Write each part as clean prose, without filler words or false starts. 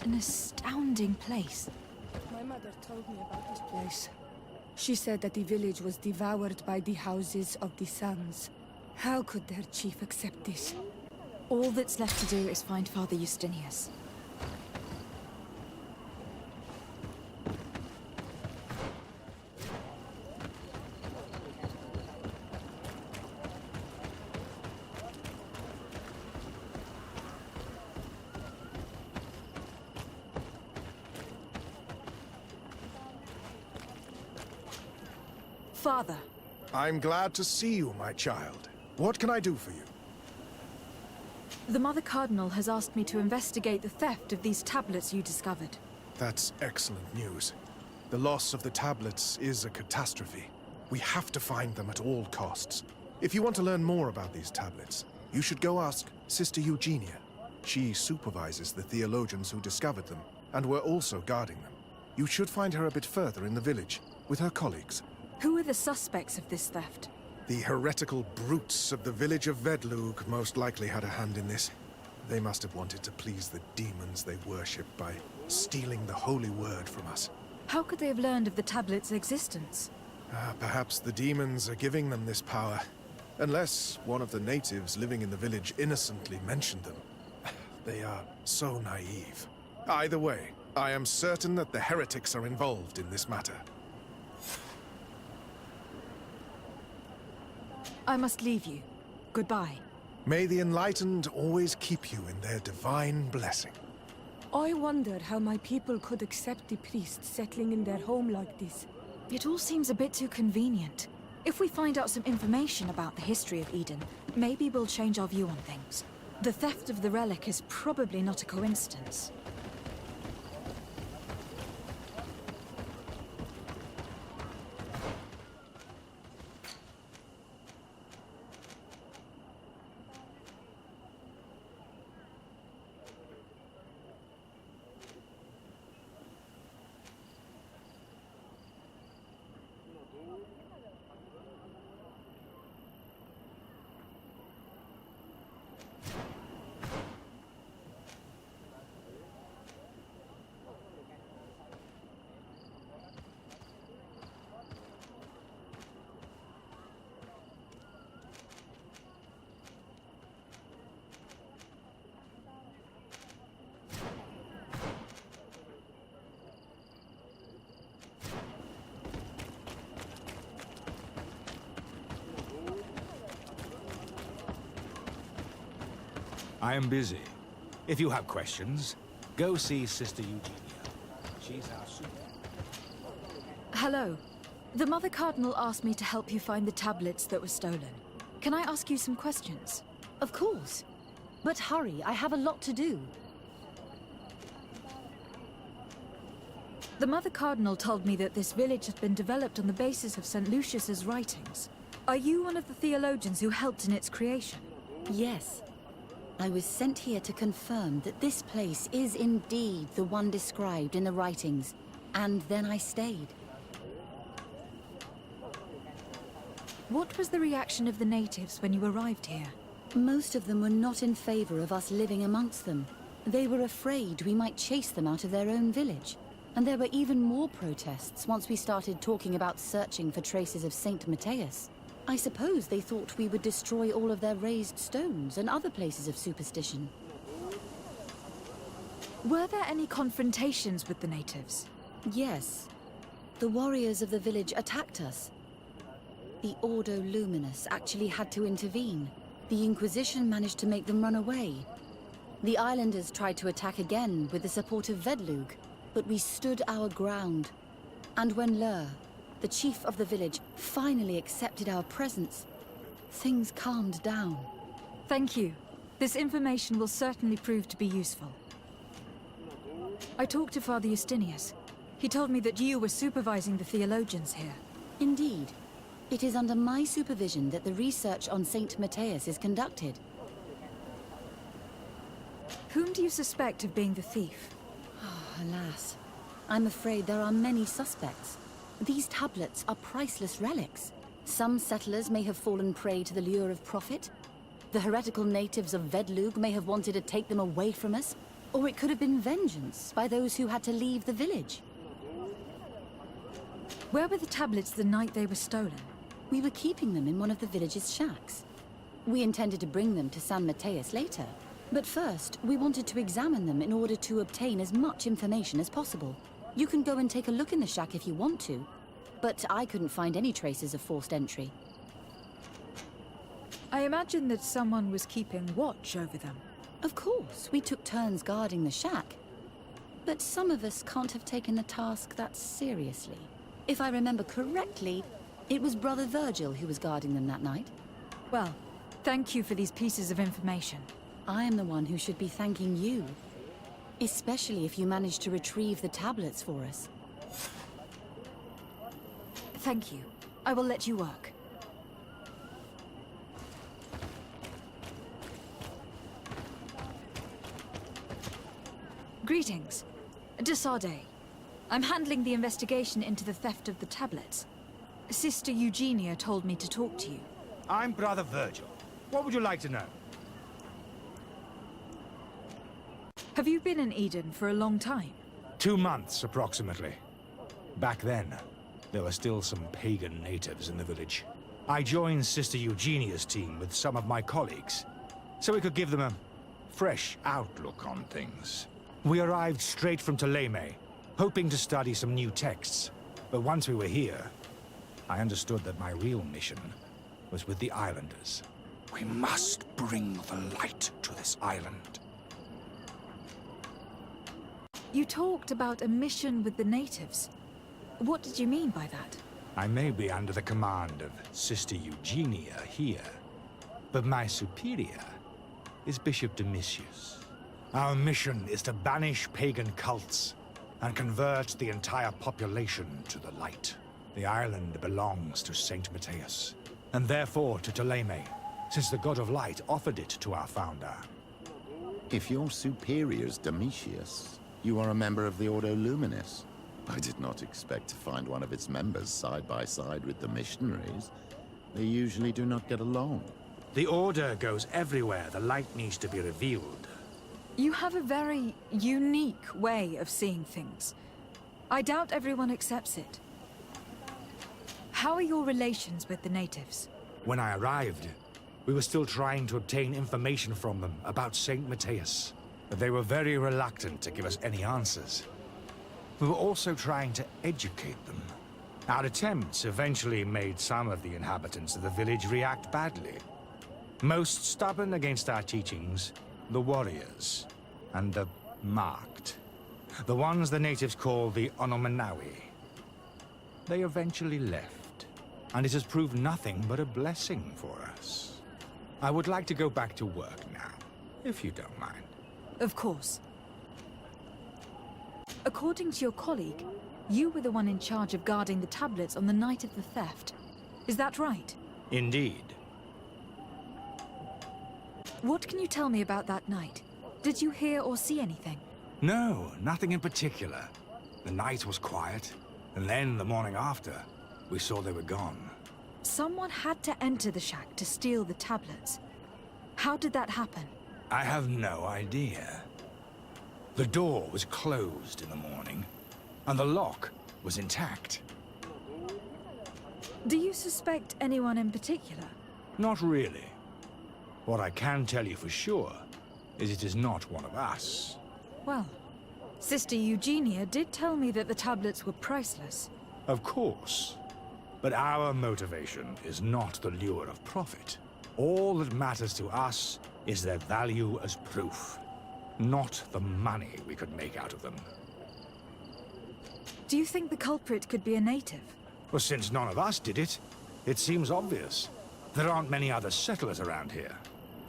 an astounding place. My mother told me about this place. She said that the village was devoured by the houses of the sons. How could their chief accept this? All that's left to do is find Father Justinius. Father. I'm glad to see you, my child. What can I do for you? The Mother Cardinal has asked me to investigate the theft of these tablets you discovered. That's excellent news. The loss of the tablets is a catastrophe. We have to find them at all costs. If you want to learn more about these tablets, you should go ask Sister Eugenia. She supervises the theologians who discovered them, and were also guarding them. You should find her a bit further in the village, with her colleagues. Who are the suspects of this theft? The heretical brutes of the village of Vedlug most likely had a hand in this. They must have wanted to please the demons they worship by stealing the holy word from us. How could they have learned of the tablet's existence? Perhaps the demons are giving them this power. Unless one of the natives living in the village innocently mentioned them. They are so naive. Either way, I am certain that the heretics are involved in this matter. I must leave you. Goodbye. May the enlightened always keep you in their divine blessing. I wonder how my people could accept the priest settling in their home like this. It all seems a bit too convenient. If we find out some information about the history of Eden, maybe we'll change our view on things. The theft of the relic is probably not a coincidence. I am busy. If you have questions, go see Sister Eugenia. She's our super. Hello. The Mother Cardinal asked me to help you find the tablets that were stolen. Can I ask you some questions? Of course. But hurry, I have a lot to do. The Mother Cardinal told me that this village has been developed on the basis of St. Lucius's writings. Are you one of the theologians who helped in its creation? Yes. I was sent here to confirm that this place is indeed the one described in the writings, and then I stayed. What was the reaction of the natives when you arrived here? Most of them were not in favor of us living amongst them. They were afraid we might chase them out of their own village. And there were even more protests once we started talking about searching for traces of Saint Matthias. I suppose they thought we would destroy all of their raised stones and other places of superstition. Were there any confrontations with the natives? Yes. The warriors of the village attacked us. The Ordo Luminous actually had to intervene. The Inquisition managed to make them run away. The islanders tried to attack again with the support of Vedlug, but we stood our ground. And when Lur, the chief of the village, finally accepted our presence, things calmed down. Thank you. This information will certainly prove to be useful. I talked to Father Justinius. He told me that you were supervising the theologians here. Indeed. It is under my supervision that the research on Saint Matthias is conducted. Whom do you suspect of being the thief? Alas, I'm afraid there are many suspects. These tablets are priceless relics. Some settlers may have fallen prey to the lure of profit. The heretical natives of Vedlug may have wanted to take them away from us. Or it could have been vengeance by those who had to leave the village. Where were the tablets the night they were stolen? We were keeping them in one of the village's shacks. We intended to bring them to San Mateus later. But first, we wanted to examine them in order to obtain as much information as possible. You can go and take a look in the shack if you want to, but I couldn't find any traces of forced entry. I imagine that someone was keeping watch over them. Of course, we took turns guarding the shack. But some of us can't have taken the task that seriously. If I remember correctly, it was Brother Virgil who was guarding them that night. Well, thank you for these pieces of information. I am the one who should be thanking you. Especially if you managed to retrieve the tablets for us. Thank you. I will let you work. Greetings. De Sardet. I'm handling the investigation into the theft of the tablets. Sister Eugenia told me to talk to you. I'm Brother Virgil. What would you like to know? Have you been in Eden for a long time? 2 months, approximately. Back then, there were still some pagan natives in the village. I joined Sister Eugenia's team with some of my colleagues, so we could give them a fresh outlook on things. We arrived straight from Ptolemy, hoping to study some new texts. But once we were here, I understood that my real mission was with the islanders. We must bring the light to this island. You talked about a mission with the natives. What did you mean by that? I may be under the command of Sister Eugenia here, but my superior is Bishop Domitius. Our mission is to banish pagan cults and convert the entire population to the light. The island belongs to Saint Mateus, and therefore to Ptolemy, since the god of light offered it to our founder. If your superior's Domitius, you are a member of the Ordo Luminis. I did not expect to find one of its members side by side with the missionaries. They usually do not get along. The Order goes everywhere the light needs to be revealed. You have a very unique way of seeing things. I doubt everyone accepts it. How are your relations with the natives? When I arrived, we were still trying to obtain information from them about Saint Mateus, but they were very reluctant to give us any answers. We were also trying to educate them. Our attempts eventually made some of the inhabitants of the village react badly. Most stubborn against our teachings, the warriors, and the marked. The ones the natives call the Onomanawi. They eventually left, and it has proved nothing but a blessing for us. I would like to go back to work now, if you don't mind. Of course. According to your colleague, you were the one in charge of guarding the tablets on the night of the theft. Is that right? Indeed. What can you tell me about that night? Did you hear or see anything? No, nothing in particular. The night was quiet, and then the morning after, we saw they were gone. Someone had to enter the shack to steal the tablets. How did that happen? I have no idea. The door was closed in the morning, and the lock was intact. Do you suspect anyone in particular? Not really. What I can tell you for sure is it is not one of us. Well, Sister Eugenia did tell me that the tablets were priceless. Of course. But our motivation is not the lure of profit. All that matters to us is their value as proof, not the money we could make out of them. Do you think the culprit could be a native? Well, since none of us did it, it seems obvious. There aren't many other settlers around here,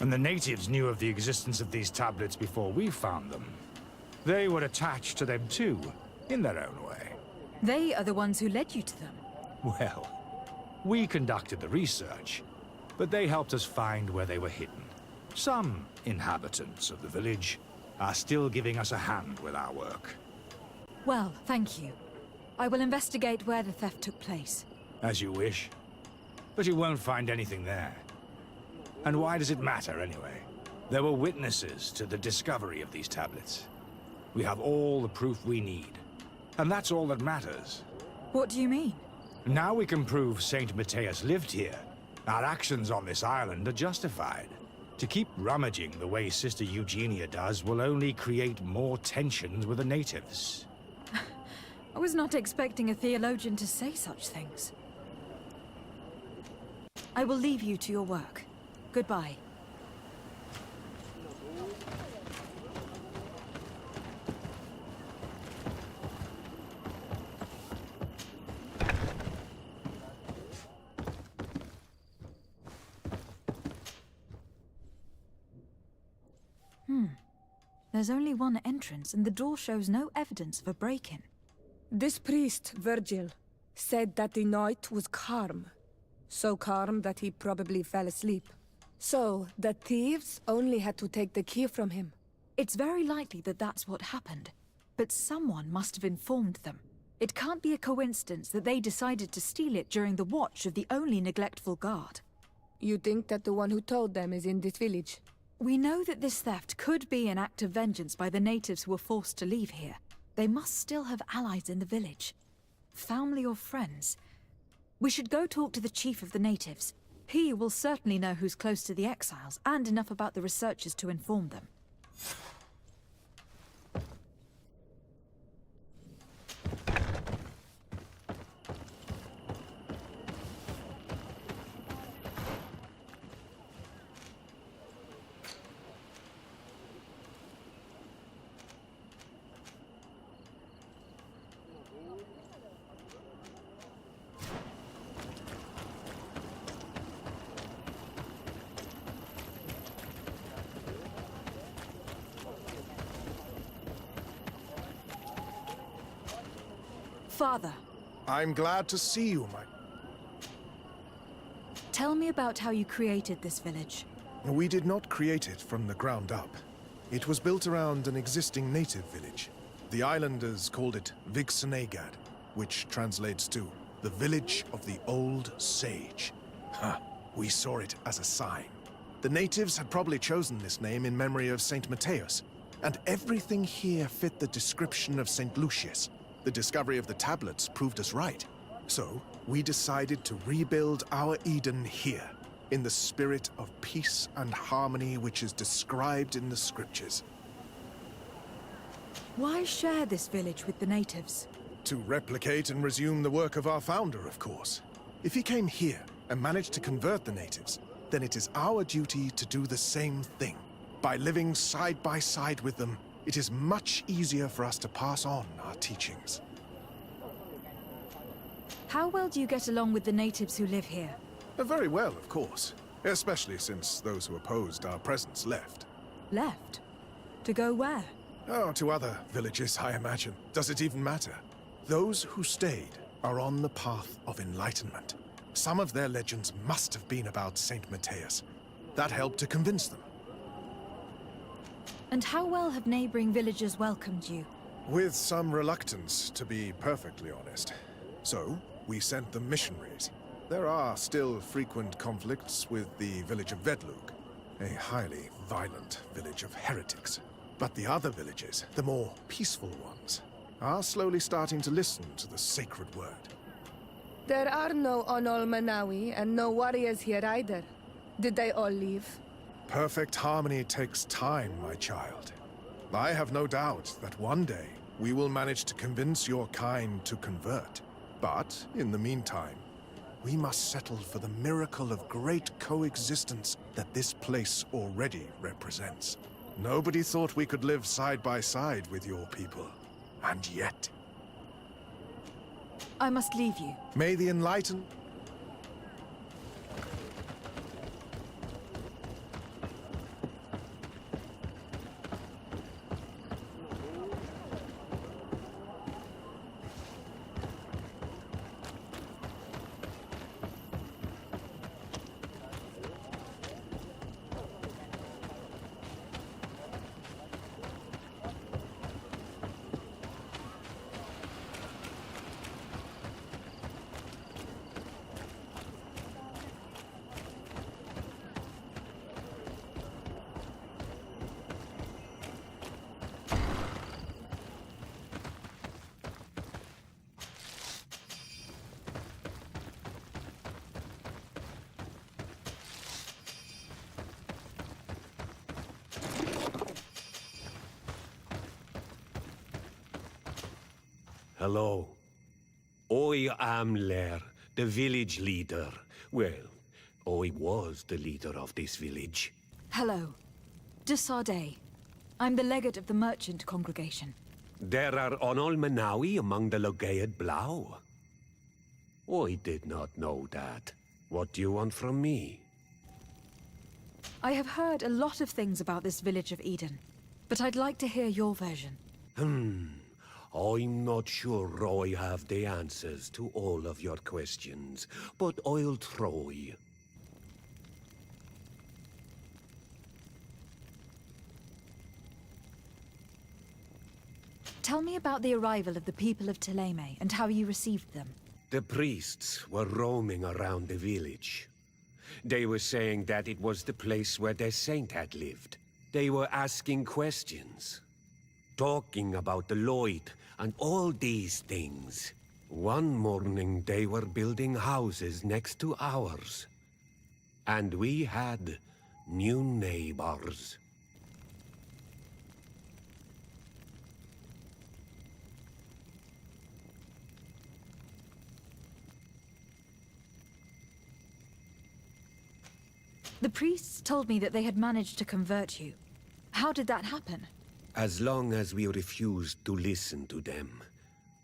and the natives knew of the existence of these tablets before we found them. They were attached to them too, in their own way. They are the ones who led you to them. Well, we conducted the research, but they helped us find where they were hidden. Some inhabitants of the village are still giving us a hand with our work. Well, thank you. I will investigate where the theft took place. As you wish. But you won't find anything there. And why does it matter, anyway? There were witnesses to the discovery of these tablets. We have all the proof we need. And that's all that matters. What do you mean? Now we can prove Saint Matthias lived here. Our actions on this island are justified. To keep rummaging the way Sister Eugenia does will only create more tensions with the natives. I was not expecting a theologian to say such things. I will leave you to your work. Goodbye. There's only one entrance, and the door shows no evidence of a break-in. This priest, Virgil, said that the night was calm. So calm that he probably fell asleep. So, the thieves only had to take the key from him. It's very likely that that's what happened, but someone must have informed them. It can't be a coincidence that they decided to steal it during the watch of the only neglectful guard. You think that the one who told them is in this village? We know that this theft could be an act of vengeance by the natives who were forced to leave here. They must still have allies in the village. Family or friends. We should go talk to the chief of the natives. He will certainly know who's close to the exiles, and enough about the researchers to inform them. Father, I'm glad to see you, my... tell me about how you created this village. We did not create it from the ground up. It was built around an existing native village. The islanders called it Vixenagad, which translates to the village of the old sage. We saw it as a sign. The natives had probably chosen this name in memory of Saint Matthias, and everything here fit the description of Saint Lucius. The discovery of the tablets proved us right. So, we decided to rebuild our Eden here, in the spirit of peace and harmony which is described in the scriptures. Why share this village with the natives? To replicate and resume the work of our founder, of course. If he came here and managed to convert the natives, then it is our duty to do the same thing. By living side by side with them, it is much easier for us to pass on our teachings. How well do you get along with the natives who live here? Very well, of course. Especially since those who opposed our presence left. Left? To go where? Oh, to other villages, I imagine. Does it even matter? Those who stayed are on the path of enlightenment. Some of their legends must have been about Saint Matthias. That helped to convince them. And how well have neighboring villagers welcomed you? With some reluctance, to be perfectly honest. So, we sent them missionaries. There are still frequent conflicts with the village of Vedlug, a highly violent village of heretics. But the other villages, the more peaceful ones, are slowly starting to listen to the sacred word. There are no Onol Manawi and no warriors here either. Did they all leave? Perfect harmony takes time, my child. I have no doubt that one day we will manage to convince your kind to convert. But, in the meantime, we must settle for the miracle of great coexistence that this place already represents. Nobody thought we could live side by side with your people. And yet... I must leave you. May the enlightened... Hello. I am Lair, the village leader. Well, I was the leader of this village. Hello. De Sardet. I'm the legate of the merchant congregation. There are Onol Manawi among the Logead Blau. I did not know that. What do you want from me? I have heard a lot of things about this village of Eden, but I'd like to hear your version. I'm not sure I have the answers to all of your questions, but I'll try. Tell me about the arrival of the people of Thélème and how you received them. The priests were roaming around the village. They were saying that it was the place where their saint had lived. They were asking questions, talking about the Lloyd and all these things. One morning they were building houses next to ours. And we had new neighbors. The priests told me that they had managed to convert you. How did that happen? As long as we refused to listen to them,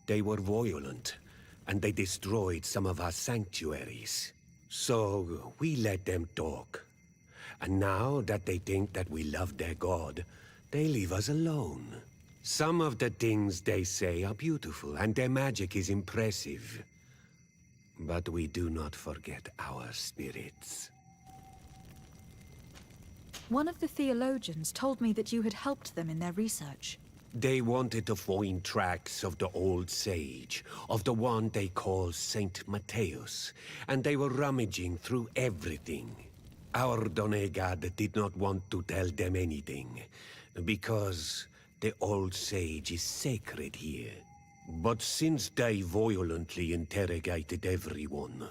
they were violent, and they destroyed some of our sanctuaries. So we let them talk. And now that they think that we love their god, they leave us alone. Some of the things they say are beautiful, and their magic is impressive. But we do not forget our spirits. One of the theologians told me that you had helped them in their research. They wanted to find tracks of the old sage, of the one they call Saint Matthias, and they were rummaging through everything. Our Donegad did not want to tell them anything, because the old sage is sacred here. But since they violently interrogated everyone,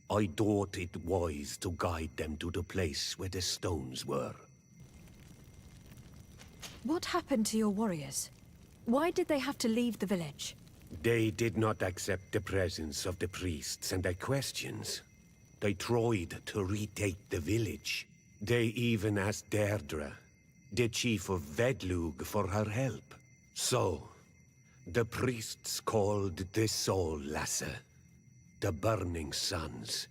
I thought it wise to guide them to the place where the stones were. What happened to your warriors? Why did they have to leave the village? They did not accept the presence of the priests and their questions. They tried to retake the village. They even asked Deirdre, the chief of Vedlug, for her help. So, the priests called the Soul Lasser, the Burning Suns,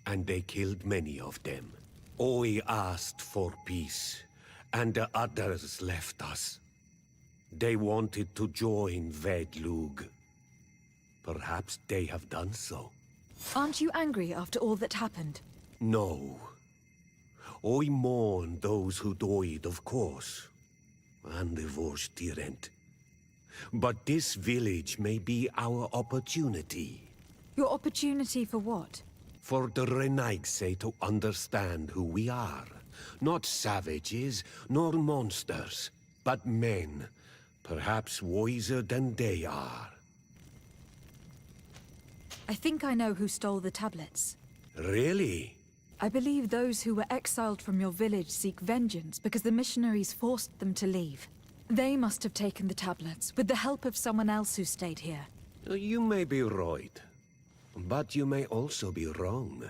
and they killed many of them. I asked for peace, and the others left us. They wanted to join Vedlug. Perhaps they have done so. Aren't you angry after all that happened? No. I mourn those who died, of course, and the Vorstyrent. But this village may be our opportunity. Your opportunity for what? For the Renaigse to understand who we are. Not savages, nor monsters, but men, perhaps wiser than they are. I think I know who stole the tablets. Really? I believe those who were exiled from your village seek vengeance because the missionaries forced them to leave. They must have taken the tablets with the help of someone else who stayed here. You may be right, but you may also be wrong.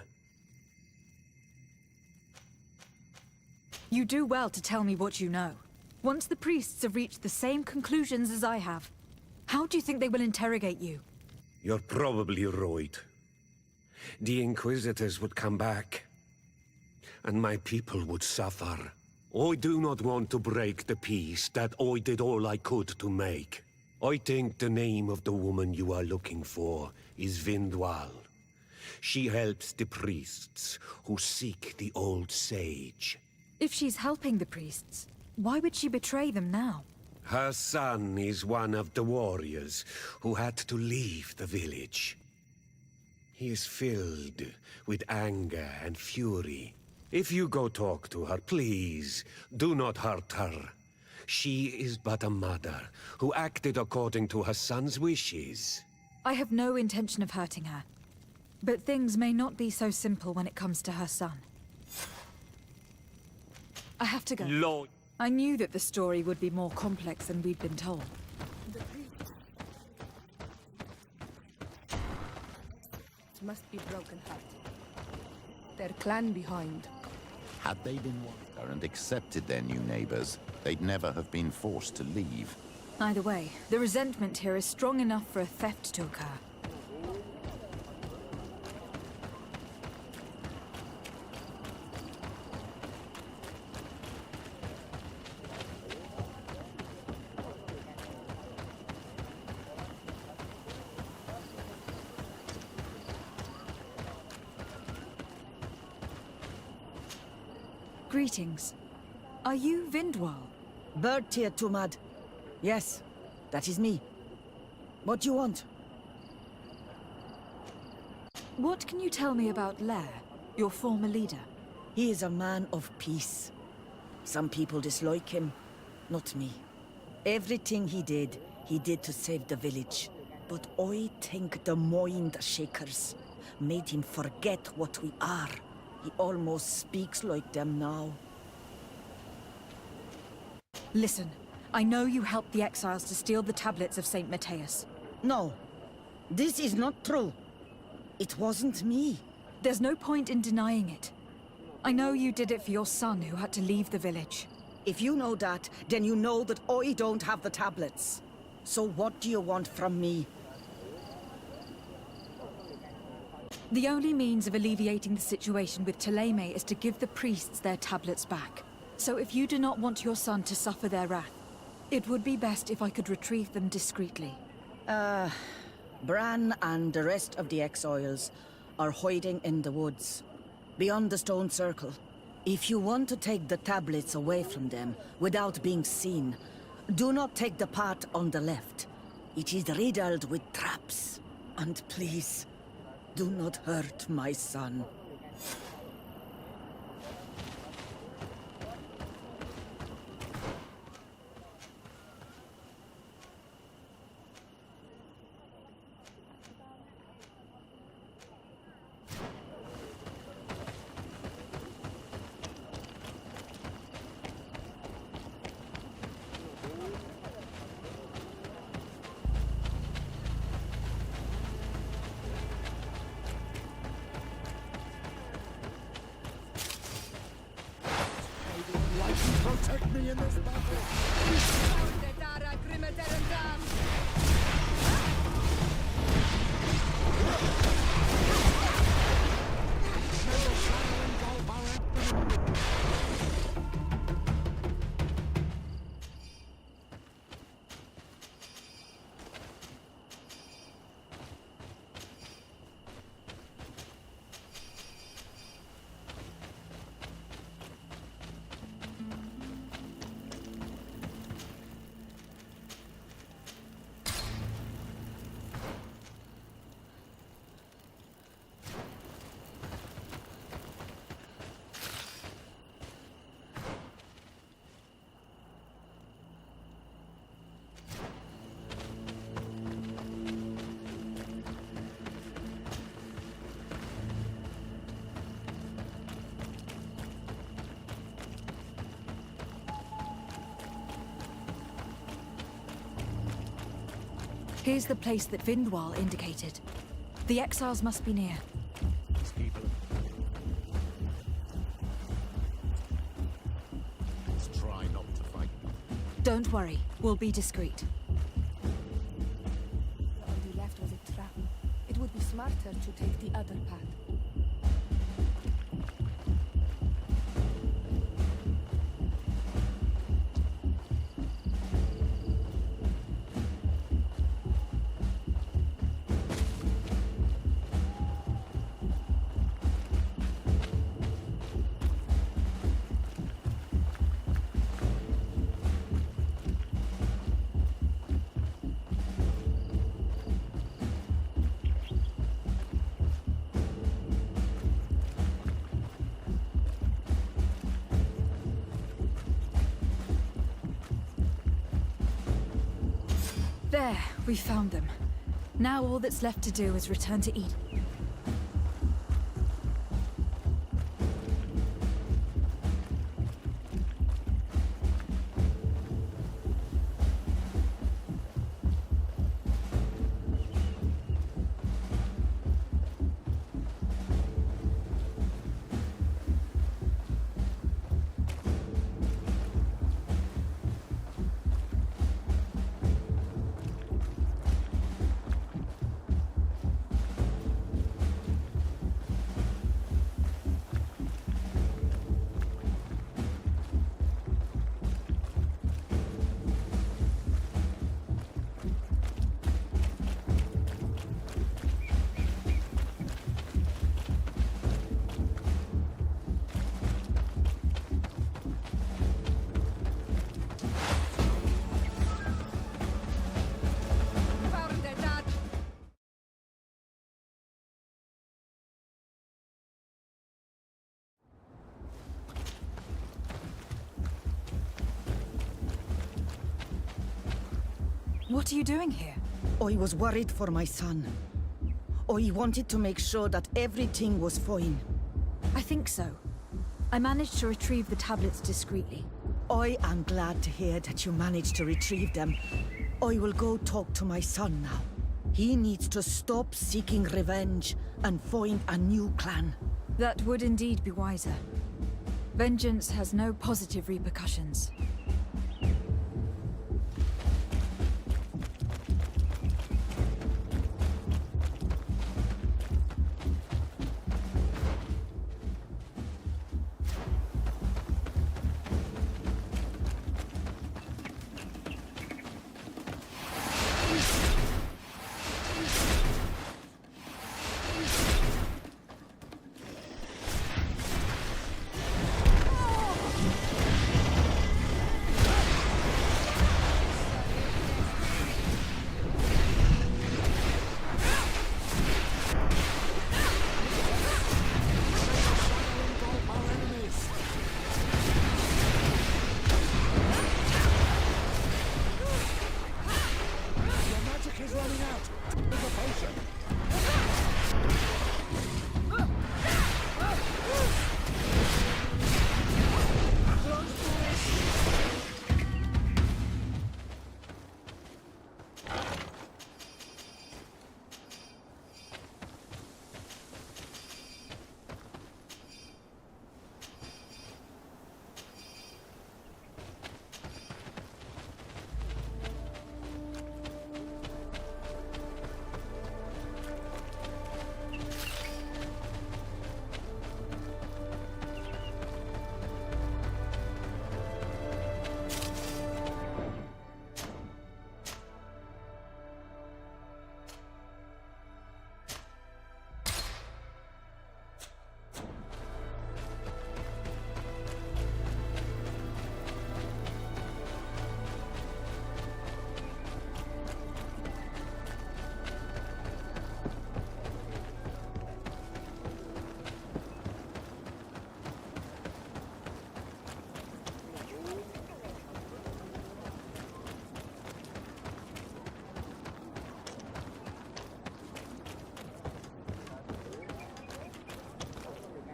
You do well to tell me what you know. Once the priests have reached the same conclusions as I have, how do you think they will interrogate you? You're probably right. The Inquisitors would come back, and my people would suffer. I do not want to break the peace that I did all I could to make. I think the name of the woman you are looking for is Vindwal. She helps the priests who seek the old sage. If she's helping the priests, why would she betray them now? Her son is one of the warriors who had to leave the village. He is filled with anger and fury. If you go talk to her, please, do not hurt her. She is but a mother who acted according to her son's wishes. I have no intention of hurting her. But things may not be so simple when it comes to her son. I have to go. Lord. I knew that the story would be more complex than we'd been told. must be broken-hearted. Their clan behind. Had they been wiser and accepted their new neighbors, they'd never have been forced to leave. Either way, the resentment here is strong enough for a theft to occur. Greetings. Are you Vindwal? Bertir Tumad. Yes, that is me. What do you want? What can you tell me about Lair, your former leader? He is a man of peace. Some people dislike him, not me. Everything he did to save the village. But I think the Mind Shakers made him forget what we are. He almost speaks like them now. Listen, I know you helped the exiles to steal the tablets of Saint Matthias. No, this is not true. It wasn't me. There's no point in denying it. I know you did it for your son who had to leave the village. If you know that, then you know that I don't have the tablets. So what do you want from me? The only means of alleviating the situation with Thélème is to give the priests their tablets back. So if you do not want your son to suffer their wrath, it would be best if I could retrieve them discreetly. Bran and the rest of the exiles are hiding in the woods, beyond the stone circle. If you want to take the tablets away from them without being seen, do not take the path on the left. It is riddled with traps. And please, do not hurt my son. Protect me in this battle! Here's the place that Vindwal indicated. The exiles must be near. Let's try not to fight. Don't worry, we'll be discreet. On the left was a trap. It would be smarter to take the other path. There, we found them. Now all that's left to do is return to Eden. What are you doing here? I was worried for my son. I wanted to make sure that everything was fine. I think so. I managed to retrieve the tablets discreetly. I am glad to hear that you managed to retrieve them. I will go talk to my son now. He needs to stop seeking revenge and find a new clan. That would indeed be wiser. Vengeance has no positive repercussions.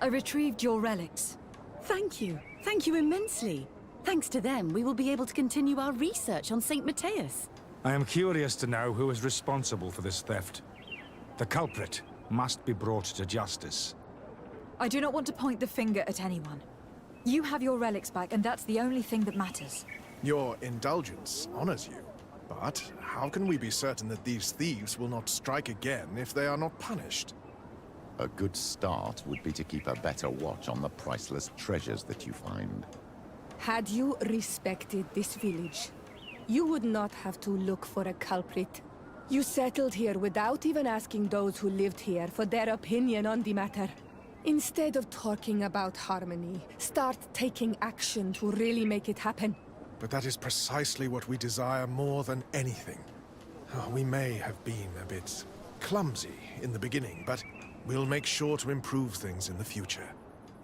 I retrieved your relics. Thank you. Thank you immensely. Thanks to them, we will be able to continue our research on St. Matthias. I am curious to know who is responsible for this theft. The culprit must be brought to justice. I do not want to point the finger at anyone. You have your relics back, and that's the only thing that matters. Your indulgence honors you. But how can we be certain that these thieves will not strike again if they are not punished? A good start would be to keep a better watch on the priceless treasures that you find. Had you respected this village, you would not have to look for a culprit. You settled here without even asking those who lived here for their opinion on the matter. Instead of talking about harmony, start taking action to really make it happen. But that is precisely what we desire more than anything. We may have been a bit clumsy in the beginning, but we'll make sure to improve things in the future.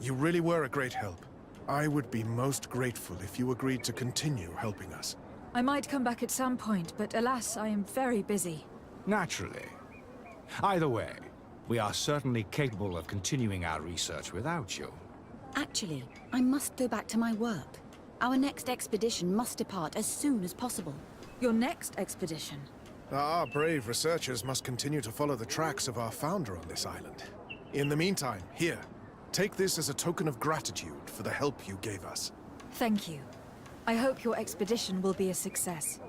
You really were a great help. I would be most grateful if you agreed to continue helping us. I might come back at some point, but alas, I am very busy. Naturally. Either way, we are certainly capable of continuing our research without you. Actually, I must go back to my work. Our next expedition must depart as soon as possible. Your next expedition? Our brave researchers must continue to follow the tracks of our founder on this island. In the meantime, here, take this as a token of gratitude for the help you gave us. Thank you. I hope your expedition will be a success.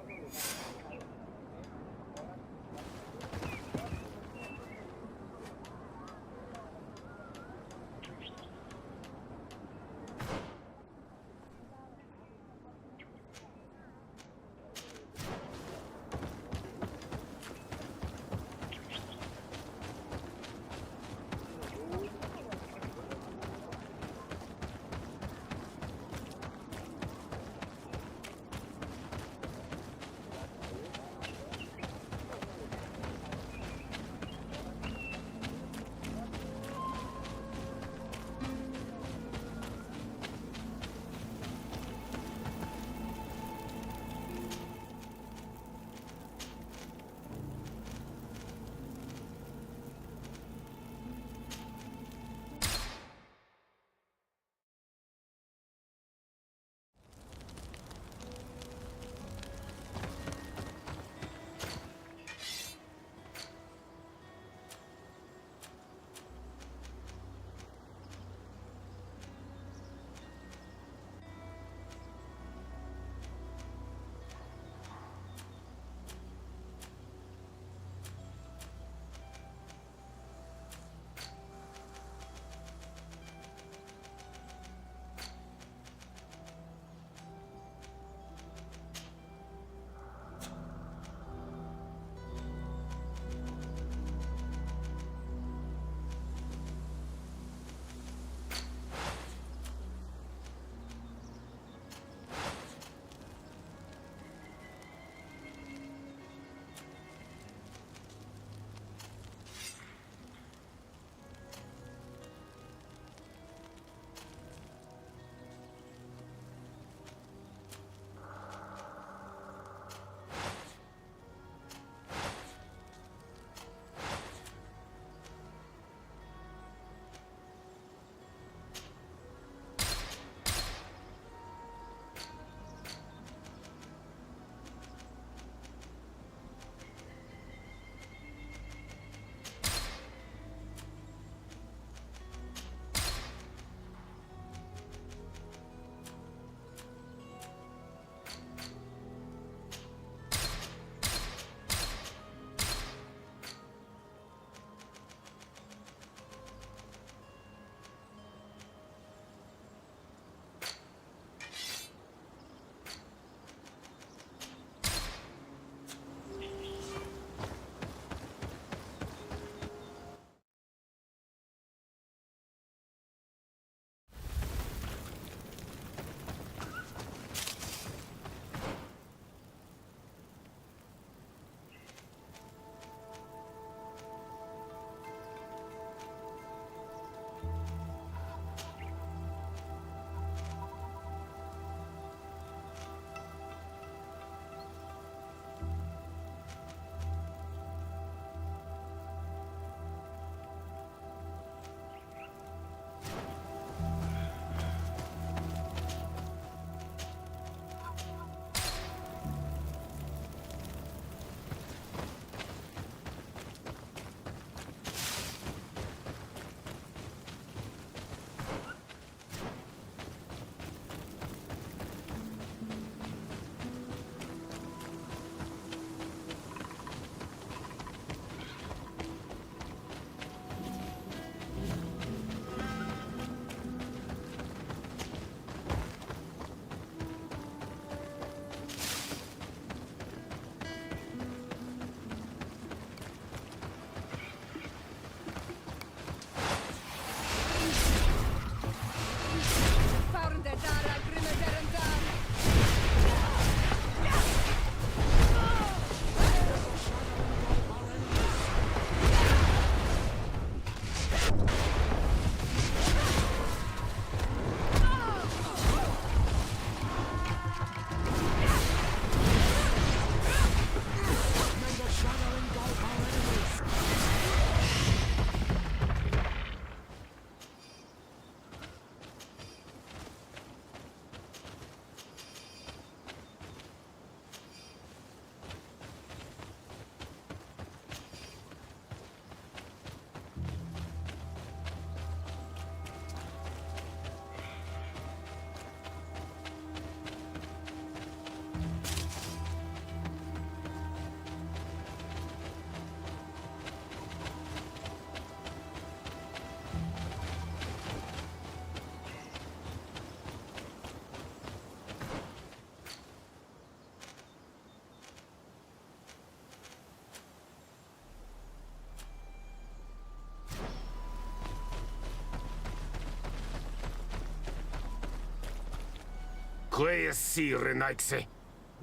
Quiesci, Renaigse.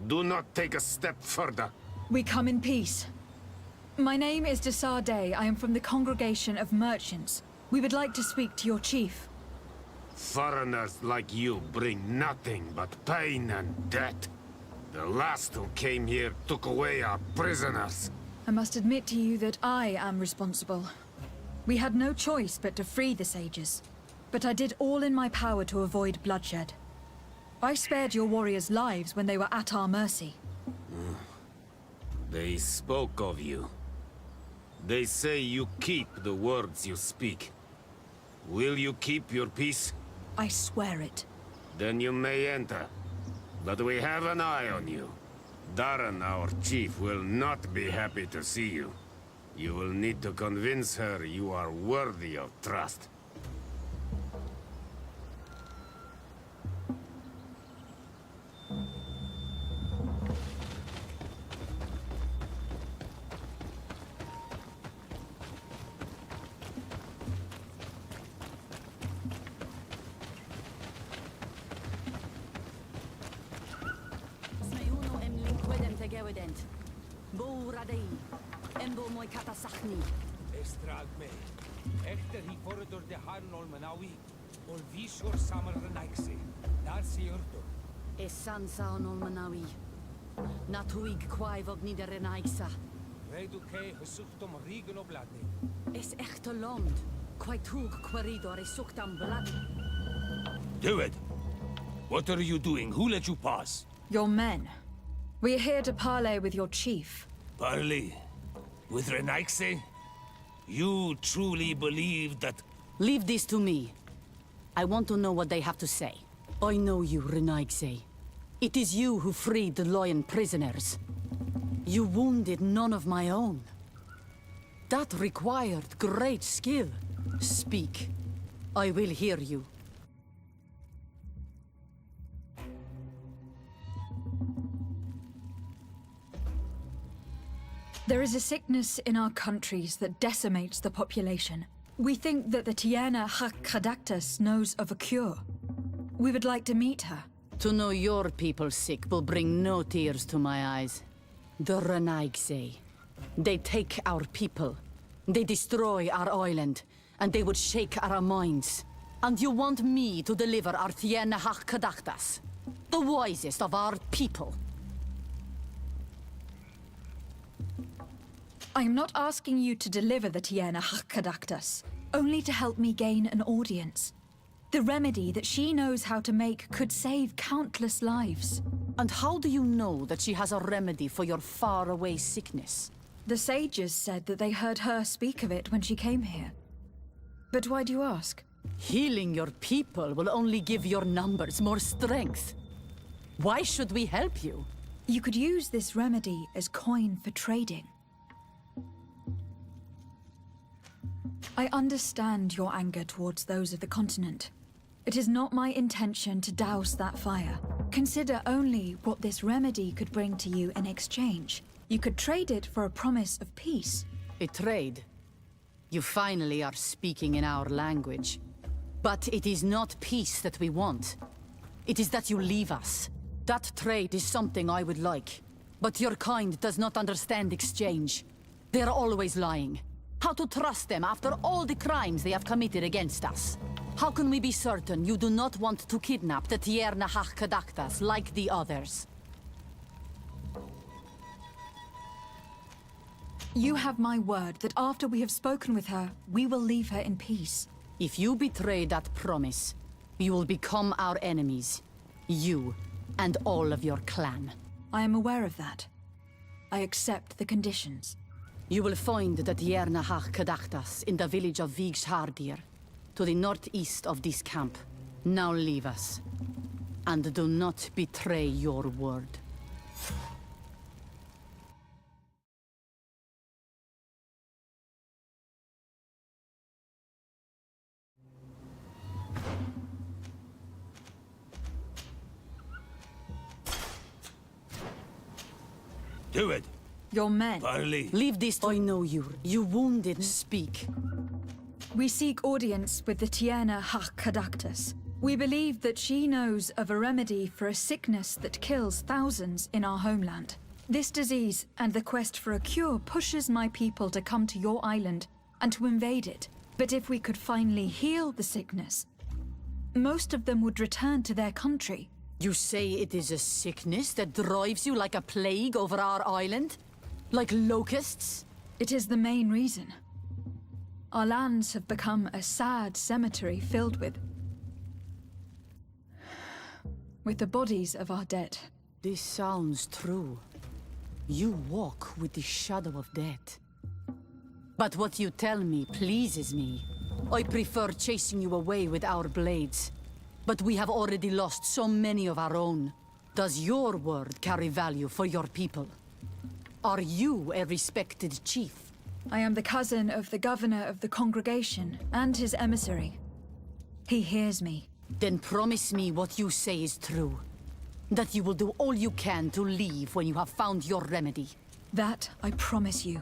Do not take a step further. We come in peace. My name is Desarde. I am from the Congregation of Merchants. We would like to speak to your chief. Foreigners like you bring nothing but pain and death. The last who came here took away our prisoners. I must admit to you that I am responsible. We had no choice but to free the sages. But I did all in my power to avoid bloodshed. I spared your warriors' lives when they were at our mercy. They spoke of you. They say you keep the words you speak. Will you keep your peace? I swear it. Then you may enter. But we have an eye on you. Darren, our chief, will not be happy to see you. You will need to convince her you are worthy of trust. Estrag me. Echter hi corridor de Harnol Manawi. Ol visor samar Renaigse. Narsi urto. Es sansa onol manawi. Natuig kwaivog ni de Renaigsa. Redu ke gesuchtom rigen obladni. Es echte lond. Kwaitug kwaridor is suchtam blad. Do it. What are you doing? Who let you pass? Your men. We are here to parley with your chief. Parley. With Renaigse? You truly believe that... Leave this to me. I want to know what they have to say. I know you, Renaigse. It is you who freed the Loyan prisoners. You wounded none of my own. That required great skill. Speak. I will hear you. There is a sickness in our countries that decimates the population. We think that the Tiana Hakkadaktus knows of a cure. We would like to meet her. To know your people sick will bring no tears to my eyes. The Renaigse. They take our people. They destroy our island. And they would shake our minds. And you want me to deliver our Tiana Hakkadaktus? The wisest of our people. I am not asking you to deliver the Tiana Hakkadaktus, only to help me gain an audience. The remedy that she knows how to make could save countless lives. And how do you know that she has a remedy for your faraway sickness? The sages said that they heard her speak of it when she came here. But why do you ask? Healing your people will only give your numbers more strength. Why should we help you? You could use this remedy as coin for trading. I understand your anger towards those of the continent. It is not my intention to douse that fire. Consider only what this remedy could bring to you in exchange. You could trade it for a promise of peace. A trade? You finally are speaking in our language. But it is not peace that we want. It is that you leave us. That trade is something I would like. But your kind does not understand exchange. They are always lying. How to trust them after all the crimes they have committed against us? How can we be certain you do not want to kidnap the Tierna Hakkadaktas like the others? You have my word that after we have spoken with her, we will leave her in peace. If you betray that promise, you will become our enemies. You and all of your clan. I am aware of that. I accept the conditions. You will find the Tierna Hakkadaktas in the village of Vigshardir, to the northeast of this camp. Now leave us. And do not betray your word. Do it. Your men. Parley. Leave this. I know you. You wounded. Speak. We seek audience with the Tiana Hakkadaktus. We believe that she knows of a remedy for a sickness that kills thousands in our homeland. This disease and the quest for a cure pushes my people to come to your island and to invade it. But if we could finally heal the sickness, most of them would return to their country. You say it is a sickness that drives you like a plague over our island? Like locusts? It is the main reason. Our lands have become a sad cemetery filled with the bodies of our dead. This sounds true. You walk with the shadow of death. But what you tell me pleases me. I prefer chasing you away with our blades. But we have already lost so many of our own. Does your word carry value for your people? Are you a respected chief? I am the cousin of the governor of the congregation and his emissary. He hears me. Then promise me what you say is true. That you will do all you can to leave when you have found your remedy. That I promise you.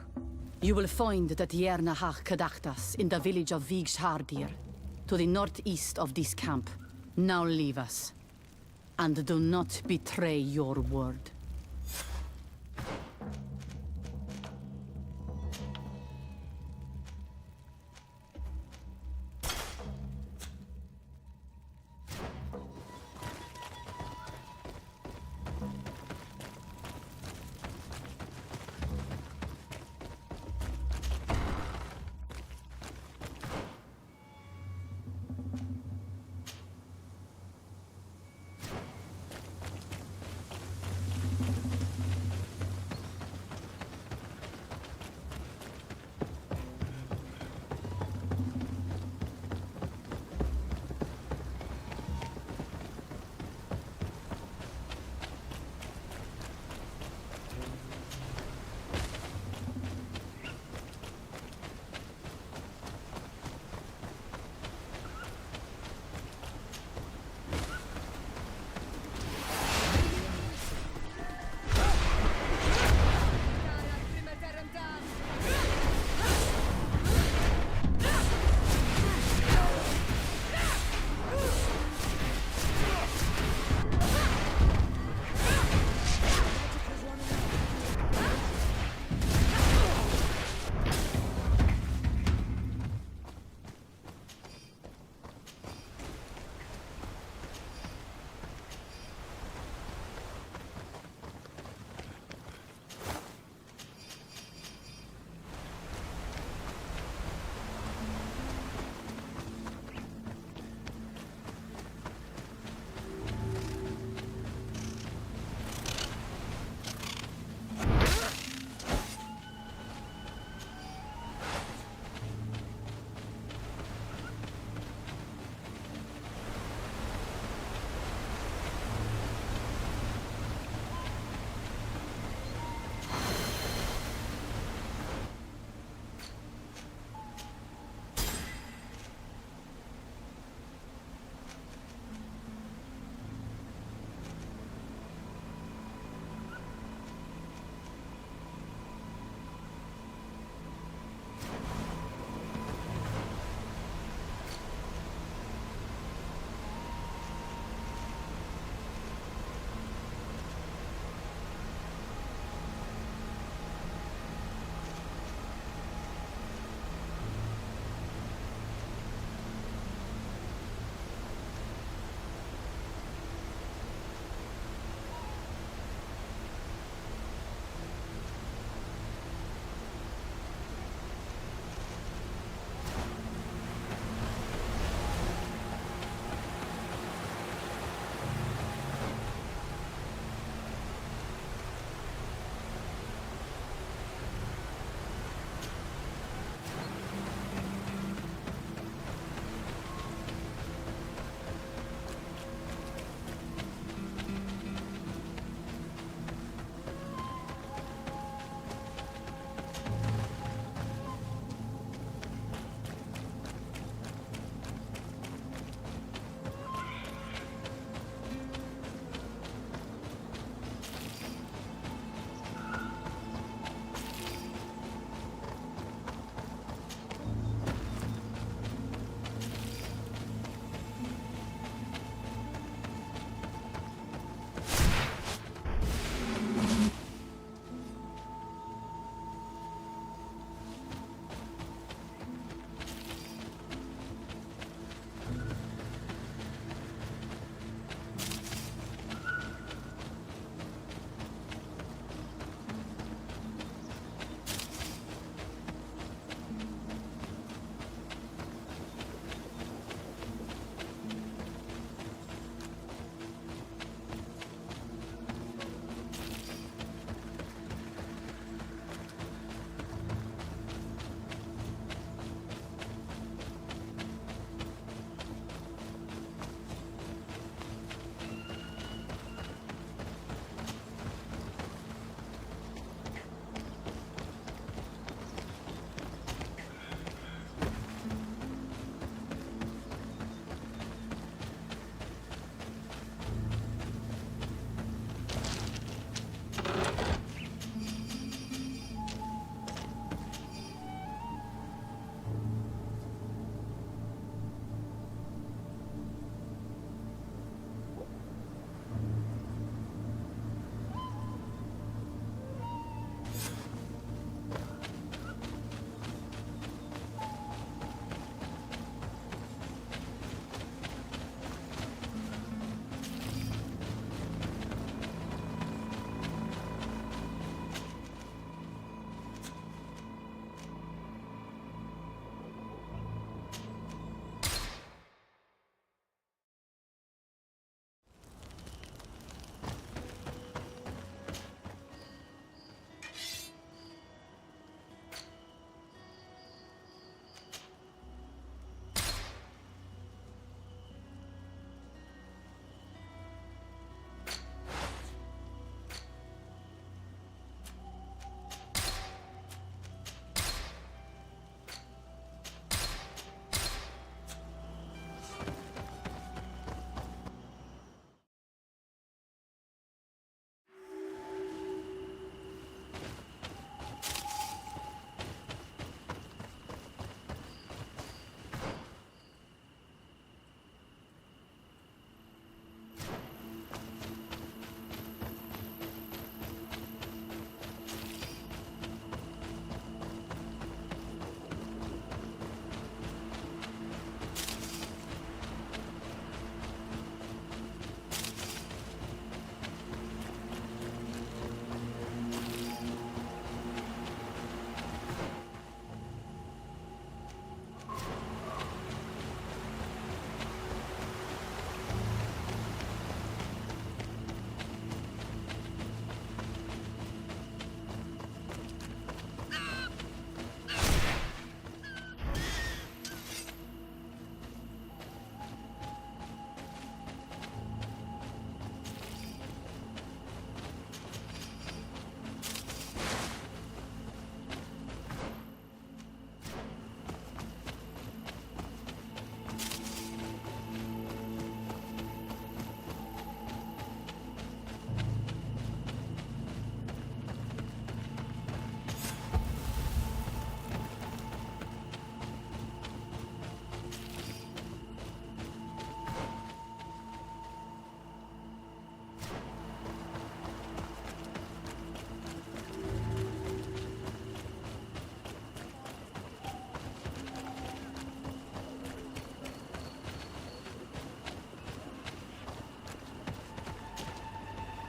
You will find the Tierna Hach Kadachtas in the village of Vigshardir, to the northeast of this camp. Now leave us. And do not betray your word.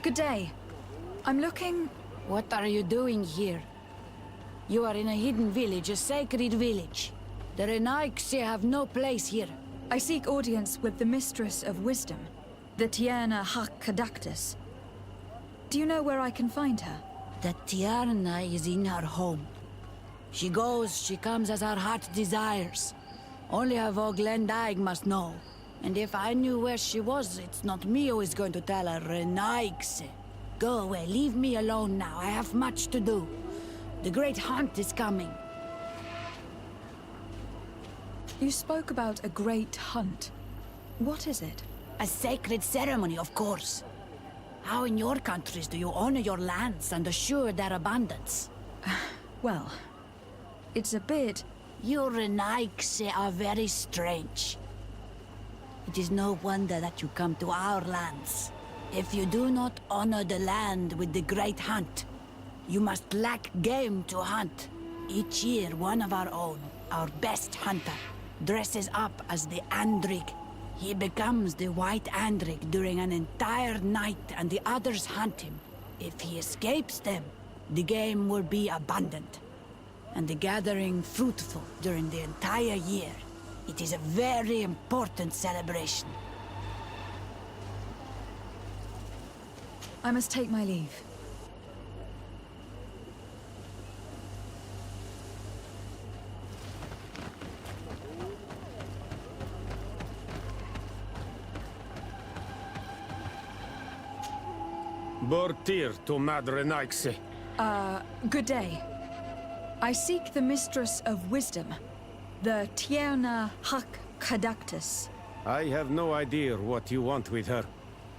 Good day. I'm looking... What are you doing here? You are in a hidden village, a sacred village. The Renaigse have no place here. I seek audience with the Mistress of Wisdom, the Tierna Hakkadactus. Do you know where I can find her? The Tierna is in her home. She goes, she comes as her heart desires. Only her Voglendaig must know. And if I knew where she was, it's not me who is going to tell her, Renaigse. Go away, leave me alone now. I have much to do. The great hunt is coming. You spoke about a great hunt. What is it? A sacred ceremony, of course. How in your countries do you honor your lands and assure their abundance? Well, it's a bit... You Renaigse are very strange. It is no wonder that you come to our lands. If you do not honor the land with the great hunt, you must lack game to hunt. Each year, one of our own, our best hunter, dresses up as the Andrig. He becomes the White Andrig during an entire night and the others hunt him. If he escapes them, the game will be abundant, and the gathering fruitful during the entire year. It is a very important celebration. I must take my leave. Bortir to Madre Naixi. Good day. I seek the Mistress of Wisdom, the Tierna Hakkadactus. I have no idea what you want with her,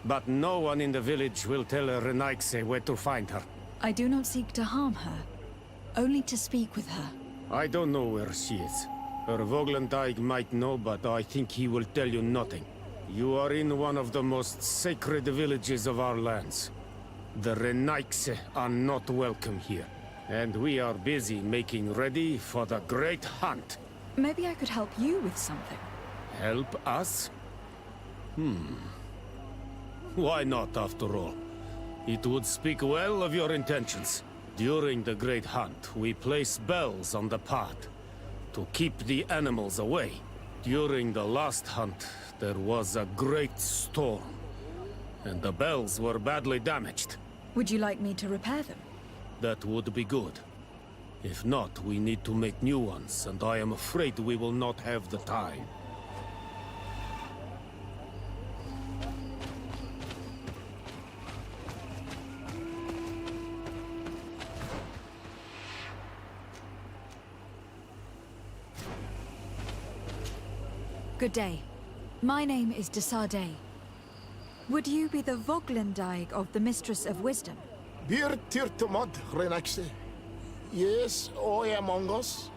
but no one in the village will tell Renaigse where to find her. I do not seek to harm her, only to speak with her. I don't know where she is. Her Voglendaig might know, but I think he will tell you nothing. You are in one of the most sacred villages of our lands. The Renaigse are not welcome here, and we are busy making ready for the great hunt. Maybe I could help you with something. Help us? Why not, after all? It would speak well of your intentions. During the great hunt, we place bells on the path to keep the animals away. During the last hunt, there was a great storm, and the bells were badly damaged. Would you like me to repair them? That would be good. If not, we need to make new ones, and I am afraid we will not have the time. Good day. My name is Desardet. Would you be the Voglendaig of the Mistress of Wisdom? Bir tirtumad, Renaigse. Yes, I am among us.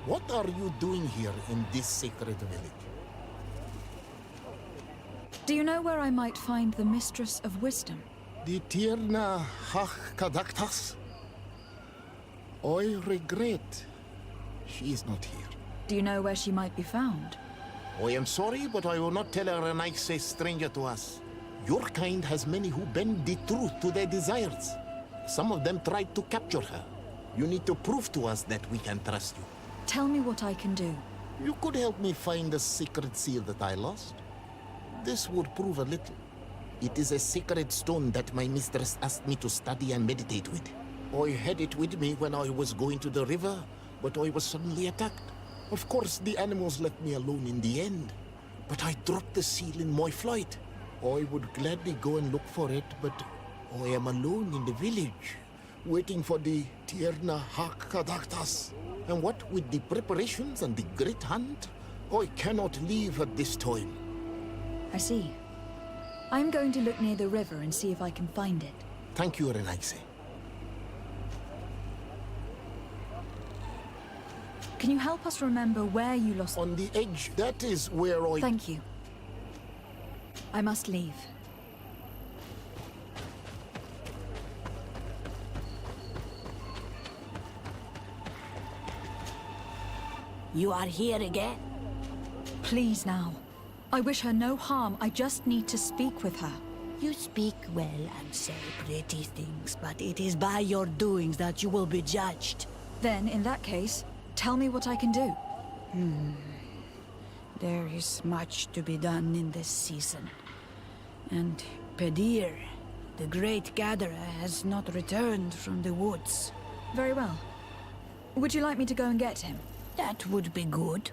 What are you doing here in this sacred village? Do you know where I might find the Mistress of Wisdom? The Tierna Hakkadactus? I regret she is not here. Do you know where she might be found? I am sorry, but I will not tell a Renaigse stranger to us. Your kind has many who bend the truth to their desires. Some of them tried to capture her. You need to prove to us that we can trust you. Tell me what I can do. You could help me find the sacred seal that I lost. This would prove a little. It is a sacred stone that my mistress asked me to study and meditate with. I had it with me when I was going to the river, but I was suddenly attacked. Of course, the animals left me alone in the end, but I dropped the seal in my flight. I would gladly go and look for it, but I am alone in the village, waiting for the Tierna Hakkadactus. And what with the preparations and the great hunt, I cannot leave at this time. I see. I'm going to look near the river and see if I can find it. Thank you, Renaigse. Can you help us remember where you lost... On the edge, that is where I... Thank you. I must leave. You are here again? Please now. I wish her no harm. I just need to speak with her. You speak well and say pretty things, but it is by your doings that you will be judged. Then, in that case, tell me what I can do. There is much to be done in this season. And Pedir, the great gatherer, has not returned from the woods. Very well. Would you like me to go and get him? That would be good.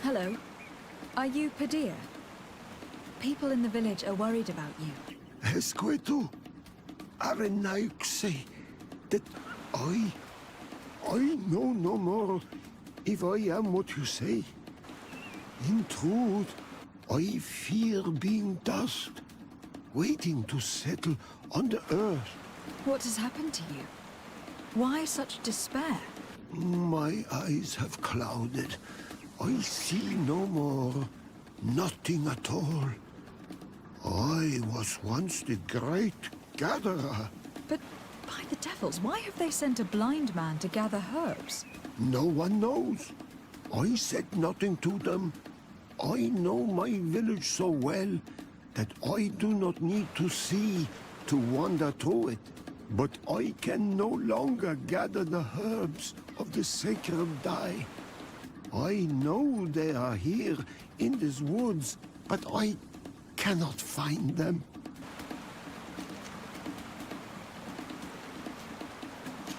Hello. Are you Padilla? People in the village are worried about you. Esqueto, Arenaik say that I know no more if I am what you say. In truth, I fear being dust, waiting to settle on the earth. What has happened to you? Why such despair? My eyes have clouded. I see no more, nothing at all. I was once the great gatherer. But by the devils, why have they sent a blind man to gather herbs? No one knows. I said nothing to them. I know my village so well that I do not need to see to wander through it. But I can no longer gather the herbs of the sacred dye. I know they are here in these woods, but I cannot find them.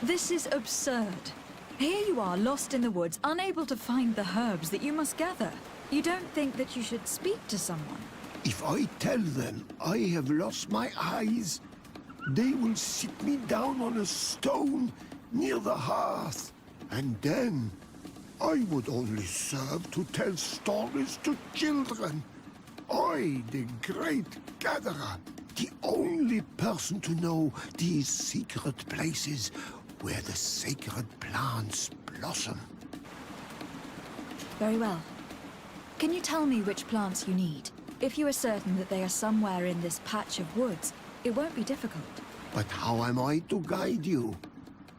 This is absurd. Here you are, lost in the woods, unable to find the herbs that you must gather. You don't think that you should speak to someone? If I tell them I have lost my eyes, they will sit me down on a stone near the hearth. And then I would only serve to tell stories to children. I, the great gatherer, the only person to know these secret places where the sacred plants blossom. Very well. Can you tell me which plants you need? If you are certain that they are somewhere in this patch of woods, it won't be difficult. But how am I to guide you?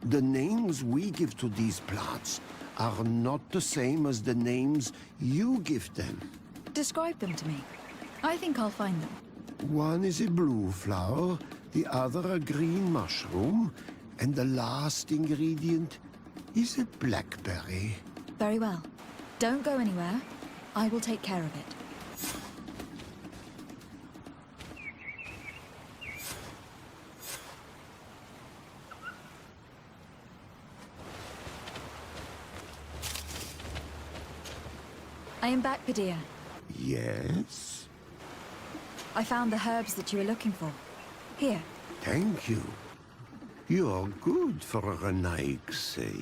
The names we give to these plants are not the same as the names you give them. Describe them to me. I think I'll find them. One is a blue flower, the other a green mushroom, and the last ingredient is a blackberry. Very well. Don't go anywhere. I will take care of it. I am back, Padilla. Yes? I found the herbs that you were looking for. Here. Thank you. You are good for a Naik, say.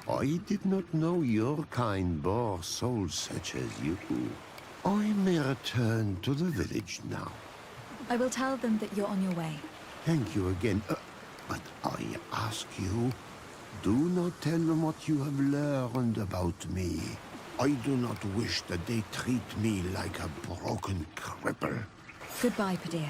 I did not know your kind bore souls such as you. I may return to the village now. I will tell them that you're on your way. Thank you again. But I ask you, do not tell them what you have learned about me. I do not wish that they treat me like a broken cripple. Goodbye, Padilla.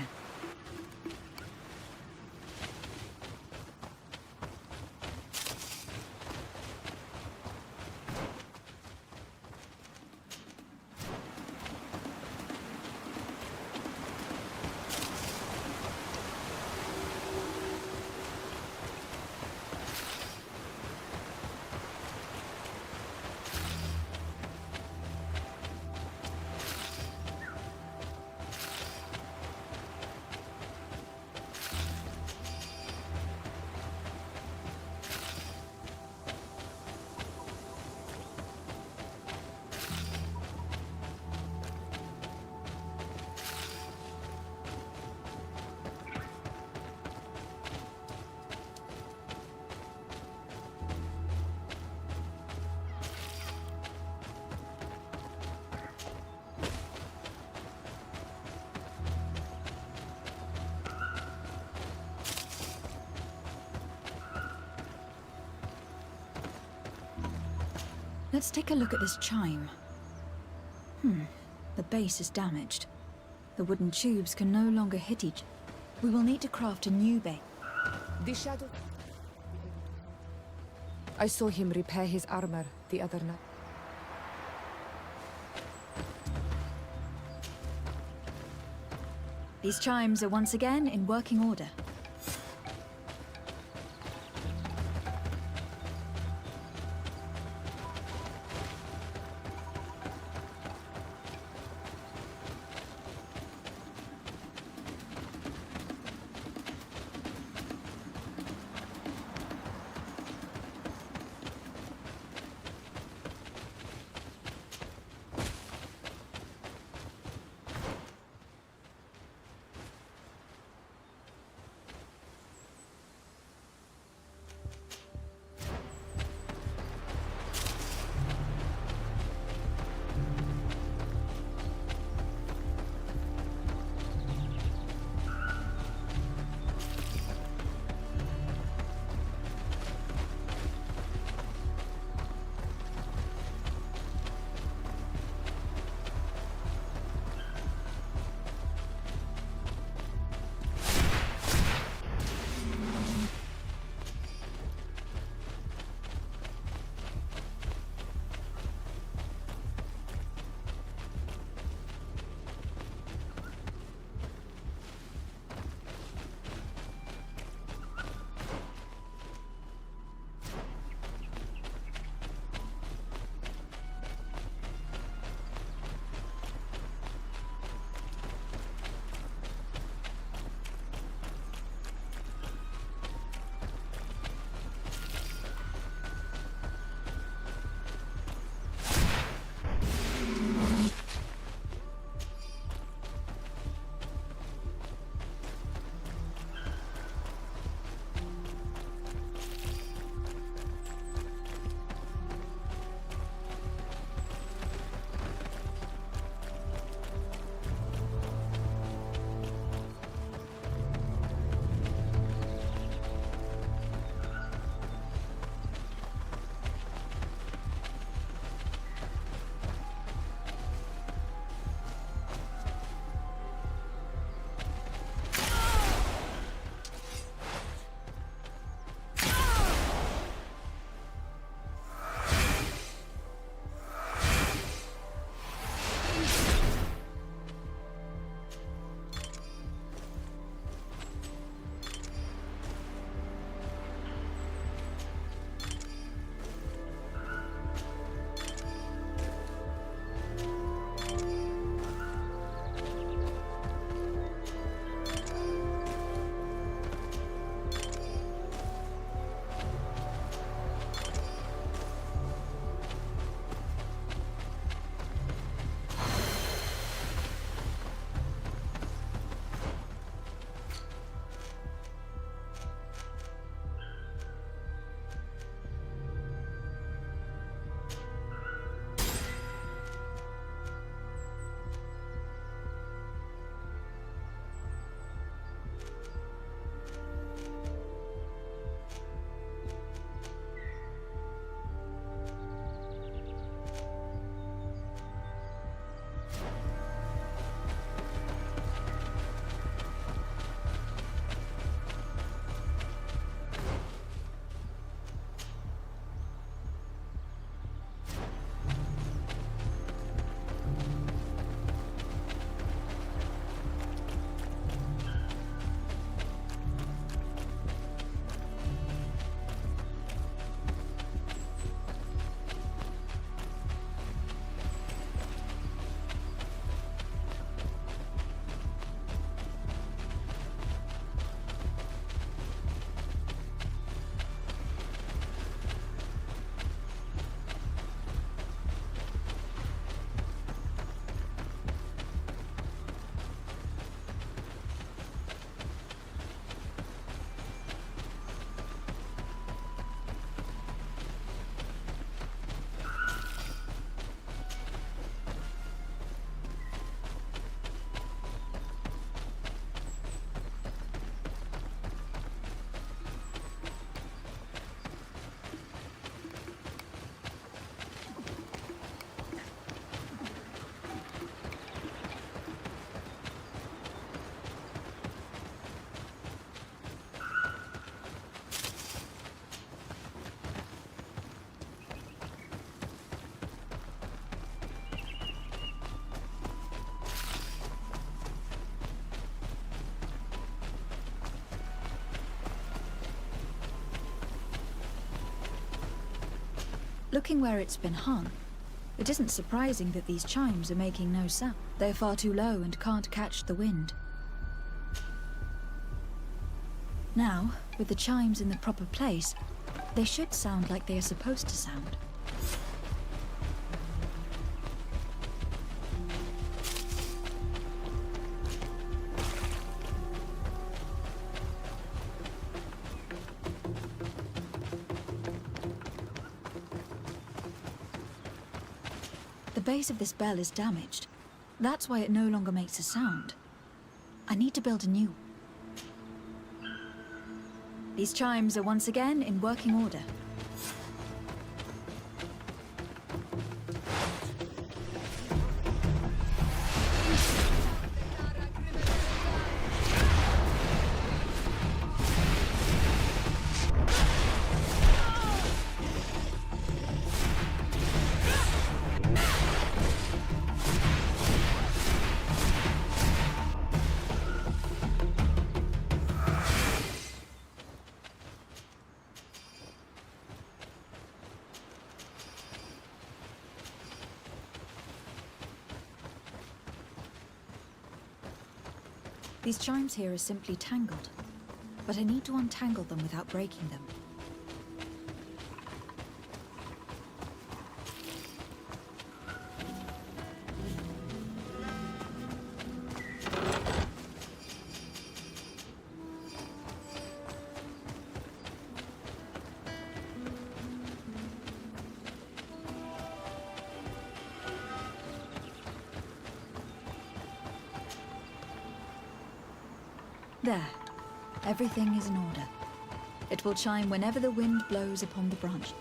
Let's take a look at this chime. The base is damaged. The wooden tubes can no longer hit each. We will need to craft a new base. The shadow... I saw him repair his armor the other night. These chimes are once again in working order. Looking where it's been hung, it isn't surprising that these chimes are making no sound. They're far too low and can't catch the wind. Now, with the chimes in the proper place, they should sound like they are supposed to sound. The base of this bell is damaged. That's why it no longer makes a sound. I need to build a new. These chimes are once again in working order. These chimes here are simply tangled, but I need to untangle them without breaking them. There. Everything is in order. It will chime whenever the wind blows upon the branch.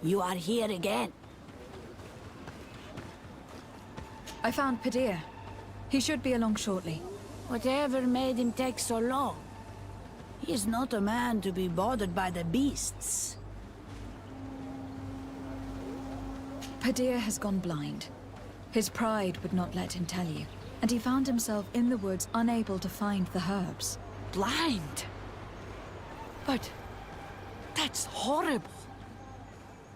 You are here again. I found Padir. He should be along shortly. Whatever made him take so long? He is not a man to be bothered by the beasts. Padir has gone blind. His pride would not let him tell you, and he found himself in the woods unable to find the herbs. Blind? But that's horrible.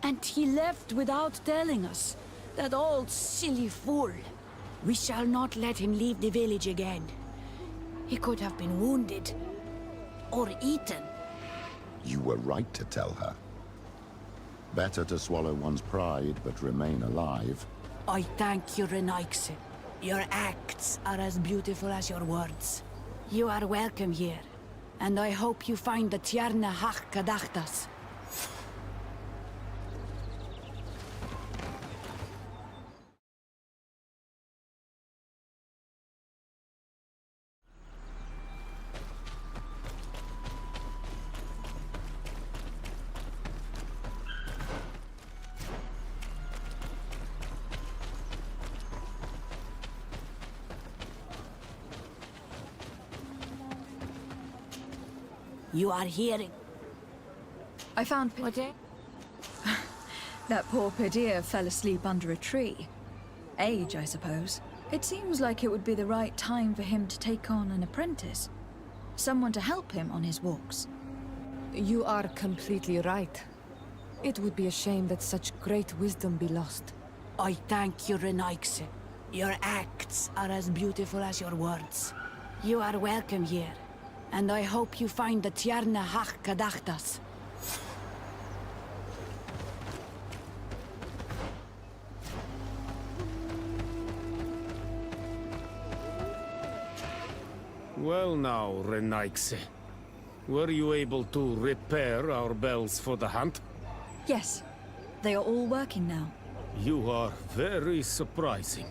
And he left without telling us. That old silly fool. We shall not let him leave the village again. He could have been wounded. Or eaten. You were right to tell her. Better to swallow one's pride, but remain alive. I thank you, Renaikse. Your acts are as beautiful as your words. You are welcome here. And I hope you find the Tierna Hach Kadachtas. You are hearing. I found... What? That poor Pedir fell asleep under a tree. Age, I suppose. It seems like it would be the right time for him to take on an apprentice. Someone to help him on his walks. You are completely right. It would be a shame that such great wisdom be lost. I thank you, Renaigse. Your acts are as beautiful as your words. You are welcome here, and I hope you find the Tierna Hach Kadachtas. Well now, Renaigse. Were you able to repair our bells for the hunt? Yes. They are all working now. You are very surprising.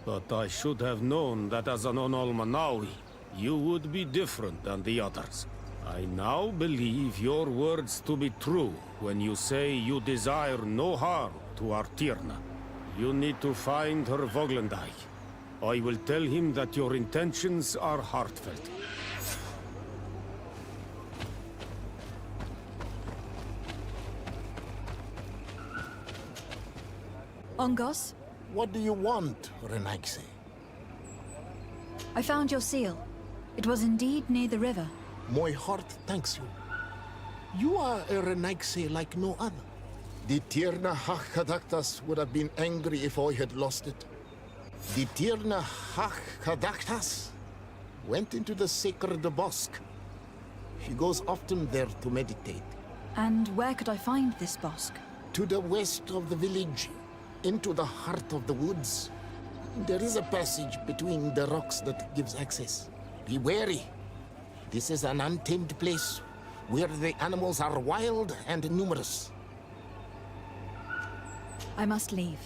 But I should have known that as an Onolmanawi, you would be different than the others. I now believe your words to be true when you say you desire no harm to our Tierna. You need to find her Voglendai. I will tell him that your intentions are heartfelt. Ongos, What do you want, Renaigse? I found your seal. It was indeed near the river. My heart thanks you. You are a Renaigse like no other. The Tierna Hachkadaktas would have been angry if I had lost it. The Tierna Hachkadaktas went into the sacred bosque. She goes often there to meditate. And where could I find this bosque? To the west of the village, into the heart of the woods. There is a passage between the rocks that gives access. Be wary. This is an untamed place where the animals are wild and numerous. I must leave.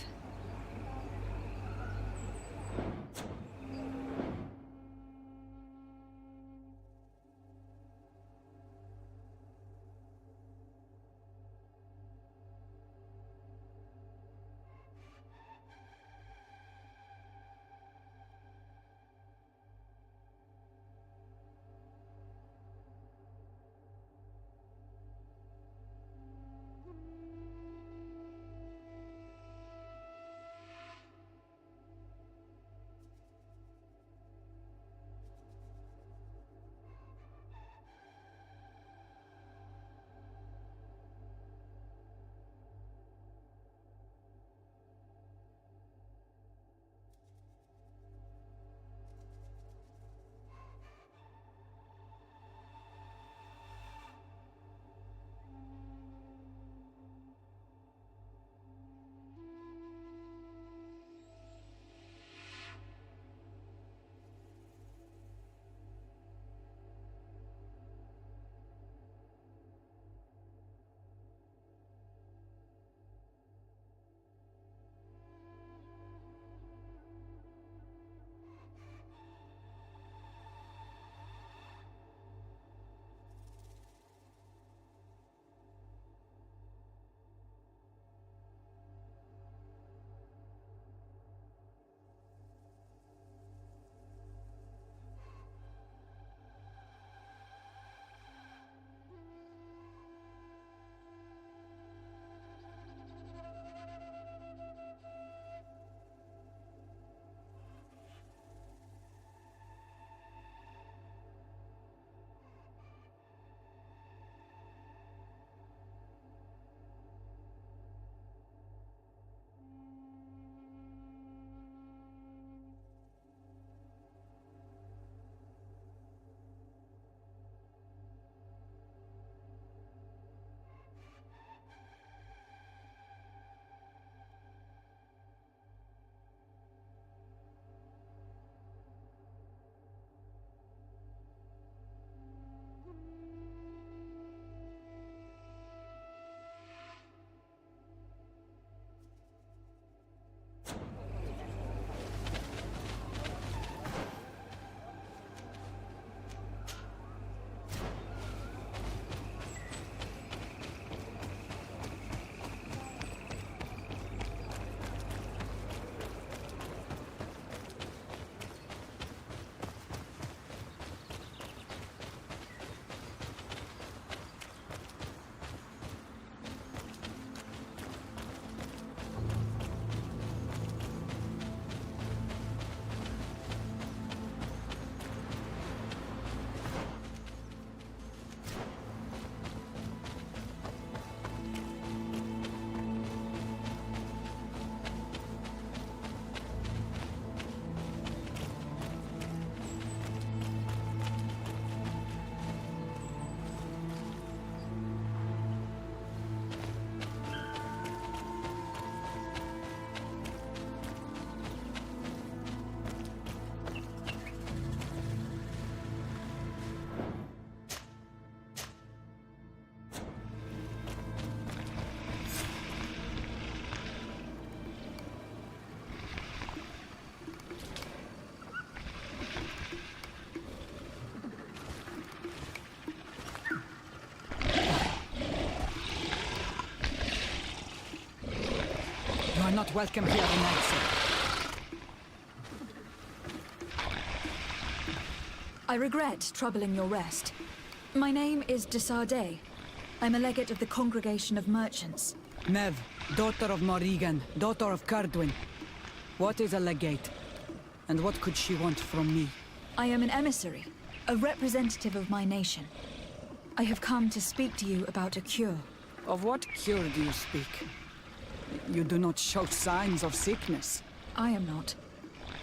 welcome here tonight. I regret troubling your rest. My name is de Sardet. I'm a legate of the Congregation of Merchants. Mev, daughter of Morrigan, daughter of Cardwin. What is a legate? And what could she want from me? I am an emissary, a representative of my nation. I have come to speak to you about a cure. Of what cure do you speak? You do not show signs of sickness. I am not.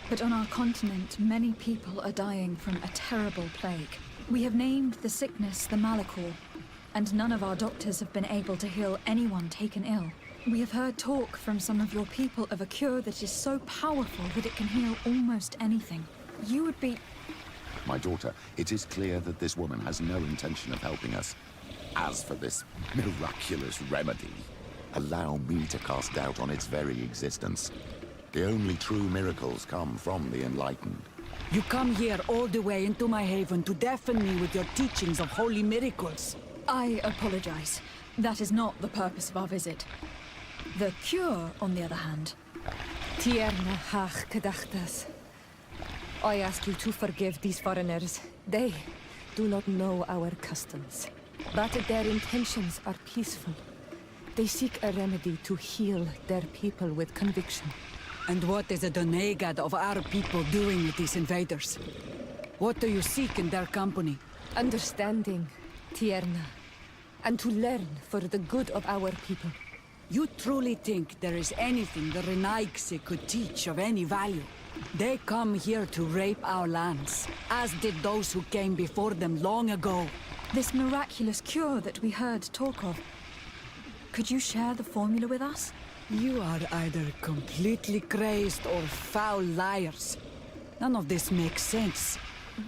But on our continent, many people are dying from a terrible plague. We have named the sickness the Malachor, and none of our doctors have been able to heal anyone taken ill. We have heard talk from some of your people of a cure that is so powerful that it can heal almost anything. You would be... My daughter, it is clear that this woman has no intention of helping us. As for this miraculous remedy, allow me to cast doubt on its very existence. The only true miracles come from the enlightened. You come here all the way into my haven to deafen me with your teachings of holy miracles. I apologize. That is not the purpose of our visit. The cure, on the other hand... Tierna hach kedachtas. I ask you to forgive these foreigners. They do not know our customs. But their intentions are peaceful. They seek a remedy to heal their people with conviction. And what is the Donegad of our people doing with these invaders? What do you seek in their company? Understanding, Tierna, and to learn for the good of our people. You truly think there is anything the Renaigse could teach of any value? They come here to rape our lands, as did those who came before them long ago. This miraculous cure that we heard talk of, could you share the formula with us? You are either completely crazed or foul liars. None of this makes sense.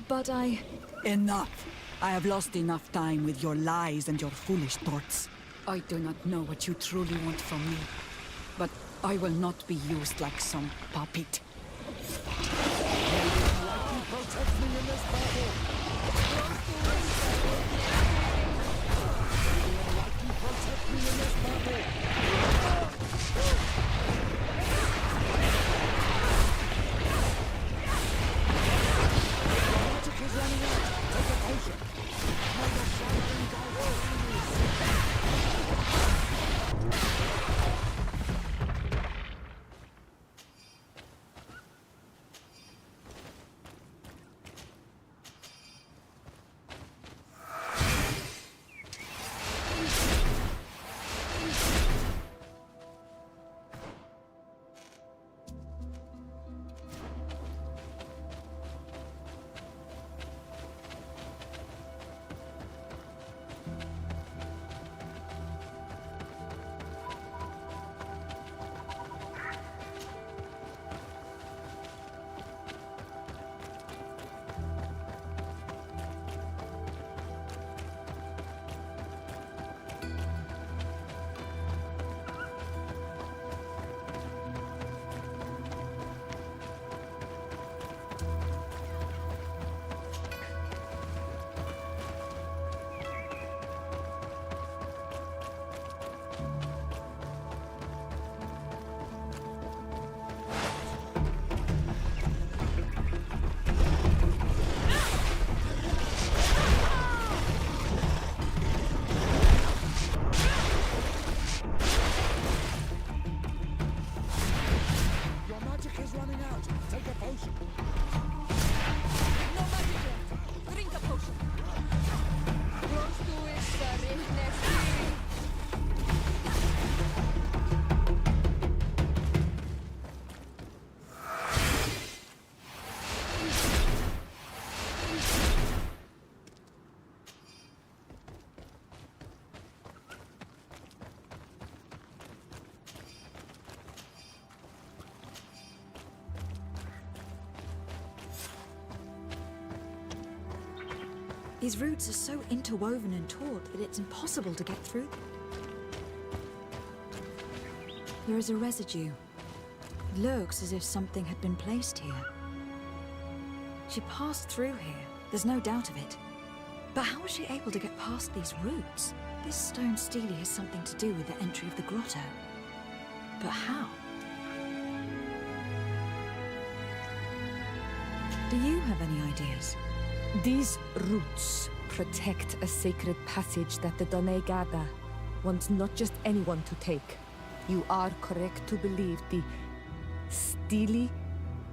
But I... Enough! I have lost enough time with your lies and your foolish thoughts. I do not know what you truly want from me, but I will not be used like some puppet. These roots are so interwoven and taut that it's impossible to get through. There is a residue. It looks as if something had been placed here. She passed through here, there's no doubt of it. But how was she able to get past these roots? This stone stele has something to do with the entry of the grotto. But how? Do you have any ideas? These roots protect a sacred passage that the Donegada wants not just anyone to take. You are correct to believe the Stele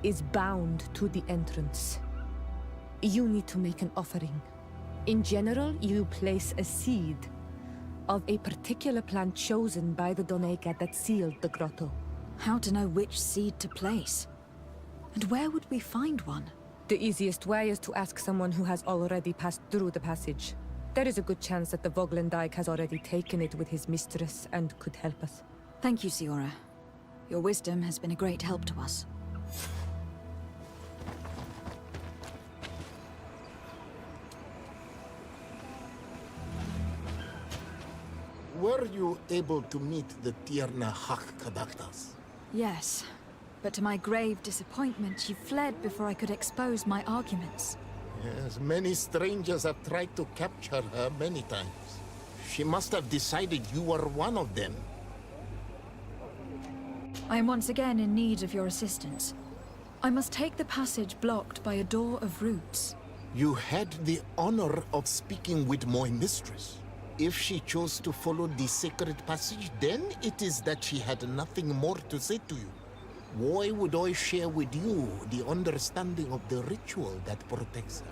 is bound to the entrance. You need to make an offering. In general, you place a seed of a particular plant chosen by the Donega that sealed the grotto. How to know which seed to place? And where would we find one? The easiest way is to ask someone who has already passed through the passage. There is a good chance that the Voglendike has already taken it with his mistress and could help us. Thank you, Siora. Your wisdom has been a great help to us. Were you able to meet the Tierna Hak-Kadaktas? Yes, but to my grave disappointment, she fled before I could expose my arguments. Yes, many strangers have tried to capture her many times. She must have decided you were one of them. I am once again in need of your assistance. I must take the passage blocked by a door of roots. You had the honor of speaking with my mistress. If she chose to follow the sacred passage, then it is that she had nothing more to say to you. Why would I share with you the understanding of the ritual that protects her?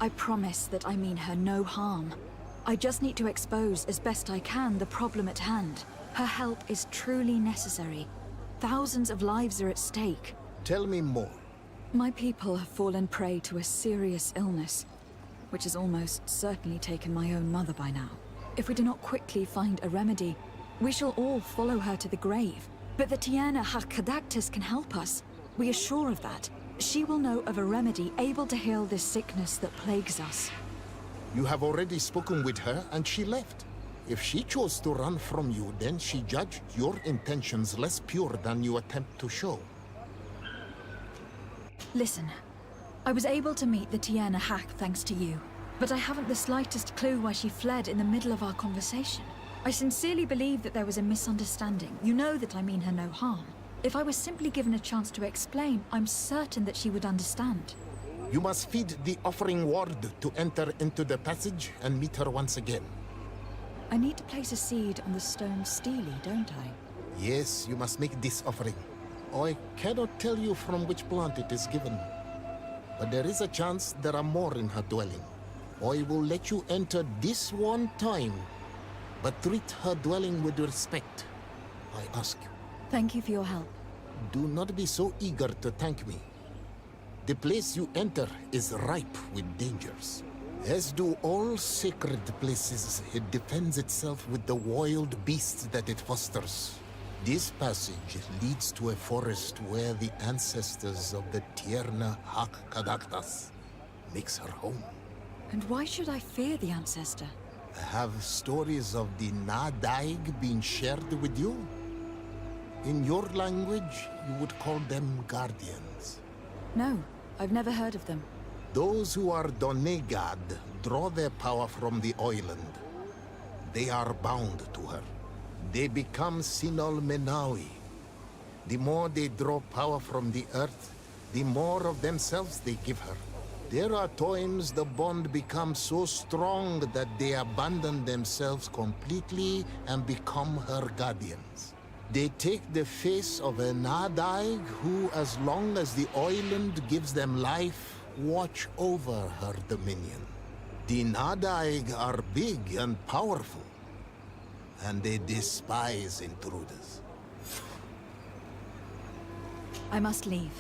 I promise that I mean her no harm. I just need to expose as best I can the problem at hand. Her help is truly necessary. Thousands of lives are at stake. Tell me more. My people have fallen prey to a serious illness, which has almost certainly taken my own mother by now. If we do not quickly find a remedy, we shall all follow her to the grave. But the Tierna Hak-Kadaktas can help us. We are sure of that. She will know of a remedy able to heal this sickness that plagues us. You have already spoken with her and she left. If she chose to run from you, then she judged your intentions less pure than you attempt to show. Listen, I was able to meet the Tierna Hak thanks to you, but I haven't the slightest clue why she fled in the middle of our conversation. I sincerely believe that there was a misunderstanding. You know that I mean her no harm. If I was simply given a chance to explain, I'm certain that she would understand. You must feed the offering ward to enter into the passage and meet her once again. I need to place a seed on the stone stele, don't I? Yes, you must make this offering. I cannot tell you from which plant it is given, but there is a chance there are more in her dwelling. I will let you enter this one time, but treat her dwelling with respect, I ask you. Thank you for your help. Do not be so eager to thank me. The place you enter is ripe with dangers. As do all sacred places, it defends itself with the wild beasts that it fosters. This passage leads to a forest where the ancestors of the Tierna Hak-Kadaktas makes her home. And why should I fear the ancestor? Have stories of the Nadaig been shared with you? In your language, you would call them guardians. No, I've never heard of them. Those who are Donegad draw their power from the island. They are bound to her. They become Sinol Menawi. The more they draw power from the earth, the more of themselves they give her. There are times the bond becomes so strong that they abandon themselves completely and become her guardians. They take the face of a Nadaig who, as long as the island gives them life, watch over her dominion. The Nadaig are big and powerful, and they despise intruders. I must leave.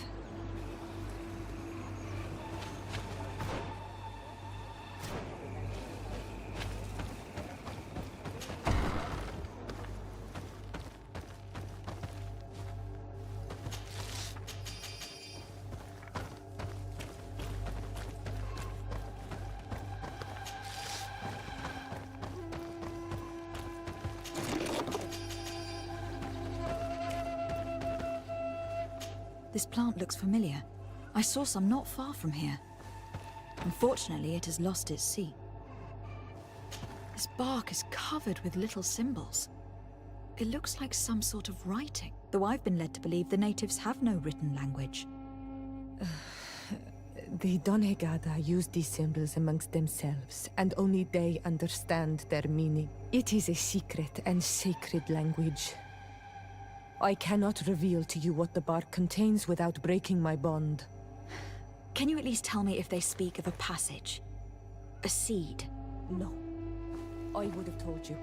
This plant looks familiar. I saw some not far from here. Unfortunately, it has lost its seed. This bark is covered with little symbols. It looks like some sort of writing, though I've been led to believe the natives have no written language. The Donegada use these symbols amongst themselves, and only they understand their meaning. It is a secret and sacred language. I cannot reveal to you what the bark contains without breaking my bond. Can you at least tell me if they speak of a passage? A seed? No. I would have told you.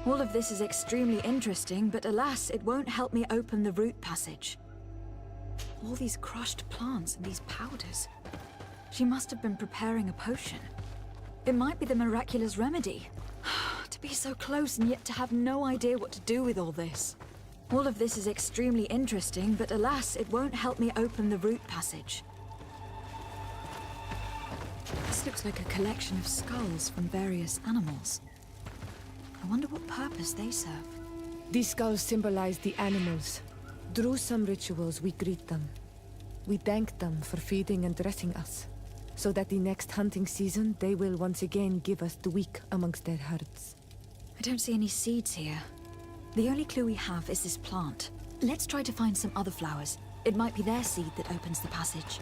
All of this is extremely interesting, but alas, it won't help me open the root passage. All these crushed plants and these powders. She must have been preparing a potion. It might be the miraculous remedy. To be so close and yet to have no idea what to do with all this. All of this is extremely interesting, but alas, it won't help me open the root passage. This looks like a collection of skulls from various animals. I wonder what purpose they serve. These skulls symbolize the animals. Through some rituals, we greet them. We thank them for feeding and dressing us, so that the next hunting season, they will once again give us the weak amongst their herds. I don't see any seeds here. The only clue we have is this plant. Let's try to find some other flowers. It might be their seed that opens the passage.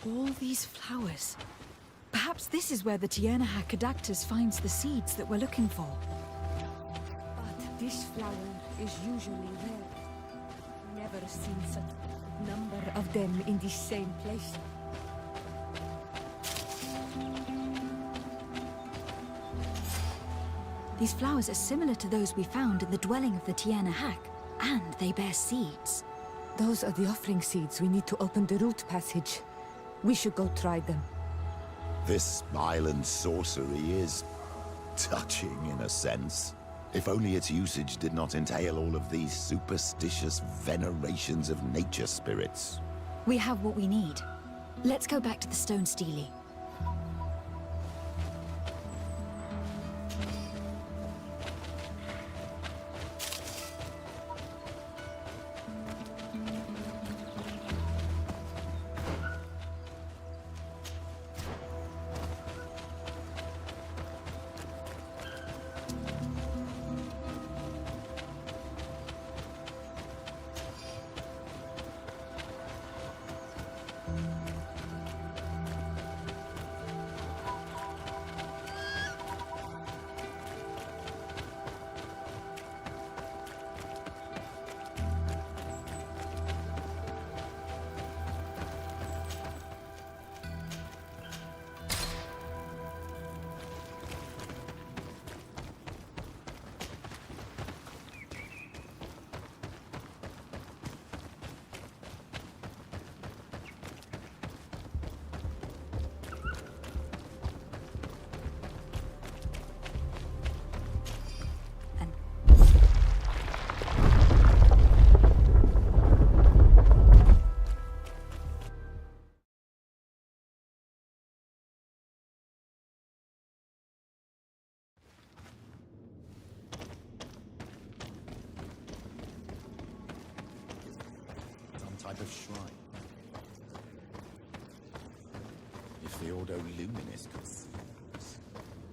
All these flowers. Perhaps this is where the Tiernaha Cadactus finds the seeds that we're looking for. But this flower is usually rare. Never seen such a number of them in the same place. These flowers are similar to those we found in the dwelling of the Tiernaha, and they bear seeds. Those are the offering seeds we need to open the root passage. We should go try them. This island sorcery is touching in a sense. If only its usage did not entail all of these superstitious venerations of nature spirits. We have what we need. Let's go back to the stone stele. Type of shrine. If the Ordo Luminis could see us.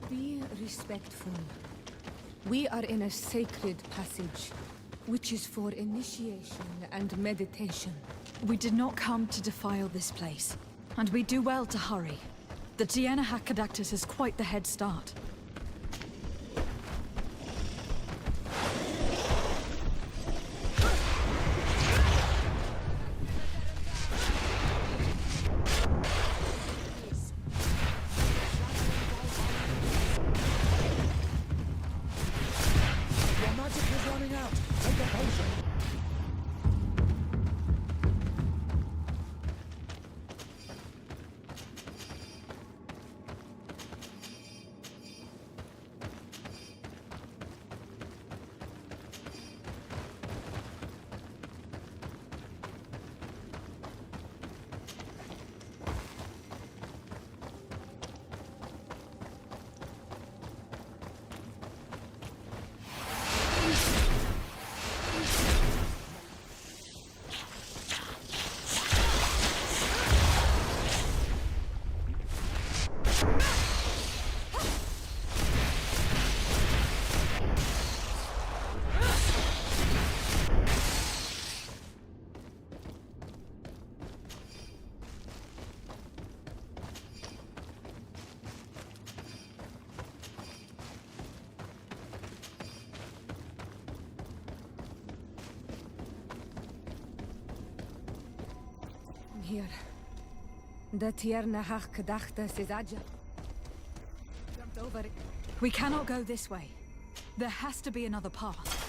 Be respectful. We are in a sacred passage, which is for initiation and meditation. We did not come to defile this place, and we do well to hurry. The Tiernaha Cadactus has quite the head start. here. The Tierna Hach Kadachta Sizaja. Jumped over it. We cannot go this way. There has to be another path.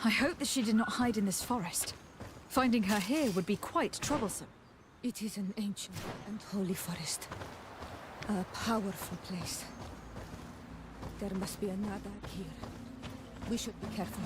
I hope that she did not hide in this forest. Finding her here would be quite troublesome. It is an ancient and holy forest. A powerful place. There must be another here. We should be careful.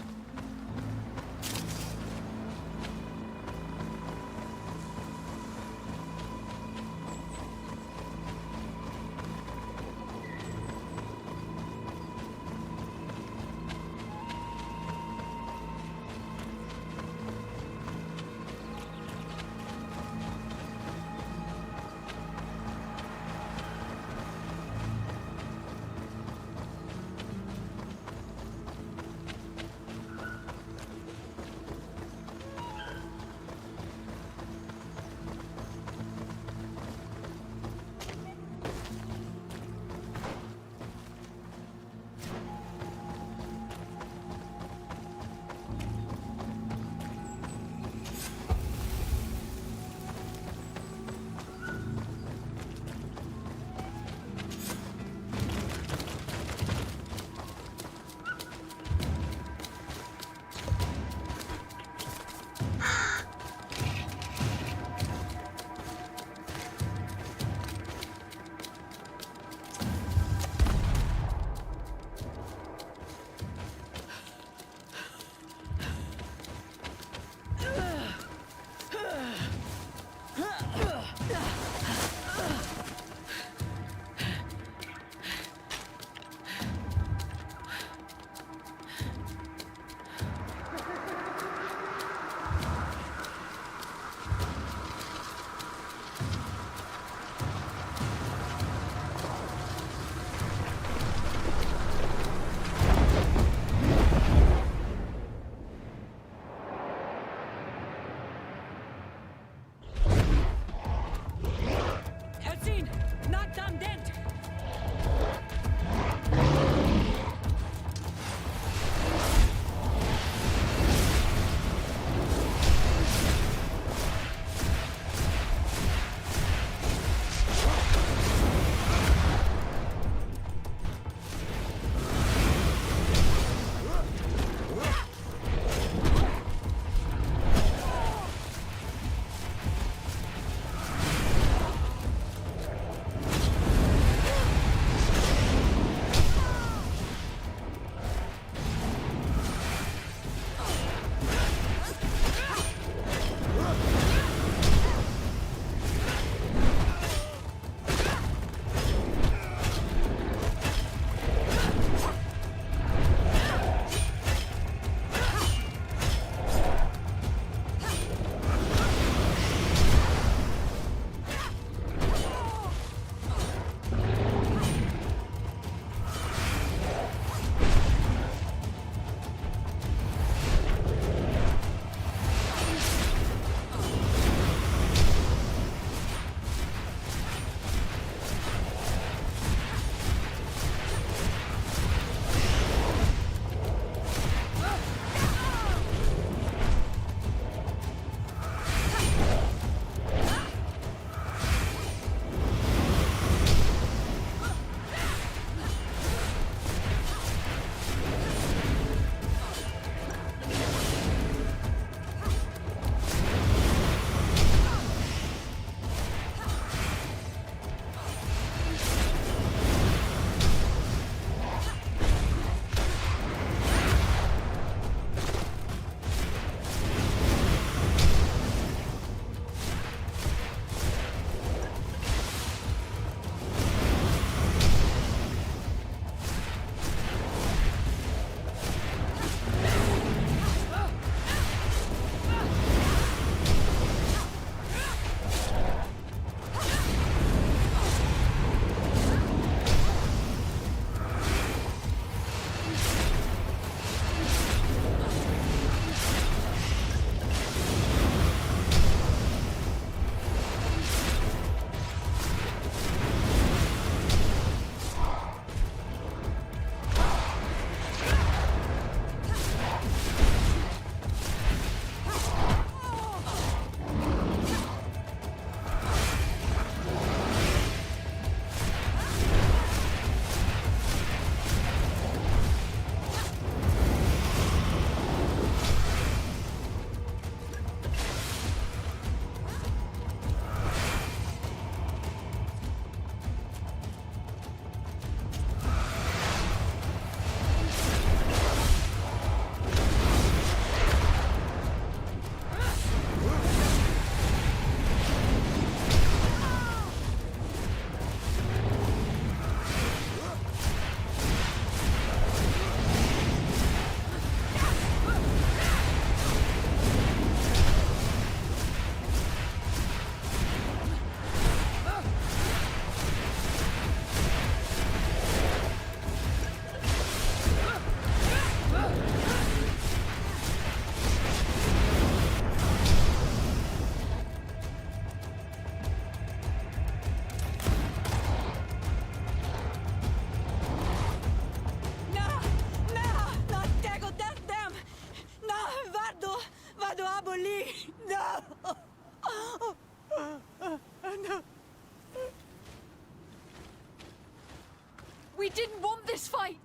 We didn't want this fight!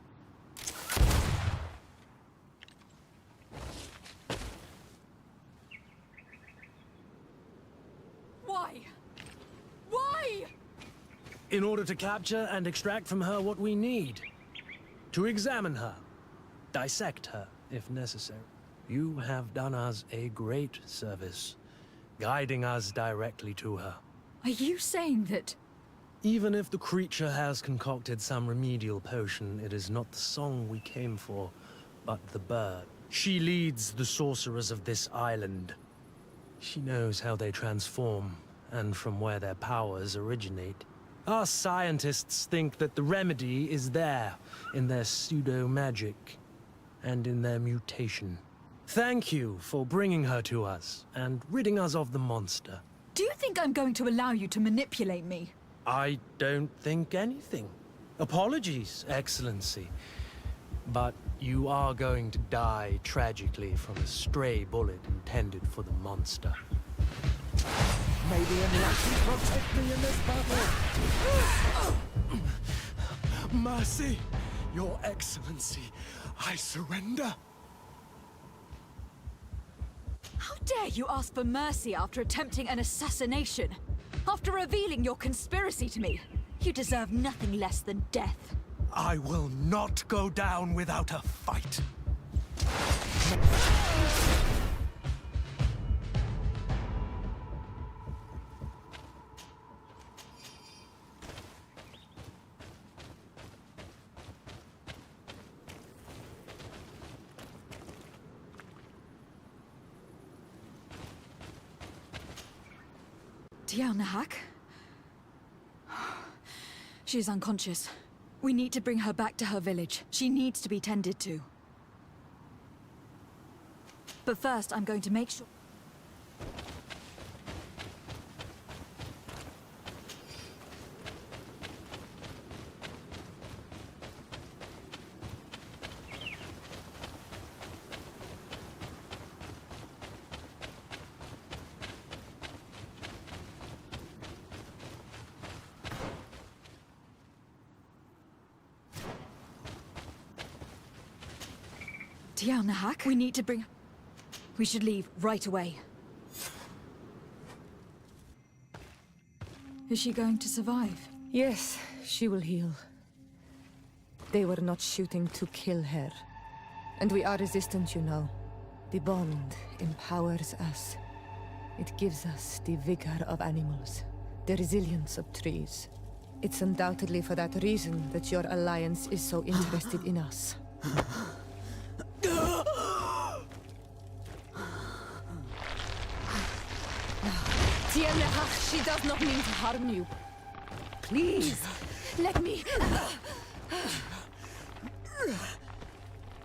Why? Why? In order to capture and extract from her what we need. To examine her. Dissect her, if necessary. You have done us a great service, guiding us directly to her. Are you saying that... Even if the creature has concocted some remedial potion, it is not the song we came for, but the bird. She leads the sorcerers of this island. She knows how they transform, and from where their powers originate. Our scientists think that the remedy is there, in their pseudo-magic, and in their mutation. Thank you for bringing her to us, and ridding us of the monster. Do you think I'm going to allow you to manipulate me? I don't think anything. Apologies, Excellency. But you are going to die tragically from a stray bullet intended for the monster. May the Enlightened protect me in this battle! Mercy, Your Excellency, I surrender. How dare you ask for mercy after attempting an assassination? After revealing your conspiracy to me? You deserve nothing less than death. I will not go down without a fight. Nahak? She is unconscious. We need to bring her back to her village. She needs to be tended to. But first, I'm going to make sure... Nahak, we need to bring... We should leave right away. Is she going to survive? Yes, she will heal. They were not shooting to kill her. And we are resistant, you know. The bond empowers us. It gives us the vigor of animals, the resilience of trees. It's undoubtedly for that reason that your alliance is so interested in us. She does not mean to harm you. Please, let me...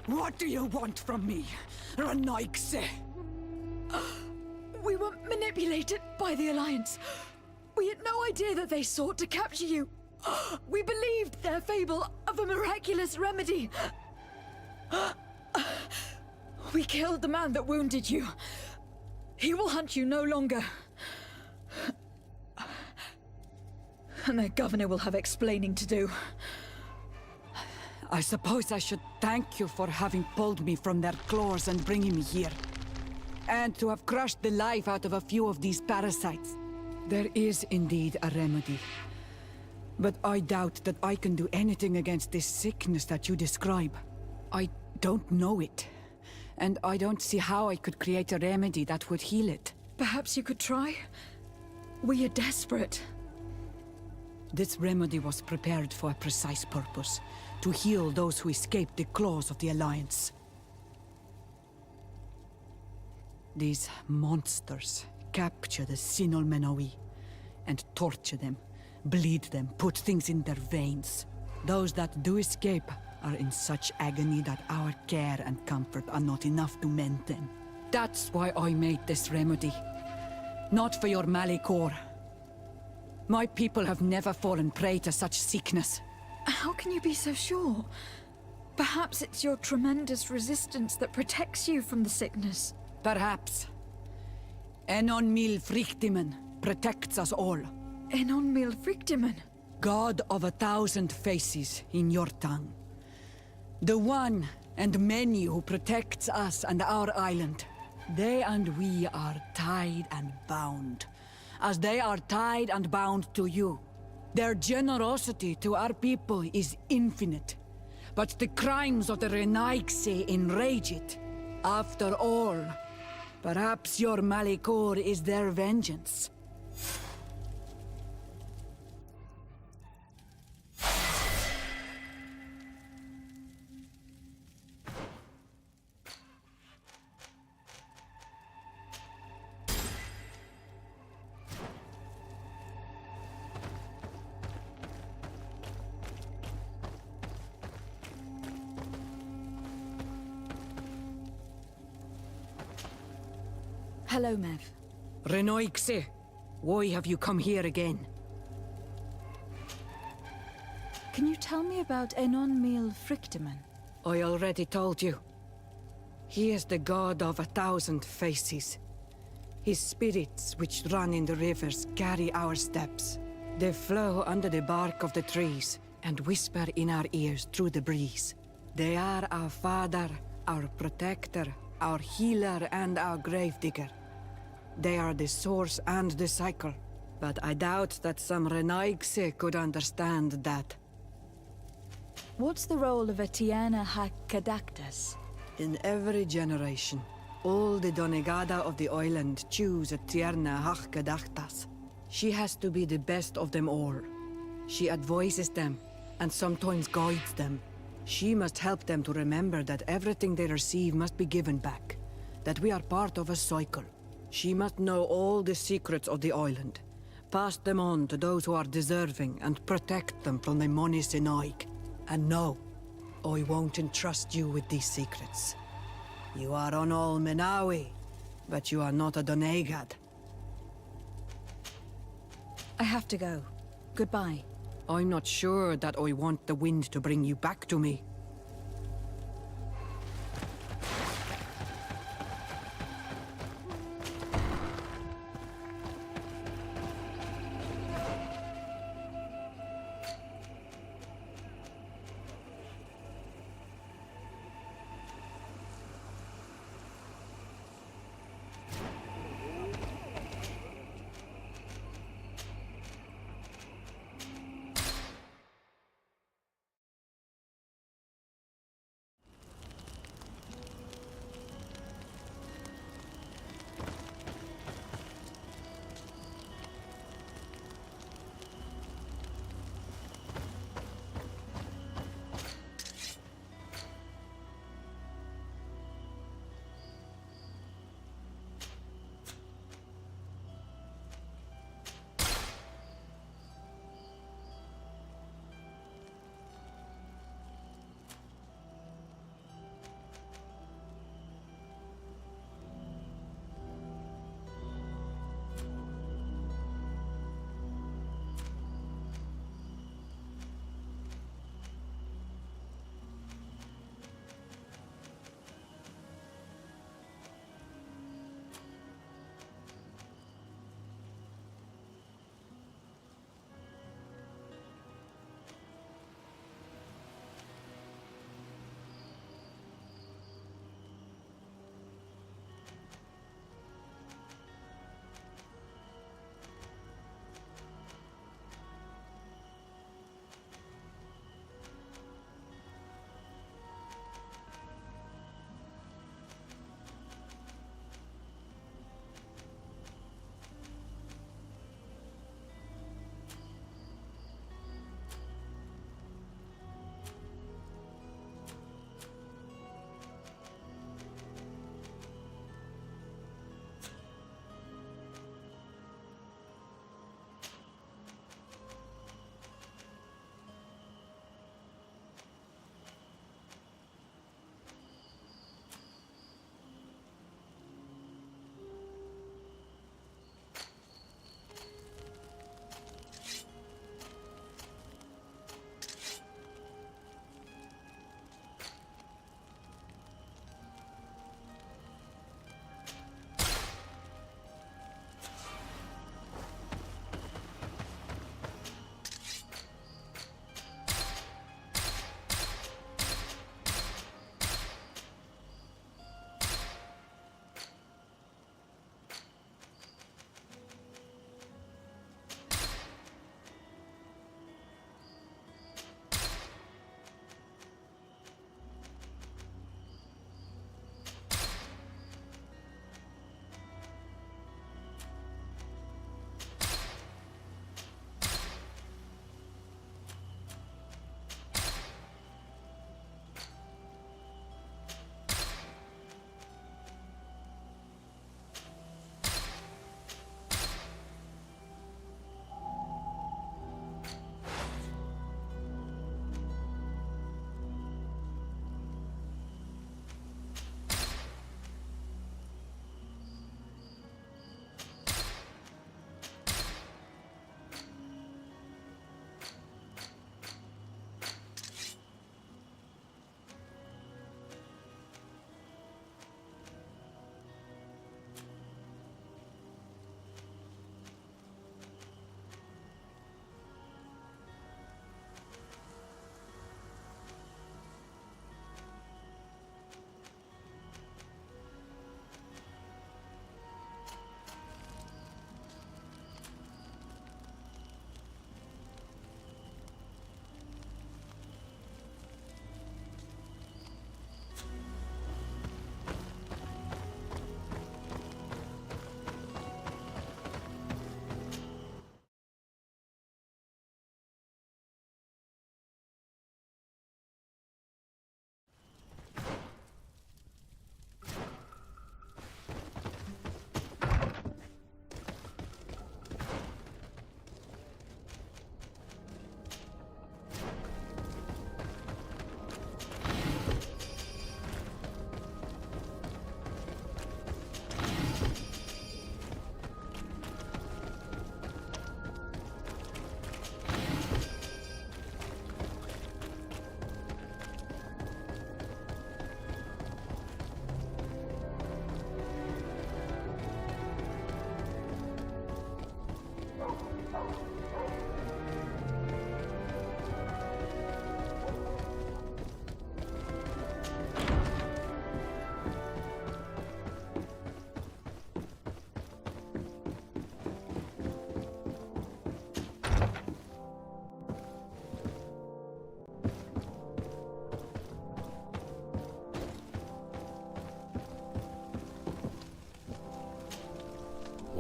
What do you want from me, Ranaikse? We were manipulated by the Alliance. We had no idea that they sought to capture you. We believed their fable of a miraculous remedy. We killed the man that wounded you. He will hunt you no longer. And their governor will have explaining to do. I suppose I should thank you for having pulled me from their claws and bringing me here. And to have crushed the life out of a few of these parasites. There is indeed a remedy. But I doubt that I can do anything against this sickness that you describe. I don't know it. And I don't see how I could create a remedy that would heal it. Perhaps you could try? We are desperate. This remedy was prepared for a precise purpose. To heal those who escaped the claws of the Alliance. These monsters capture the Sinol Menawi and torture them, bleed them, put things in their veins. Those that do escape are in such agony that our care and comfort are not enough to mend them. That's why I made this remedy. Not for your Malikor. My people have never fallen prey to such sickness. How can you be so sure? Perhaps it's your tremendous resistance that protects you from the sickness. Perhaps. Enon mil frictimen protects us all. Enon mil frictimen? God of 1,000 faces in your tongue. The one and many who protects us and our island. They and we are tied and bound, as they are tied and bound to you. Their generosity to our people is infinite, but the crimes of the Renaigse enrage it. After all, perhaps your Malikor is their vengeance. Hello, Mev. Renoixe, why have you come here again? Can you tell me about Enon Mil Frichteman? I already told you. He is the god of 1,000 faces. His spirits, which run in the rivers, carry our steps. They flow under the bark of the trees and whisper in our ears through the breeze. They are our father, our protector, our healer, and our gravedigger. They are the source and the cycle. But I doubt that some Renaigse could understand that. What's the role of a Tiana Hakadaktas? In every generation, all the Donegada of the island choose a Tierna Hakadaktas. She has to be the best of them all. She advises them, and sometimes guides them. She must help them to remember that everything they receive must be given back. That we are part of a cycle. She must know all the secrets of the island. Pass them on to those who are deserving and protect them from the Moni Sinaig. And no, I won't entrust you with these secrets. You are on Ol Menawi, but you are not a Donegad. I have to go. Goodbye. I'm not sure that I want the wind to bring you back to me.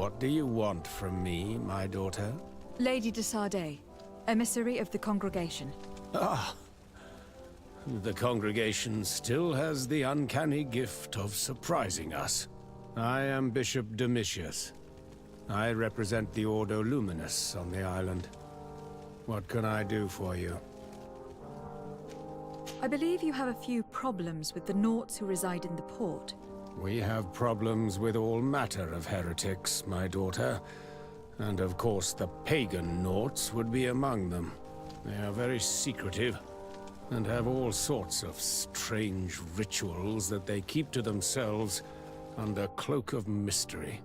What do you want from me, my daughter? Lady de Sardet, emissary of the congregation. Ah. The congregation still has the uncanny gift of surprising us. I am Bishop Domitius. I represent the Ordo Luminous on the island. What can I do for you? I believe you have a few problems with the Nauts who reside in the port. We have problems with all matter of heretics, my daughter. And of course the pagan Nauts would be among them. They are very secretive, and have all sorts of strange rituals that they keep to themselves under cloak of mystery.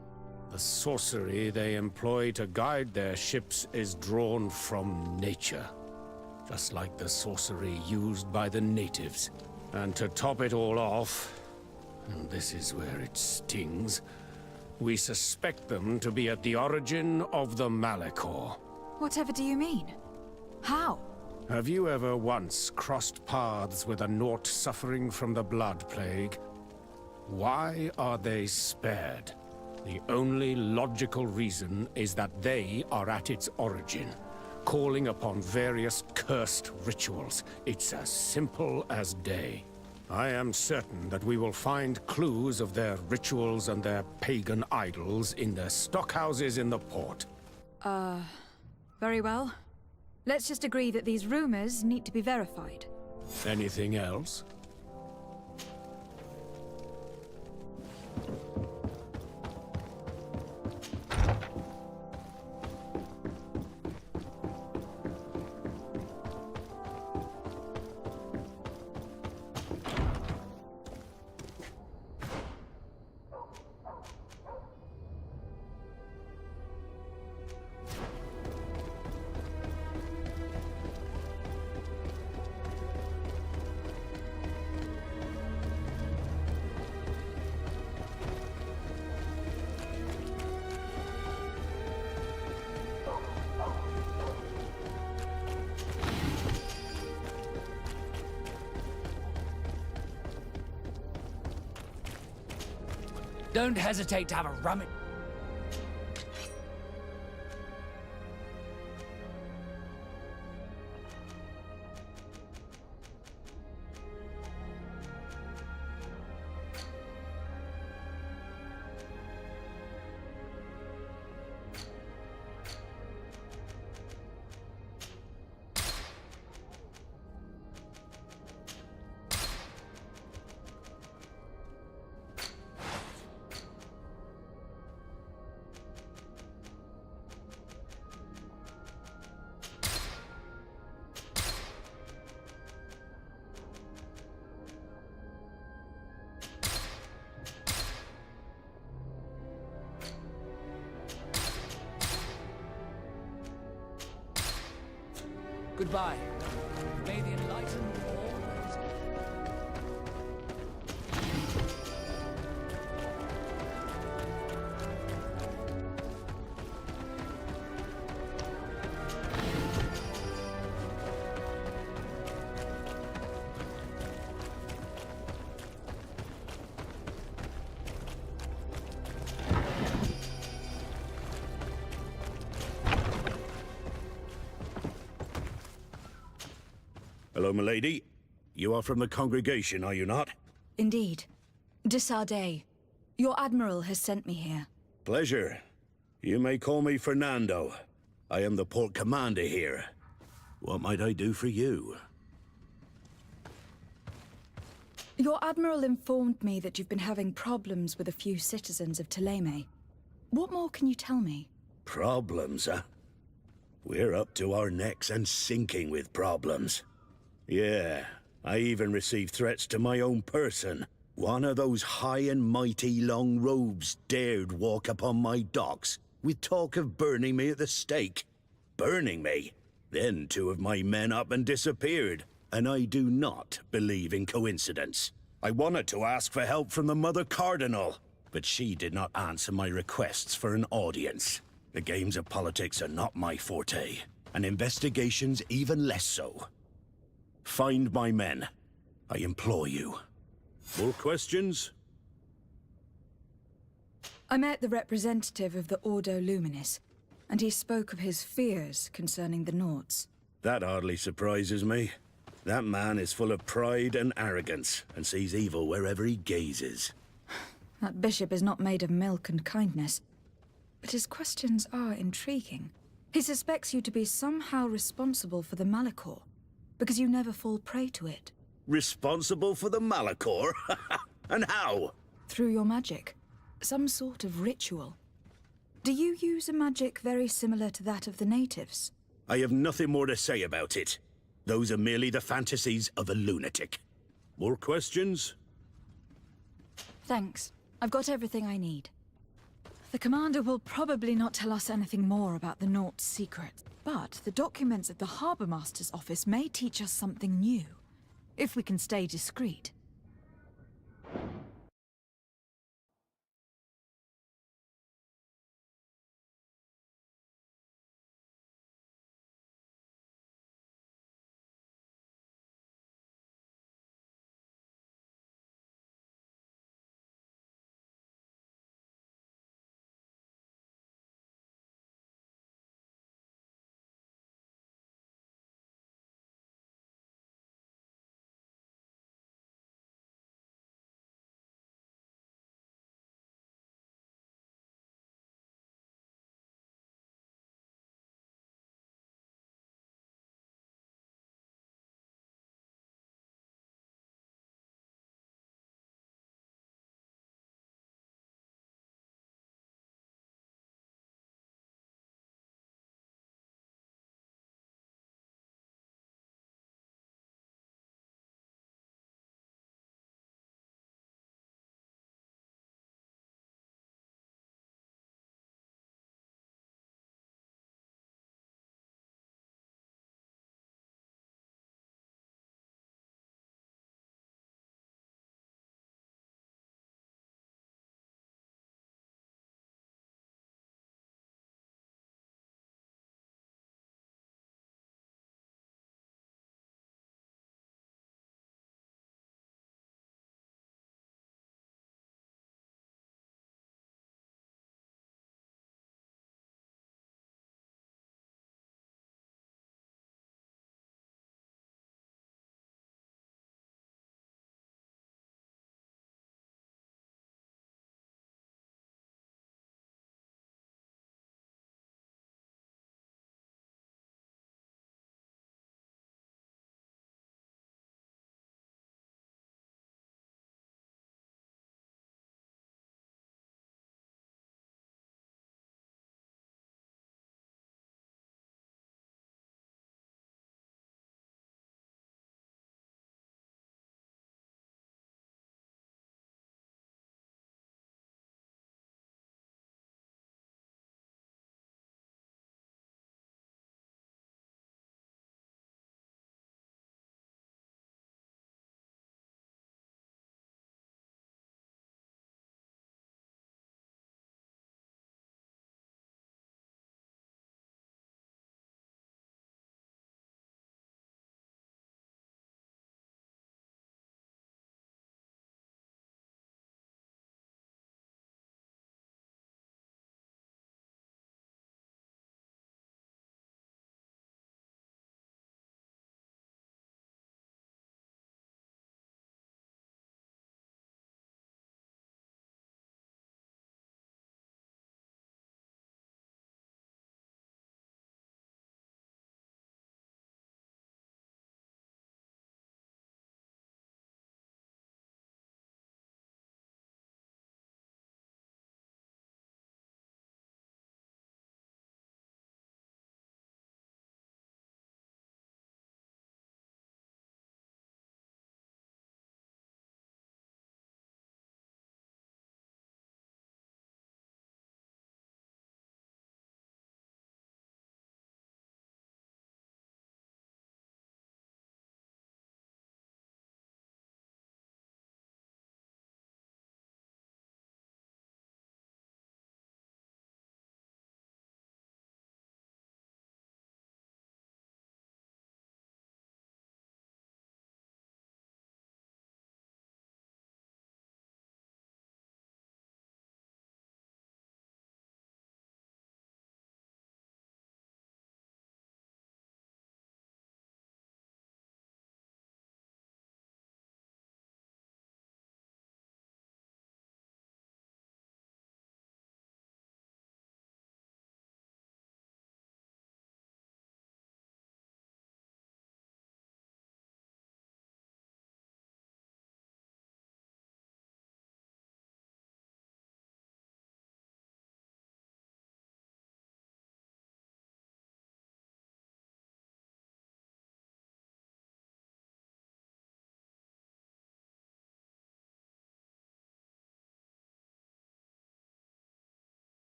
The sorcery they employ to guide their ships is drawn from nature, just like the sorcery used by the natives. And to top it all off, and this is where it stings, we suspect them to be at the origin of the Malachor. Whatever do you mean? How? Have you ever once crossed paths with a Naut suffering from the Blood Plague? Why are they spared? The only logical reason is that they are at its origin, calling upon various cursed rituals. It's as simple as day. I am certain that we will find clues of their rituals and their pagan idols in their stockhouses in the port. Very well. Let's just agree that these rumors need to be verified. Anything else? Don't hesitate to have a rummage. Goodbye. May the enlightened always... Hello, milady. You are from the congregation, are you not? Indeed. De Sardet, your admiral has sent me here. Pleasure. You may call me Fernando. I am the port commander here. What might I do for you? Your admiral informed me that you've been having problems with a few citizens of Thélème. What more can you tell me? Problems, huh? We're up to our necks and sinking with problems. Yeah, I even received threats to my own person. One of those high and mighty long robes dared walk upon my docks with talk of burning me at the stake. Burning me? Then two of my men up and disappeared, and I do not believe in coincidence. I wanted to ask for help from the Mother Cardinal, but she did not answer my requests for an audience. The games of politics are not my forte, and investigations even less so. Find my men. I implore you. More questions? I met the representative of the Ordo Luminis, and he spoke of his fears concerning the Nauts. That hardly surprises me. That man is full of pride and arrogance, and sees evil wherever he gazes. That bishop is not made of milk and kindness, but his questions are intriguing. He suspects you to be somehow responsible for the Malachor, because you never fall prey to it. Responsible for the Malachor? And how? Through your magic. Some sort of ritual. Do you use a magic very similar to that of the natives? I have nothing more to say about it. Those are merely the fantasies of a lunatic. More questions? Thanks. I've got everything I need. The commander will probably not tell us anything more about the Naught's secret, but the documents at the Harbour Master's office may teach us something new, if we can stay discreet.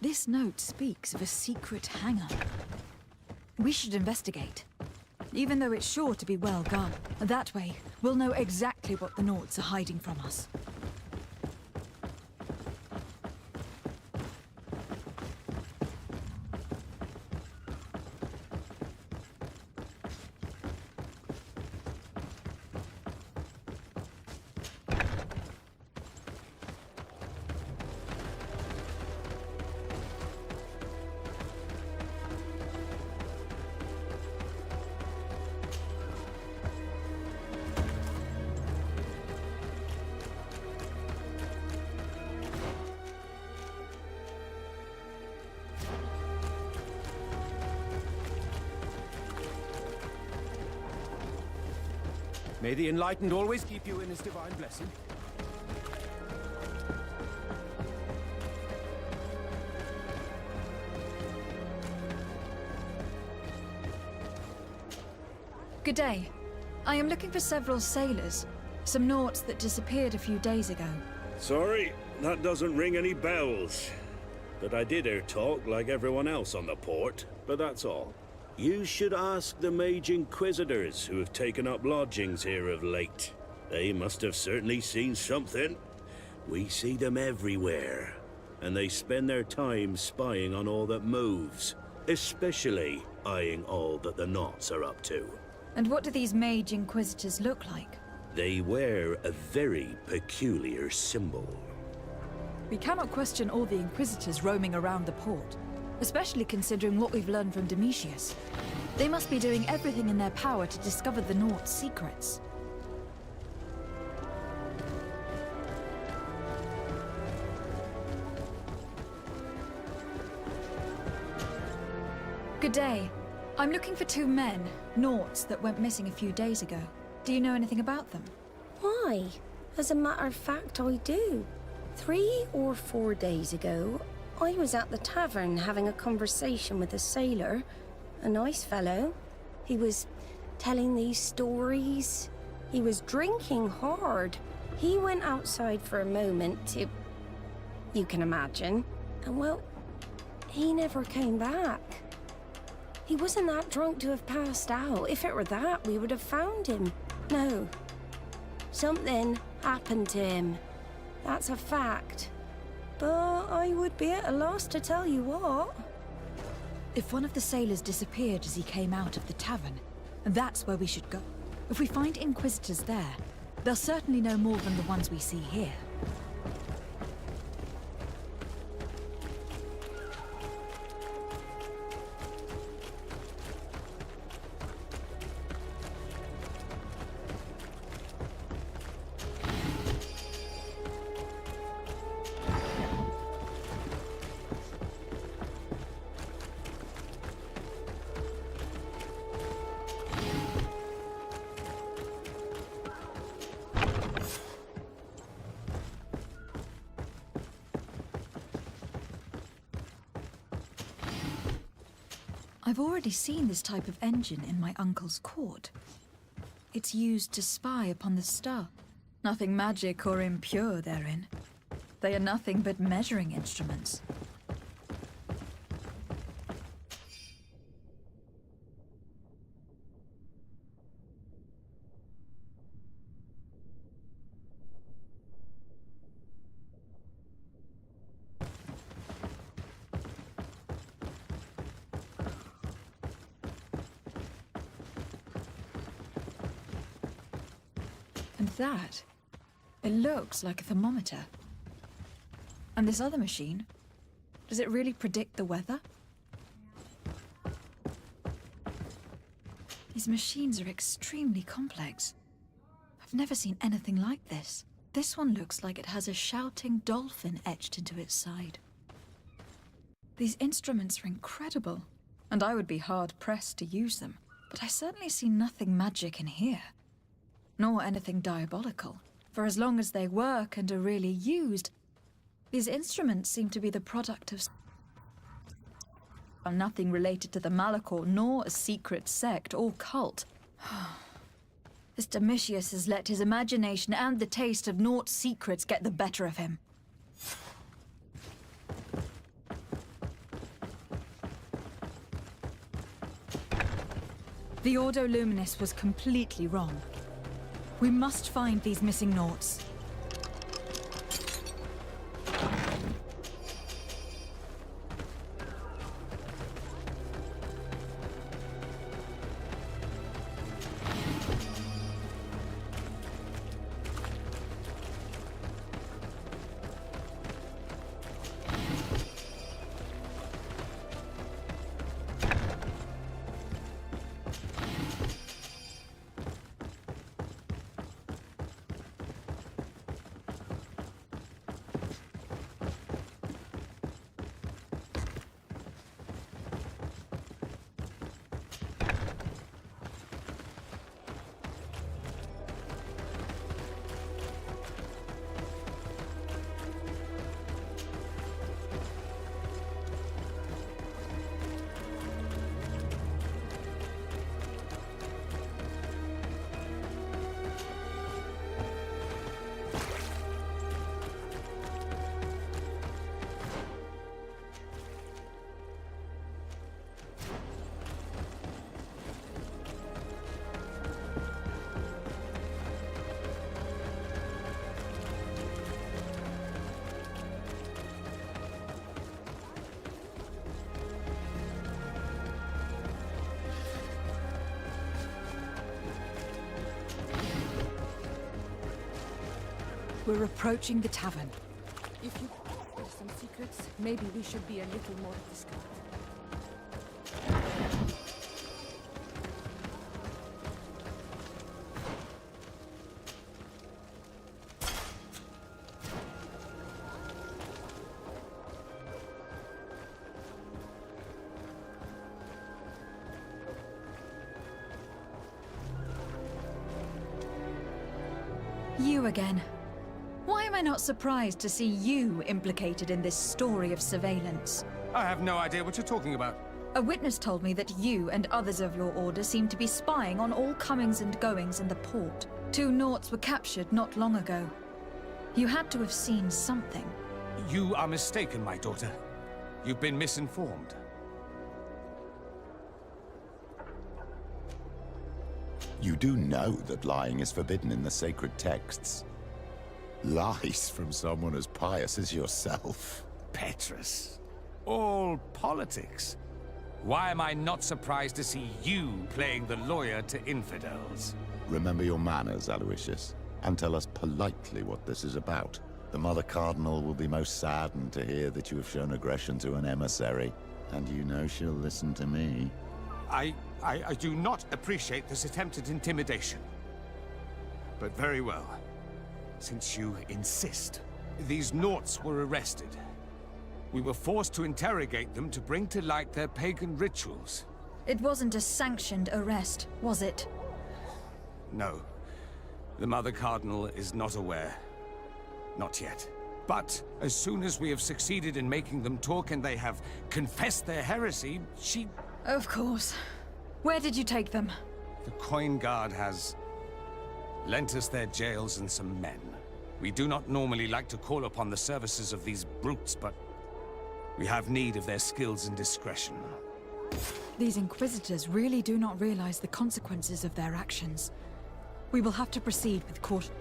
This note speaks of a secret hangar. We should investigate, even though it's sure to be well guarded. That way, we'll know exactly what the Nauts are hiding from us. May the Enlightened always keep you in his divine blessing. Good day. I am looking for several sailors. Some Nauts that disappeared a few days ago. Sorry, that doesn't ring any bells. But I did hear talk like everyone else on the port, but that's all. You should ask the Mage Inquisitors who have taken up lodgings here of late. They must have certainly seen something. We see them everywhere, and they spend their time spying on all that moves, especially eyeing all that the Nauts are up to. And what do these Mage Inquisitors look like? They wear a very peculiar symbol. We cannot question all the Inquisitors roaming around the port, especially considering what we've learned from Domitius. They must be doing everything in their power to discover the Nauts' secrets. Good day. I'm looking for two men, Nauts, that went missing a few days ago. Do you know anything about them? Why? As a matter of fact, I do. 3 or 4 days ago, I was at the tavern having a conversation with a sailor, a nice fellow. He was telling these stories. He was drinking hard. He went outside for a moment to... you can imagine. And well, he never came back. He wasn't that drunk to have passed out. If it were that, we would have found him. No. Something happened to him. That's a fact. But I would be at a loss to tell you what. If one of the sailors disappeared as he came out of the tavern, that's where we should go. If we find Inquisitors there, they'll certainly know more than the ones we see here. I've already seen this type of engine in my uncle's court. It's used to spy upon the star. Nothing magic or impure therein. They are nothing but measuring instruments. And that, it looks like a thermometer. And this other machine, does it really predict the weather? These machines are extremely complex. I've never seen anything like this. This one looks like it has a shouting dolphin etched into its side. These instruments are incredible, and I would be hard-pressed to use them. But I certainly see nothing magic in here. Nor anything diabolical. For as long as they work and are really used, these instruments seem to be the product of nothing related to the Malachor, nor a secret sect or cult. This Domitius has let his imagination and the taste of Naught's secrets get the better of him. The Ordo Luminis was completely wrong. We must find these missing Naughts. We're approaching the tavern. If you have some secrets, maybe we should be a little more discreet. You again. Why am I not surprised to see you implicated in this story of surveillance? I have no idea what you're talking about. A witness told me that you and others of your order seem to be spying on all comings and goings in the port. 2 Naughts were captured not long ago. You had to have seen something. You are mistaken, my daughter. You've been misinformed. You do know that lying is forbidden in the sacred texts. Lies from someone as pious as yourself. Petrus. All politics. Why am I not surprised to see you playing the lawyer to infidels? Remember your manners, Aloysius, and tell us politely what this is about. The Mother Cardinal will be most saddened to hear that you have shown aggression to an emissary, and you know she'll listen to me. I do not appreciate this attempted intimidation. But very well. Since you insist, these Naughts were arrested. We were forced to interrogate them to bring to light their pagan rituals. It wasn't a sanctioned arrest, was it? No. The Mother Cardinal is not aware. Not yet. But as soon as we have succeeded in making them talk and they have confessed their heresy, she... Of course. Where did you take them? The Coin Guard has lent us their jails and some men. We do not normally like to call upon the services of these brutes, but we have need of their skills and discretion. These Inquisitors really do not realize the consequences of their actions. We will have to proceed with caution.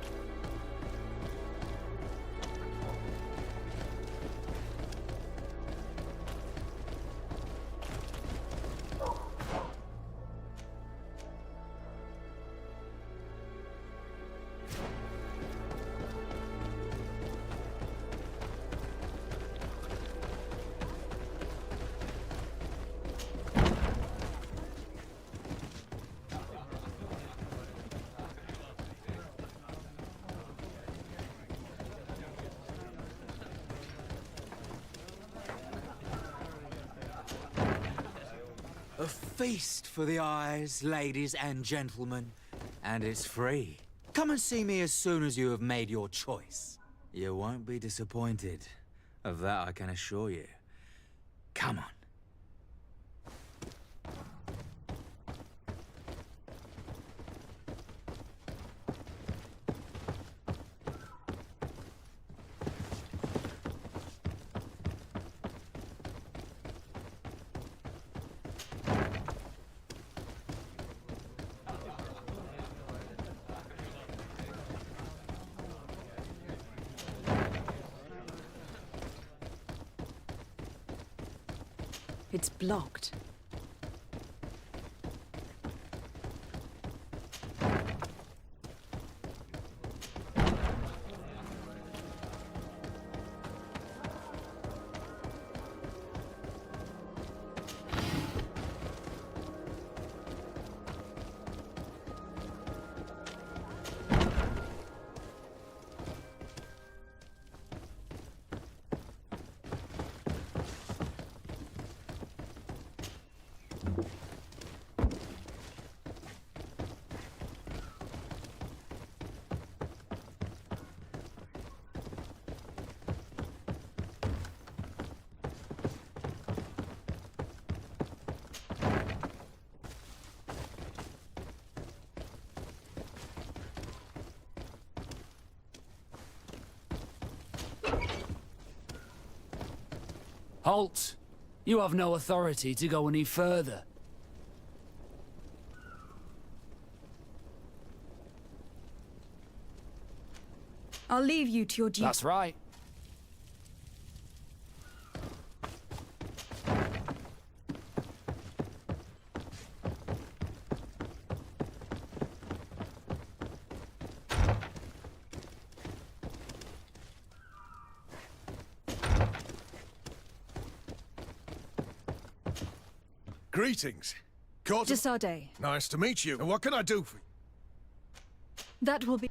A feast for the eyes, ladies and gentlemen. And it's free. Come and see me as soon as you have made your choice. You won't be disappointed. Of that I can assure you. Come on. It's blocked. Halt! You have no authority to go any further. I'll leave you to your duty. That's right. Greetings. Caught Desade. Nice to meet you. What can I do for you? That will be...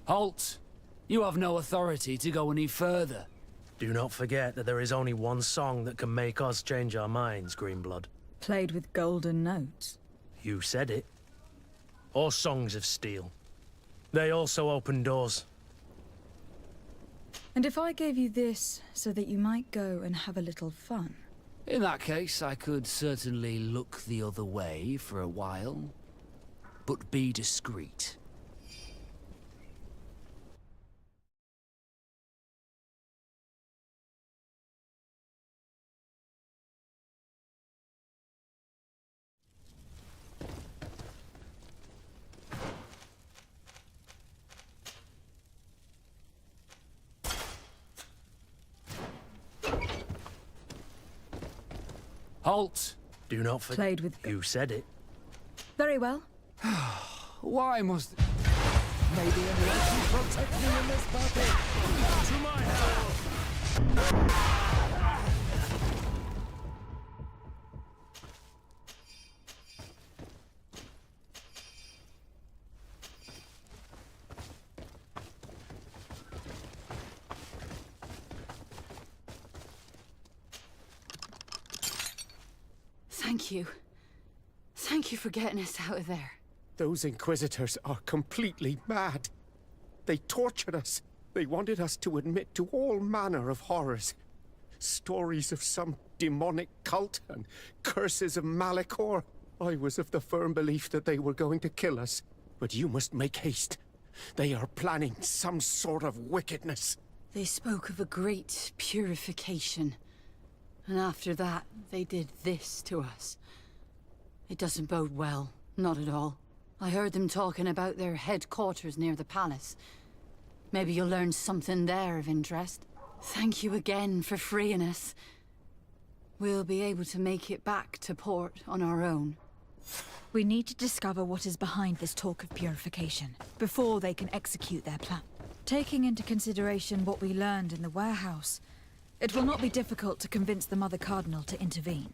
Halt! You have no authority to go any further. Do not forget that there is only one song that can make us change our minds, Greenblood. Played with golden notes. You said it. Or songs of steel. They also open doors. And if I gave you this so that you might go and have a little fun? In that case, I could certainly look the other way for a while. But be discreet. Halt! Do not forget. Played with... You said it. Very well. Why must... Maybe unless you protect me in this battle. To my help! Thank you. Thank you for getting us out of there. Those Inquisitors are completely mad. They tortured us. They wanted us to admit to all manner of horrors. Stories of some demonic cult and curses of Malachor. I was of the firm belief that they were going to kill us. But you must make haste. They are planning some sort of wickedness. They spoke of a great purification. And after that, they did this to us. It doesn't bode well. Not at all. I heard them talking about their headquarters near the palace. Maybe you'll learn something there of interest. Thank you again for freeing us. We'll be able to make it back to port on our own. We need to discover what is behind this talk of purification, before they can execute their plan. Taking into consideration what we learned in the warehouse, it will not be difficult to convince the Mother Cardinal to intervene.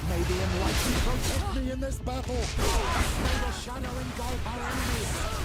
May the enlightened protect me in this battle! May the shadow engulf our enemies!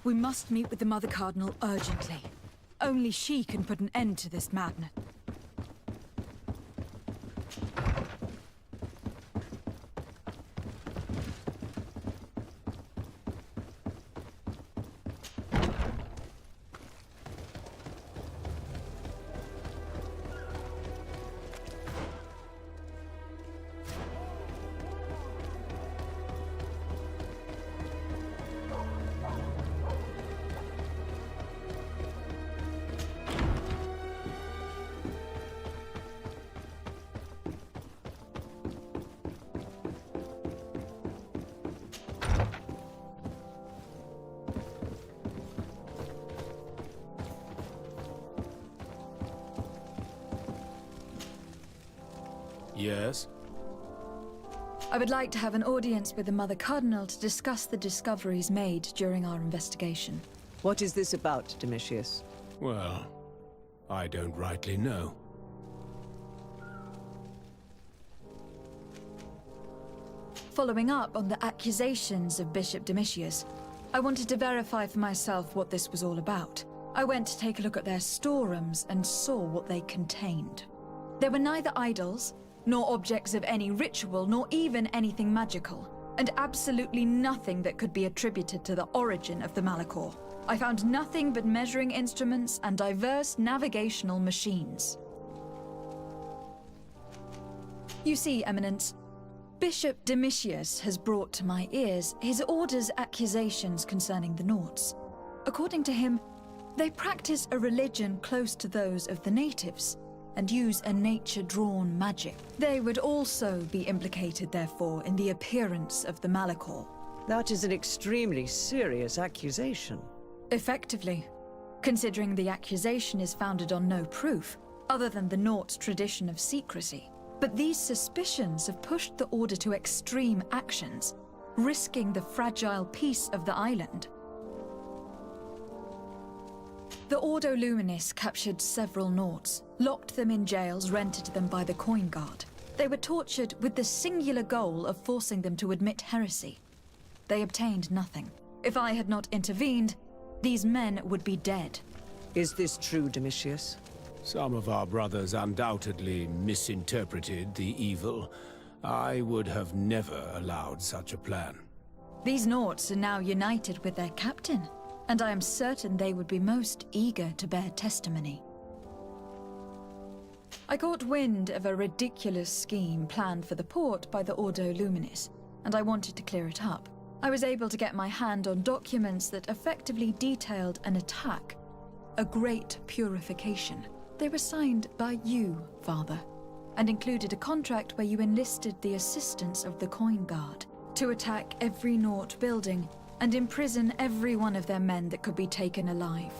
We must meet with the Mother Cardinal urgently. Only she can put an end to this madness. Yes? I would like to have an audience with the Mother Cardinal to discuss the discoveries made during our investigation. What is this about, Domitius? Well, I don't rightly know. Following up on the accusations of Bishop Domitius, I wanted to verify for myself what this was all about. I went to take a look at their storerooms and saw what they contained. There were neither idols, nor objects of any ritual, nor even anything magical, and absolutely nothing that could be attributed to the origin of the Malachor. I found nothing but measuring instruments and diverse navigational machines. You see, Eminence, Bishop Domitius has brought to my ears his order's accusations concerning the Nauts. According to him, They practice a religion close to those of the natives, and use a nature-drawn magic. They would also be implicated, therefore, in the appearance of the Malachor. That is an extremely serious accusation. Effectively, considering the accusation is founded on no proof, other than the Naught's tradition of secrecy. But these suspicions have pushed the Order to extreme actions, risking the fragile peace of the island. The Ordo Luminis captured several Naught's, locked them in jails rented to them by the Coin Guard. They were tortured with the singular goal of forcing them to admit heresy. They obtained nothing. If I had not intervened, these men would be dead. Is this true, Domitius? Some of our brothers undoubtedly misinterpreted the evil. I would have never allowed such a plan. These Naught's are now united with their captain, and I am certain they would be most eager to bear testimony. I caught wind of a ridiculous scheme planned for the port by the Ordo Luminis, and I wanted to clear it up. I was able to get my hand on documents that effectively detailed an attack, a great purification. They were signed by you, Father, and included a contract where you enlisted the assistance of the Coin Guard to attack every Naught building and imprison every one of their men that could be taken alive.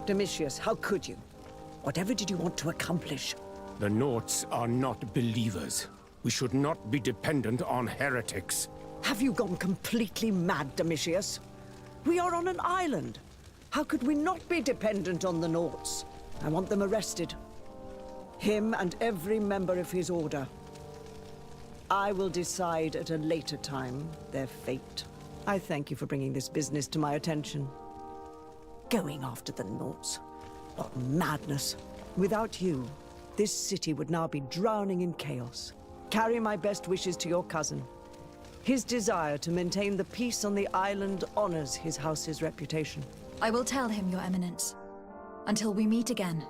Domitius, how could you? Whatever did you want to accomplish? The Naught's are not believers. We should not be dependent on heretics. Have you gone completely mad, Domitius? We are on an island. How could we not be dependent on the Naught's? I want them arrested. Him and every member of his order. I will decide at a later time their fate. I thank you for bringing this business to my attention. Going after the Naught's. What madness. Without you, this city would now be drowning in chaos. Carry my best wishes to your cousin. His desire to maintain the peace on the island honors his house's reputation. I will tell him, Your Eminence. Until we meet again.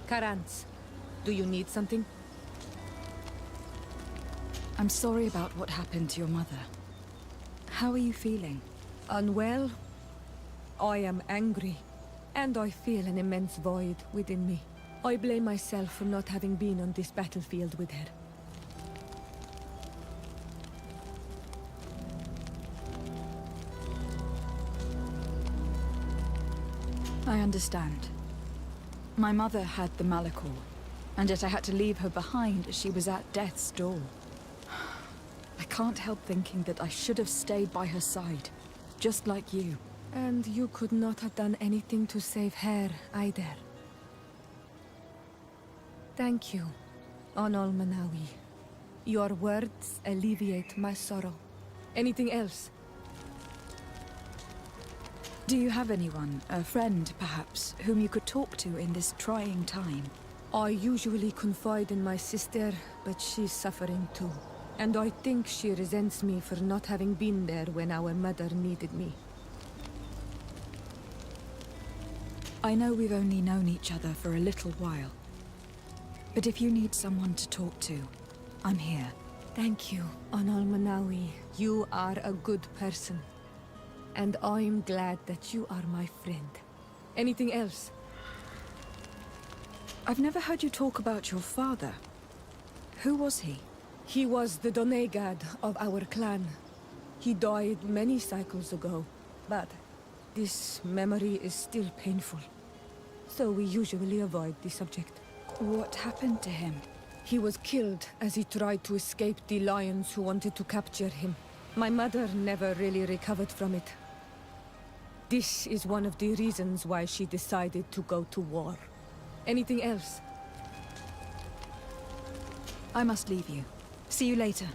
Karans, do you need something? I'm sorry about what happened to your mother. How are you feeling? Unwell? I am angry, and I feel an immense void within me. I blame myself for not having been on this battlefield with her. I understand. My mother had the Malachor, and yet I had to leave her behind as she was at death's door. I can't help thinking that I should have stayed by her side, just like you. And you could not have done anything to save her, either. Thank you, Onol Manawi. Your words alleviate my sorrow. Anything else? Do you have anyone, a friend perhaps, whom you could talk to in this trying time? I usually confide in my sister, but she's suffering too. And I think she resents me for not having been there when our mother needed me. I know we've only known each other for a little while. But if you need someone to talk to, I'm here. Thank you, Onol Manawi. You are a good person. And I'm glad that you are my friend. Anything else? I've never heard you talk about your father. Who was he? He was the Donegad of our clan. He died many cycles ago, but this memory is still painful. So we usually avoid the subject. What happened to him? He was killed as he tried to escape the lions who wanted to capture him. My mother never really recovered from it. This is one of the reasons why she decided to go to war. Anything else? I must leave you. See you later.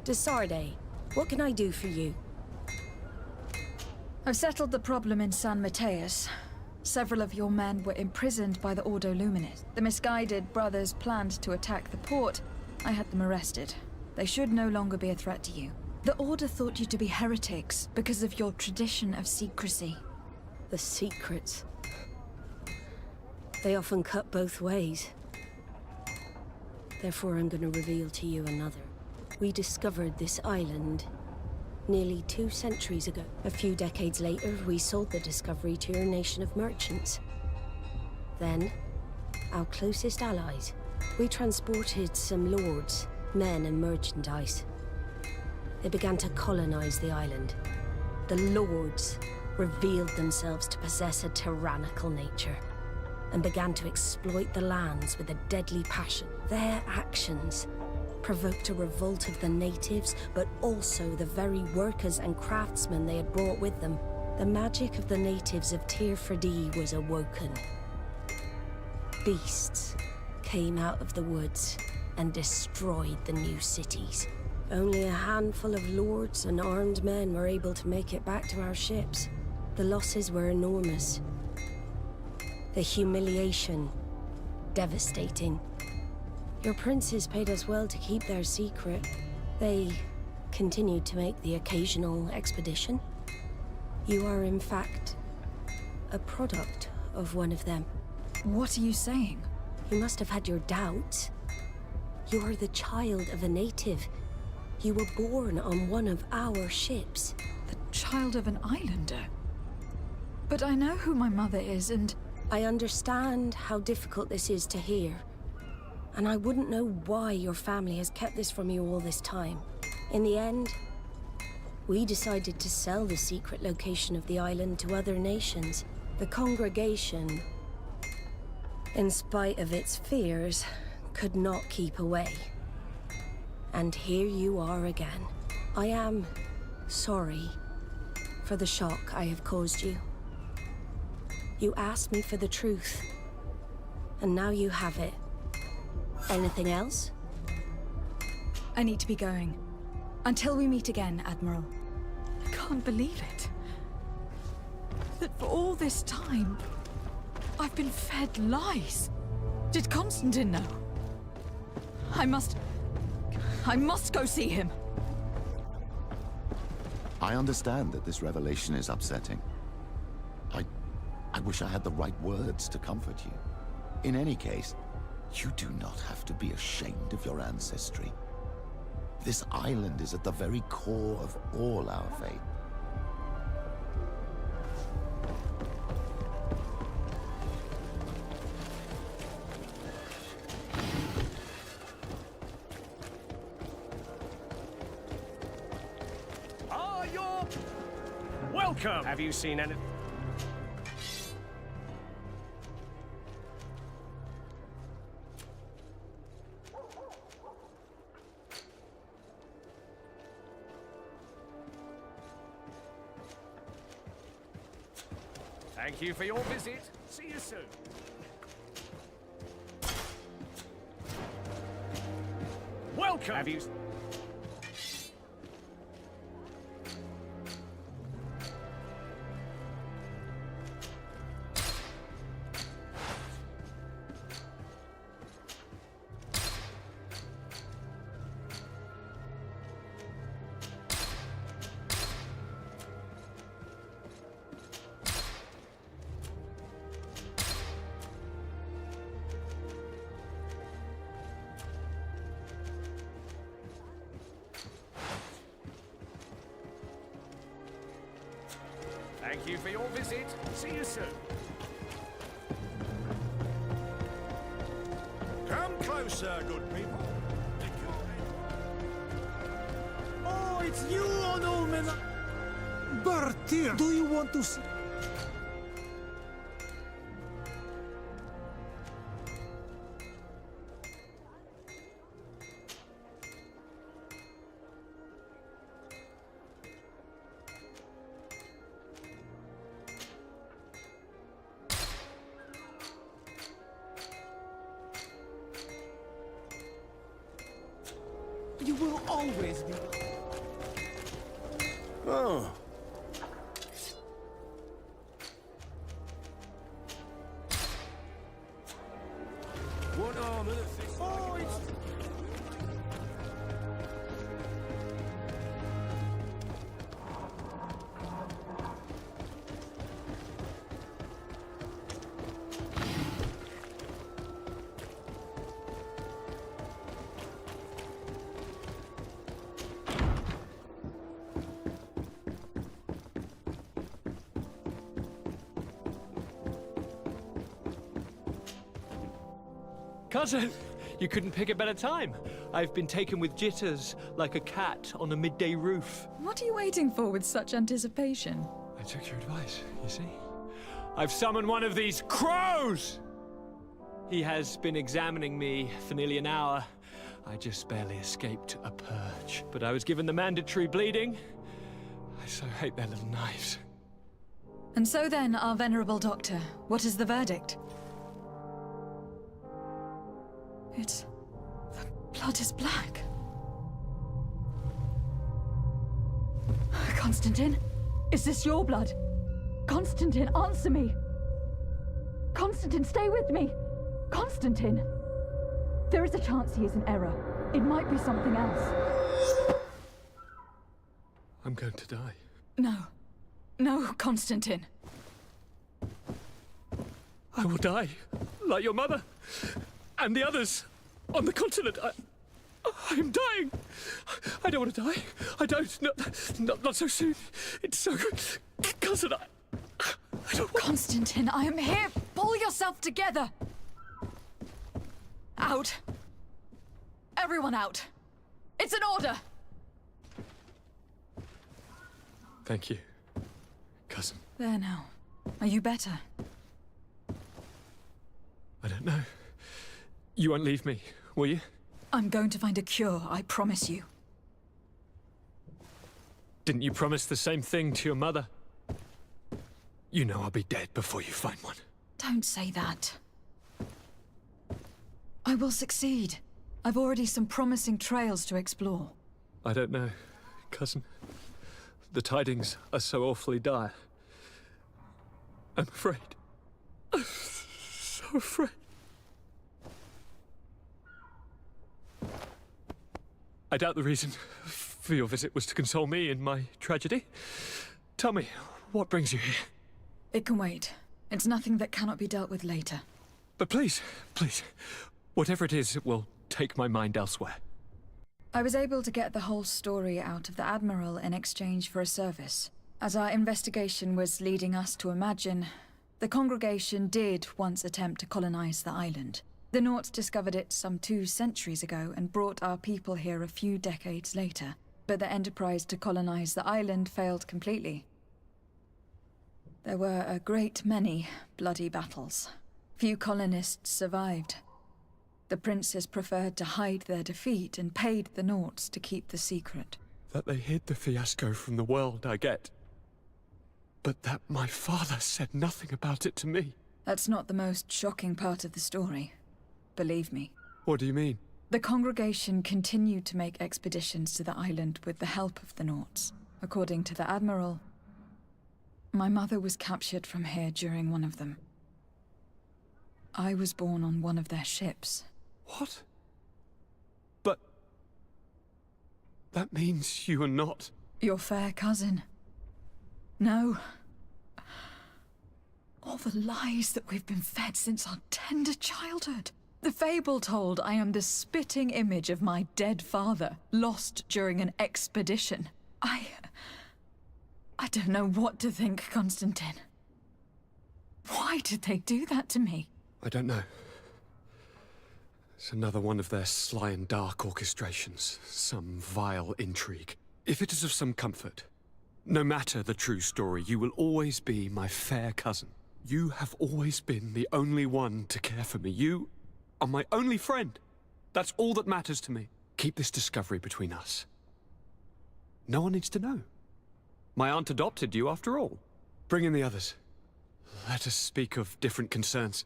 Desarde, what can I do for you? I've settled the problem in San Mateus. Several of your men were imprisoned by the Ordo Luminis. The misguided brothers planned to attack the port. I had them arrested. They should no longer be a threat to you. The Order thought you to be heretics because of your tradition of secrecy. The secrets? They often cut both ways. Therefore, I'm going to reveal to you another. We discovered this island nearly 2 centuries ago. A few decades later, we sold the discovery to your nation of merchants. Then, our closest allies. We transported some lords, men and merchandise. They began to colonize the island. The lords revealed themselves to possess a tyrannical nature and began to exploit the lands with a deadly passion. Their actions provoked a revolt of the natives, but also the very workers and craftsmen they had brought with them. The magic of the natives of Tir-Frdee was awoken. Beasts came out of the woods and destroyed the new cities. Only a handful of lords and armed men were able to make it back to our ships. The losses were enormous. The humiliation, devastating. Your princes paid us well to keep their secret. They continued to make the occasional expedition. You are, in fact, a product of one of them. What are you saying? You must have had your doubts. You are the child of a native. You were born on one of our ships. The child of an islander? But I know who my mother is, and... I understand how difficult this is to hear. And I wouldn't know why your family has kept this from you all this time. In the end, we decided to sell the secret location of the island to other nations. The congregation, in spite of its fears, could not keep away. And here you are again. I am sorry for the shock I have caused you. You asked me for the truth, and now you have it. Anything else? I need to be going. Until we meet again, Admiral. I can't believe it. That for all this time, I've been fed lies. Did Constantine know? I must go see him. I understand that this revelation is upsetting. I wish I had the right words to comfort you. In any case, you do not have to be ashamed of your ancestry. This island is at the very core of all our faith. You're welcome! Have you seen any... Thank you for your visit. See you soon. Welcome! Have you... Thank you for your visit. See you soon. Come closer, good people. Oh, it's you, Onomen! Bertir! Do you want to see... You will always be... Oh. What arm of the fish? Oh, it's... Cousin, you couldn't pick a better time. I've been taken with jitters like a cat on a midday roof. What are you waiting for with such anticipation? I took your advice, you see. I've summoned one of these crows! He has been examining me for nearly an hour. I just barely escaped a purge. But I was given the mandatory bleeding. I so hate their little knives. And so then, our venerable doctor, what is the verdict? The blood is black. Constantine? Is this your blood? Constantine, answer me! Constantine, stay with me! Constantine! There is a chance he is in error. It might be something else. I'm going to die. No. No, Constantine. I will die, like your mother, and the others on the continent. I'm dying. I don't want to die. I don't. Not so soon. It's so... Cousin, I don't want... Constantine, I am here. Pull yourself together. Out. Everyone out. It's an order. Thank you, cousin. There now. Are you better? I don't know. You won't leave me, will you? I'm going to find a cure, I promise you. Didn't you promise the same thing to your mother? You know I'll be dead before you find one. Don't say that. I will succeed. I've already some promising trails to explore. I don't know, cousin. The tidings are so awfully dire. I'm afraid. I'm so afraid. I doubt the reason for your visit was to console me in my tragedy. Tell me, what brings you here? It can wait. It's nothing that cannot be dealt with later. But please, whatever it is, it will take my mind elsewhere. I was able to get the whole story out of the Admiral in exchange for a service. As our investigation was leading us to imagine, the congregation did once attempt to colonize the island. The Nauts discovered it some 2 centuries ago and brought our people here a few decades later. But the enterprise to colonize the island failed completely. There were a great many bloody battles. Few colonists survived. The princes preferred to hide their defeat and paid the Nauts to keep the secret. That they hid the fiasco from the world, I get. But that my father said nothing about it to me. That's not the most shocking part of the story. Believe me. What do you mean? The congregation continued to make expeditions to the island with the help of the Nauts. According to the Admiral, my mother was captured from here during one of them. I was born on one of their ships. What? But... that means you are not... your fair cousin. No. All the lies that we've been fed since our tender childhood. The fable told I am the spitting image of my dead father, lost during an expedition. I don't know what to think, Constantine. Why did they do that to me? I don't know. It's another one of their sly and dark orchestrations. Some vile intrigue. If it is of some comfort, no matter the true story, you will always be my fair cousin. You have always been the only one to care for me. You are my only friend. That's all that matters to me. Keep this discovery between us. No one needs to know. My aunt adopted you after all. Bring in the others. Let us speak of different concerns.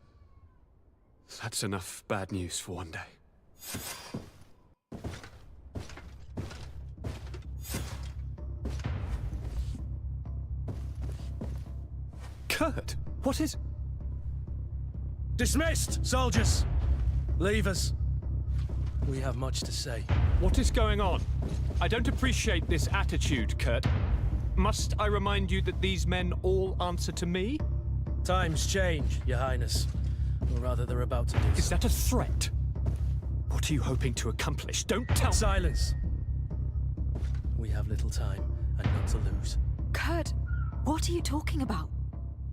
That's enough bad news for one day. Kurt, what is... Dismissed, soldiers! Leave us. We have much to say. What is going on? I don't appreciate this attitude, Kurt. Must I remind you that these men all answer to me? Times change, Your Highness. Or rather, they're about to do so. Is that a threat? What are you hoping to accomplish? Don't tell... Silence! We have little time, and none to lose. Kurt, what are you talking about?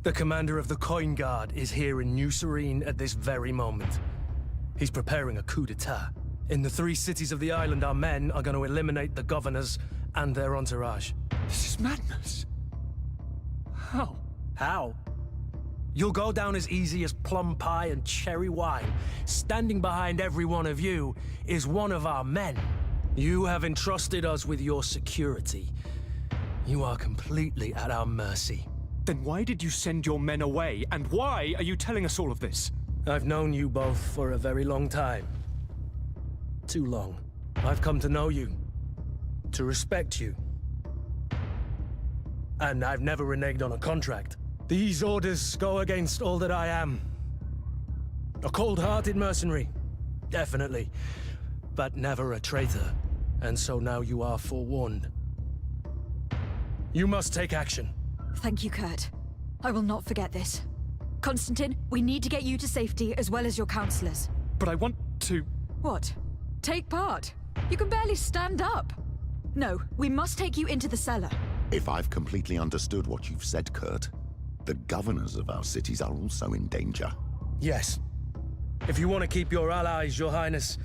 The commander of the Coin Guard is here in New Serene at this very moment. He's preparing a coup d'etat. In the 3 cities of the island, our men are going to eliminate the governors and their entourage. This is madness. How? How? You'll go down as easy as plum pie and cherry wine. Standing behind every one of you is one of our men. You have entrusted us with your security. You are completely at our mercy. Then why did you send your men away? And why are you telling us all of this? I've known you both for a very long time. Too long. I've come to know you. To respect you. And I've never reneged on a contract. These orders go against all that I am. A cold-hearted mercenary. Definitely. But never a traitor. And so now you are forewarned. You must take action. Thank you, Kurt. I will not forget this. Constantine, we need to get you to safety as well as your counselors. But I want to... What? Take part? You can barely stand up. No, we must take you into the cellar. If I've completely understood what you've said, Kurt, the governors of our cities are also in danger. Yes. If you want to keep your allies, Your Highness,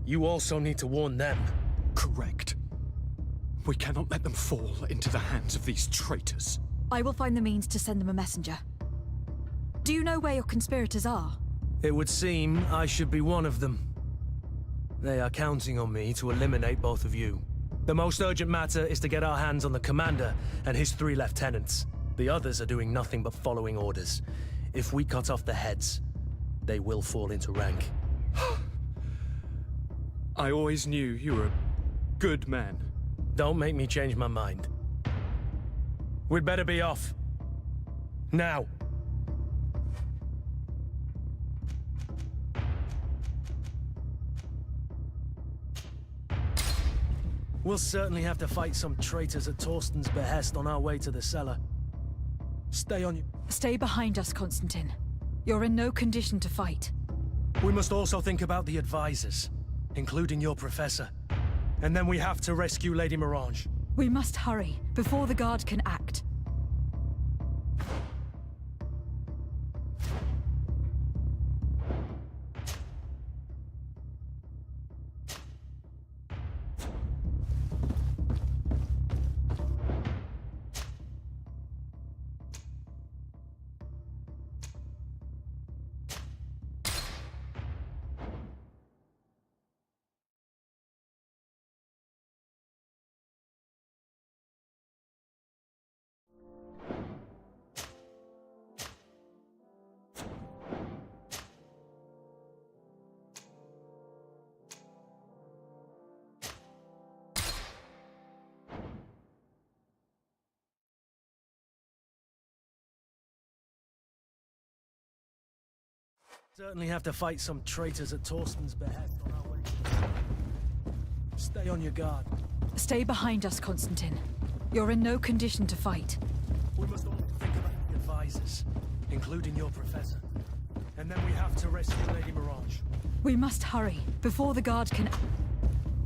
you also need to warn them. Correct. We cannot let them fall into the hands of these traitors. I will find the means to send them a messenger. Do you know where your conspirators are? It would seem I should be one of them. They are counting on me to eliminate both of you. The most urgent matter is to get our hands on the commander and his 3 lieutenants. The others are doing nothing but following orders. If we cut off the heads, they will fall into rank. I always knew you were a good man. Don't make me change my mind. We'd better be off. Now. We'll certainly have to fight some traitors at Torsten's behest on our way to the cellar. Stay behind us, Constantine. You're in no condition to fight. We must also think about the advisors, including your professor. And then we have to rescue Lady Mirange. We must hurry, before the guard can act. Certainly have to fight some traitors at Torsten's behest on our way. Stay on your guard. Stay behind us, Constantine. You're in no condition to fight. We must all think about the advisors, including your professor. And then we have to rescue Lady Mirange. We must hurry, before the guard can...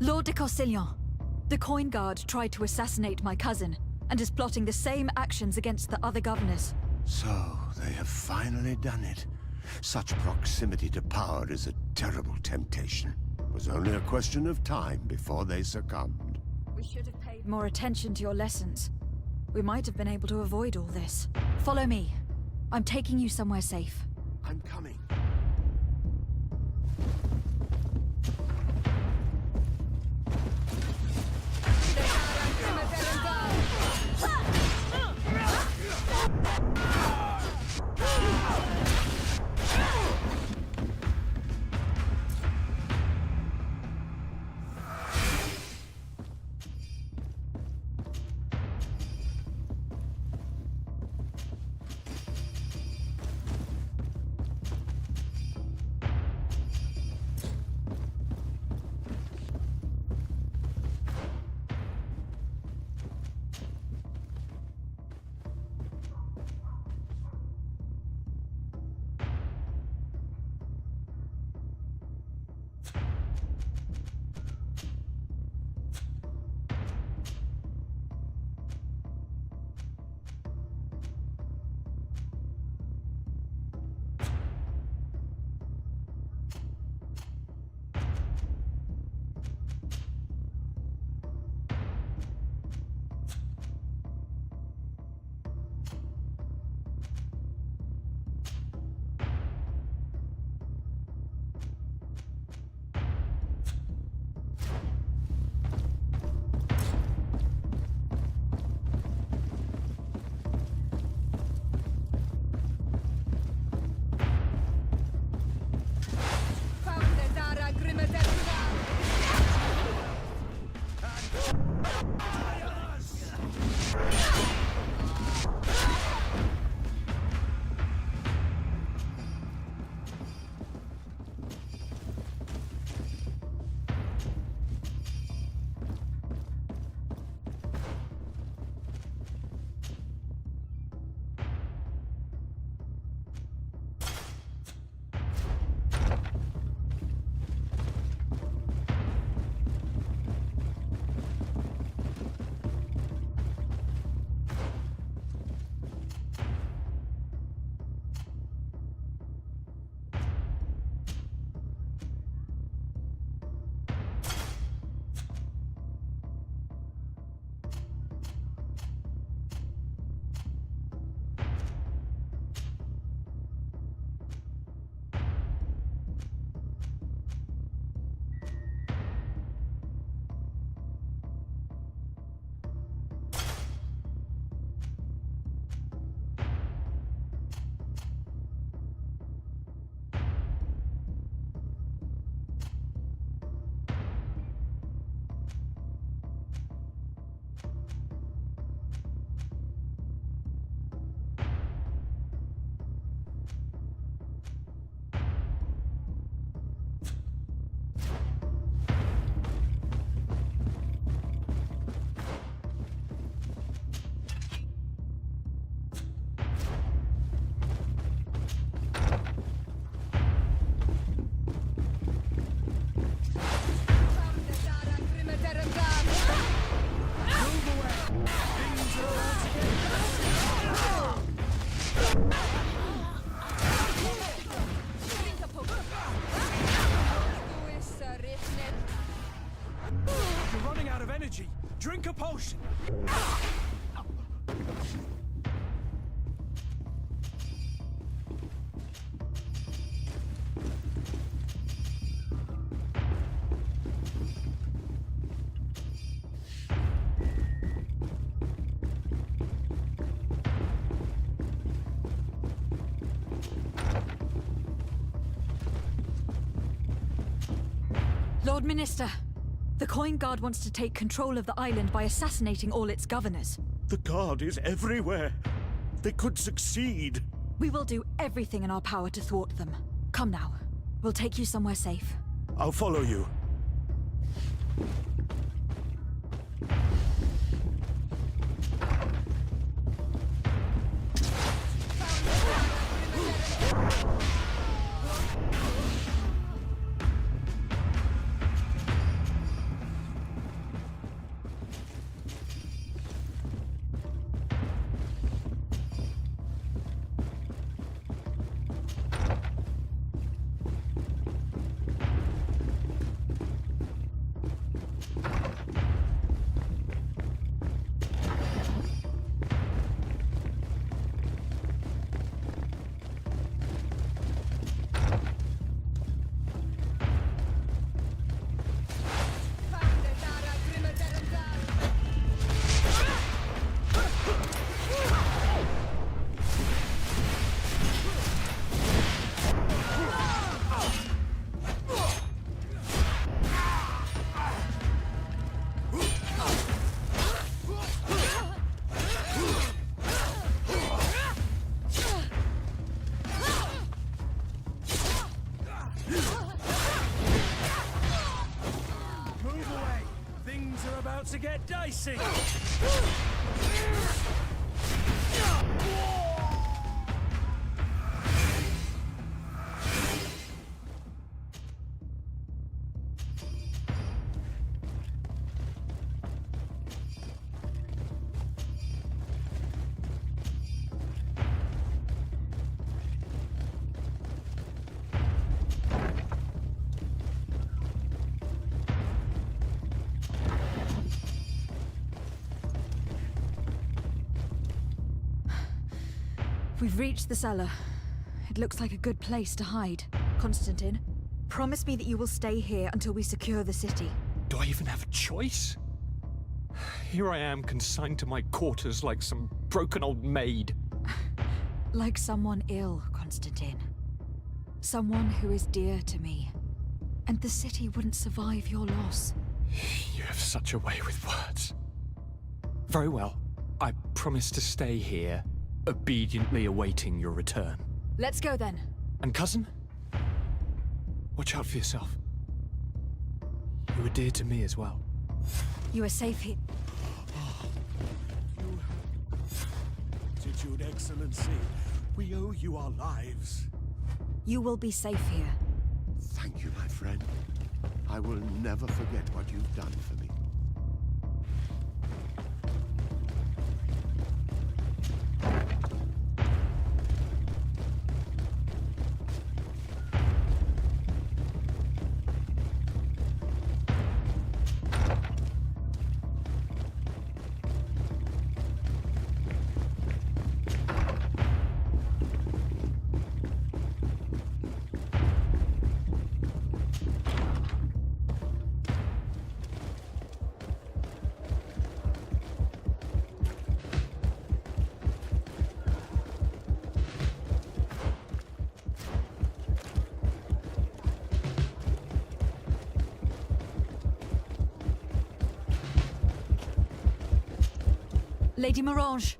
Lord de Castellon, the coin guard tried to assassinate my cousin, and is plotting the same actions against the other governors. So, they have finally done it. Such proximity to power is a terrible temptation. It was only a question of time before they succumbed. We should have paid more attention to your lessons. We might have been able to avoid all this. Follow me. I'm taking you somewhere safe. I'm coming. potion! Lord Minister, the Coin Guard wants to take control of the island by assassinating all its governors. The Guard is everywhere. They could succeed. We will do everything in our power to thwart them. Come now. We'll take you somewhere safe. I'll follow you. To get dicey. We've reached the cellar. It looks like a good place to hide. Constantine, promise me that you will stay here until we secure the city. Do I even have a choice? Here I am, consigned to my quarters like some broken old maid. Like someone ill, Constantine. Someone who is dear to me. And the city wouldn't survive your loss. You have such a way with words. Very well. I promise to stay here, obediently awaiting your return. Let's go then. And cousin? Watch out for yourself. You were dear to me as well. You are safe here. Attitude, Excellency. We owe you our lives. You will be safe here. Thank you, my friend. I will never forget what you've done for me. Lady Morange,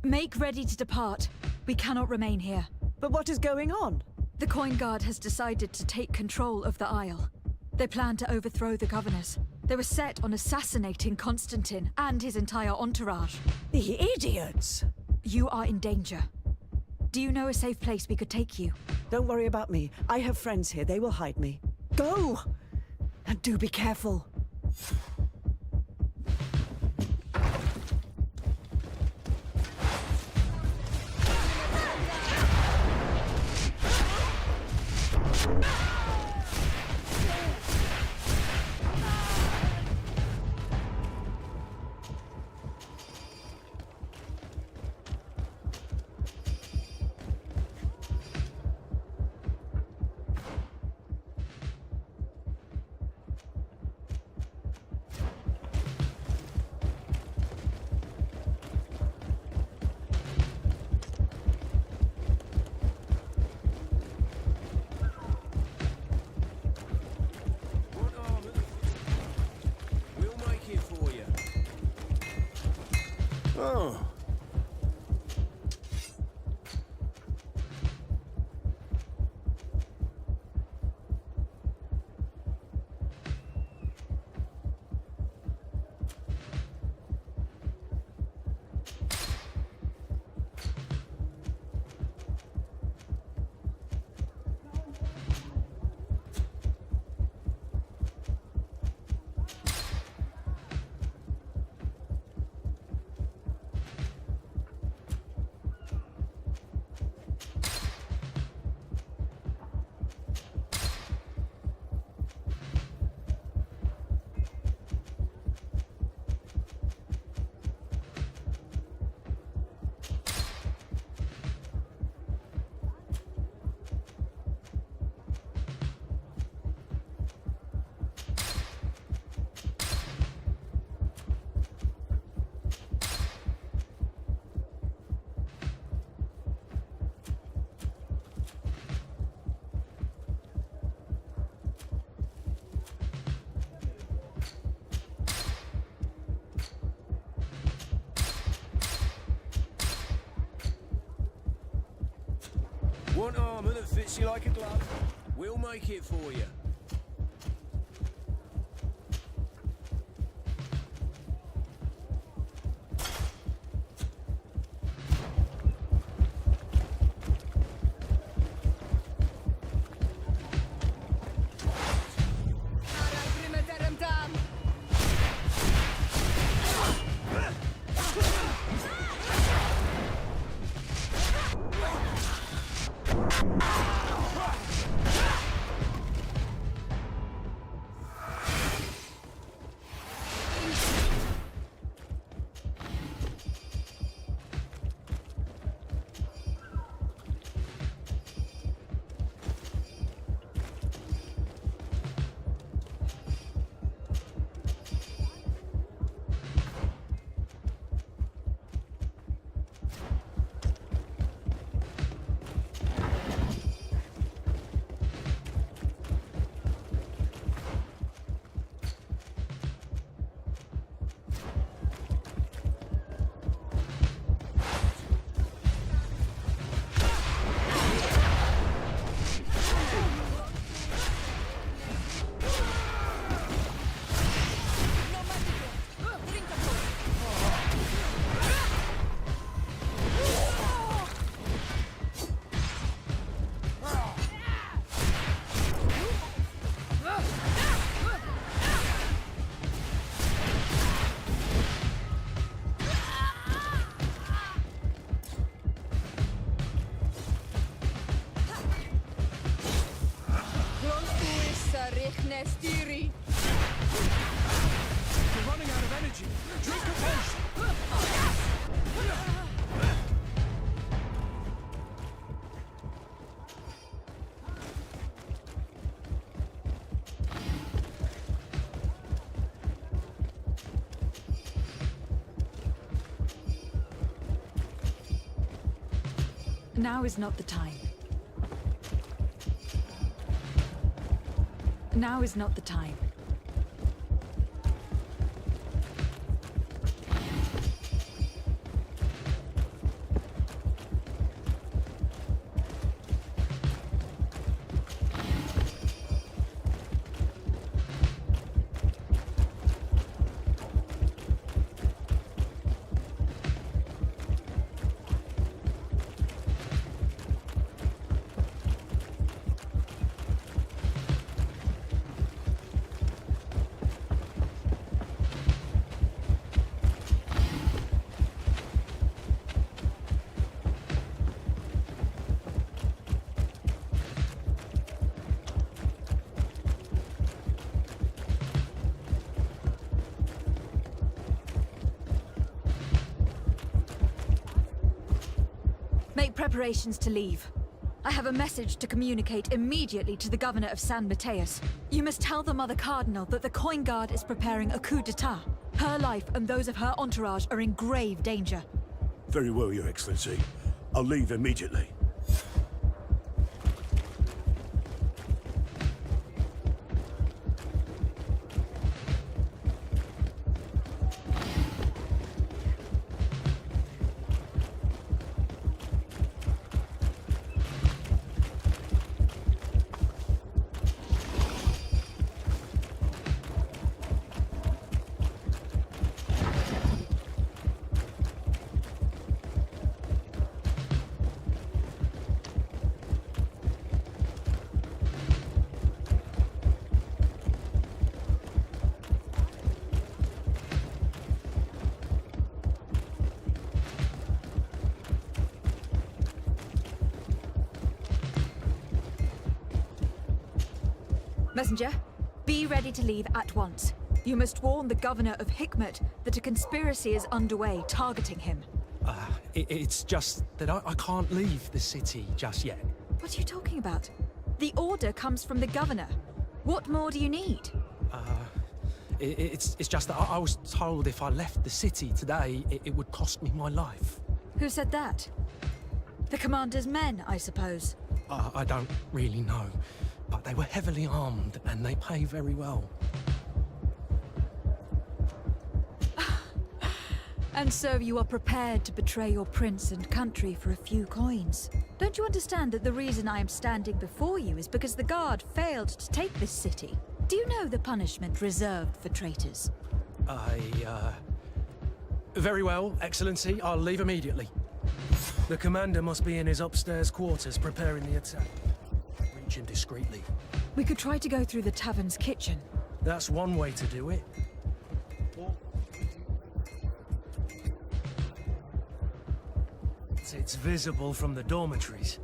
make ready to depart. We cannot remain here. But what is going on? The Coin Guard has decided to take control of the Isle. They plan to overthrow the governors. They were set on assassinating Constantine and his entire entourage. The idiots! You are in danger. Do you know a safe place we could take you? Don't worry about me. I have friends here. They will hide me. Go! And do be careful. Oh. Want armor that fits you like a glove? We'll make it for you. You're running out of energy. Drink a potion. Now is not the time. Now is not the time. Make preparations to leave. I have a message to communicate immediately to the governor of San Mateus. You must tell the Mother Cardinal that the Coin Guard is preparing a coup d'etat. Her life and those of her entourage are in grave danger. Very well, Your Excellency. I'll leave immediately. Messenger, be ready to leave at once. You must warn the governor of Hikmet that a conspiracy is underway targeting him. It's just that I can't leave the city just yet. What are you talking about? The order comes from the governor. What more do you need? It's just that I was told if I left the city today, it would cost me my life. Who said that? The commander's men, I suppose. I don't really know, but they were heavily armed and they pay very well. And so you are prepared to betray your prince and country for a few coins. Don't you understand that the reason I am standing before you is because the guard failed to take this city? Do you know the punishment reserved for traitors? Very well, Excellency. I'll leave immediately. The commander must be in his upstairs quarters preparing the attack. Reach him discreetly. We could try to go through the tavern's kitchen. That's one way to do it. It's visible from the dormitories.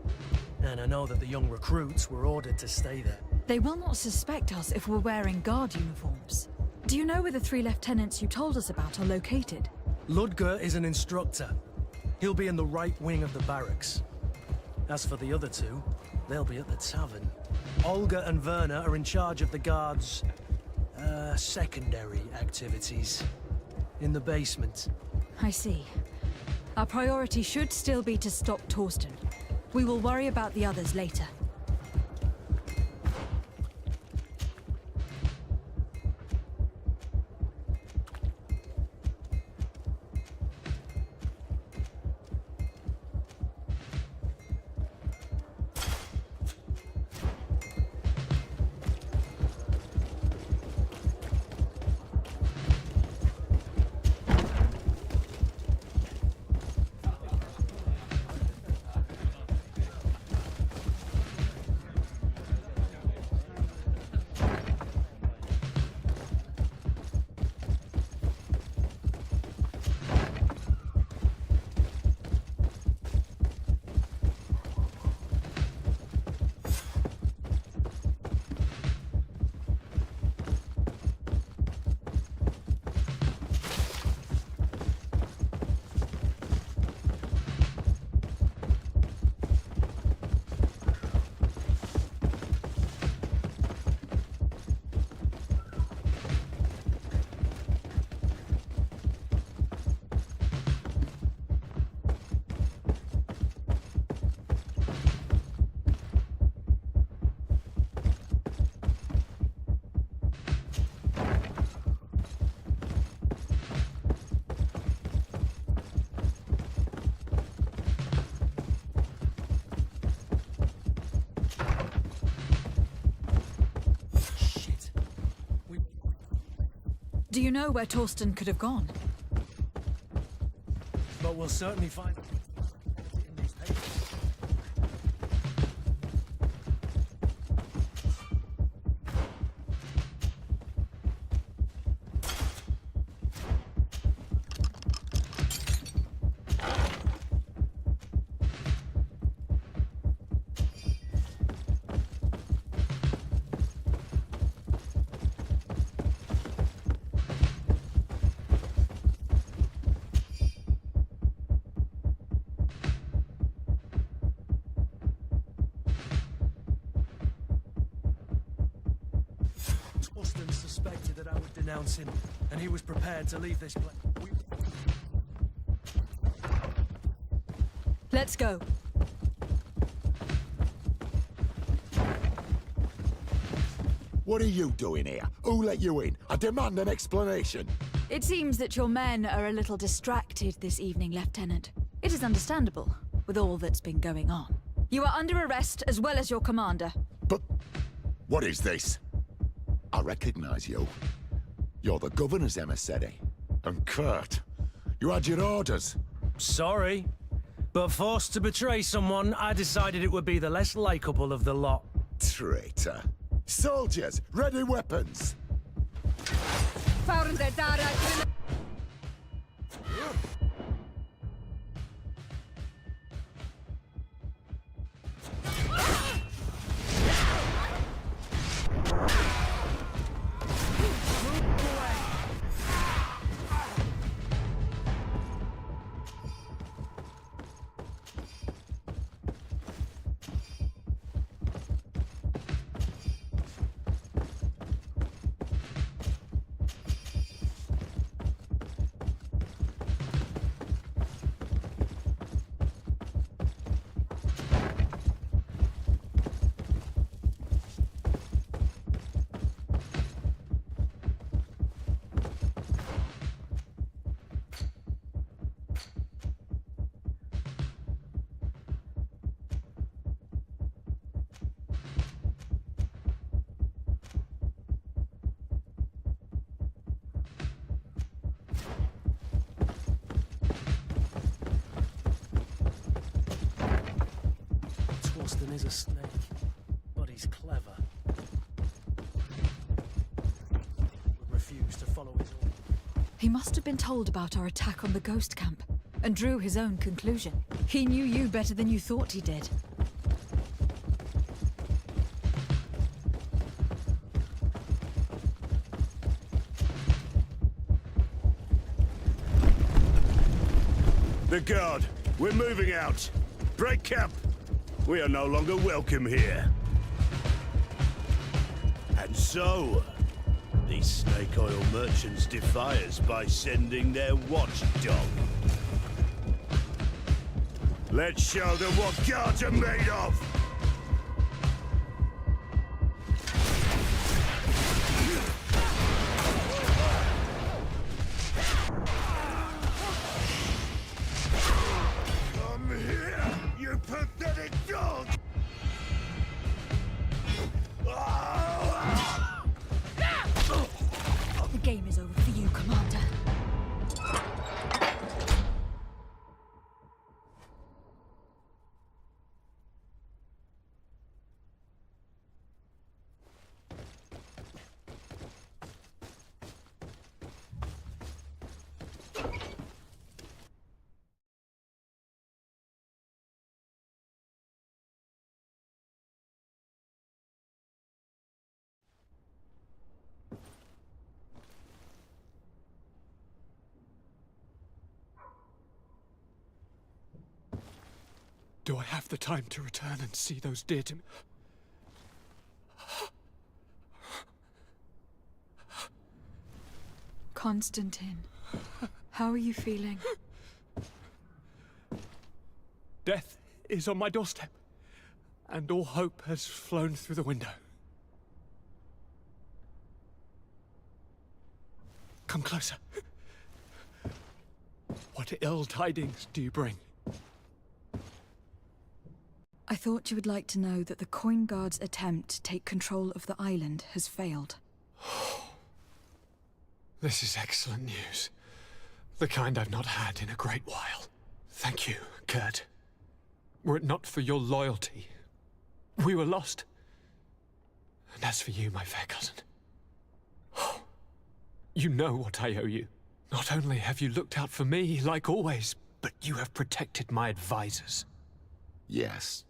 And I know that the young recruits were ordered to stay there. They will not suspect us if we're wearing guard uniforms. Do you know where the 3 lieutenants you told us about are located? Ludger is an instructor. He'll be in the right wing of the barracks. As for the other 2, they'll be at the tavern. Olga and Werner are in charge of the guards' secondary activities. In the basement. I see. Our priority should still be to stop Torsten. We will worry about the others later. Do you know where Torsten could have gone? But we'll certainly find... Torsten suspected that I would denounce him, and he was prepared to leave this place. Let's go. What are you doing here? Who let you in? I demand an explanation. It seems that your men are a little distracted this evening, Lieutenant. It is understandable, with all that's been going on. You are under arrest, as well as your commander. But what is this? I recognize you. You're the governor's emissary. And Kurt, you had your orders. Sorry, but forced to betray someone, I decided it would be the less likable of the lot. Traitor. Soldiers, ready weapons. Winston is a snake, but he's clever. Would refuse to follow his orders. He must have been told about our attack on the ghost camp, and drew his own conclusion. He knew you better than you thought he did. The guard, we're moving out. Break camp. We are no longer welcome here. And so, these snake oil merchants defy us by sending their watchdog. Let's show them what guards are made of! Come here, you pathetic dog! The game is over for you, Commander. Do I have the time to return and see those dear to me? Constantine, how are you feeling? Death is on my doorstep, and all hope has flown through the window. Come closer. What ill tidings do you bring? I thought you would like to know that the Coin Guard's attempt to take control of the island has failed. This is excellent news. The kind I've not had in a great while. Thank you, Kurt. Were it not for your loyalty, we were lost. And as for you, my fair cousin, you know what I owe you. Not only have you looked out for me, like always, but you have protected my advisors. Yes.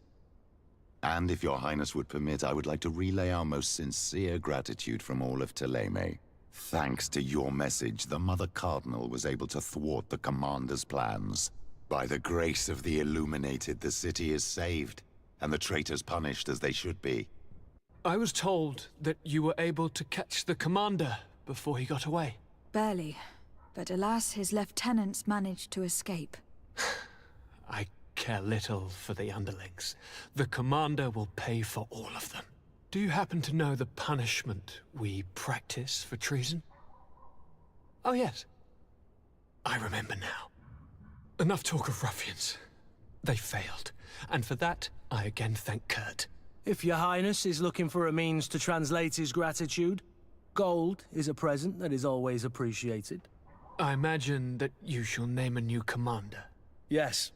And if your highness would permit, I would like to relay our most sincere gratitude from all of Thélème. Thanks to your message, the Mother Cardinal was able to thwart the Commander's plans. By the grace of the Illuminated, the city is saved, and the traitors punished as they should be. I was told that you were able to catch the Commander before he got away. Barely. But alas, his lieutenants managed to escape. I care little for the underlings. The Commander will pay for all of them. Do you happen to know the punishment we practice for treason? Oh yes. I remember now. Enough talk of ruffians. They failed, and for that, I again thank Kurt. If your highness is looking for a means to translate his gratitude, gold is a present that is always appreciated. I imagine that you shall name a new commander. Yes.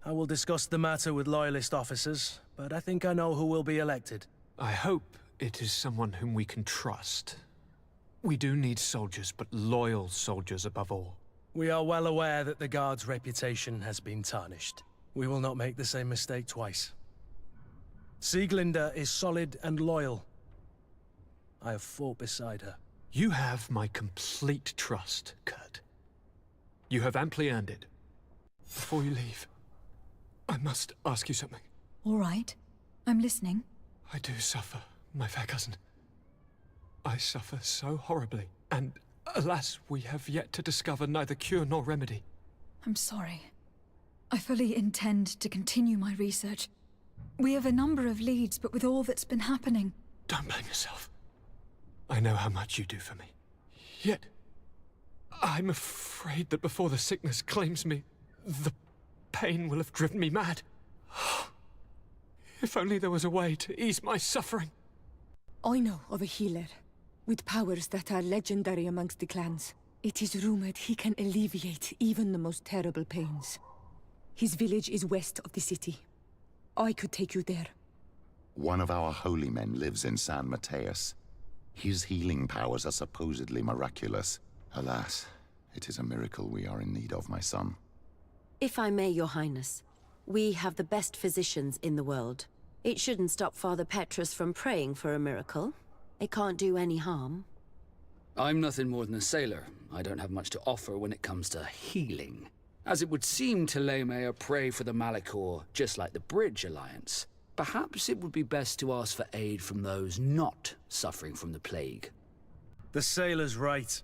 I will discuss the matter with loyalist officers, but I think I know who will be elected. I hope it is someone whom we can trust. We do need soldiers, but loyal soldiers above all. We are well aware that the Guard's reputation has been tarnished. We will not make the same mistake twice. Sieglinde is solid and loyal. I have fought beside her. You have my complete trust, Kurt. You have amply earned it. Before you leave, I must ask you something. All right. I'm listening. I do suffer, my fair cousin. I suffer so horribly, and alas, we have yet to discover neither cure nor remedy. I'm sorry. I fully intend to continue my research. We have a number of leads, but with all that's been happening... Don't blame yourself. I know how much you do for me. Yet, I'm afraid that before the sickness claims me, the pain will have driven me mad. If only there was a way to ease my suffering. I know of a healer, with powers that are legendary amongst the clans. It is rumored he can alleviate even the most terrible pains. His village is west of the city. I could take you there. One of our holy men lives in San Mateus. His healing powers are supposedly miraculous. Alas, it is a miracle we are in need of, my son. If I may, Your Highness, we have the best physicians in the world. It shouldn't stop Father Petrus from praying for a miracle. It can't do any harm. I'm nothing more than a sailor. I don't have much to offer when it comes to healing. As it would seem Telemea pray for the Malachor, just like the Bridge Alliance. Perhaps it would be best to ask for aid from those not suffering from the plague. The sailor's right.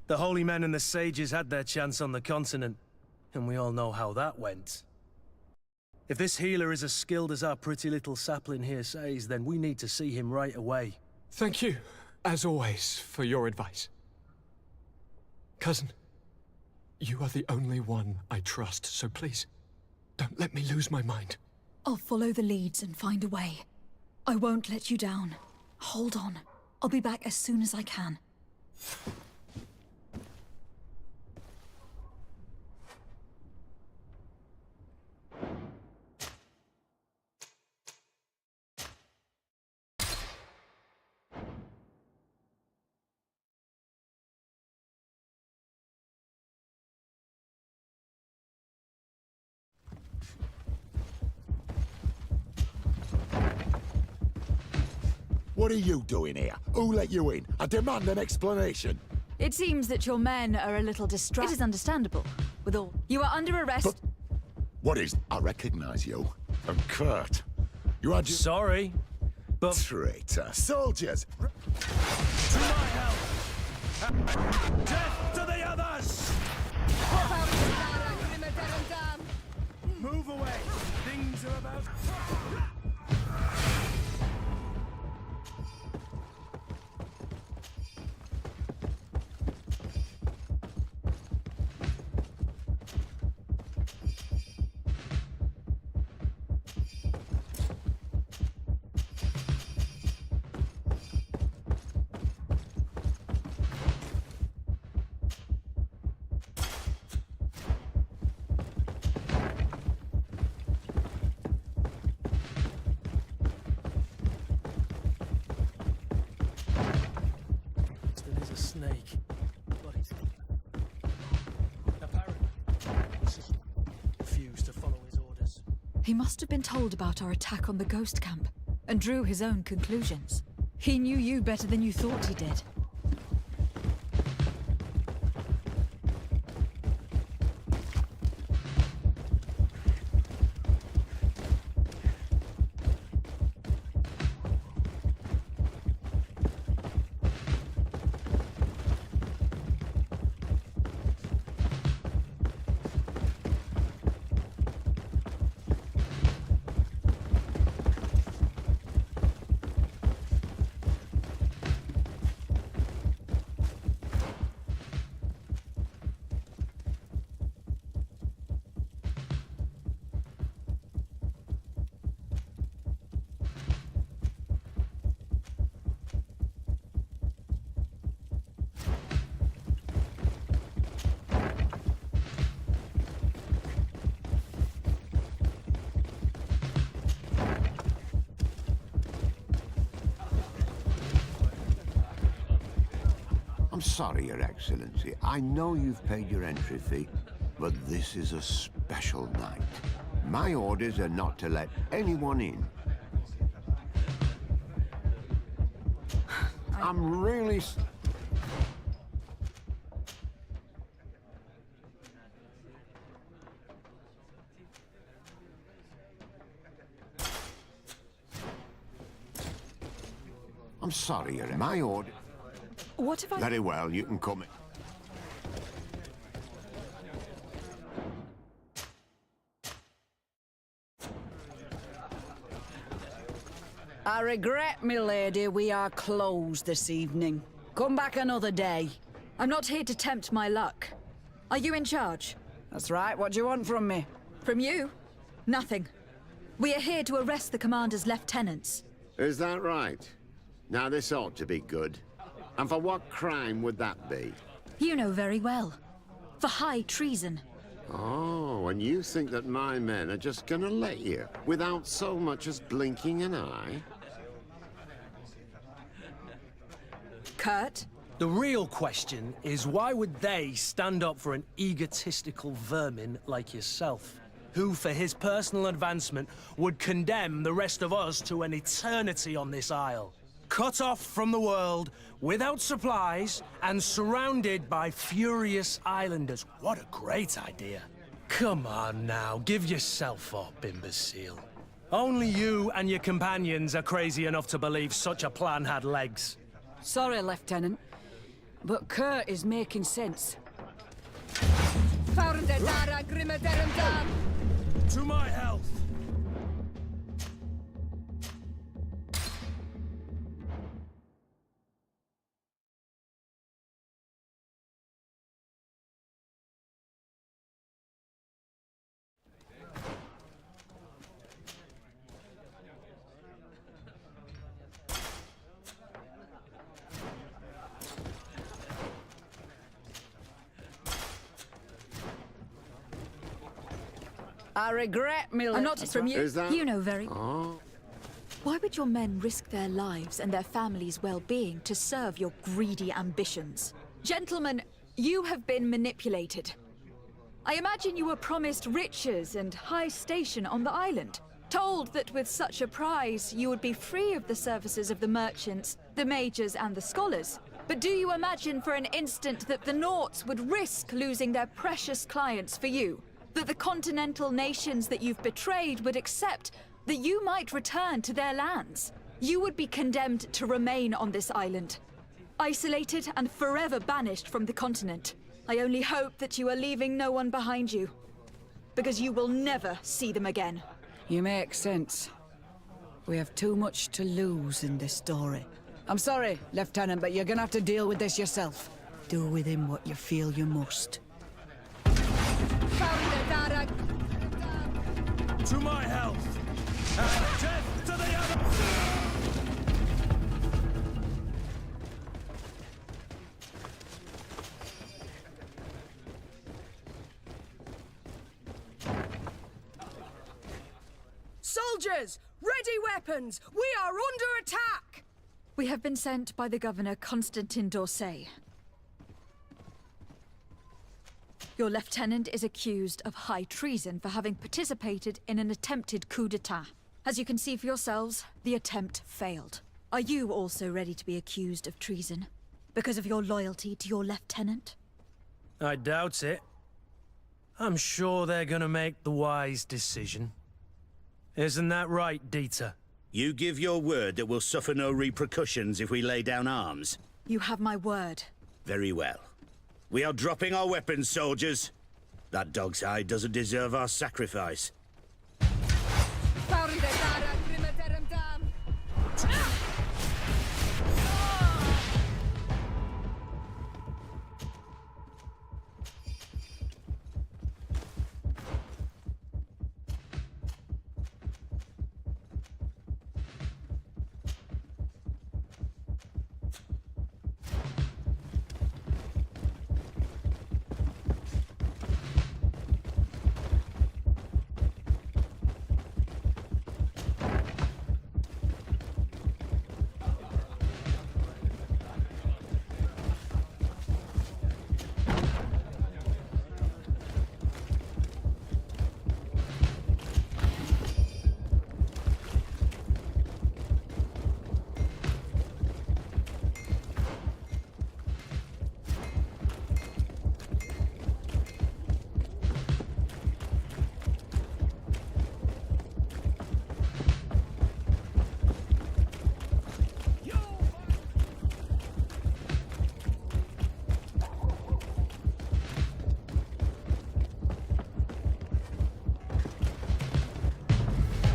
The holy men and the sages had their chance on the continent, and we all know how that went. If this healer is as skilled as our pretty little sapling here says, then we need to see him right away. Thank you, as always, for your advice. Cousin, you are the only one I trust, so please, don't let me lose my mind. I'll follow the leads and find a way. I won't let you down. Hold on. I'll be back as soon as I can. What are you doing here? Who let you in? I demand an explanation. It seems that your men are a little distracted. It is understandable. With all... You are under arrest. But what is... I recognize you. I'm Kurt. You are just... Sorry, but... Traitor. Soldiers! To my help! Death to the others! Move away! Things are about... Snake. Bloody thing. Apparently, refused to follow his orders. He must have been told about our attack on the ghost camp and drew his own conclusions. He knew you better than you thought he did. I'm sorry, Your Excellency. I know you've paid your entry fee, but this is a special night. My orders are not to let anyone in. I'm really... I'm sorry, Your... My order... What if I... Very well, you can come in. I regret, milady, we are closed this evening. Come back another day. I'm not here to tempt my luck. Are you in charge? That's right. What do you want from me? From you? Nothing. We are here to arrest the commander's lieutenants. Is that right? Now, this ought to be good. And for what crime would that be? You know very well. For high treason. Oh, and you think that my men are just gonna let you, without so much as blinking an eye? Kurt? The real question is why would they stand up for an egotistical vermin like yourself, who for his personal advancement would condemn the rest of us to an eternity on this isle? Cut off from the world, without supplies, and surrounded by furious islanders. What a great idea. Come on now, give yourself up, imbecile. Only you and your companions are crazy enough to believe such a plan had legs. Sorry, Lieutenant, but Kurt is making sense. To my health! I regret me. I'm not from you. Is that... You know very. Oh. Why would your men risk their lives and their families' well-being to serve your greedy ambitions? Gentlemen, you have been manipulated. I imagine you were promised riches and high station on the island. Told that with such a prize, you would be free of the services of the merchants, the mages, and the scholars. But do you imagine for an instant that the Nauts would risk losing their precious clients for you? That the continental nations that you've betrayed would accept that you might return to their lands? You would be condemned to remain on this island, isolated and forever banished from the continent. I only hope that you are leaving no one behind you, because you will never see them again. You make sense. We have too much to lose in this story. I'm sorry, Lieutenant, but you're gonna have to deal with this yourself. Do with him what you feel you must. To my health! And death to the other! Soldiers! Ready weapons! We are under attack! We have been sent by the Governor Constantin d'Orsay. Your lieutenant is accused of high treason for having participated in an attempted coup d'etat. As you can see for yourselves, the attempt failed. Are you also ready to be accused of treason? Because of your loyalty to your lieutenant? I doubt it. I'm sure they're gonna make the wise decision. Isn't that right, Dieter? You give your word that we'll suffer no repercussions if we lay down arms? You have my word. Very well. We are dropping our weapons, soldiers. That dog's hide doesn't deserve our sacrifice.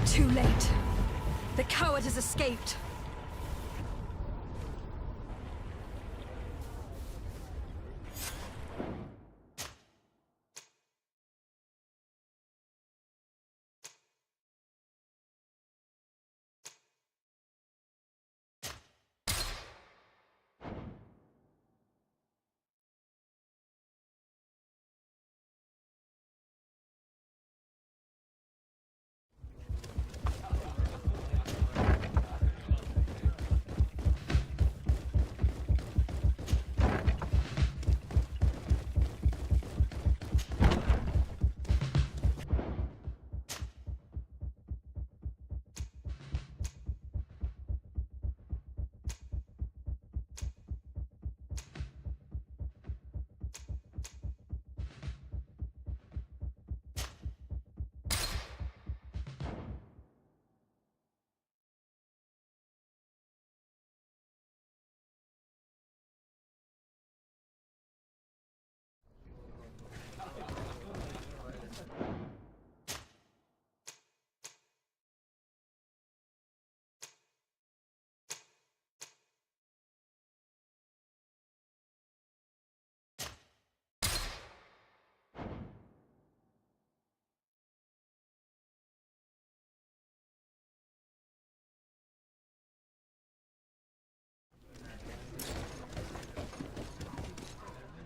Too late. The coward has escaped.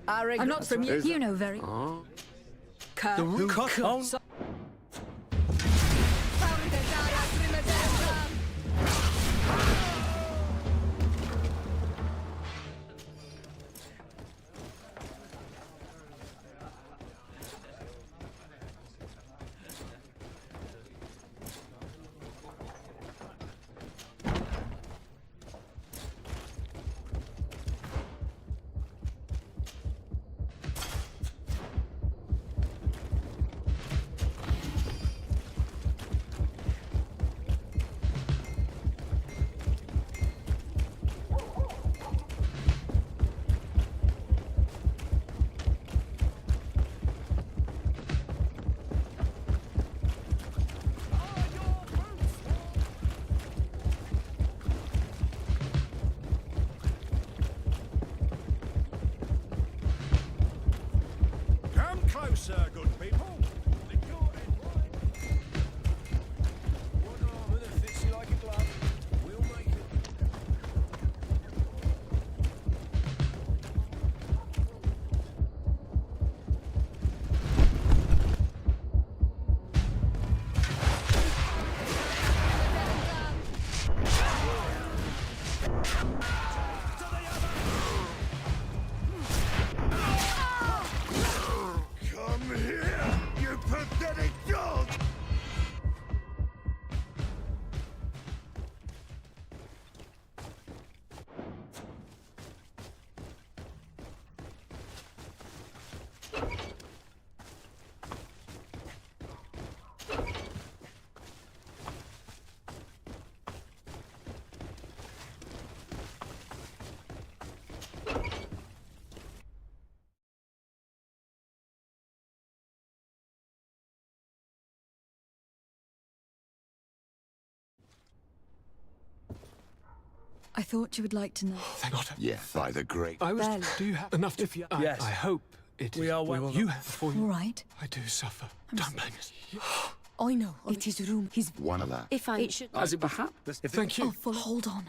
I'm not from you. You know very. Come closer, good people. One armor that fits you like a glove. We'll make it. Come here, you pathetic dog! I thought you would like to know. Thank God. Yeah, by the great. I was. Barely. Do you have enough to? Yes. I hope it. We are is- well- You have before you. All right. I do suffer. Don't blame us. I know. It is room. His. One of that. If I... It should... As it perhaps... Thank you. Oh, full. Hold on.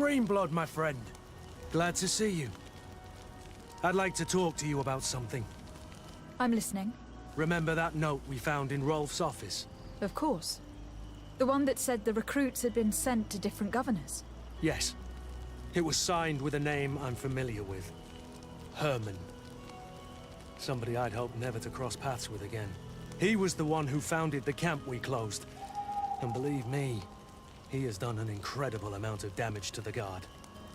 Greenblood, my friend. Glad to see you. I'd like to talk to you about something. I'm listening. Remember that note we found in Rolf's office? Of course. The one that said the recruits had been sent to different governors. Yes. It was signed with a name I'm familiar with. Herman. Somebody I'd hoped never to cross paths with again. He was the one who founded the camp we closed. And believe me, he has done an incredible amount of damage to the Guard.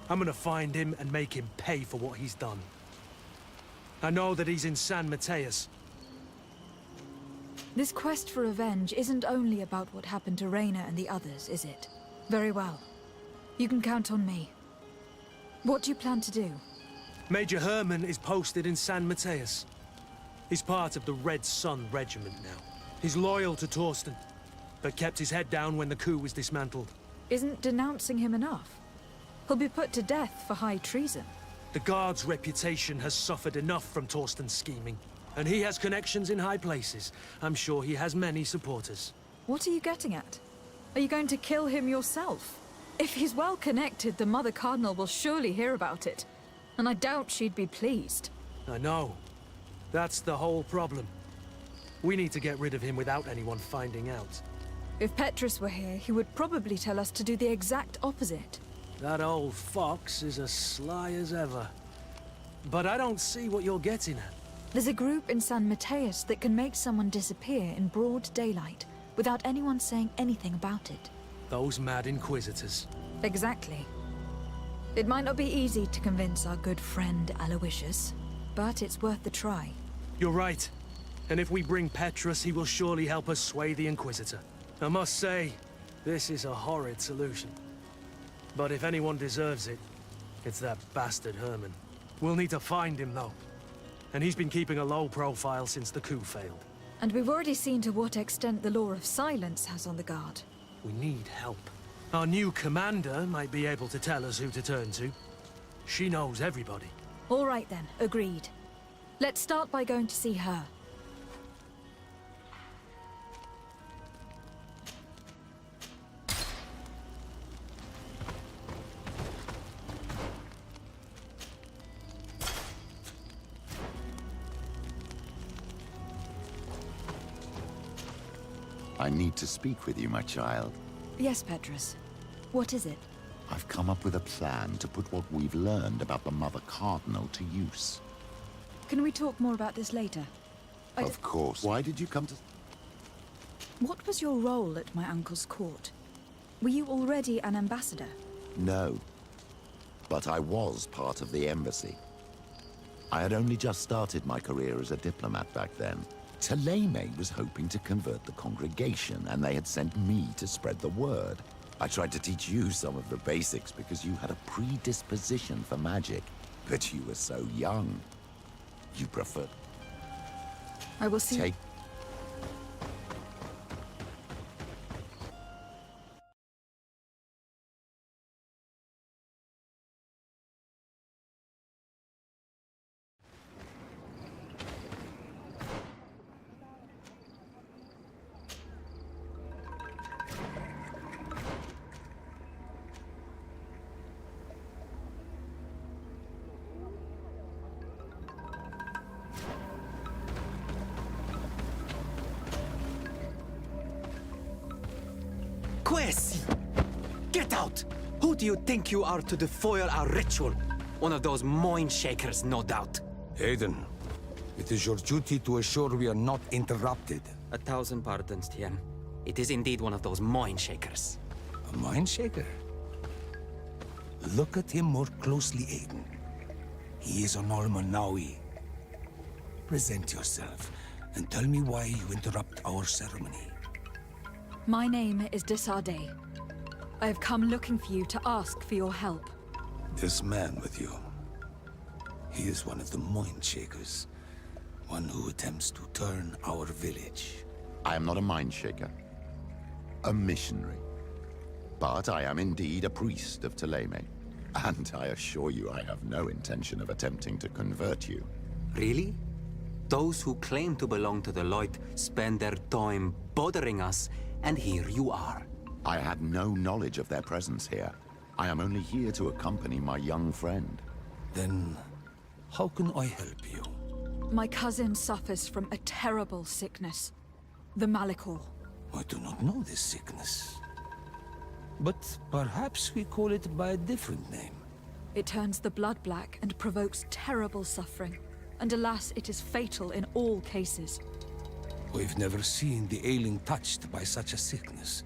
I'm gonna find him and make him pay for what he's done. I know that he's in San Mateus. This quest for revenge isn't only about what happened to Reyna and the others, is it? Very well. You can count on me. What do you plan to do? Major Herman is posted in San Mateus. He's part of the Red Sun Regiment now. He's loyal to Torsten, but kept his head down when the coup was dismantled. Isn't denouncing him enough? He'll be put to death for high treason. The Guard's reputation has suffered enough from Torsten's scheming, and he has connections in high places. I'm sure he has many supporters. What are you getting at? Are you going to kill him yourself? If he's well connected, the Mother Cardinal will surely hear about it. And I doubt she'd be pleased. I know. That's the whole problem. We need to get rid of him without anyone finding out. If Petrus were here, he would probably tell us to do the exact opposite. That old fox is as sly as ever. But I don't see what you're getting at. There's a group in San Mateus that can make someone disappear in broad daylight without anyone saying anything about it. Those mad Inquisitors. Exactly. It might not be easy to convince our good friend Aloysius, but it's worth the try. You're right. And if we bring Petrus, he will surely help us sway the Inquisitor. I must say, this is a horrid solution. But if anyone deserves it, it's that bastard Herman. We'll need to find him, though. And he's been keeping a low profile since the coup failed. And we've already seen to what extent the law of silence has on the Guard. We need help. Our new commander might be able to tell us who to turn to. She knows everybody. All right then, agreed. Let's start by going to see her. I need to speak with you, my child. Yes, Petrus. What is it? I've come up with a plan to put what we've learned about the Mother Cardinal to use. Can we talk more about this later? Of course. Why did you come to... What was your role at my uncle's court? Were you already an ambassador? No. But I was part of the embassy. I had only just started my career as a diplomat back then. Taleme was hoping to convert the congregation, and they had sent me to spread the word. I tried to teach you some of the basics because you had a predisposition for magic, but you were so young. You prefer... I will see... Quesi! Get out! Who do you think you are to defoil our ritual? One of those mind shakers, no doubt. Aiden, it is your duty to assure we are not interrupted. 1,000 pardons, Tien. It is indeed one of those mind shakers. A mind shaker? Look at him more closely, Aiden. He is an Almanawi. Present yourself and tell me why you interrupt our ceremony. My name is Desarde. I have come looking for you to ask for your help. This man with you, he is one of the mind shakers. One who attempts to turn our village. I am not a mind shaker. A missionary. But I am indeed a priest of Taleme. And I assure you I have no intention of attempting to convert you. Really? Those who claim to belong to the light spend their time bothering us, and here you are. I had no knowledge of their presence here. I am only here to accompany my young friend. Then, how can I help you? My cousin suffers from a terrible sickness. The Malikor. I do not know this sickness. But perhaps we call it by a different name. It turns the blood black and provokes terrible suffering. And alas, it is fatal in all cases. We've never seen the ailing touched by such a sickness.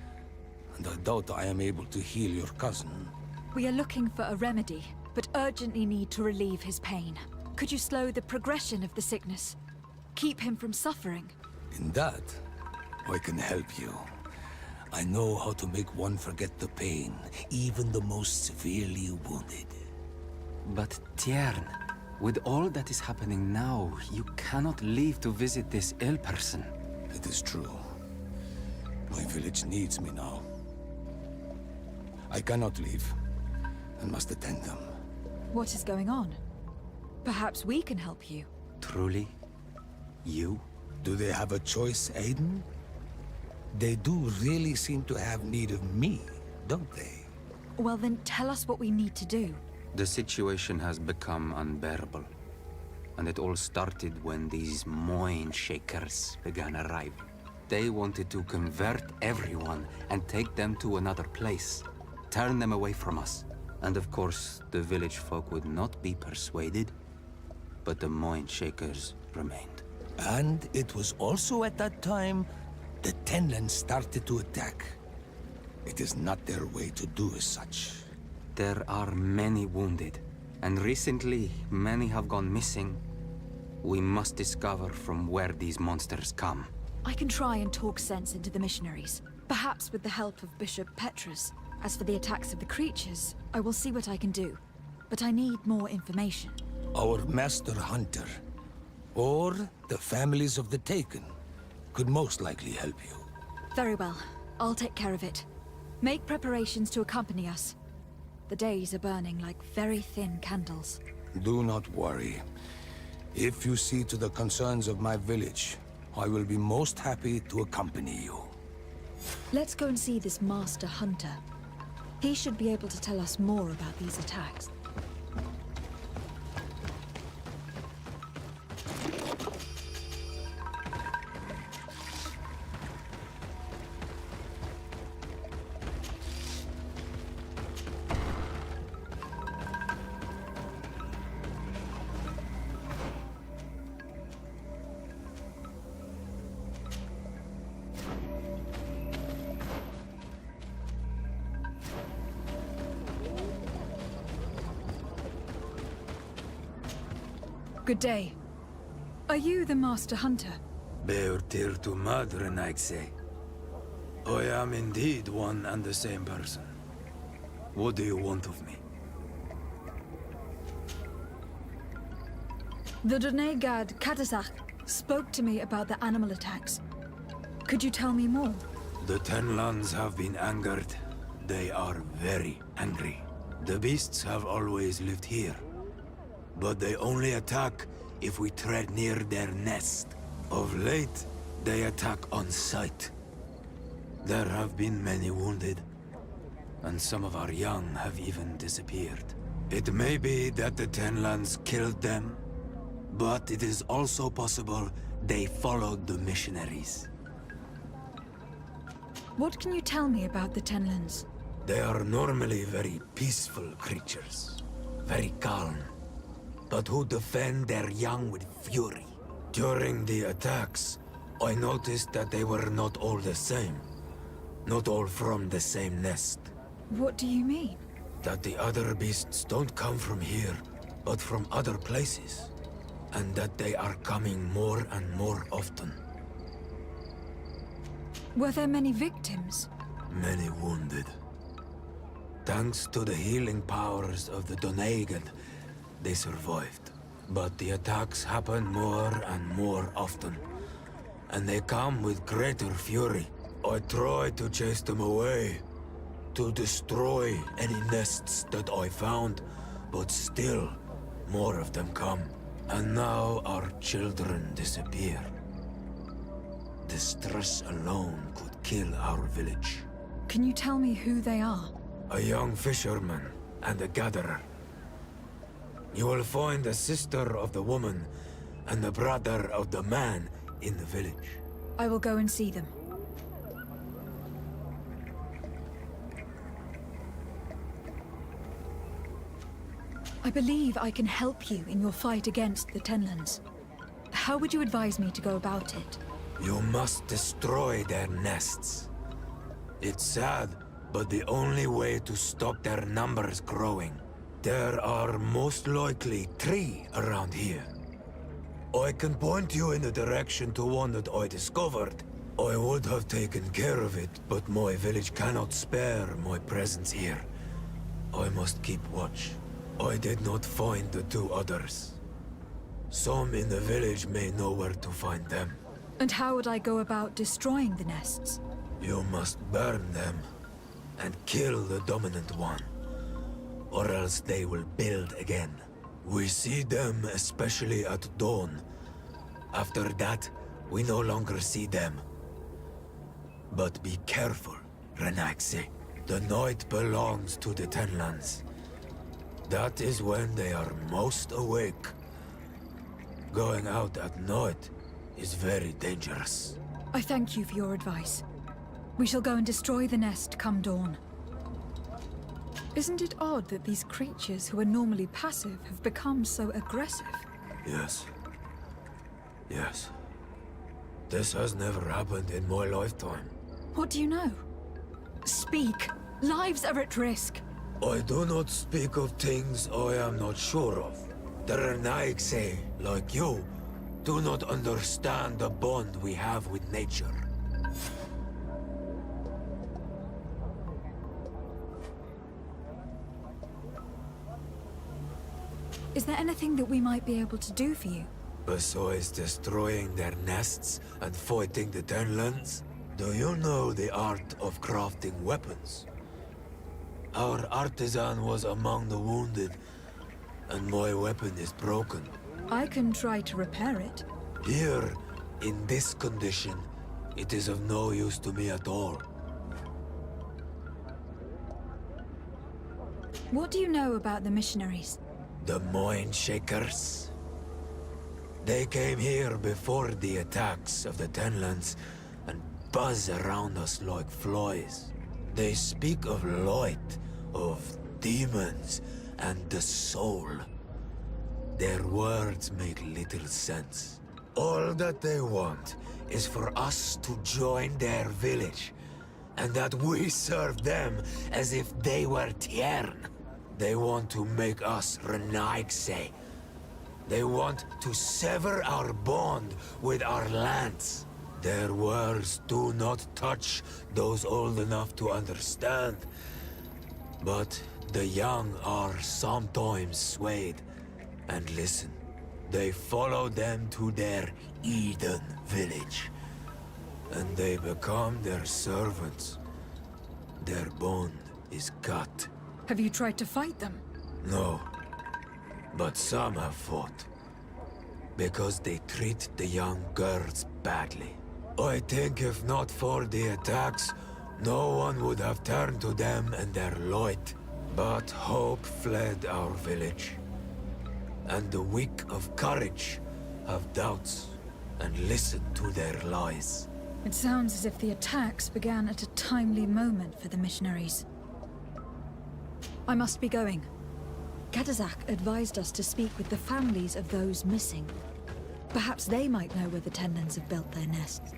And I doubt I am able to heal your cousin. We are looking for a remedy, but urgently need to relieve his pain. Could you slow the progression of the sickness? Keep him from suffering? In that, I can help you. I know how to make one forget the pain, even the most severely wounded. But Tiern, with all that is happening now, you cannot leave to visit this ill person. It is true. My village needs me now. I cannot leave, and must attend them. What is going on? Perhaps we can help you. Truly? You? Do they have a choice, Aiden? They do really seem to have need of me, don't they? Well then, tell us what we need to do. The situation has become unbearable. And it all started when these Moin Shakers began arriving. They wanted to convert everyone and take them to another place. Turn them away from us. And of course, the village folk would not be persuaded. But the Moin Shakers remained. And it was also at that time the Tenlands started to attack. It is not their way to do as such. There are many wounded, and recently many have gone missing. We must discover from where these monsters come. I can try and talk sense into the missionaries, perhaps with the help of Bishop Petrus. As for the attacks of the creatures, I will see what I can do. But I need more information. Our master hunter, or the families of the Taken, could most likely help you. Very well. I'll take care of it. Make preparations to accompany us. The days are burning like very thin candles. Do not worry. If you see to the concerns of my village, I will be most happy to accompany you. Let's go and see this master hunter. He should be able to tell us more about these attacks. Good day. Are you the Master Hunter? Beurtir tu madre, I'd say. I am indeed one and the same person. What do you want of me? The Donegad Katazak spoke to me about the animal attacks. Could you tell me more? The Tenlands have been angered. They are very angry. The beasts have always lived here. But they only attack if we tread near their nest. Of late, they attack on sight. There have been many wounded, and some of our young have even disappeared. It may be that the Tenlands killed them, but it is also possible they followed the missionaries. What can you tell me about the Tenlands? They are normally very peaceful creatures, very calm, but who defend their young with fury. During the attacks, I noticed that they were not all the same. Not all from the same nest. What do you mean? That the other beasts don't come from here, but from other places. And that they are coming more and more often. Were there many victims? Many wounded. Thanks to the healing powers of the Donegad, they survived. But the attacks happen more and more often. And they come with greater fury. I try to chase them away. To destroy any nests that I found. But still, more of them come. And now our children disappear. The stress alone could kill our village. Can you tell me who they are? a young fisherman and a gatherer. You will find the sister of the woman and the brother of the man in the village. I will go and see them. I believe I can help you in your fight against the Tenlands. How would you advise me to go about it? You must destroy their nests. It's sad, but the only way to stop their numbers growing. There are most likely 3 around here. I can point you in the direction to one that I discovered. I would have taken care of it, but my village cannot spare my presence here. I must keep watch. I did not find the 2 others. Some in the village may know where to find them. And how would I go about destroying the nests? You must burn them and kill the dominant one, or else they will build again. We see them especially at dawn. After that, we no longer see them. But be careful, Renaxe. The night belongs to the Tenlands. That is when they are most awake. Going out at night is very dangerous. I thank you for your advice. We shall go and destroy the nest come dawn. Isn't it odd that these creatures who are normally passive have become so aggressive? Yes. Yes. This has never happened in my lifetime. What do you know? Speak! Lives are at risk! I do not speak of things I am not sure of. The Renaigse, like you, do not understand the bond we have with nature. Is there anything that we might be able to do for you? Besides destroying their nests and fighting the Tenlands, do you know the art of crafting weapons? Our artisan was among the wounded, and my weapon is broken. I can try to repair it. Here, in this condition, it is of no use to me at all. What do you know about the missionaries? The Mind Shakers. They came here before the attacks of the Tenlands and buzz around us like flies. They speak of light, of demons, and the soul. Their words make little sense. All that they want is for us to join their village, and that we serve them as if they were Tiern. They want to make us Renaigse. They want to sever our bond with our lands. Their words do not touch those old enough to understand. But the young are sometimes swayed and listen. They follow them to their Eden village, and they become their servants. Their bond is cut. Have you tried to fight them? No, but some have fought. Because they treat the young girls badly. I think if not for the attacks, no one would have turned to them and their light. But hope fled our village. And the weak of courage have doubts and listen to their lies. It sounds as if the attacks began at a timely moment for the missionaries. I must be going. Kadazak advised us to speak with the families of those missing. Perhaps they might know where the Tenlands have built their nests.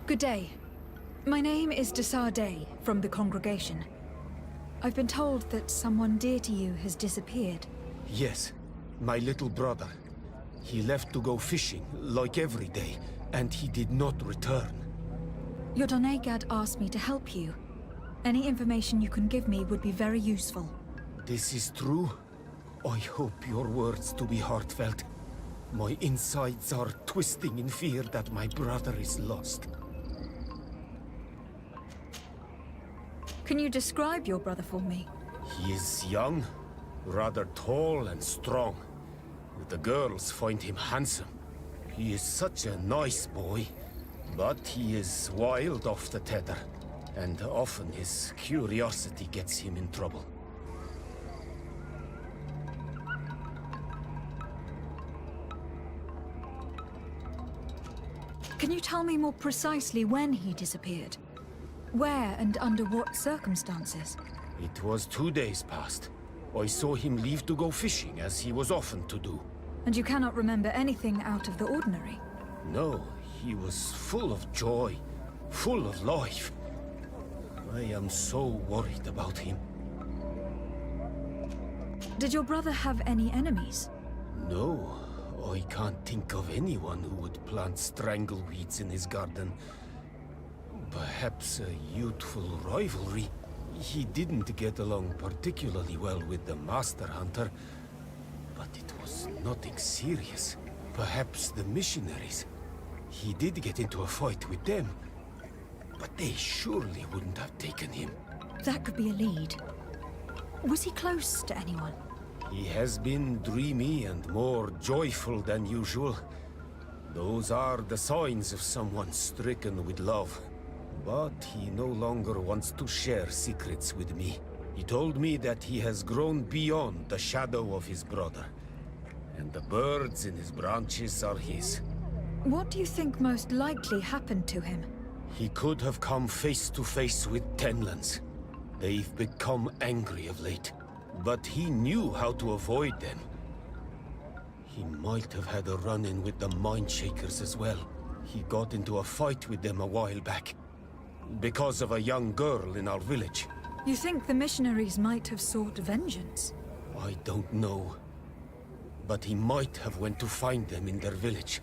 Good day. My name is Desarde from the congregation. I've been told that someone dear to you has disappeared. Yes, my little brother. He left to go fishing, like every day, and he did not return. Your Donegad asked me to help you. Any information you can give me would be very useful. This is true? I hope your words to be heartfelt. My insides are twisting in fear that my brother is lost. Can you describe your brother for me? He is young, rather tall and strong. The girls find him handsome. He is such a nice boy, but he is wild off the tether, and often his curiosity gets him in trouble. Can you tell me more precisely when he disappeared? Where and under what circumstances? It was 2 days past. I saw him leave to go fishing, as he was often to do. And you cannot remember anything out of the ordinary? No, he was full of joy, full of life. I am so worried about him. Did your brother have any enemies? No, I can't think of anyone who would plant strangleweeds in his garden. Perhaps a youthful rivalry. He didn't get along particularly well with the Master Hunter, but it was nothing serious. Perhaps the missionaries. He did get into a fight with them, but they surely wouldn't have taken him. That could be a lead. Was he close to anyone? He has been dreamy and more joyful than usual. Those are the signs of someone stricken with love. But he no longer wants to share secrets with me. He told me that he has grown beyond the shadow of his brother, and the birds in his branches are his. What do you think most likely happened to him? He could have come face to face with Tenlands. They've become angry of late, but he knew how to avoid them. He might have had a run-in with the Mindshakers as well. He got into a fight with them a while back, because of a young girl in our village. You think the missionaries might have sought vengeance? I don't know. But he might have went to find them in their village.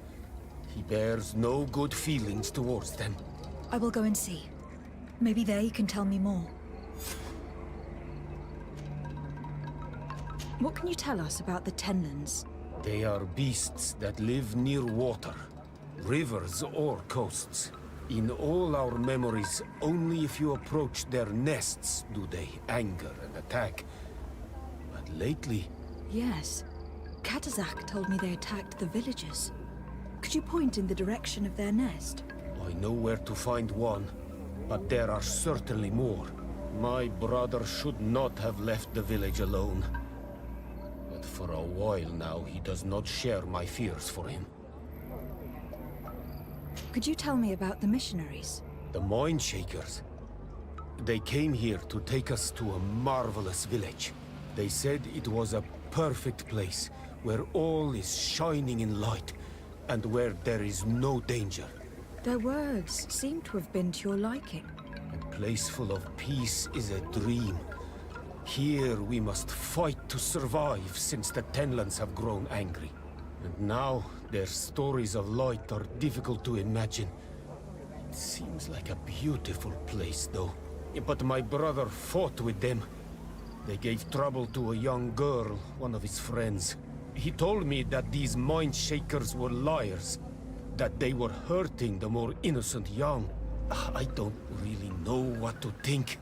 He bears no good feelings towards them. I will go and see. Maybe they can tell me more. What can you tell us about the Tenlands? They are beasts that live near water, rivers or coasts. In all our memories, only if you approach their nests do they anger and attack. But lately... Yes. Katazak told me they attacked the villagers. Could you point in the direction of their nest? I know where to find one, but there are certainly more. My brother should not have left the village alone. But for a while now, he does not share my fears for him. Could you tell me about the missionaries? The Mindshakers. They came here to take us to a marvelous village. They said it was a perfect place, where all is shining in light, and where there is no danger. Their words seem to have been to your liking. A place full of peace is a dream. Here we must fight to survive, since the Tenlands have grown angry. And now, their stories of light are difficult to imagine. It seems like a beautiful place, though. But my brother fought with them. They gave trouble to a young girl, one of his friends. He told me that these Mindshakers were liars, that they were hurting the more innocent young. I don't really know what to think.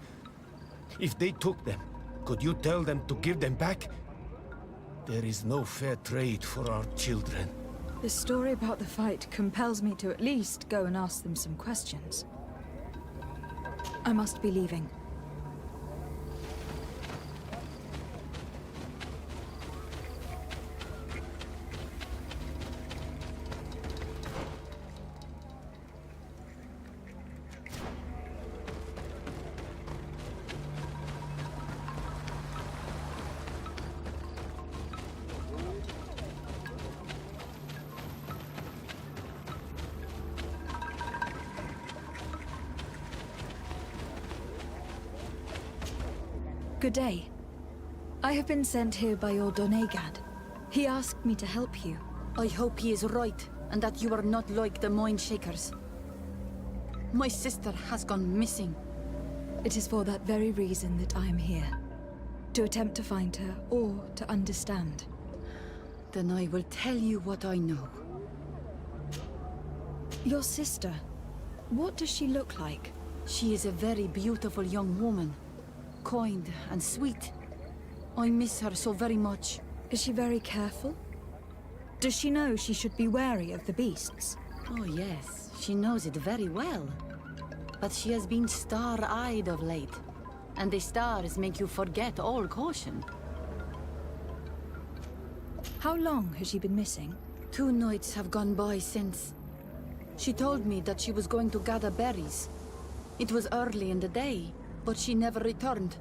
If they took them, could you tell them to give them back? There is no fair trade for our children. The story about the fight compels me to at least go and ask them some questions. I must be leaving. Good day. I have been sent here by your Donegad. He asked me to help you. I hope he is right, and that you are not like the Mindshakers. My sister has gone missing. It is for that very reason that I am here. To attempt to find her, or to understand. Then I will tell you what I know. Your sister, what does she look like? She is a very beautiful young woman. kind and sweet. I miss her so very much. Is she very careful? Does she know she should be wary of the beasts? Oh yes, she knows it very well. But she has been star-eyed of late. And the stars make you forget all caution. How long has she been missing? 2 nights have gone by since. She told me that she was going to gather berries. It was early in the day, but she never returned.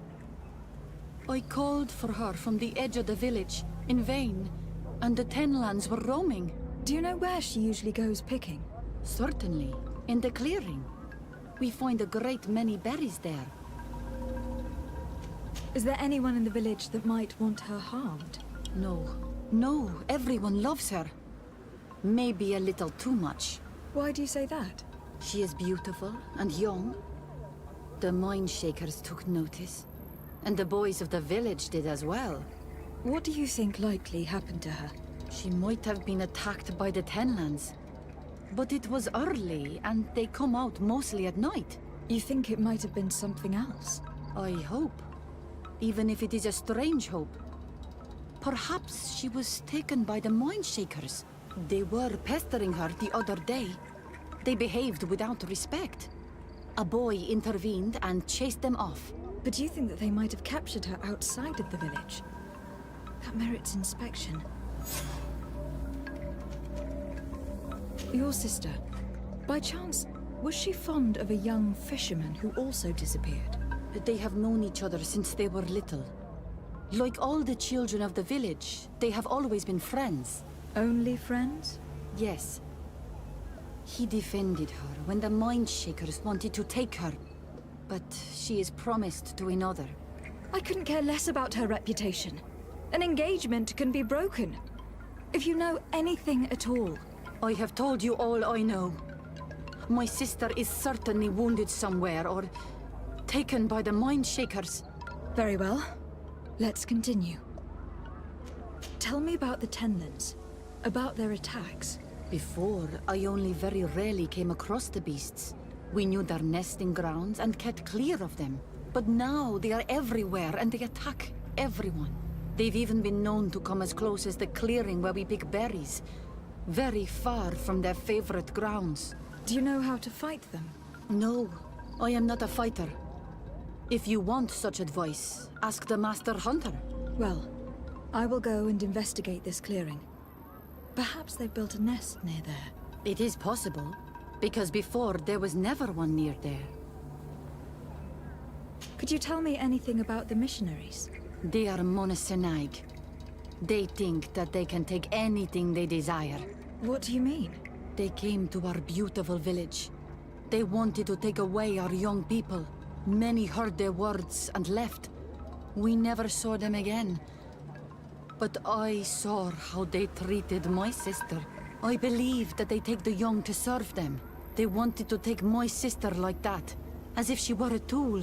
I called for her from the edge of the village, in vain, and the Tenlands were roaming. Do you know where she usually goes picking? Certainly, in the clearing. We find a great many berries there. Is there anyone in the village that might want her harmed? No. No, everyone loves her. Maybe a little too much. Why do you say that? She is beautiful and young. The Mindshakers took notice. And the boys of the village did as well. What do you think likely happened to her? She might have been attacked by the Tenlands. But it was early, and they come out mostly at night. You think it might have been something else? I hope. Even if it is a strange hope. Perhaps she was taken by the Mindshakers. They were pestering her the other day. They behaved without respect. A boy intervened and chased them off. But do you think that they might have captured her outside of the village? That merits inspection. Your sister, by chance, was she fond of a young fisherman who also disappeared? They have known each other since they were little. Like all the children of the village, they have always been friends. Only friends? Yes. He defended her when the Mindshakers wanted to take her. But she is promised to another. I couldn't care less about her reputation. An engagement can be broken. If you know anything at all. I have told you all I know. My sister is certainly wounded somewhere or taken by the Mindshakers. Very well. Let's continue. Tell me about the Tenlands. About their attacks. Before, I only very rarely came across the beasts. We knew their nesting grounds and kept clear of them. But now they are everywhere and they attack everyone. They've even been known to come as close as the clearing where we pick berries. Very far from their favorite grounds. Do you know how to fight them? No, I am not a fighter. If you want such advice, ask the Master Hunter. Well, I will go and investigate this clearing. Perhaps they've built a nest near there. It is possible, because before there was never one near there. Could you tell me anything about the missionaries? They are monosynaig. They think that they can take anything they desire. What do you mean? They came to our beautiful village. They wanted to take away our young people. Many heard their words and left. We never saw them again. But I saw how they treated my sister. I believe that they take the young to serve them. They wanted to take my sister like that, as if she were a tool.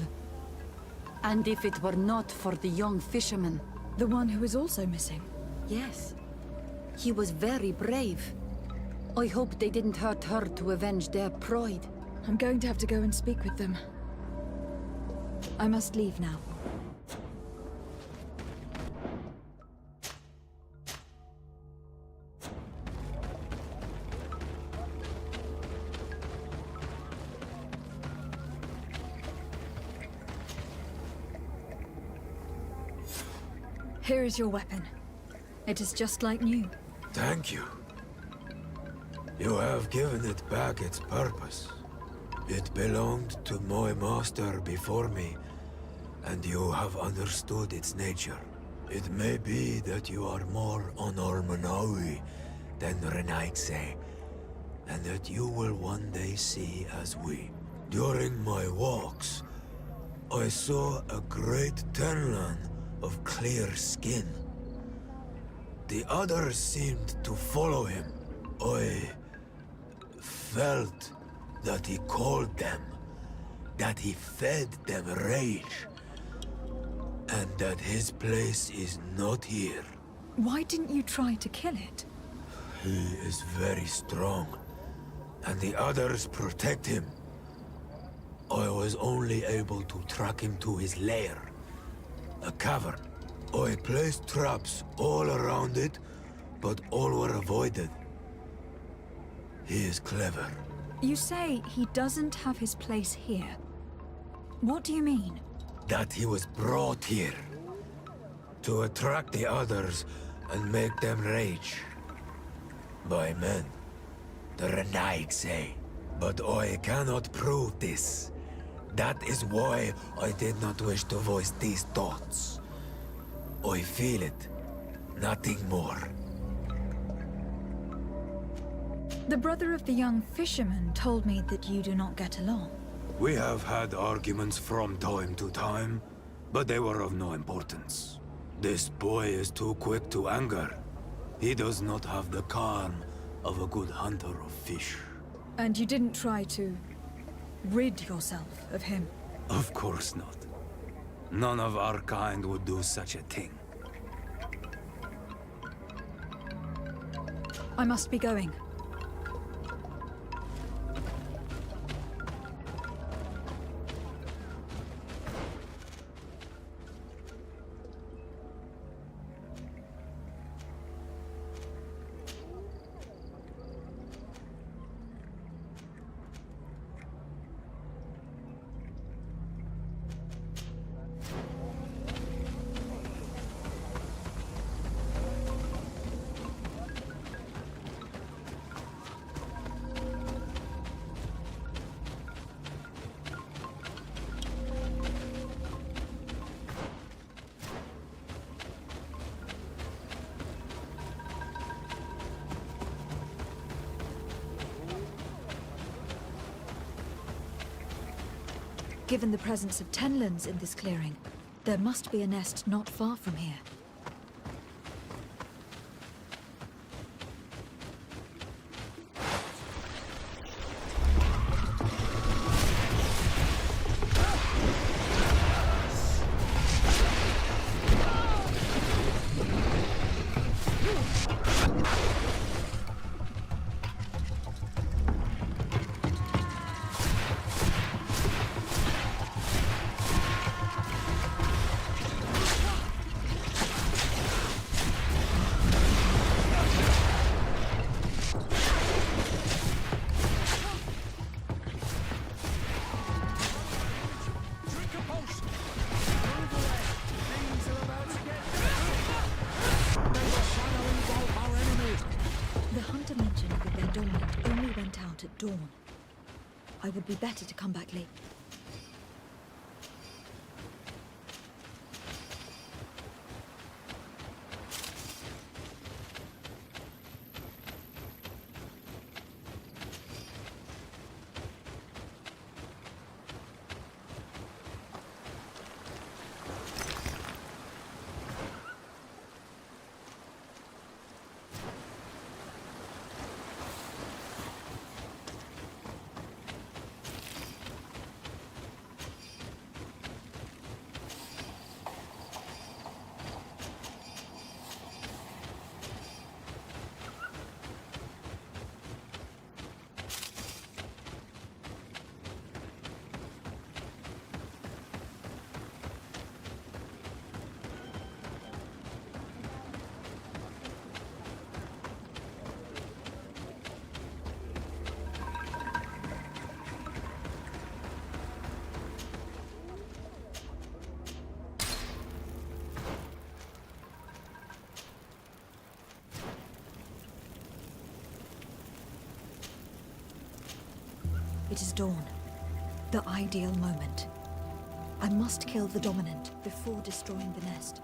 And if it were not for the young fisherman. The one who is also missing? Yes. He was very brave. I hope they didn't hurt her to avenge their pride. I'm going to have to go and speak with them. I must leave now. Here is your weapon. It is just like new. Thank you. You have given it back its purpose. It belonged to my master before me, and you have understood its nature. It may be that you are more on Almanawi than Renaigse, and that you will one day see as we. During my walks, I saw a great Tenlan of clear skin. The others seemed to follow him. I felt that he called them, that he fed them rage, and that his place is not here. Why didn't you try to kill it? He is very strong, and the others protect him. I was only able to track him to his lair. A cavern. I placed traps all around it, but all were avoided. He is clever. You say he doesn't have his place here. What do you mean? That he was brought here to attract the others and make them rage. By men, the Renaig say. But I cannot prove this. That is why I did not wish to voice these thoughts. I feel it, nothing more. The brother of the young fisherman told me that you do not get along. We have had arguments from time to time, but they were of no importance. This boy is too quick to anger. He does not have the calm of a good hunter of fish. And you didn't try to rid yourself of him? Of course not. None of our kind would do such a thing. I must be going. Given the presence of Tenlands in this clearing, there must be a nest not far from here. At dawn. I would be better to come back late. It is dawn. The ideal moment. I must kill the dominant before destroying the nest.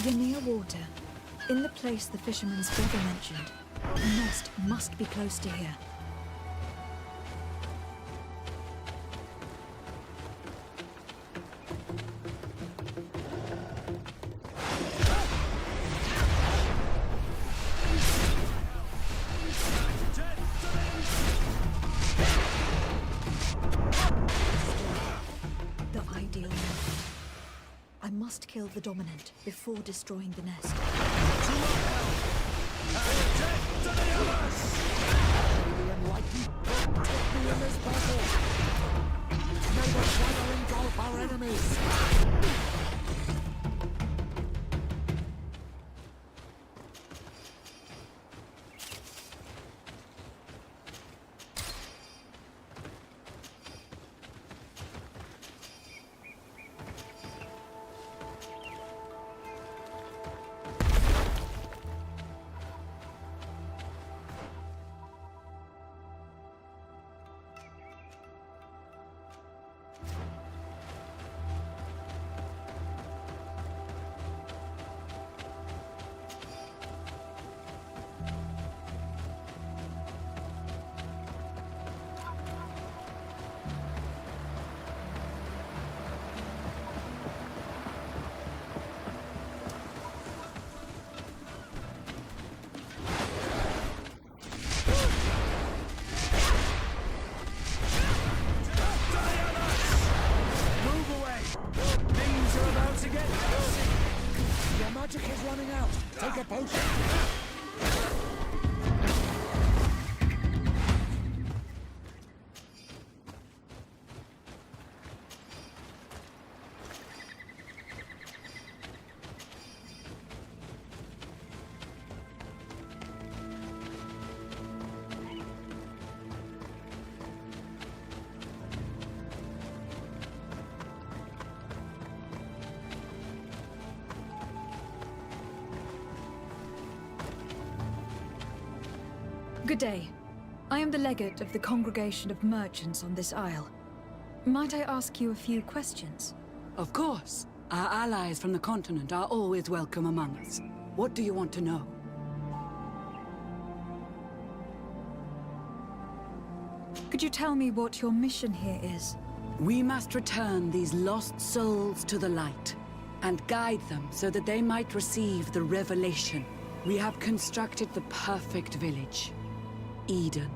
You're near water, in the place the fisherman's brother mentioned. The nest must be close to here. The ideal method. I must kill the dominant before destroying the nest. Our enemies! Your magic is running out. Take a potion. Good day. I am the legate of the congregation of merchants on this isle. Might I ask you a few questions? Of course. Our allies from the continent are always welcome among us. What do you want to know? Could you tell me what your mission here is? We must return these lost souls to the light and guide them so that they might receive the revelation. We have constructed the perfect village, Eden,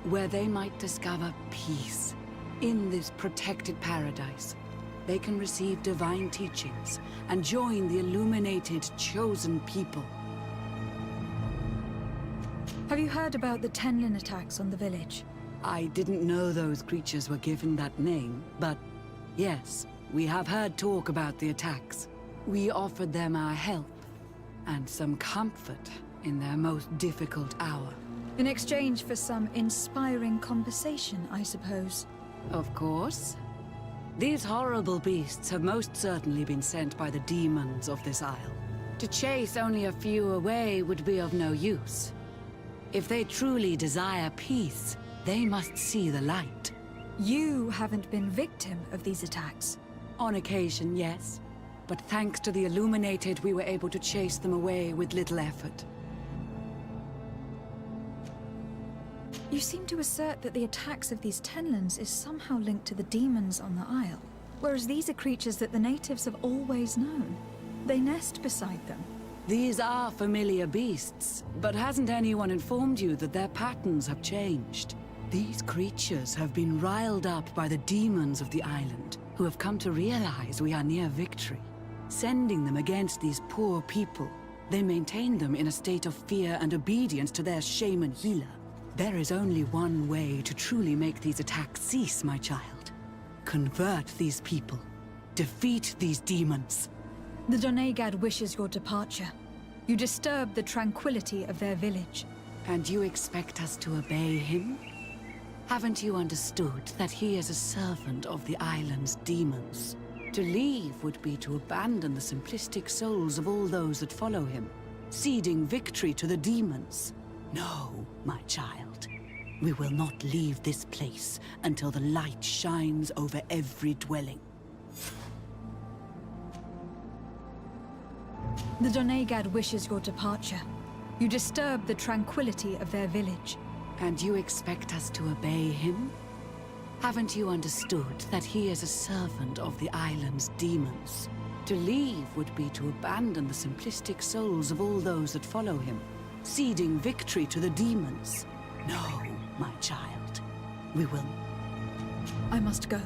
where they might discover peace. In this protected paradise, they can receive divine teachings and join the illuminated, chosen people. Have you heard about the Tenlin attacks on the village? I didn't know those creatures were given that name, but yes, we have heard talk about the attacks. We offered them our help and some comfort in their most difficult hour. In exchange for some inspiring conversation, I suppose. Of course. These horrible beasts have most certainly been sent by the demons of this isle. To chase only a few away would be of no use. If they truly desire peace, they must see the light. You haven't been victim of these attacks? On occasion, yes. But thanks to the Illuminated, we were able to chase them away with little effort. You seem to assert that the attacks of these Tenlins is somehow linked to the demons on the Isle, whereas these are creatures that the natives have always known. They nest beside them. These are familiar beasts, but hasn't anyone informed you that their patterns have changed? These creatures have been riled up by the demons of the island, who have come to realize we are near victory. Sending them against these poor people, they maintain them in a state of fear and obedience to their shaman healer. There is only one way to truly make these attacks cease, my child. Convert these people. Defeat these demons. The Donegad wishes your departure. You disturb the tranquility of their village. And you expect us to obey him? Haven't you understood that he is a servant of the island's demons? To leave would be to abandon the simplistic souls of all those that follow him, ceding victory to the demons. No, my child. We will not leave this place until the light shines over every dwelling. The Donegad wishes your departure. You disturb the tranquility of their village. And you expect us to obey him? Haven't you understood that he is a servant of the island's demons? To leave would be to abandon the simplistic souls of all those that follow him, ceding victory to the demons. No, my child. We will. I must go.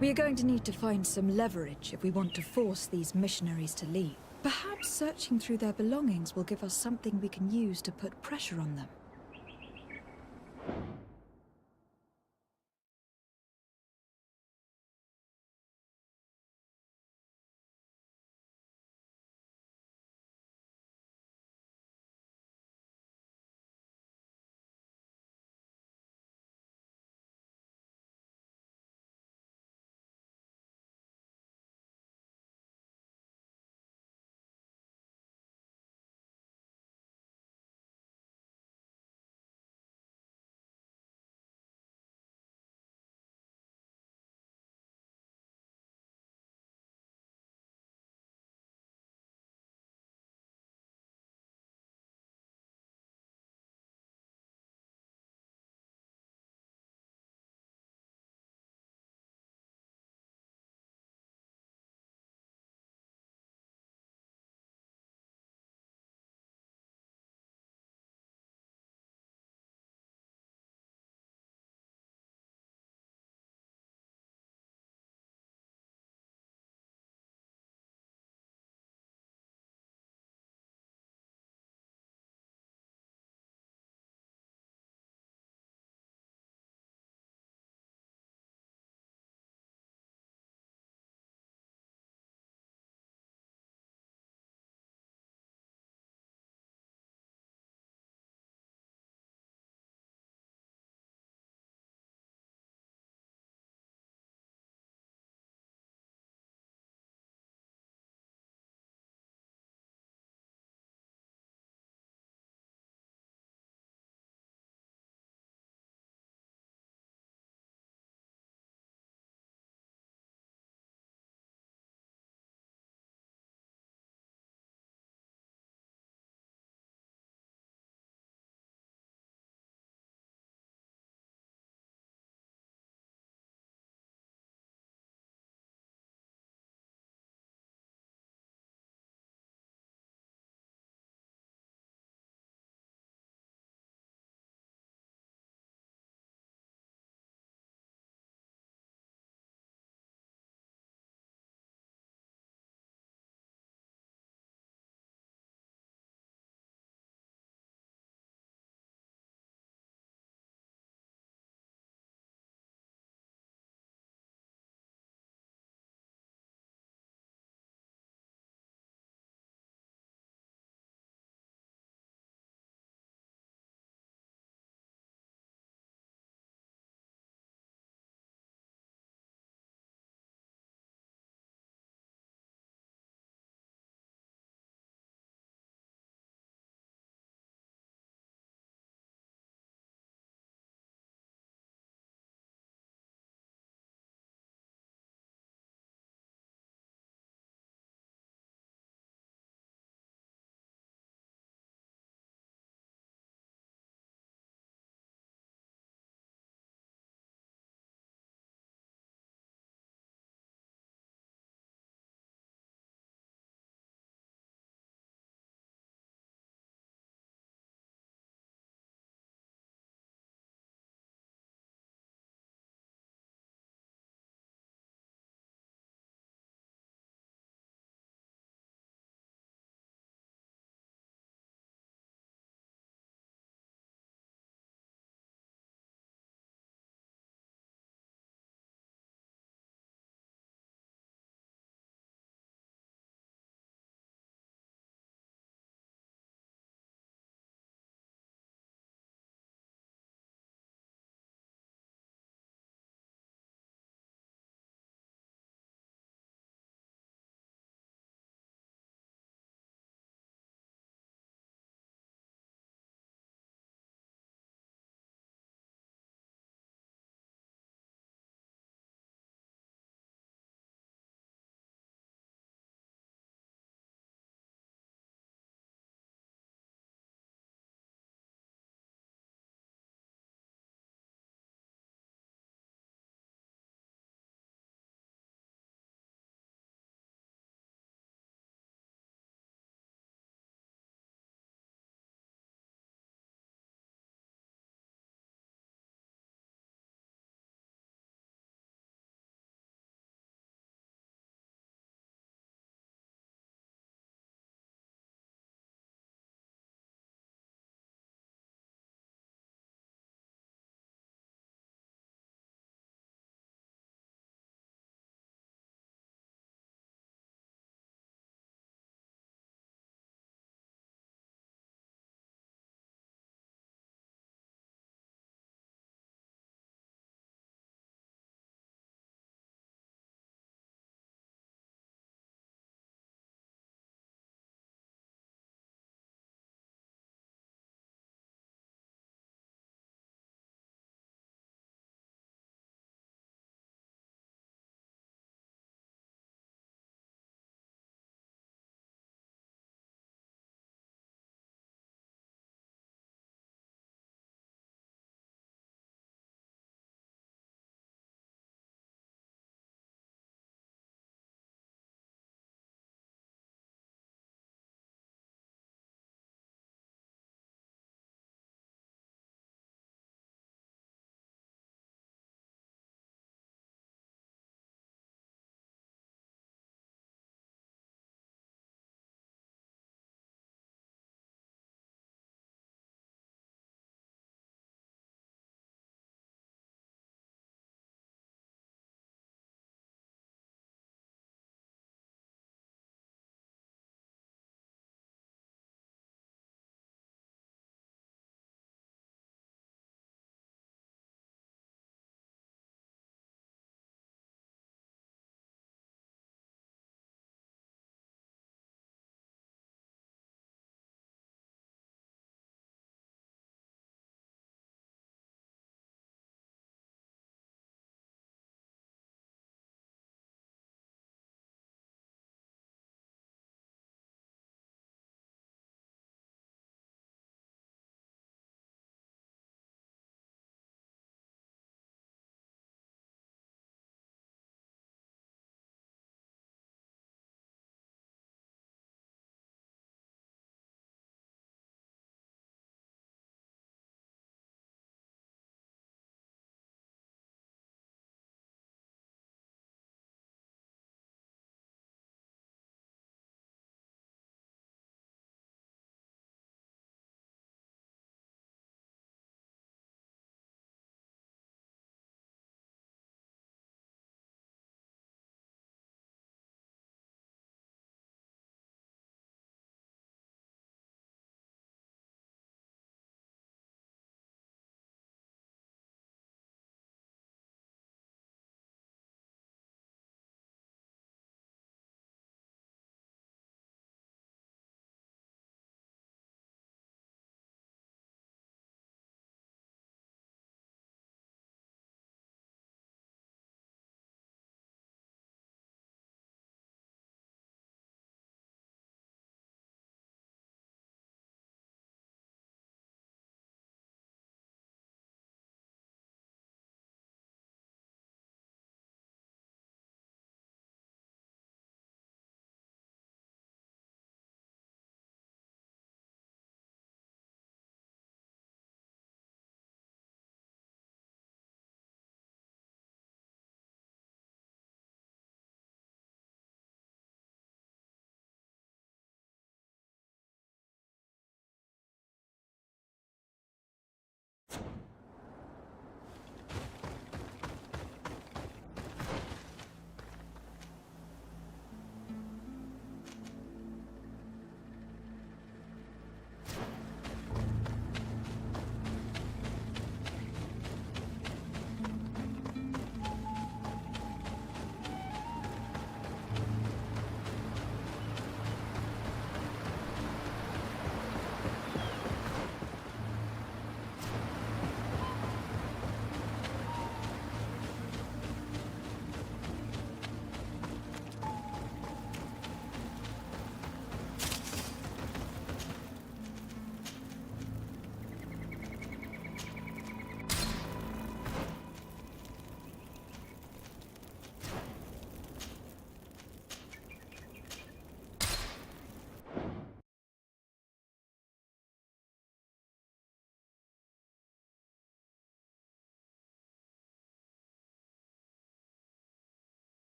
We are going to need to find some leverage if we want to force these missionaries to leave. Perhaps searching through their belongings will give us something we can use to put pressure on them.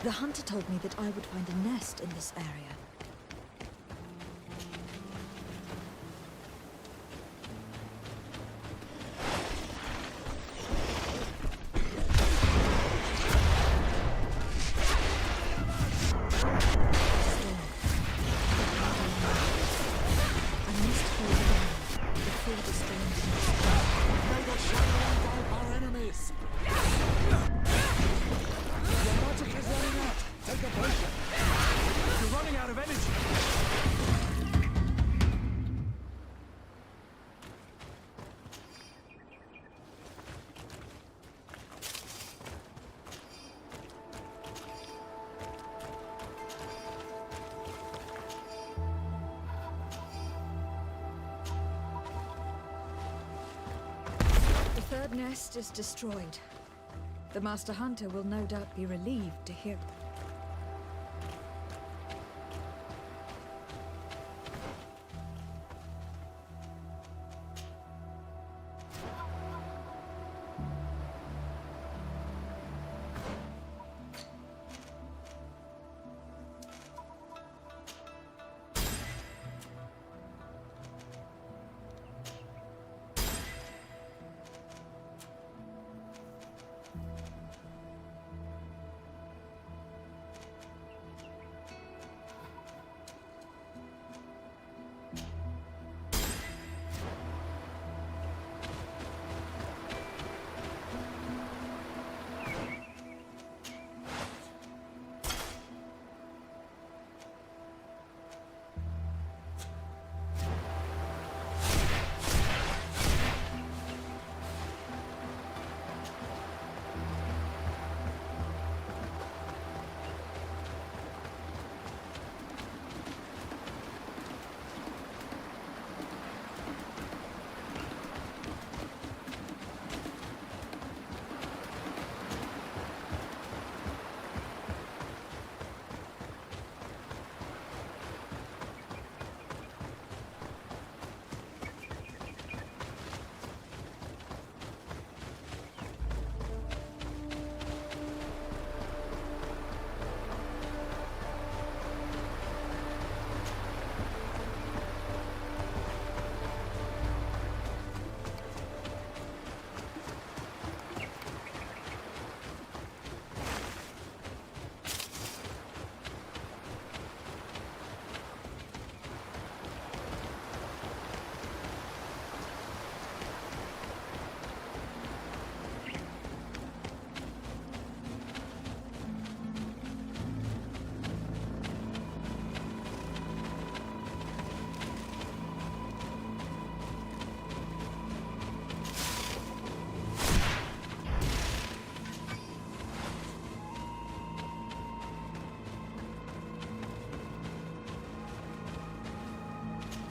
The hunter told me that I would find a nest in this area. The third nest is destroyed. The Master Hunter will no doubt be relieved to hear.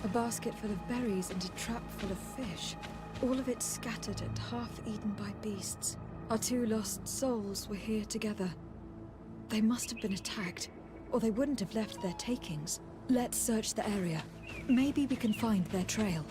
A basket full of berries and a trap full of fish. All of it scattered and half eaten by beasts. Our two lost souls were here together. They must have been attacked, or they wouldn't have left their takings. Let's search the area. Maybe we can find their trail.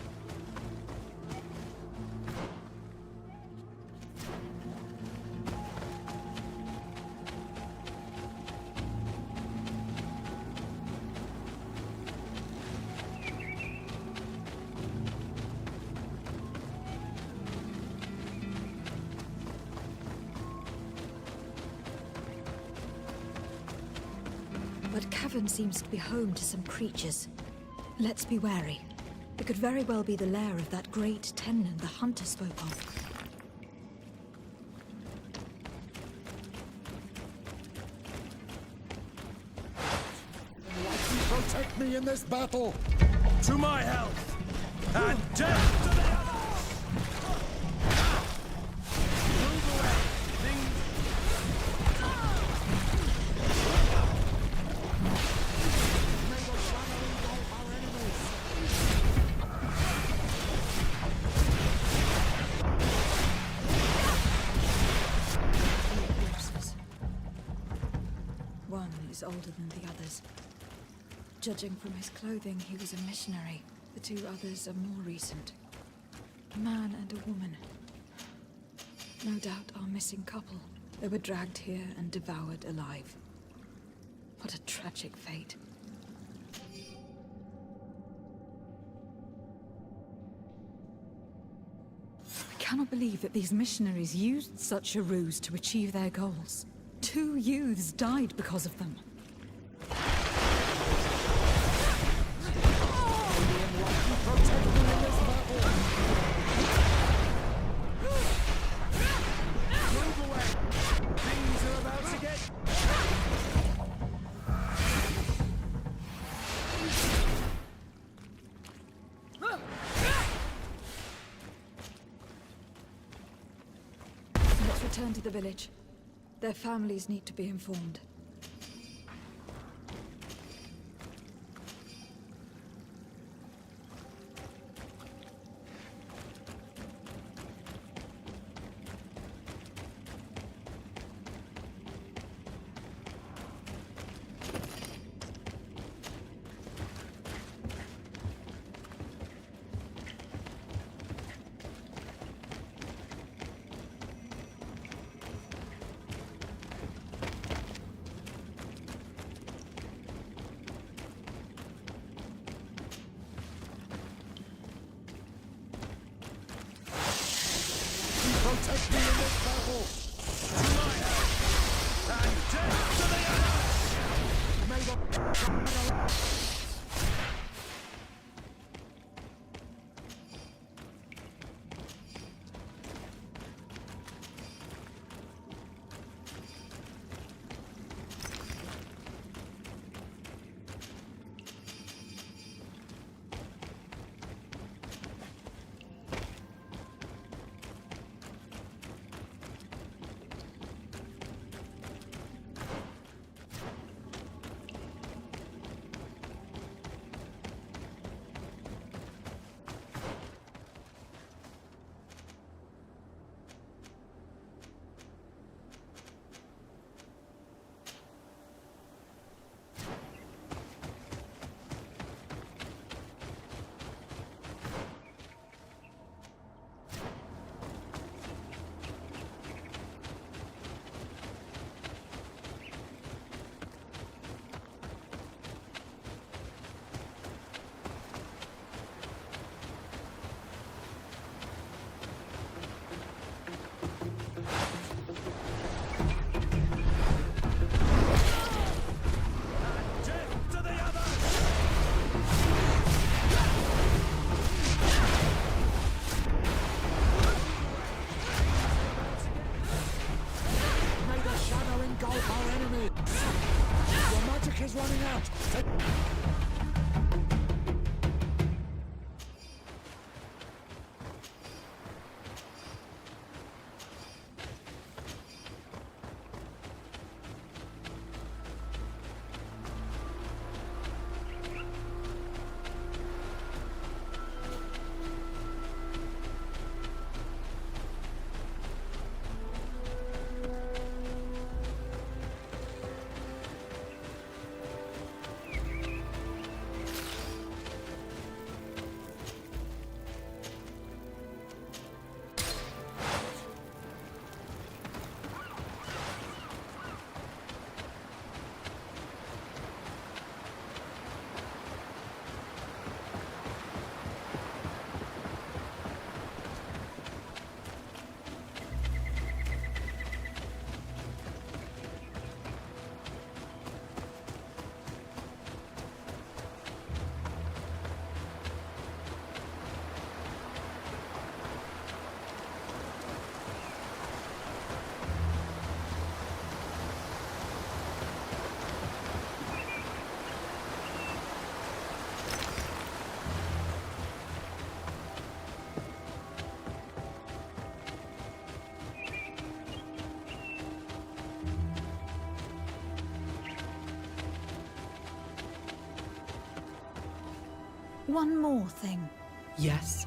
But cavern seems to be home to some creatures. Let's be wary. It could very well be the lair of that great Tenlin the hunter spoke of. Protect me in this battle! To my health! And death to the others! Move away! One is older than the others. Judging from his clothing, he was a missionary. The two others are more recent. A man and a woman. No doubt our missing couple. They were dragged here and devoured alive. What a tragic fate. I cannot believe that these missionaries used such a ruse to achieve their goals. 2 youths died because of them. Let's return to the village. Their families need to be informed. Protect me in this battle! To my hand! And death to the others! May the... is running out. One more thing. Yes?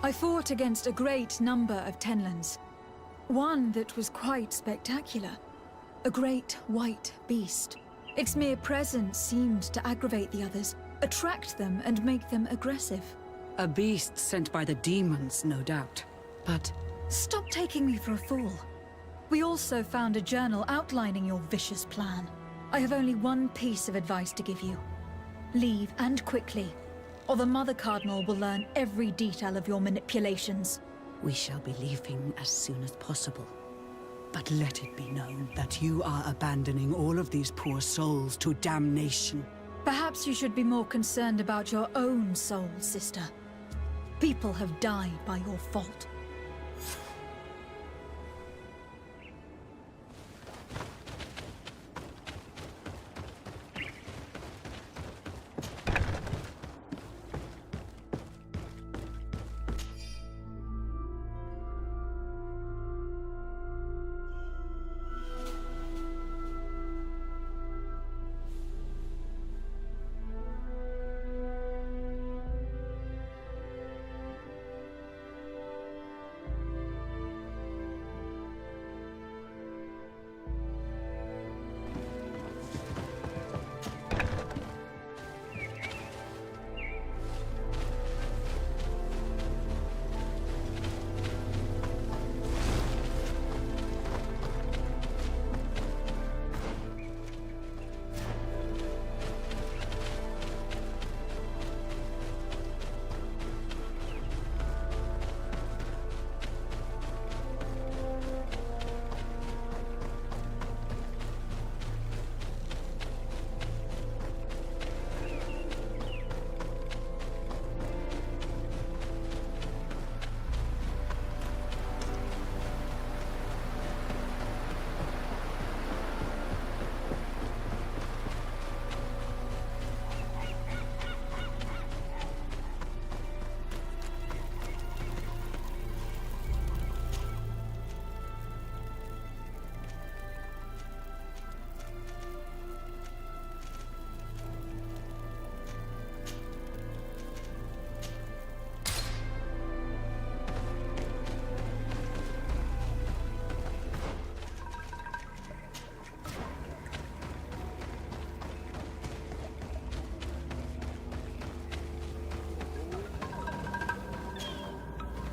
I fought against a great number of Tenlands. One that was quite spectacular. A great white beast. Its mere presence seemed to aggravate the others, attract them and make them aggressive. A beast sent by the demons, no doubt. But... Stop taking me for a fool. We also found a journal outlining your vicious plan. I have only one piece of advice to give you. Leave, and quickly, or the Mother Cardinal will learn every detail of your manipulations. We shall be leaving as soon as possible. But let it be known that you are abandoning all of these poor souls to damnation. Perhaps you should be more concerned about your own soul, sister. People have died by your fault.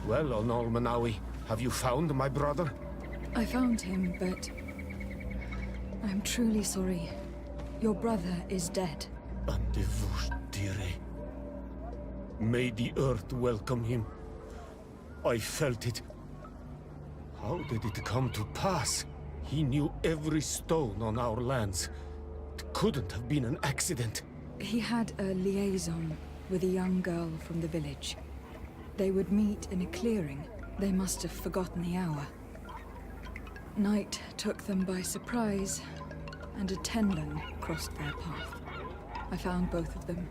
Well, Onol Manawi, have you found my brother? I found him, but I'm truly sorry. Your brother is dead. Andevushtire. May the earth welcome him. I felt it. How did it come to pass? He knew every stone on our lands. It couldn't have been an accident. He had a liaison with a young girl from the village. They would meet in a clearing. They must have forgotten the hour. Night took them by surprise, and a Tenlin crossed their path. I found both of them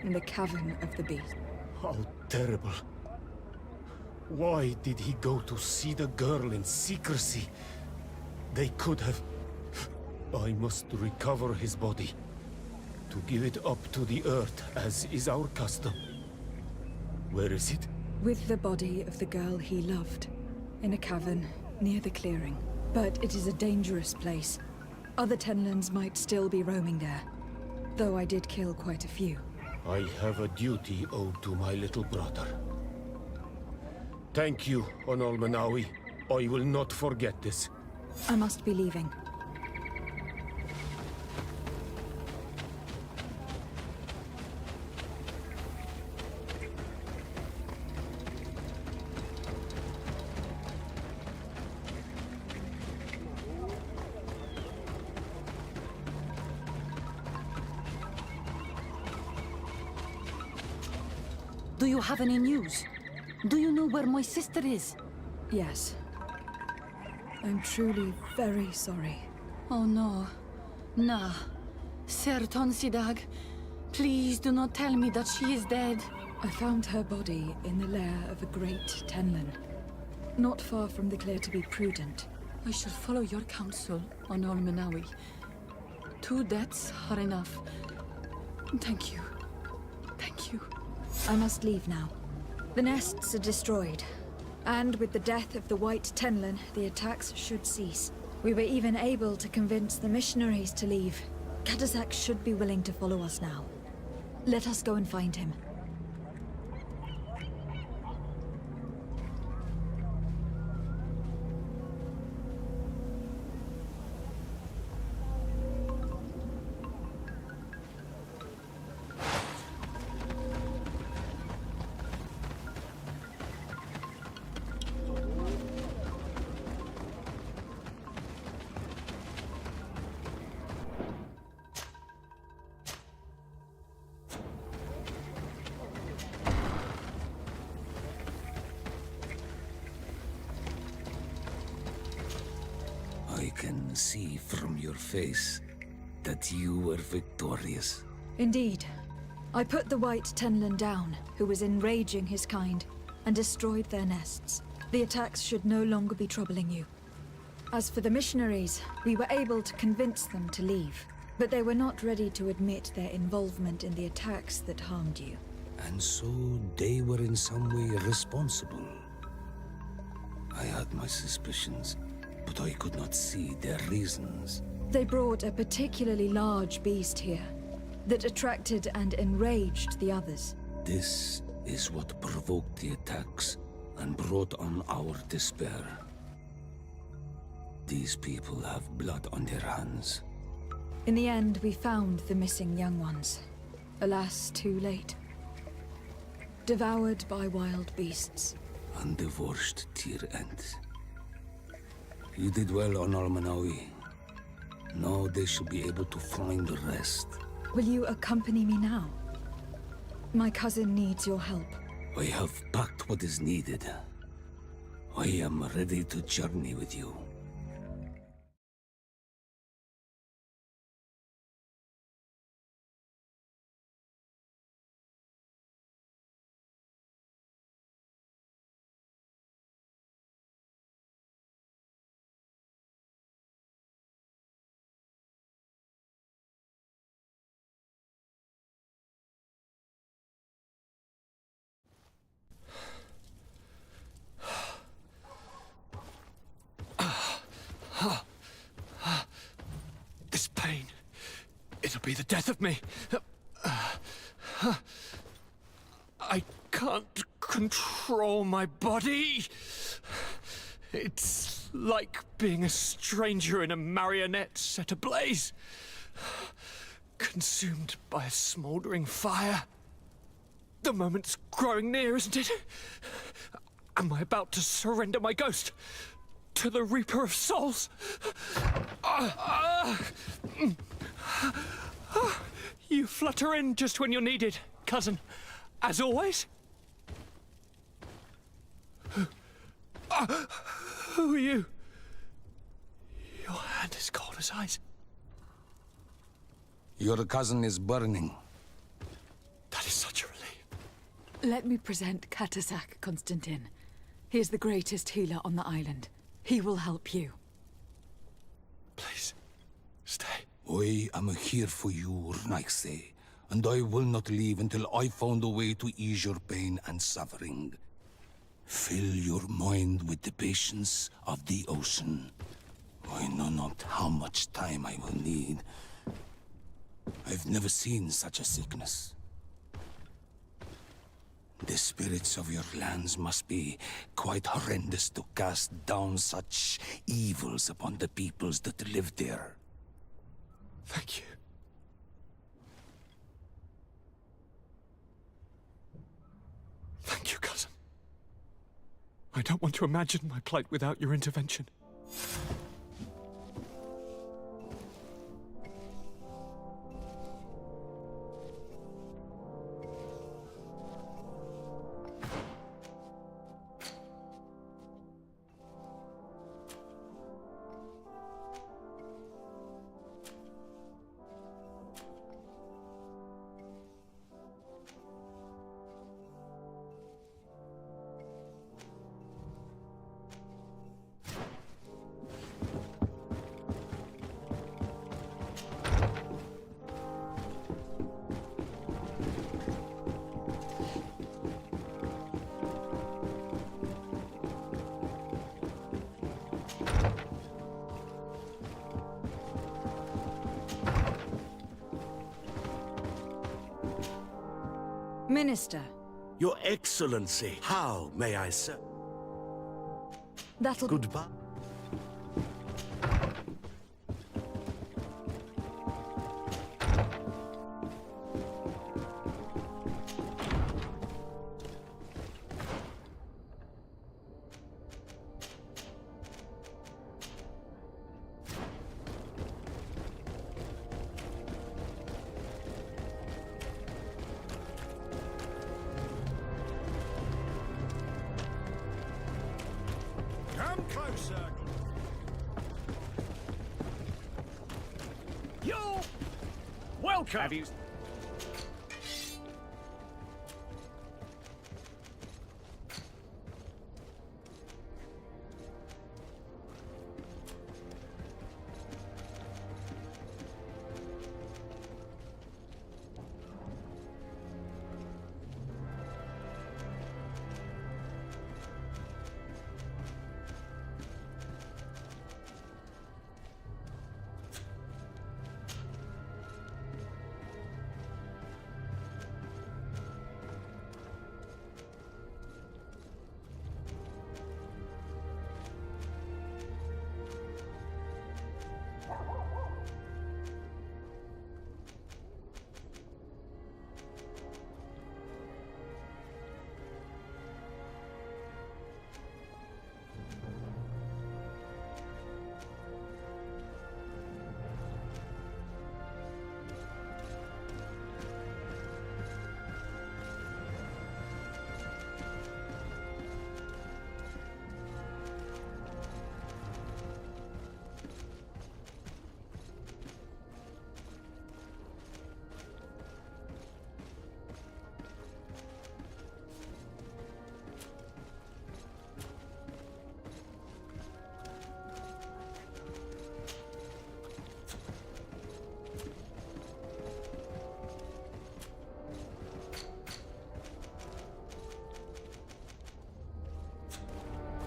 in the cavern of the beast. How terrible. Why did he go to see the girl in secrecy? They could have... I must recover his body. To give it up to the earth, as is our custom. Where is it? With the body of the girl he loved, in a cavern near the clearing. But it is a dangerous place. Other Tenlins might still be roaming there, though I did kill quite a few. I have a duty owed to my little brother. Thank you, Onol Manawi. I will not forget this. I must be leaving. Do you have any news? Do you know where my sister is? Yes. I'm truly very sorry. Oh no. Nah. Ser Tonsidag, please do not tell me that she is dead. I found her body in the lair of a great Tenlin. Not far from the clear to be prudent. I shall follow your counsel, Onol Manawi. 2 deaths are enough. Thank you. Thank you. I must leave now. The nests are destroyed. And with the death of the White Tenlin, the attacks should cease. We were even able to convince the missionaries to leave. Katazak should be willing to follow us now. Let us go and find him. can see from your face that you were victorious. Indeed. I put the White Tenlin down, who was enraging his kind, and destroyed their nests. The attacks should no longer be troubling you. As for the missionaries, we were able to convince them to leave, but they were not ready to admit their involvement in the attacks that harmed you. And so they were in some way responsible. I had my suspicions, but I could not see their reasons. They brought a particularly large beast here that attracted and enraged the others. This is what provoked the attacks and brought on our despair. These people have blood on their hands. In the end, we found the missing young ones. Alas, too late. Devoured by wild beasts. And divorced to your end. You did well on Almanawi. Now they shall be able to find the rest. Will you accompany me now? My cousin needs your help. I have packed what is needed. I am ready to journey with you. This pain, it'll be the death of me. I can't control my body. It's like being a stranger in a marionette set ablaze. Consumed by a smouldering fire. The moment's growing near, isn't it? Am I about to surrender my ghost to the Reaper of Souls? You flutter in just when you're needed, cousin. As always. Who are you? Your hand is cold as ice. Your cousin is burning. That is such a relief. Let me present Katasak Constantin. He is the greatest healer on the island. He will help you. Please, stay. I am here for you, Rnaise, and I will not leave until I found a way to ease your pain and suffering. Fill your mind with the patience of the ocean. I know not how much time I will need. I've never seen such a sickness. The spirits of your lands must be quite horrendous to cast down such evils upon the peoples that live there. Thank you. Thank you, cousin. I don't want to imagine my plight without your intervention. Minister. Your Excellency, how may I serve? That'll... Goodbye. Come closer. You're welcome. Have you...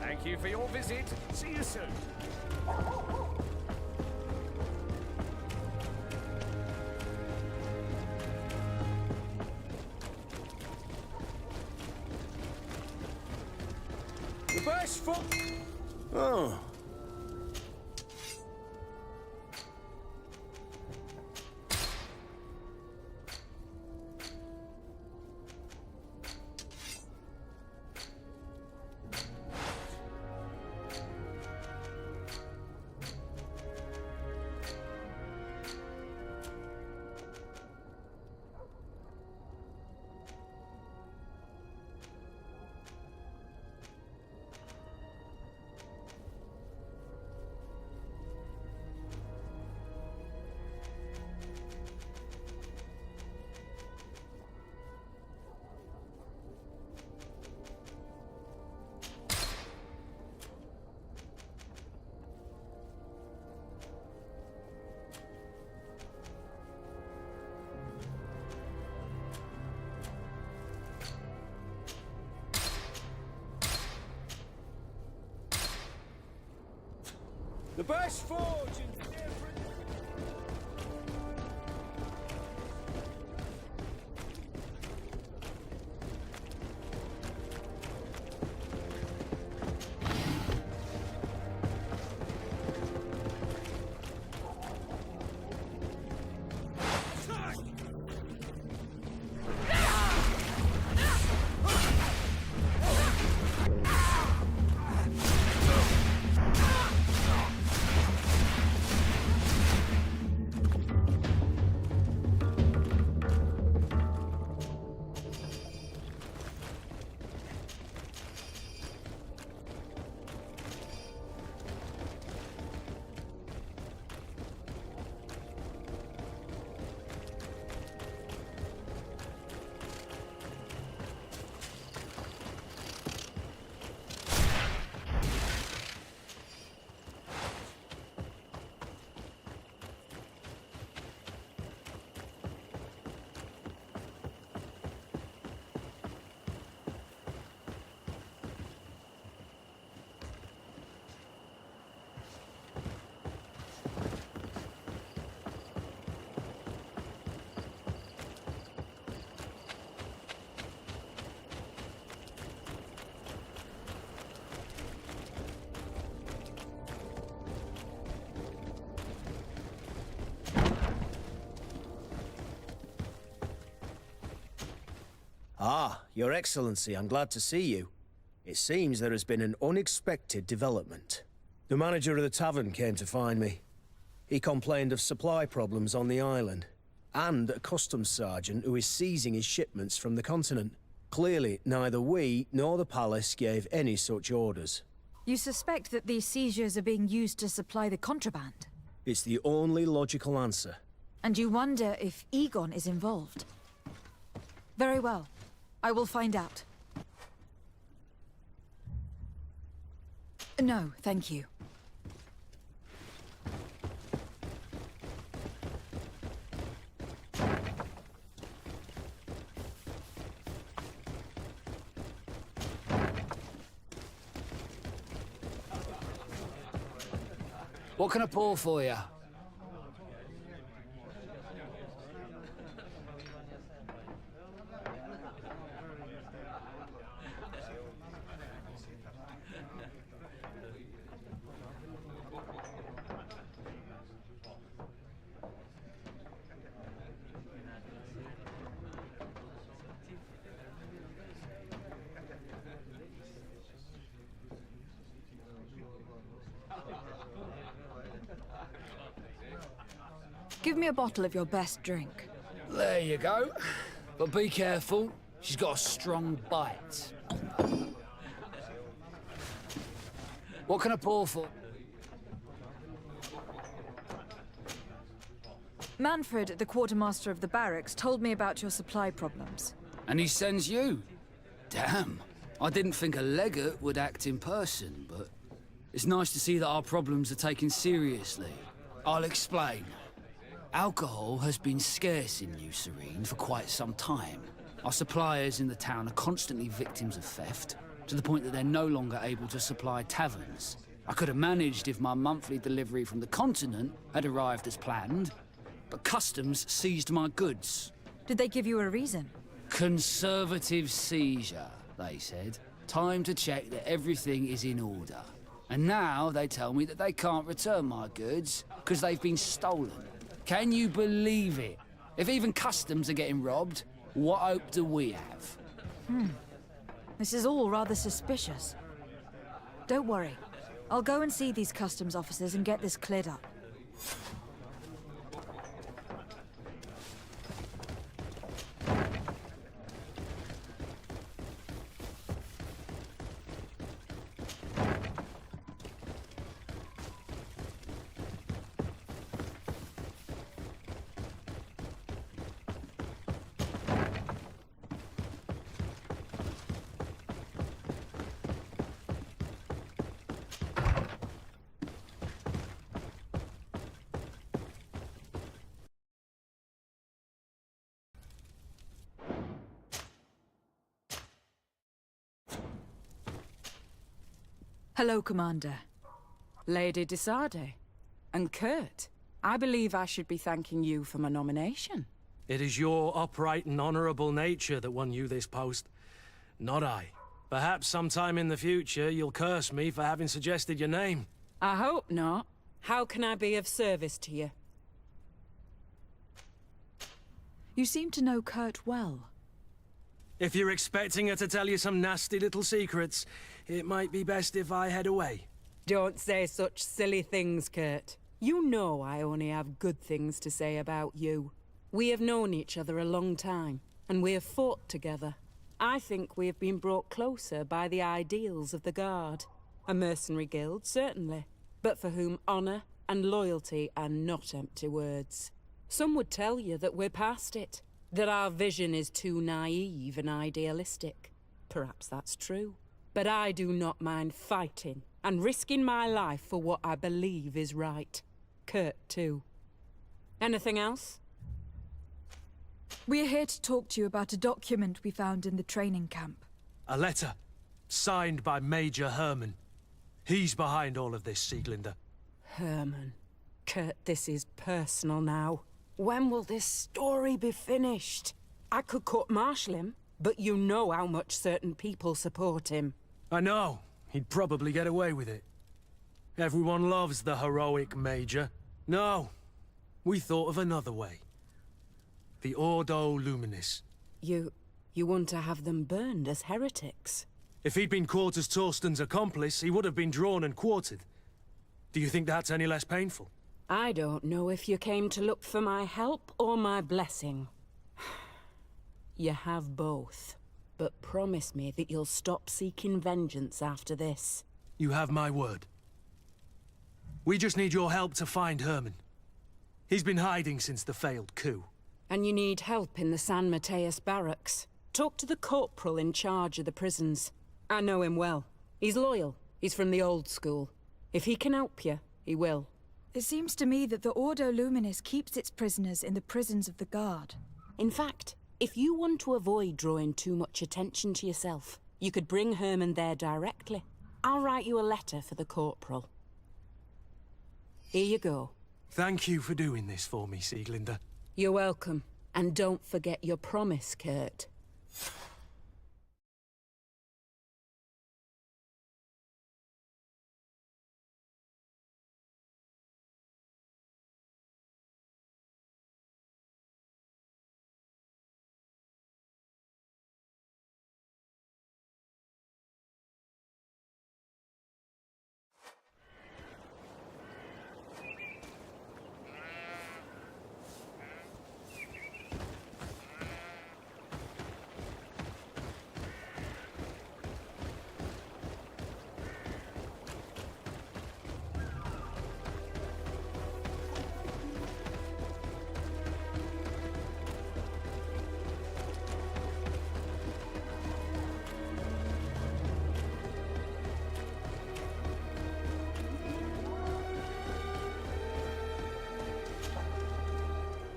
Thank you for your visit. See you soon. The best for... Oh. The best forge in every... Ah, Your Excellency, I'm glad to see you. It seems there has been an unexpected development. The manager of the tavern came to find me. He complained of supply problems on the island, and a customs sergeant who is seizing his shipments from the continent. Clearly, neither we nor the palace gave any such orders. You suspect that these seizures are being used to supply the contraband? It's the only logical answer. And you wonder if Egon is involved? Very well. I will find out. No, thank you. What can I pour for you? Give me a bottle of your best drink. There you go. But be careful. She's got a strong bite. What can I pour for? Manfred, the quartermaster of the barracks, told me about your supply problems. And he sends you? Damn. I didn't think a legate would act in person, but it's nice to see that our problems are taken seriously. I'll explain. Alcohol has been scarce in New Serene for quite some time. Our suppliers in the town are constantly victims of theft, to the point that they're no longer able to supply taverns. I could have managed if my monthly delivery from the continent had arrived as planned, but customs seized my goods. Did they give you a reason? Conservative seizure, they said. Time to check that everything is in order. And now they tell me that they can't return my goods because they've been stolen. Can you believe it? If even customs are getting robbed, what hope do we have? This is all rather suspicious. Don't worry. I'll go and see these customs officers and get this cleared up. Hello, Commander. Lady de Sardet. And Kurt, I believe I should be thanking you for my nomination. It is your upright and honorable nature that won you this post, not I. Perhaps sometime in the future you'll curse me for having suggested your name. I hope not. How can I be of service to you? You seem to know Kurt well. If you're expecting her to tell you some nasty little secrets, it might be best if I head away. Don't say such silly things, Kurt. You know I only have good things to say about you. We have known each other a long time, and we have fought together. I think we have been brought closer by the ideals of the Guard. A mercenary guild, certainly, but for whom honor and loyalty are not empty words. Some would tell you that we're past it, that our vision is too naive and idealistic. Perhaps that's true. But I do not mind fighting and risking my life for what I believe is right. Kurt, too. Anything else? We're here to talk to you about a document we found in the training camp. A letter, signed by Major Herman. He's behind all of this, Sieglinde. Herman. Kurt, this is personal now. When will this story be finished? I could court-martial him, but you know how much certain people support him. I know. He'd probably get away with it. Everyone loves the heroic Major. No, we thought of another way. The Ordo Luminis. You want to have them burned as heretics? If he'd been caught as Torsten's accomplice, he would have been drawn and quartered. Do you think that's any less painful? I don't know if you came to look for my help or my blessing. You have both. But promise me that you'll stop seeking vengeance after this. You have my word. We just need your help to find Herman. He's been hiding since the failed coup. And you need help in the San Mateus barracks. Talk to the corporal in charge of the prisons. I know him well. He's loyal. He's from the old school. If he can help you, he will. It seems to me that the Ordo Luminis keeps its prisoners in the prisons of the Guard. In fact, if you want to avoid drawing too much attention to yourself, you could bring Herman there directly. I'll write you a letter for the corporal. Here you go. Thank you for doing this for me, Sieglinde. You're welcome. And don't forget your promise, Kurt.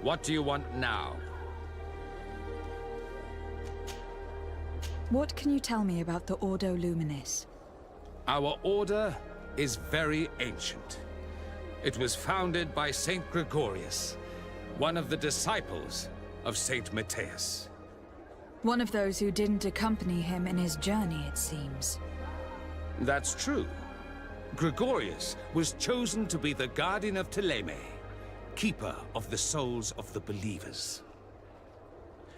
What do you want now? What can you tell me about the Ordo Luminis? Our order is very ancient. It was founded by Saint Gregorius, one of the disciples of Saint Mateus. One of those who didn't accompany him in his journey, it seems. That's true. Gregorius was chosen to be the guardian of Thélème, keeper of the souls of the believers.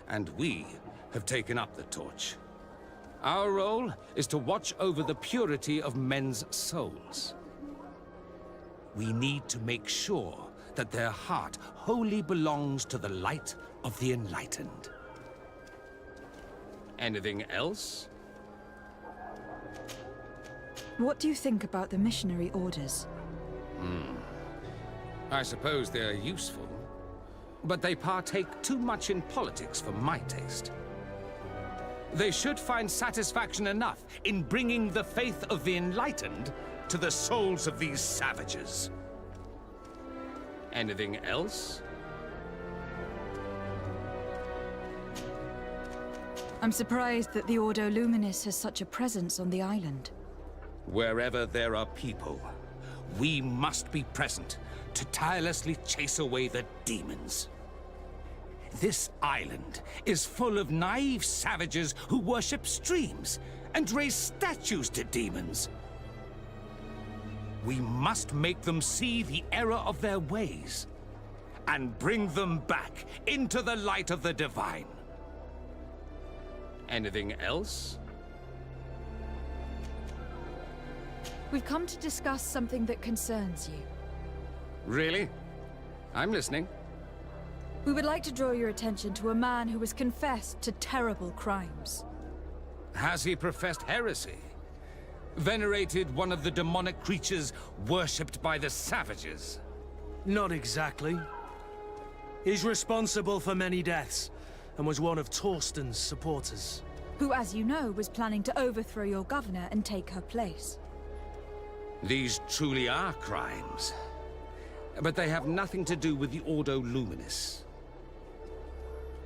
And we have taken up the torch. Our role is to watch over the purity of men's souls. We need to make sure that their heart wholly belongs to the light of the enlightened. Anything else? What do you think about the missionary orders? I suppose they're useful, but they partake too much in politics for my taste. They should find satisfaction enough in bringing the faith of the enlightened to the souls of these savages. Anything else? I'm surprised that the Ordo Luminis has such a presence on the island. Wherever there are people, we must be present to tirelessly chase away the demons. This island is full of naive savages who worship streams and raise statues to demons. We must make them see the error of their ways and bring them back into the light of the divine. Anything else? We've come to discuss something that concerns you. Really? I'm listening. We would like to draw your attention to a man who has confessed to terrible crimes. Has he professed heresy? Venerated one of the demonic creatures worshipped by the savages? Not exactly. He's responsible for many deaths, and was one of Torsten's supporters. Who, as you know, was planning to overthrow your governor and take her place. These truly are crimes. But they have nothing to do with the Ordo Luminis.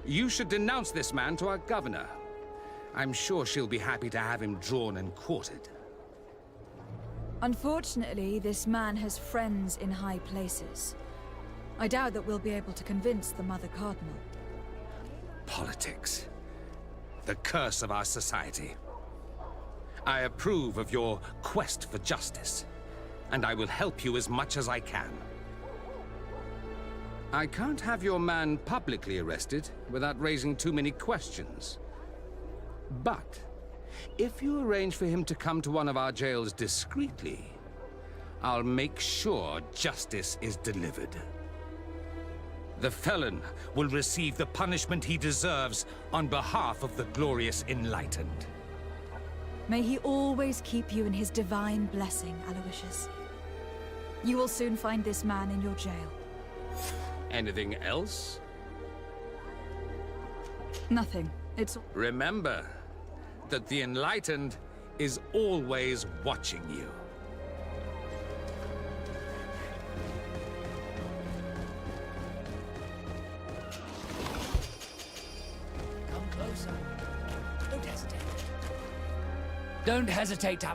You should denounce this man to our governor. I'm sure she'll be happy to have him drawn and quartered. Unfortunately, this man has friends in high places. I doubt that we'll be able to convince the Mother Cardinal. Politics. The curse of our society. I approve of your quest for justice, and I will help you as much as I can. I can't have your man publicly arrested without raising too many questions. But if you arrange for him to come to one of our jails discreetly, I'll make sure justice is delivered. The felon will receive the punishment he deserves on behalf of the glorious enlightened. May he always keep you in his divine blessing, Aloysius. You will soon find this man in your jail. Anything else? Nothing. It's... Remember that the Enlightened is always watching you. Come closer. Don't hesitate. Don't hesitate to...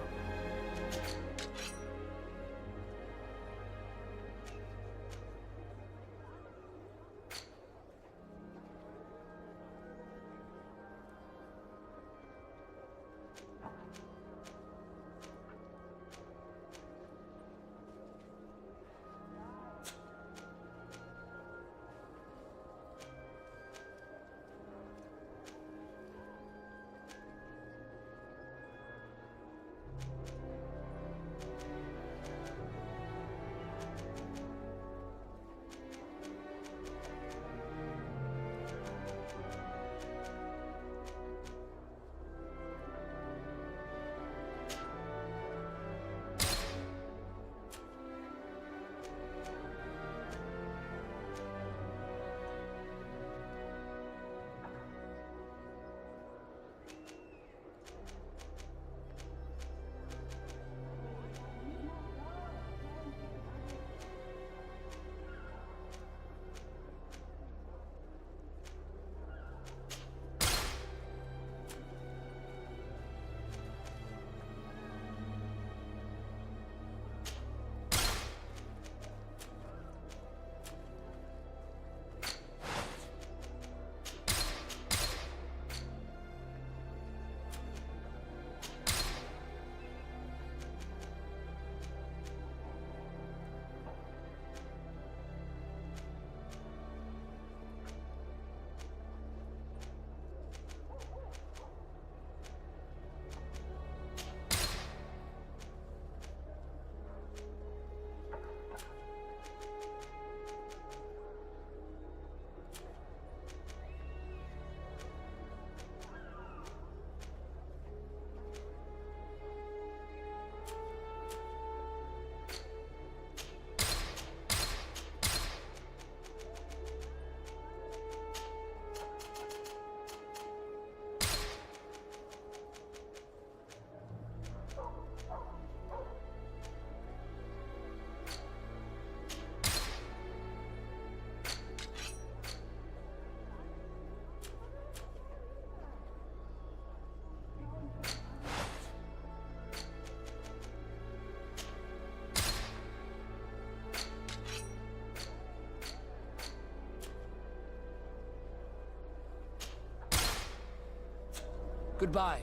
Goodbye.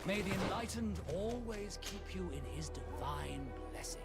May the Enlightened always keep you in his divine blessing.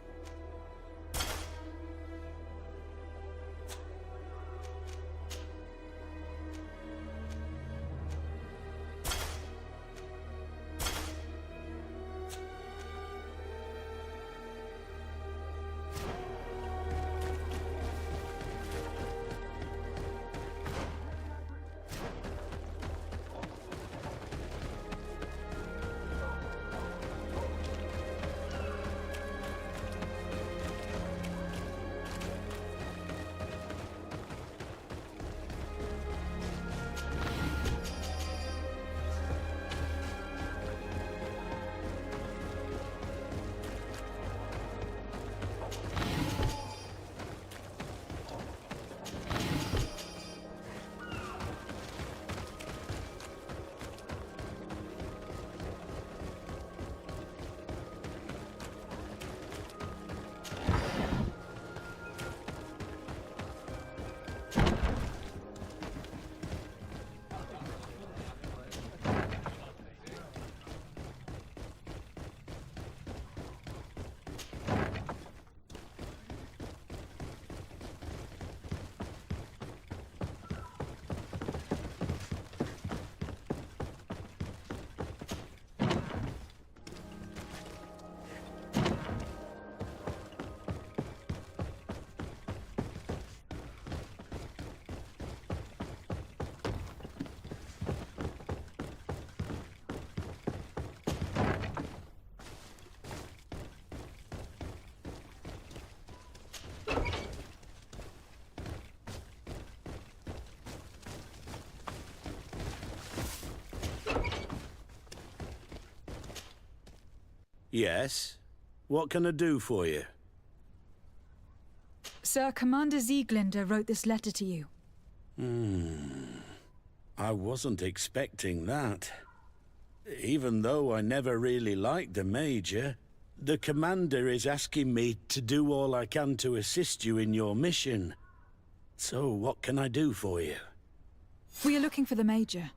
Yes? What can I do for you? Sir, Commander Sieglinder wrote this letter to you. I wasn't expecting that. Even though I never really liked the Major, the Commander is asking me to do all I can to assist you in your mission. So what can I do for you? We are looking for the Major.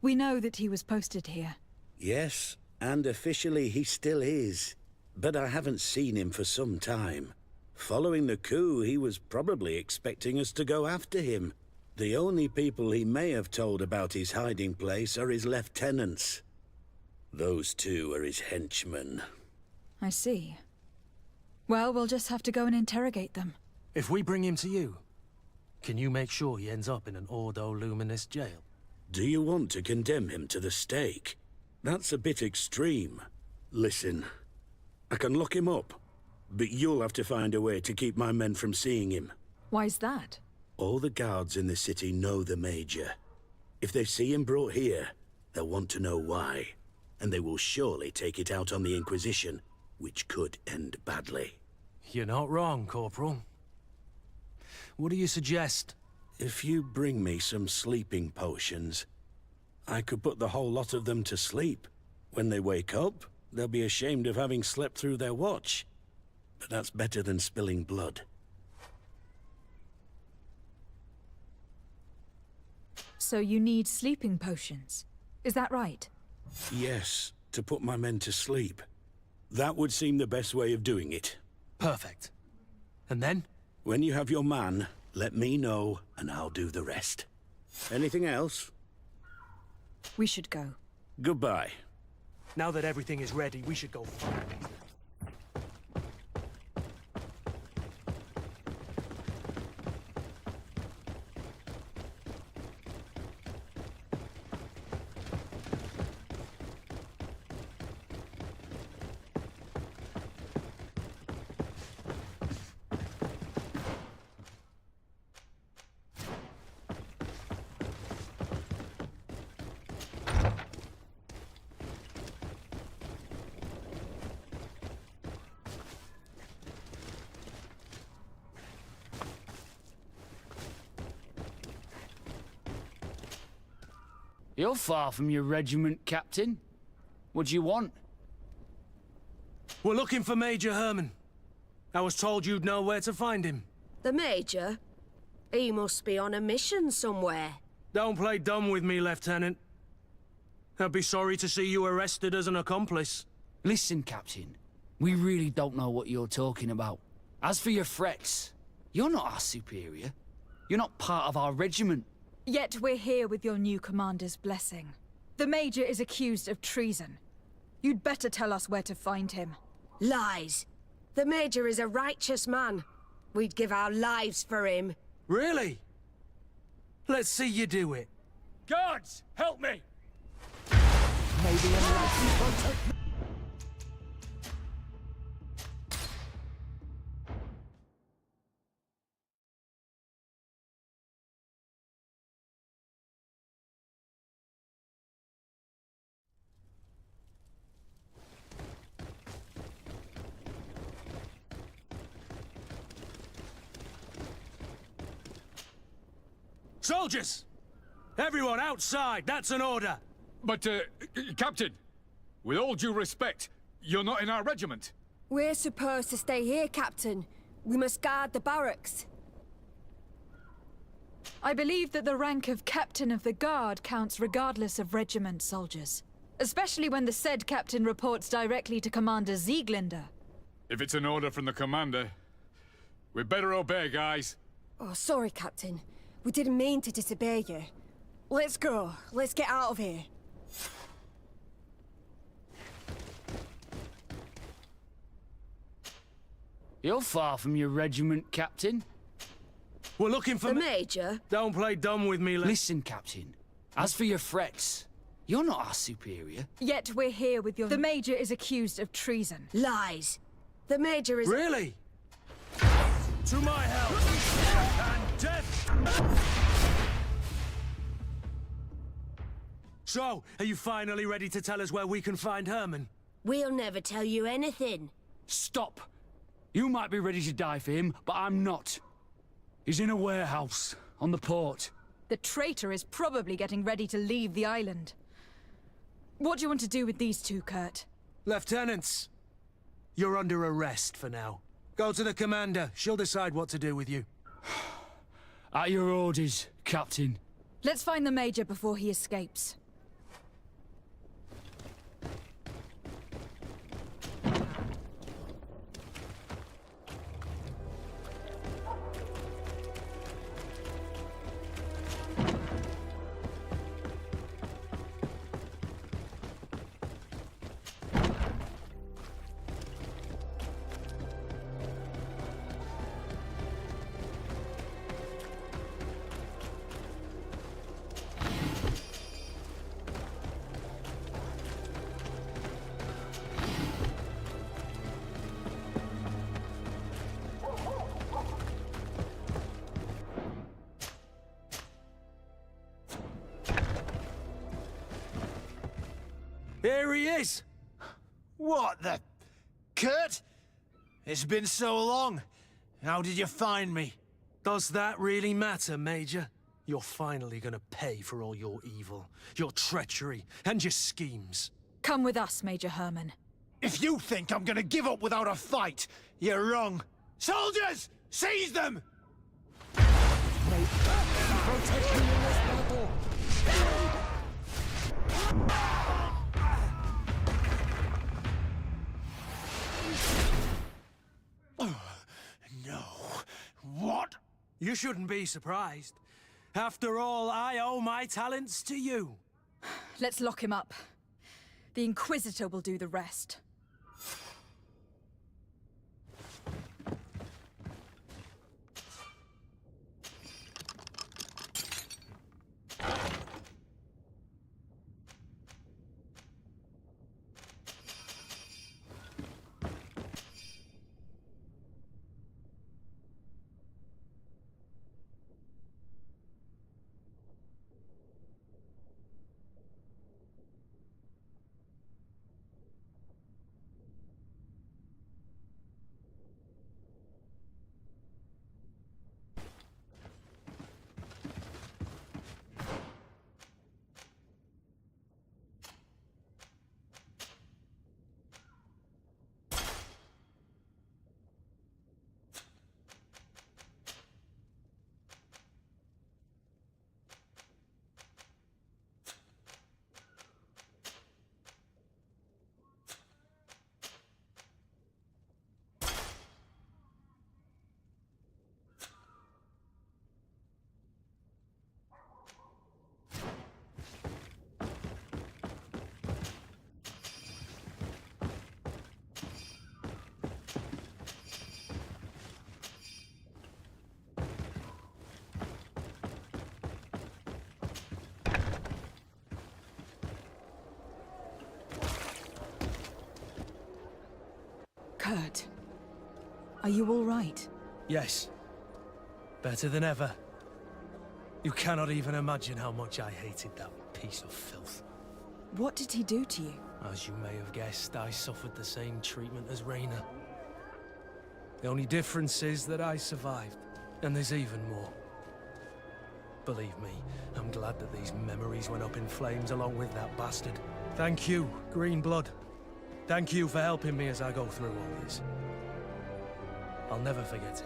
We know that he was posted here. Yes, and officially he still is. But I haven't seen him for some time. Following the coup, he was probably expecting us to go after him. The only people he may have told about his hiding place are his lieutenants. Those two are his henchmen. I see. Well, we'll just have to go and interrogate them. If we bring him to you, can you make sure he ends up in an Ordo Luminous jail? Do you want to condemn him to the stake? That's a bit extreme. Listen, I can lock him up, but you'll have to find a way to keep my men from seeing him. Why's that? All the guards in the city know the Major. If they see him brought here, they'll want to know why. And they will surely take it out on the Inquisition, which could end badly. You're not wrong, Corporal. What do you suggest? If you bring me some sleeping potions, I could put the whole lot of them to sleep. When they wake up, they'll be ashamed of having slept through their watch. But that's better than spilling blood. So you need sleeping potions. Is that right? Yes, to put my men to sleep. That would seem the best way of doing it. Perfect. And then? When you have your man, let me know, and I'll do the rest. Anything else? We should go. Goodbye. Now that everything is ready, we should go find him. You're far from your regiment, Captain. What do you want? We're looking for Major Herman. I was told you'd know where to find him. The Major? He must be on a mission somewhere. Don't play dumb with me, Lieutenant. I'd be sorry to see you arrested as an accomplice. Listen, Captain. We really don't know what you're talking about. As for your threats, you're not our superior. You're not part of our regiment. Yet we're here with your new commander's blessing. The Major is accused of treason. You'd better tell us where to find him. Lies. The Major is a righteous man. We'd give our lives for him. Really? Let's see you do it. Guards, help me! Maybe a likely contact. Soldiers! Everyone outside, that's an order! But, Captain, with all due respect, you're not in our regiment. We're supposed to stay here, Captain. We must guard the barracks. I believe that the rank of Captain of the Guard counts regardless of regiment, soldiers. Especially when the said captain reports directly to Commander Sieglinder. If it's an order from the commander, we'd better obey, guys. Oh, sorry, Captain. We didn't mean to disobey you. Let's go. Let's get out of here. You're far from your regiment, Captain. We're looking for the Major. Don't play dumb with me, Listen, Captain. As for your threats, you're not our superior. Yet we're here with your... The Major is accused of treason. Lies. The Major is... Really? To my help! And death! So, are you finally ready to tell us where we can find Herman? We'll never tell you anything. Stop! You might be ready to die for him, but I'm not. He's in a warehouse, on the port. The traitor is probably getting ready to leave the island. What do you want to do with these two, Kurt? Lieutenants, you're under arrest for now. Go to the commander. She'll decide what to do with you. At your orders, Captain. Let's find the Major before he escapes. Here he is! What the... Kurt? It's been so long. How did you find me? Does that really matter, Major? You're finally gonna pay for all your evil, your treachery, and your schemes. Come with us, Major Herman. If you think I'm gonna give up without a fight, you're wrong. Soldiers! Seize them! Protect me in this battle! No. What? You shouldn't be surprised. After all, I owe my talents to you. Let's lock him up. The Inquisitor will do the rest. Kurt, are you all right? Yes. Better than ever. You cannot even imagine how much I hated that piece of filth. What did he do to you? As you may have guessed, I suffered the same treatment as Reyna. The only difference is that I survived, and there's even more. Believe me, I'm glad that these memories went up in flames along with that bastard. Thank you, Green Blood. Thank you for helping me as I go through all this. I'll never forget it.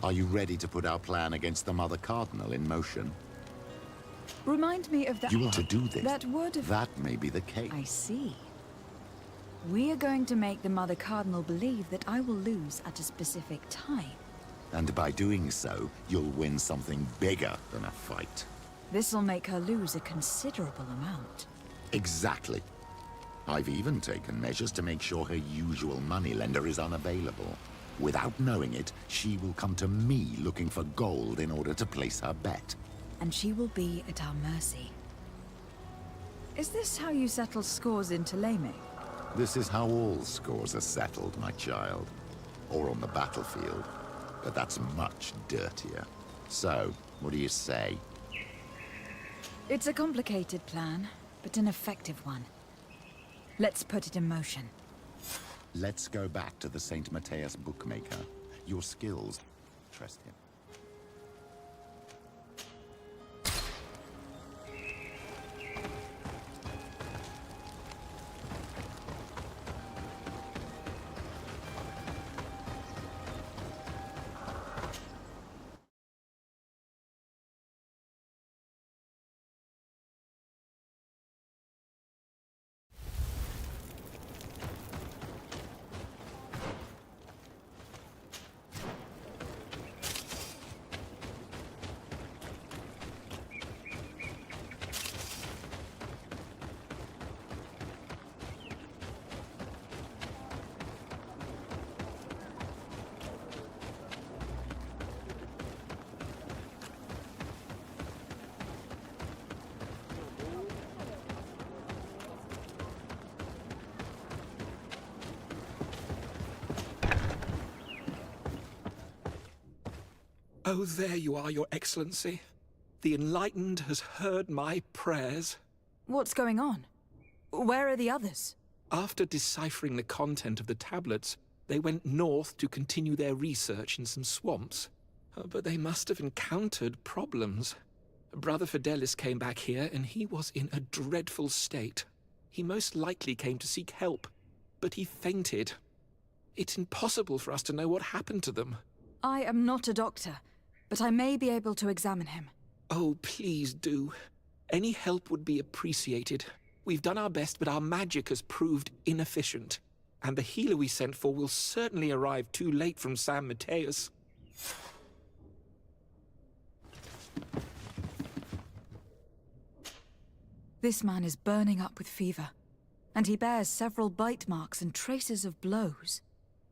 Are you ready to put our plan against the Mother Cardinal in motion? Remind me of that. You will to do this. That would have... That may be the case. I see. We are going to make the Mother Cardinal believe that I will lose at a specific time. And by doing so, you'll win something bigger than a fight. This'll make her lose a considerable amount. Exactly. I've even taken measures to make sure her usual moneylender is unavailable. Without knowing it, she will come to me looking for gold in order to place her bet. And she will be at our mercy. Is this how you settle scores in Thélème? This is how all scores are settled, my child. Or on the battlefield. But that's much dirtier. So, what do you say? It's a complicated plan, but an effective one. Let's put it in motion. Let's go back to the St. Matthias bookmaker. Your skills interest him. Oh, there you are, Your Excellency. The Enlightened has heard my prayers. What's going on? Where are the others? After deciphering the content of the tablets, they went north to continue their research in some swamps. But they must have encountered problems. Brother Fidelis came back here, and he was in a dreadful state. He most likely came to seek help, but he fainted. It's impossible for us to know what happened to them. I am not a doctor, but I may be able to examine him. Oh, please do. Any help would be appreciated. We've done our best, but our magic has proved inefficient. And the healer we sent for will certainly arrive too late from San Mateus. This man is burning up with fever, and he bears several bite marks and traces of blows.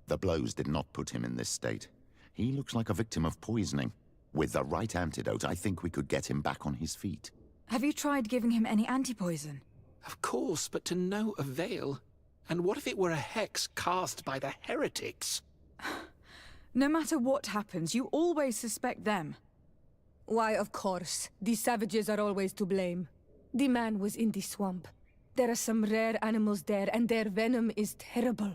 The blows did not put him in this state. He looks like a victim of poisoning. With the right antidote, I think we could get him back on his feet. Have you tried giving him any antipoison? Of course, but to no avail. And what if it were a hex cast by the heretics? No matter what happens, you always suspect them. Why, of course. These savages are always to blame. The man was in the swamp. There are some rare animals there, and their venom is terrible.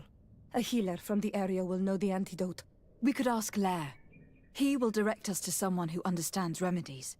A healer from the area will know the antidote. We could ask Lair. He will direct us to someone who understands remedies.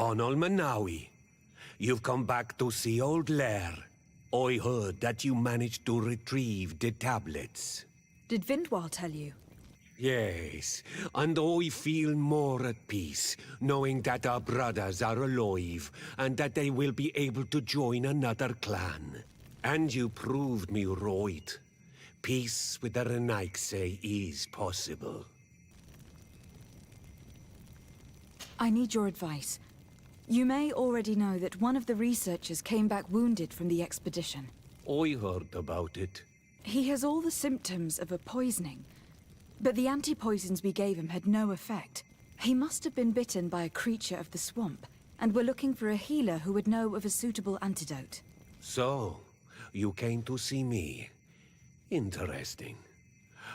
Onol Manawi, you've come back to see old Lair. I heard that you managed to retrieve the tablets. Did Vindwal tell you? Yes, and I feel more at peace, knowing that our brothers are alive, and that they will be able to join another clan. And you proved me right. Peace with the Renaigse is possible. I need your advice. You may already know that one of the researchers came back wounded from the expedition. I heard about it. He has all the symptoms of a poisoning, but the anti-poisons we gave him had no effect. He must have been bitten by a creature of the swamp, and we're looking for a healer who would know of a suitable antidote. So, you came to see me. Interesting.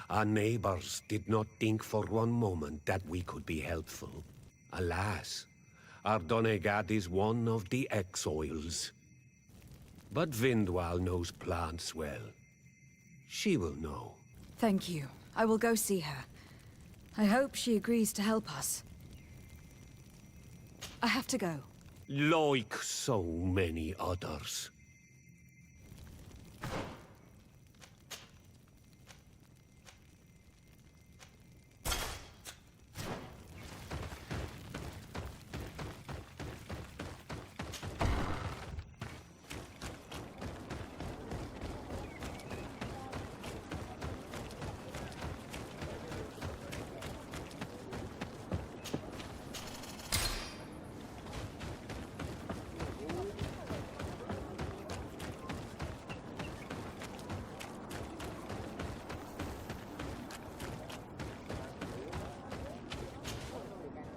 Our neighbors did not think for one moment that we could be helpful. Alas, our Donegad is one of the exiles. But Vindwal knows plants well. She will know. Thank you. I will go see her. I hope she agrees to help us. I have to go. Like so many others.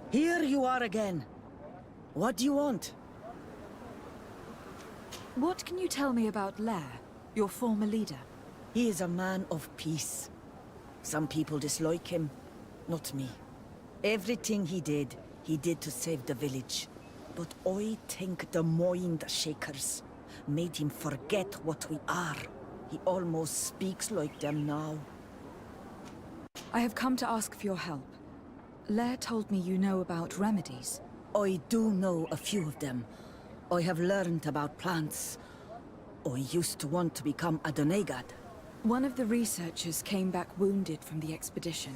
Here you are again. What do you want? What can you tell me about Lair, your former leader? He is a man of peace. Some people dislike him, not me. Everything he did to save the village. But I think the mind shakers made him forget what we are. He almost speaks like them now. I have come to ask for your help. Lair told me you know about remedies. I do know a few of them. I have learned about plants. I used to want to become a Donegad. One of the researchers came back wounded from the expedition.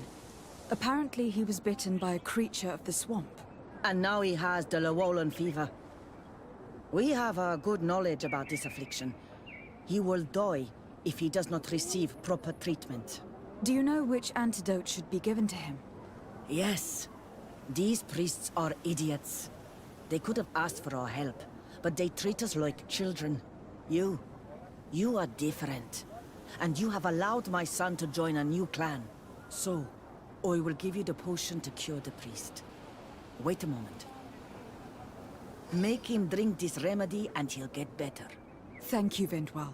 Apparently he was bitten by a creature of the swamp. And now he has the Llewellyn fever. We have a good knowledge about this affliction. He will die if he does not receive proper treatment. Do you know which antidote should be given to him? Yes. These priests are idiots. They could have asked for our help, but they treat us like children. You are different. And you have allowed my son to join a new clan. So, I will give you the potion to cure the priest. Wait a moment. Make him drink this remedy and he'll get better. Thank you, Vindwal.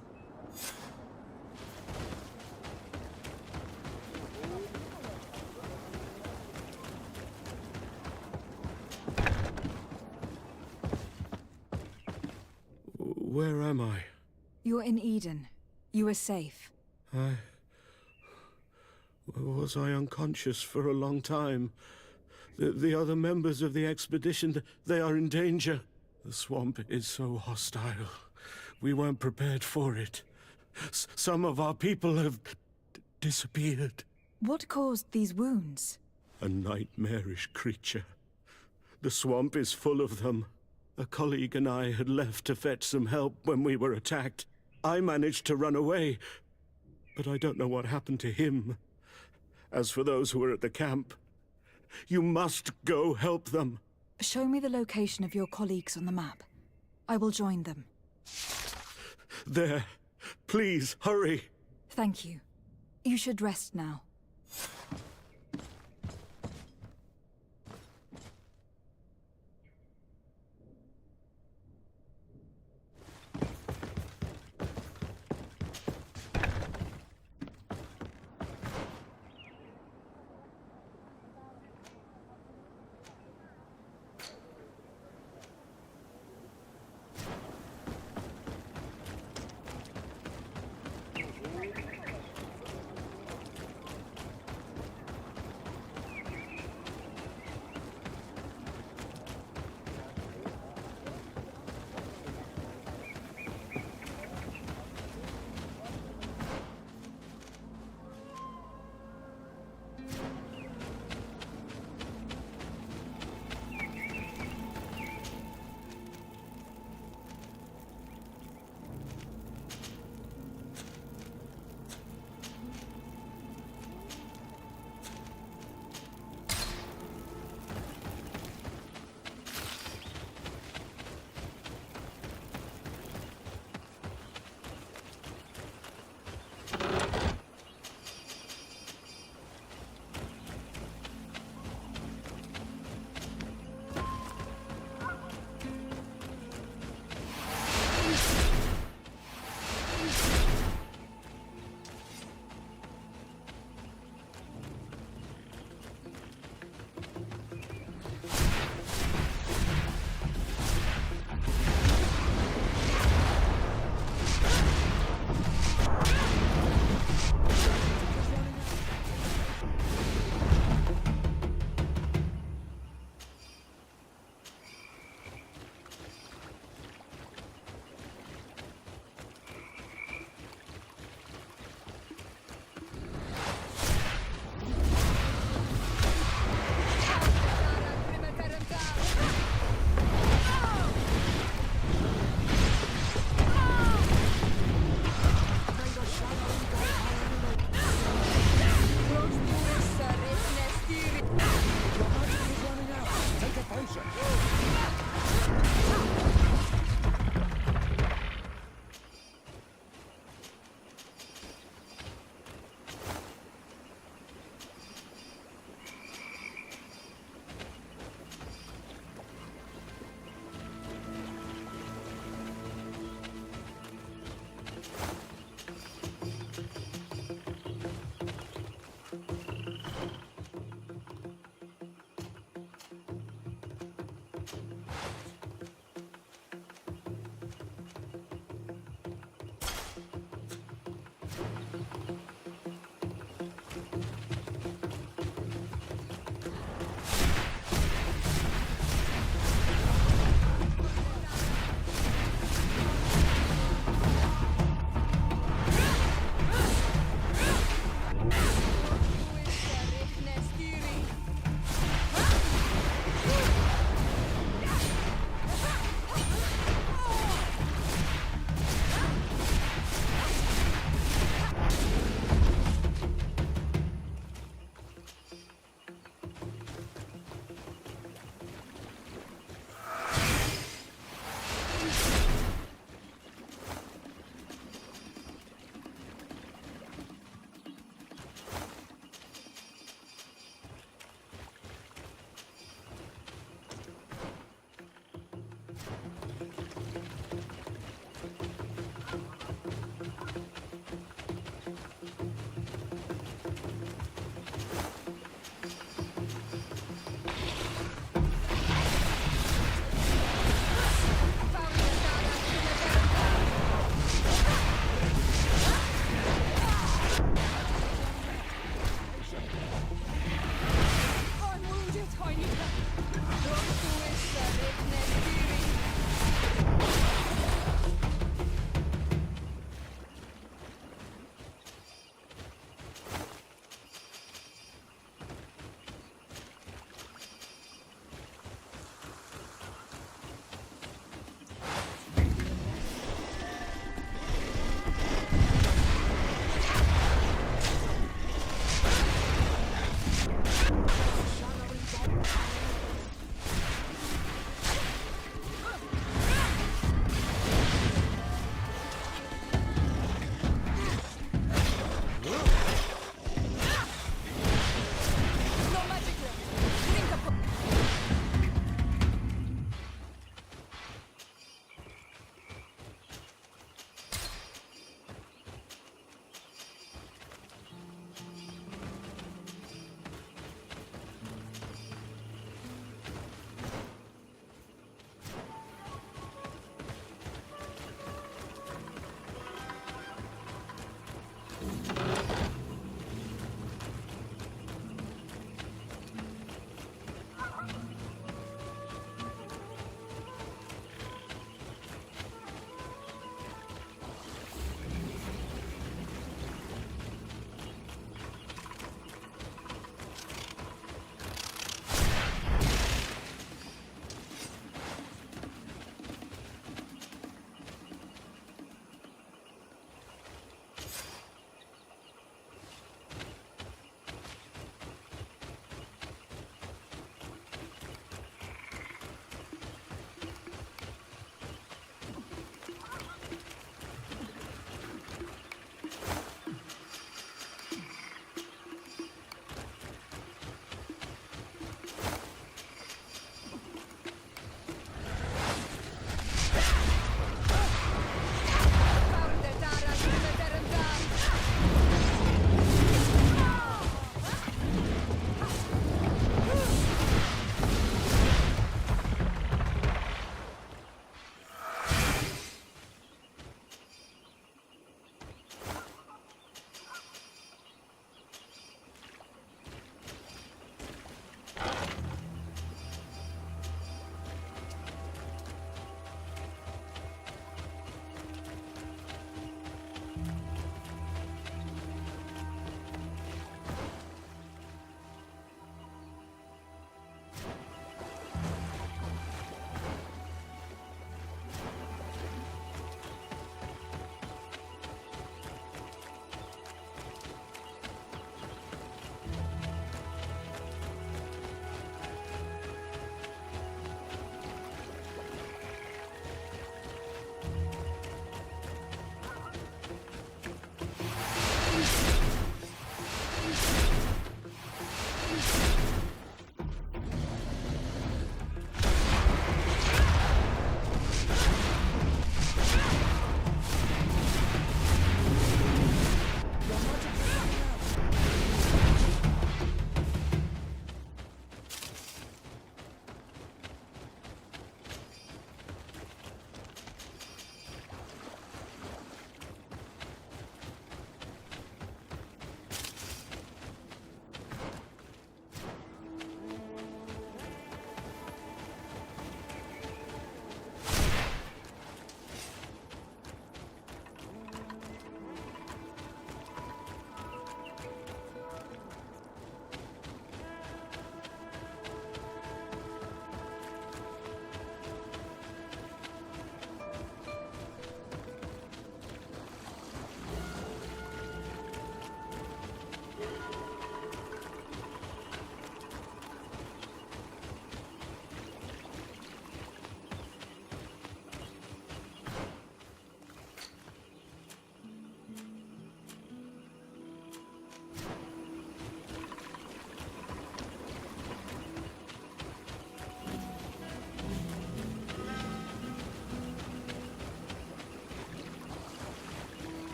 Where am I? You're in Eden. You are safe. Was I unconscious for a long time? The other members of the expedition, they are in danger. The swamp is so hostile. We weren't prepared for it. Some of our people have disappeared. What caused these wounds? A nightmarish creature. The swamp is full of them. A colleague and I had left to fetch some help when we were attacked. I managed to run away, but I don't know what happened to him. As for those who were at the camp, you must go help them. Show me the location of your colleagues on the map. I will join them. There. Please, hurry. Thank you. You should rest now. closer!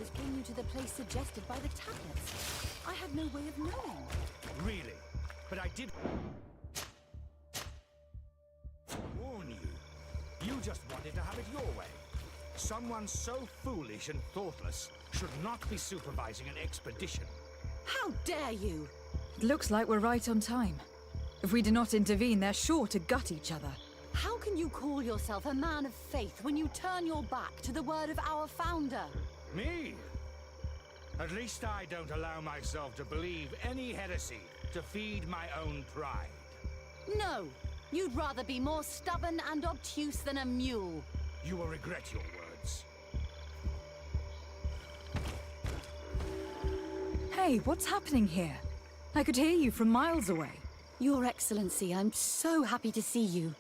has bring you to the place suggested by the tablets? I had no way of knowing. Really? But I did warn you. You just wanted to have it your way. Someone so foolish and thoughtless should not be supervising an expedition. How dare you! It looks like we're right on time. If we do not intervene, they're sure to gut each other. How can you call yourself a man of faith when you turn your back to the word of our founder? Me? At least I don't allow myself to believe any heresy to feed my own pride. No! You'd rather be more stubborn and obtuse than a mule. You will regret your words. Hey, what's happening here? I could hear you from miles away. Your Excellency, I'm so happy to see you.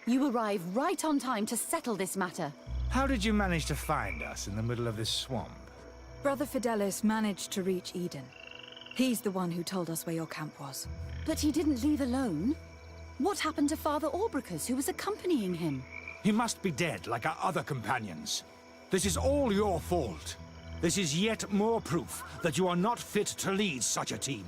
You arrive right on time to settle this matter. How did you manage to find us in the middle of this swamp? Brother Fidelis managed to reach Eden. He's the one who told us where your camp was. But he didn't leave alone. What happened to Father Orbricus, who was accompanying him? He must be dead, like our other companions. This is all your fault. This is yet more proof that you are not fit to lead such a team.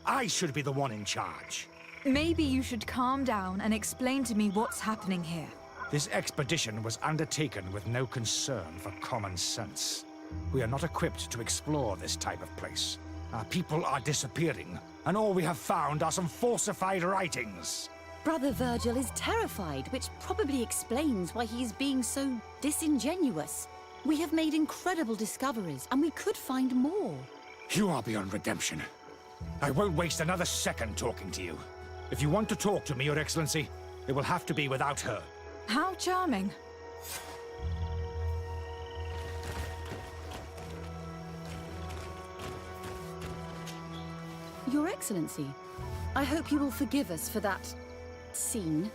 I should be the one in charge. Maybe you should calm down and explain to me what's happening here. This expedition was undertaken with no concern for common sense. We are not equipped to explore this type of place. Our people are disappearing, and all we have found are some falsified writings. Brother Virgil is terrified, which probably explains why he is being so disingenuous. We have made incredible discoveries, and we could find more. You are beyond redemption. I won't waste another second talking to you. If you want to talk to me, Your Excellency, it will have to be without her. How charming. Your Excellency, I hope you will forgive us for that scene.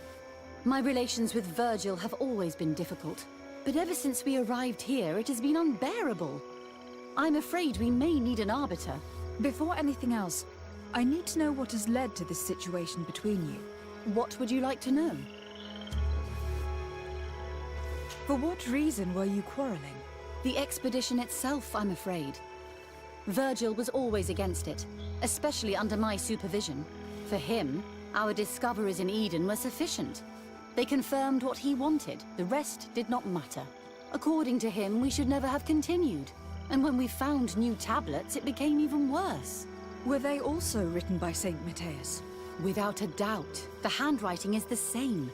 My relations with Virgil have always been difficult, but ever since we arrived here, it has been unbearable. I'm afraid we may need an arbiter. Before anything else, I need to know what has led to this situation between you. What would you like to know? For what reason were you quarreling? The expedition itself, I'm afraid. Virgil was always against it, especially under my supervision. For him, our discoveries in Eden were sufficient. They confirmed what he wanted. The rest did not matter. According to him, we should never have continued. And when we found new tablets, it became even worse. Were they also written by Saint Matthias? Without a doubt. The handwriting is the same.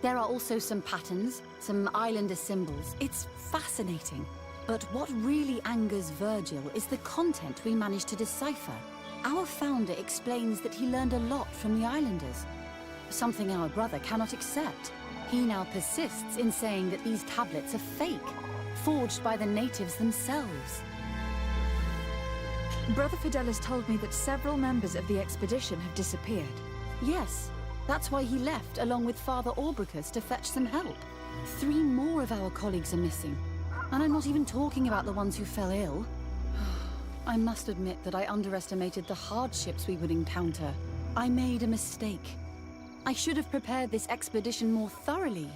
There are also some patterns, some islander symbols. It's fascinating. But what really angers Virgil is the content we managed to decipher. Our founder explains that he learned a lot from the islanders. Something our brother cannot accept. He now persists in saying that these tablets are fake, forged by the natives themselves. Brother Fidelis told me that several members of the expedition have disappeared. Yes, that's why he left along with Father Orbricus to fetch some help. 3 more of our colleagues are missing. And I'm not even talking about the ones who fell ill. I must admit that I underestimated the hardships we would encounter. I made a mistake. I should have prepared this expedition more thoroughly.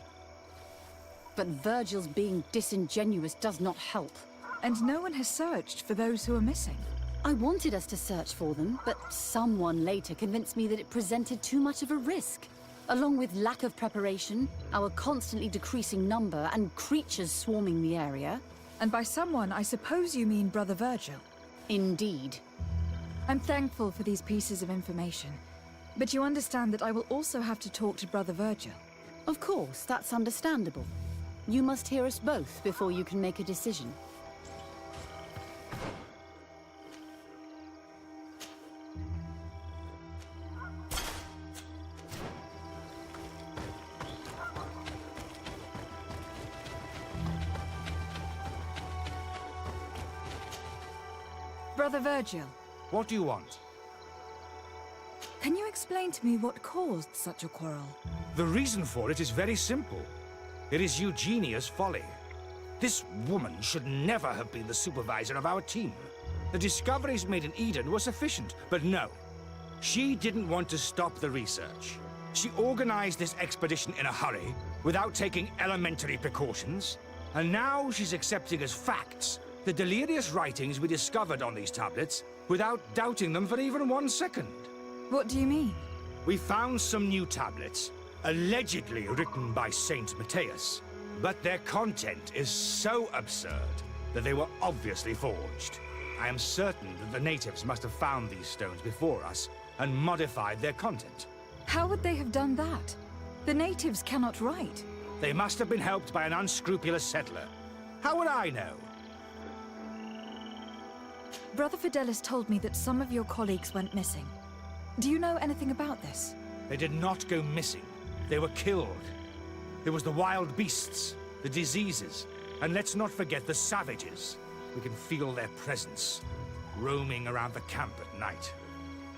But Virgil's being disingenuous does not help. And no one has searched for those who are missing. I wanted us to search for them, but someone later convinced me that it presented too much of a risk. Along with lack of preparation, our constantly decreasing number, and creatures swarming the area. And by someone, I suppose you mean Brother Virgil. Indeed. I'm thankful for these pieces of information, but you understand that I will also have to talk to Brother Virgil. Of course, that's understandable. You must hear us both before you can make a decision. Brother Virgil. What do you want? Can you explain to me what caused such a quarrel? The reason for it is very simple. It is Eugenia's folly. This woman should never have been the supervisor of our team. The discoveries made in Eden were sufficient, but no. She didn't want to stop the research. She organized this expedition in a hurry, without taking elementary precautions, and now she's accepting as facts the delirious writings we discovered on these tablets without doubting them for even 1 second. What do you mean? We found some new tablets, allegedly written by Saint Matthias, but their content is so absurd that they were obviously forged. I am certain that the natives must have found these stones before us and modified their content. How would they have done that? The natives cannot write. They must have been helped by an unscrupulous settler. How would I know? Brother Fidelis told me that some of your colleagues went missing. Do you know anything about this? They did not go missing. They were killed. There was the wild beasts, the diseases, and let's not forget the savages. We can feel their presence, roaming around the camp at night.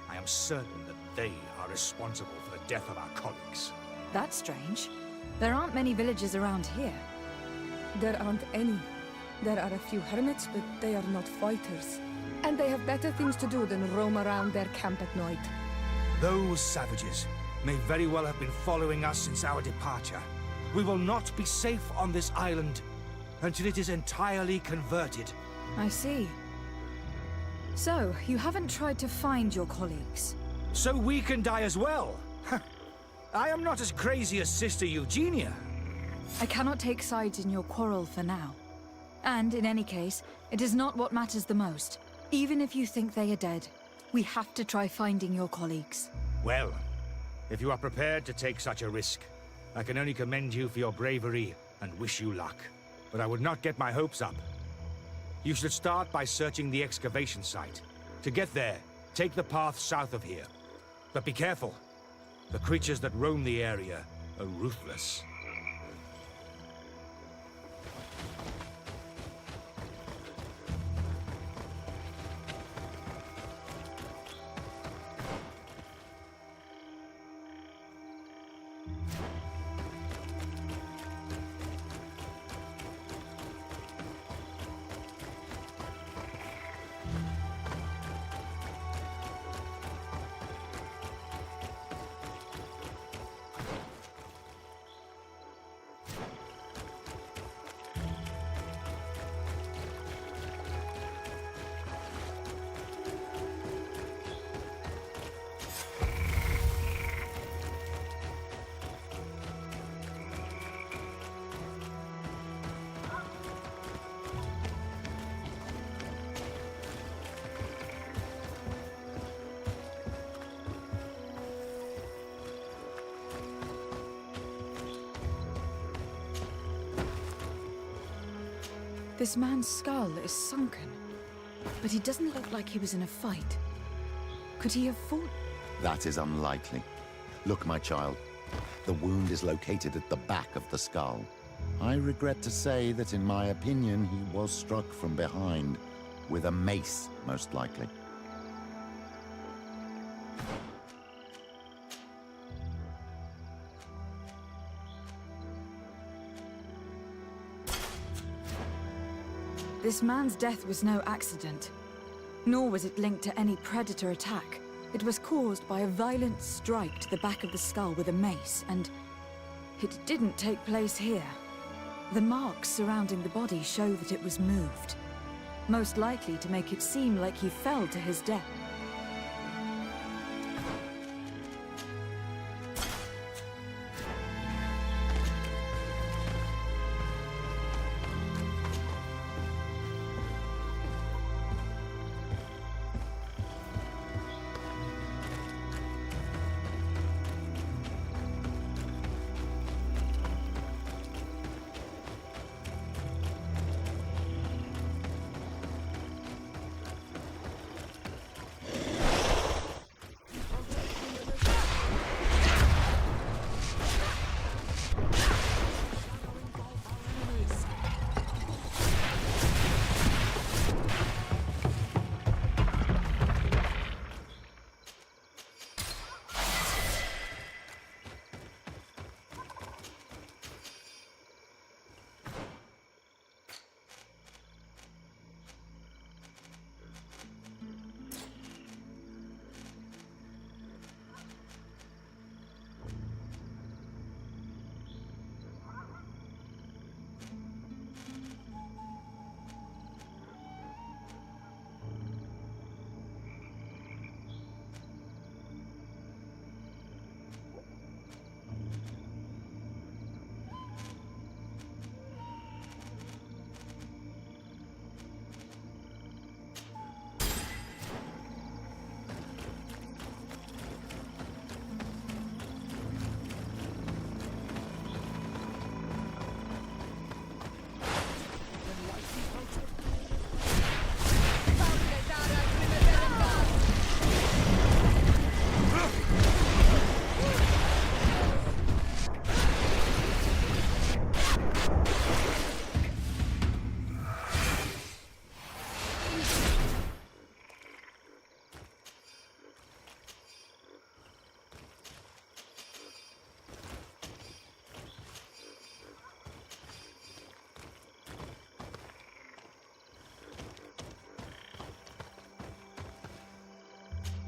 I am certain that they are responsible for the death of our colleagues. That's strange. There aren't many villages around here. There aren't any. There are a few hermits, but they are not fighters. And they have better things to do than roam around their camp at night. Those savages may very well have been following us since our departure. We will not be safe on this island until it is entirely converted. I see. So, you haven't tried to find your colleagues? So we can die as well? I am not as crazy as Sister Eugenia. I cannot take sides in your quarrel for now. And in any case, it is not what matters the most. Even if you think they are dead, we have to try finding your colleagues. Well, if you are prepared to take such a risk, I can only commend you for your bravery and wish you luck. But I would not get my hopes up. You should start by searching the excavation site. To get there, take the path south of here. But be careful. The creatures that roam the area are ruthless. This man's skull is sunken, but he doesn't look like he was in a fight. Could he have fought? That is unlikely. Look, my child. The wound is located at the back of the skull. I regret to say that in my opinion, he was struck from behind, with a mace, most likely. This man's death was no accident, nor was it linked to any predator attack. It was caused by a violent strike to the back of the skull with a mace, and it didn't take place here. The marks surrounding the body show that it was moved, most likely to make it seem like he fell to his death.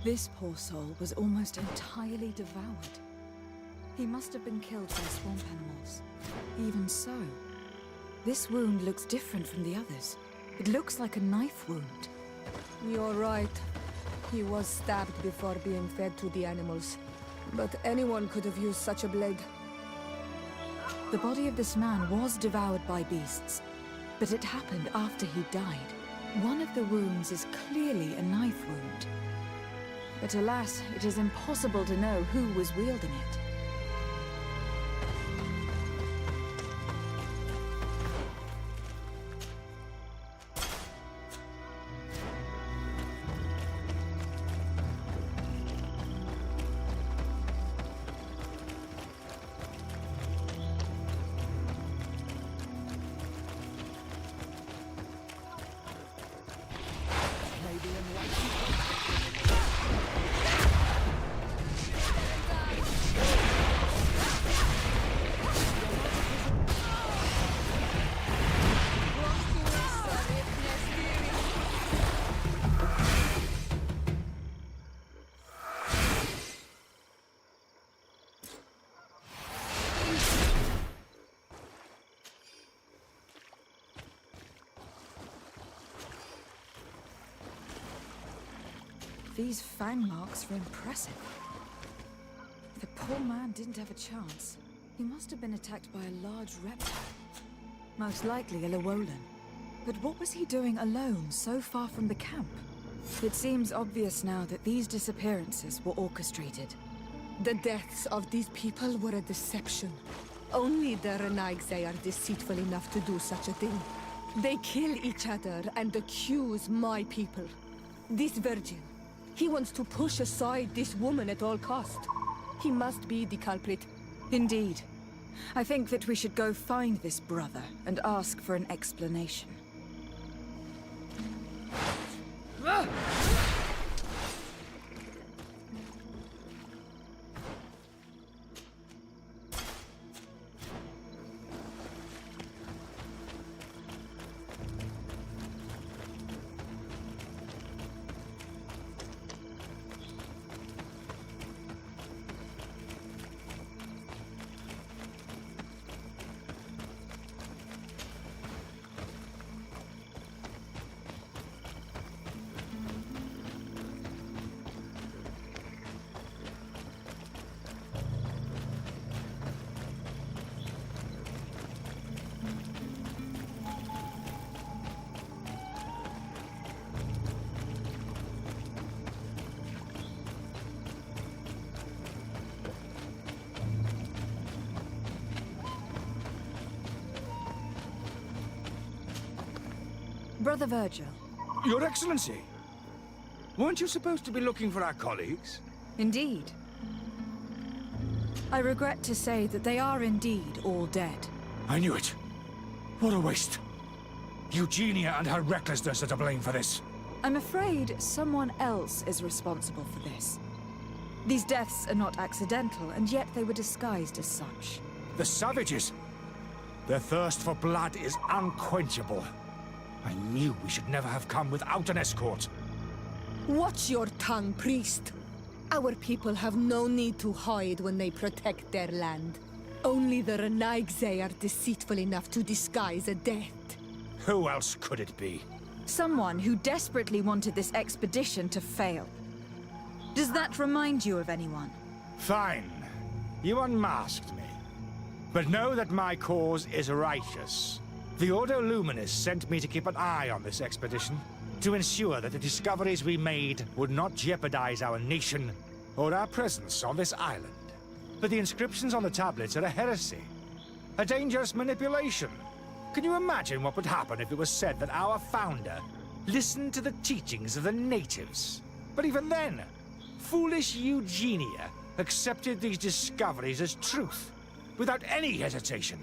This poor soul was almost entirely devoured. He must have been killed by swamp animals. Even so, this wound looks different from the others. It looks like a knife wound. You're right. He was stabbed before being fed to the animals. But anyone could have used such a blade. The body of this man was devoured by beasts, but it happened after he died. One of the wounds is clearly a knife wound. But alas, it is impossible to know who was wielding it. These fang marks were impressive. The poor man didn't have a chance. He must have been attacked by a large reptile. Most likely a Llewellyn. But what was he doing alone, so far from the camp? It seems obvious now that these disappearances were orchestrated. The deaths of these people were a deception. Only the Renaigse are deceitful enough to do such a thing. They kill each other and accuse my people. This virgin, he wants to push aside this woman at all cost. He must be the culprit. Indeed. I think that we should go find this brother and ask for an explanation. Brother Virgil. Your Excellency! Weren't you supposed to be looking for our colleagues? Indeed. I regret to say that they are indeed all dead. I knew it. What a waste. Eugenia and her recklessness are to blame for this. I'm afraid someone else is responsible for this. These deaths are not accidental, and yet they were disguised as such. The savages! Their thirst for blood is unquenchable. I knew we should never have come without an escort. Watch your tongue, priest. Our people have no need to hide when they protect their land. Only the Renaigse are deceitful enough to disguise a death. Who else could it be? Someone who desperately wanted this expedition to fail. Does that remind you of anyone? Fine. You unmasked me. But know that my cause is righteous. The Ordo Luminis sent me to keep an eye on this expedition, to ensure that the discoveries we made would not jeopardize our nation or our presence on this island. But the inscriptions on the tablets are a heresy, a dangerous manipulation. Can you imagine what would happen if it was said that our founder listened to the teachings of the natives? But even then, foolish Eugenia accepted these discoveries as truth, without any hesitation,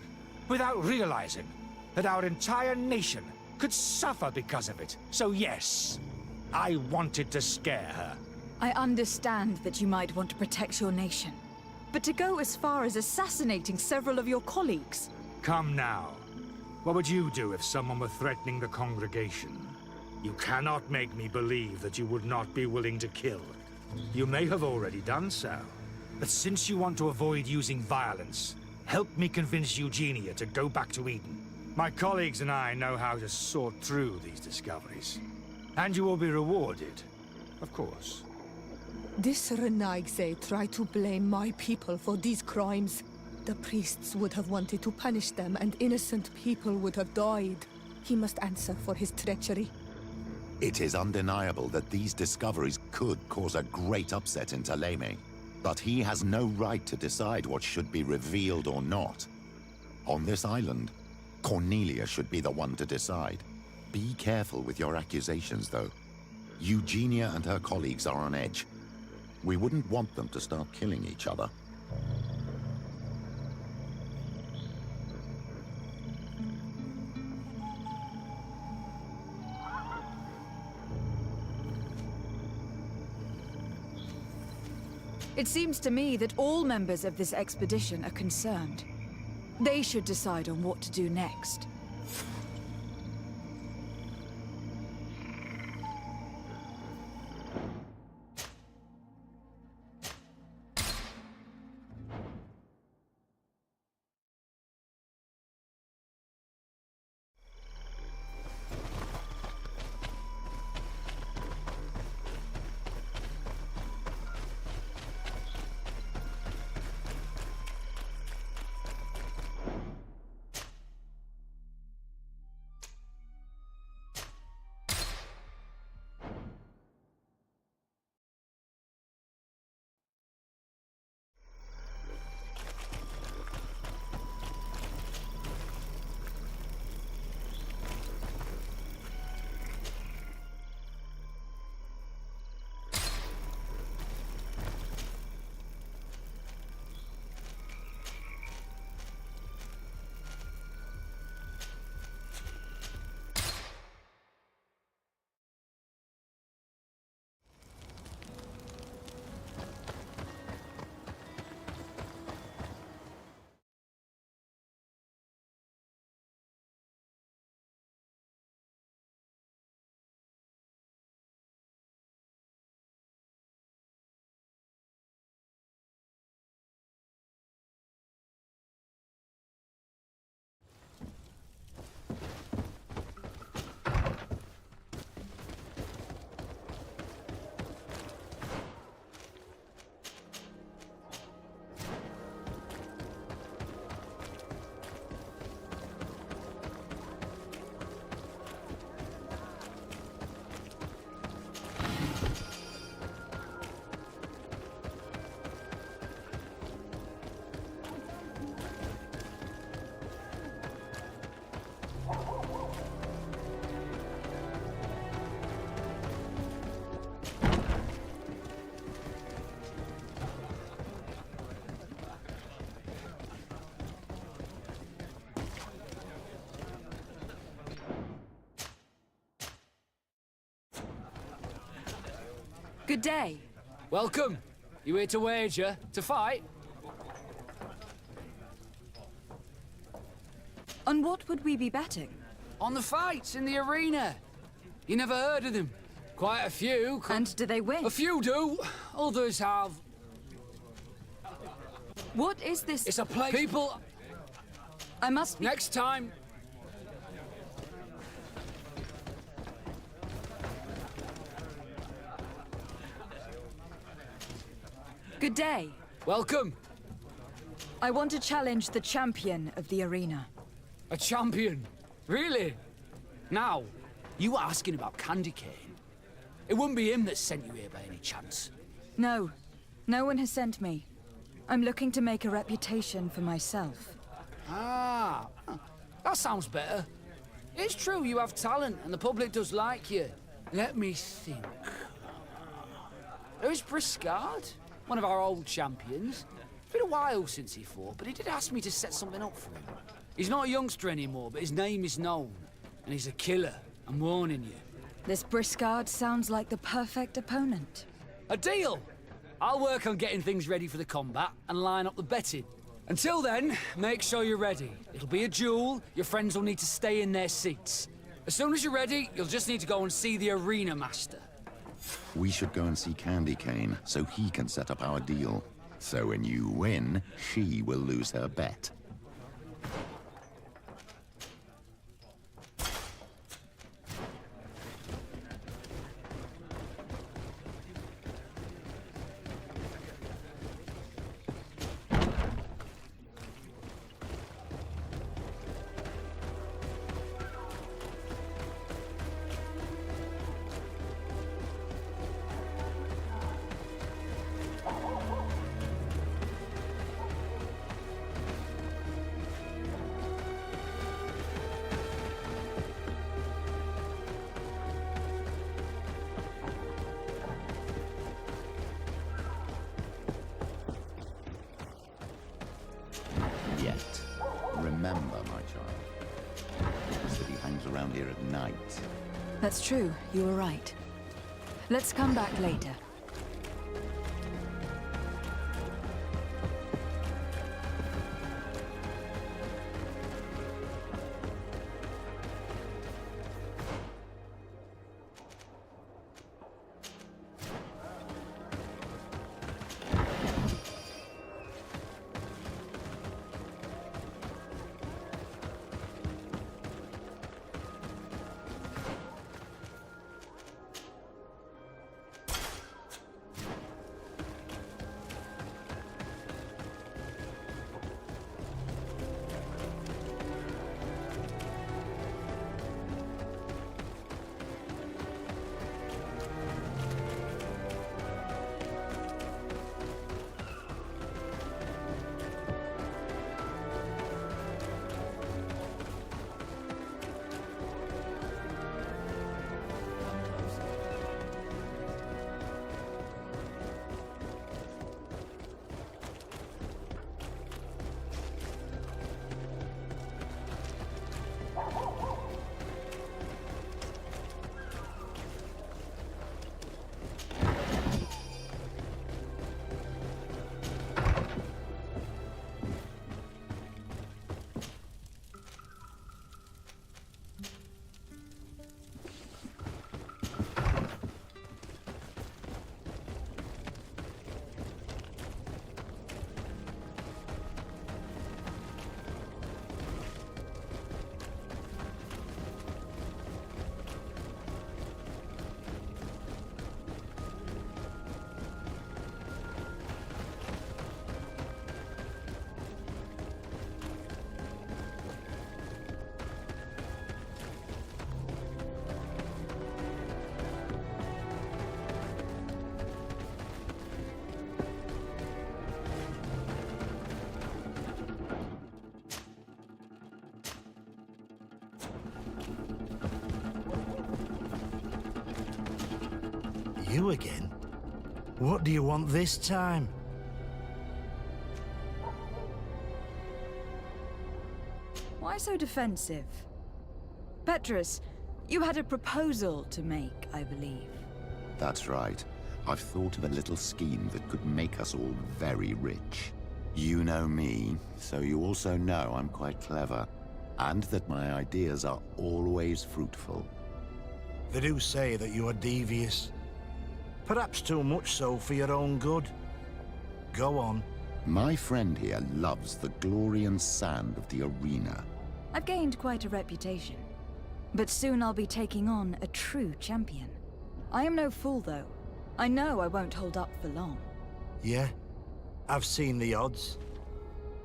without realizing that our entire nation could suffer because of it. So yes, I wanted to scare her. I understand that you might want to protect your nation, but to go as far as assassinating several of your colleagues... Come now. What would you do if someone were threatening the congregation? You cannot make me believe that you would not be willing to kill You may have already done so. But since you want to avoid using violence, help me convince Eugenia to go back to Eden. My colleagues and I know how to sort through these discoveries. And you will be rewarded, of course. This Renaigse tried to blame my people for these crimes. The priests would have wanted to punish them, and innocent people would have died. He must answer for his treachery. It is undeniable that these discoveries could cause a great upset in Thélème. But he has no right to decide what should be revealed or not. On this island, Cornelia should be the one to decide. Be careful with your accusations, though. Eugenia and her colleagues are on edge. We wouldn't want them to start killing each other. It seems to me that all members of this expedition are concerned. They should decide on what to do next. Good day. Welcome. You here to wager? To fight? On what would we be betting? On the fights in the arena. You never heard of them? Quite a few. And do they win? A few do. Others have. What is this? It's a place. People. I must be. Next time. Good day. Welcome. I want to challenge the champion of the arena. A champion? Really? Now, you were asking about Candy Cane. It wouldn't be him that sent you here by any chance. No. No one has sent me. I'm looking to make a reputation for myself. Ah, that sounds better. It's true you have talent and the public does like you. Let me think. There's Briscard, one of our old champions. It's been a while since he fought, but he did ask me to set something up for him. He's not a youngster anymore, but his name is known. And he's a killer, I'm warning you. This Briscard sounds like the perfect opponent. A deal! I'll work on getting things ready for the combat and line up the betting. Until then, make sure you're ready. It'll be a duel, your friends will need to stay in their seats. As soon as you're ready, you'll just need to go and see the arena master. We should go and see Candy Cane so he can set up our deal. So when you win, she will lose her bet. Yet. Remember, my child, the city hangs around here at night. That's true, you were right. Let's come back later. You again? What do you want this time? Why so defensive? Petrus, you had a proposal to make, I believe. That's right. I've thought of a little scheme that could make us all very rich. You know me, so you also know I'm quite clever. And that my ideas are always fruitful. They do say that you are devious. Perhaps too much so for your own good. Go on. My friend here loves the glory and sand of the arena. I've gained quite a reputation. But soon I'll be taking on a true champion. I am no fool, though. I know I won't hold up for long. Yeah? I've seen the odds.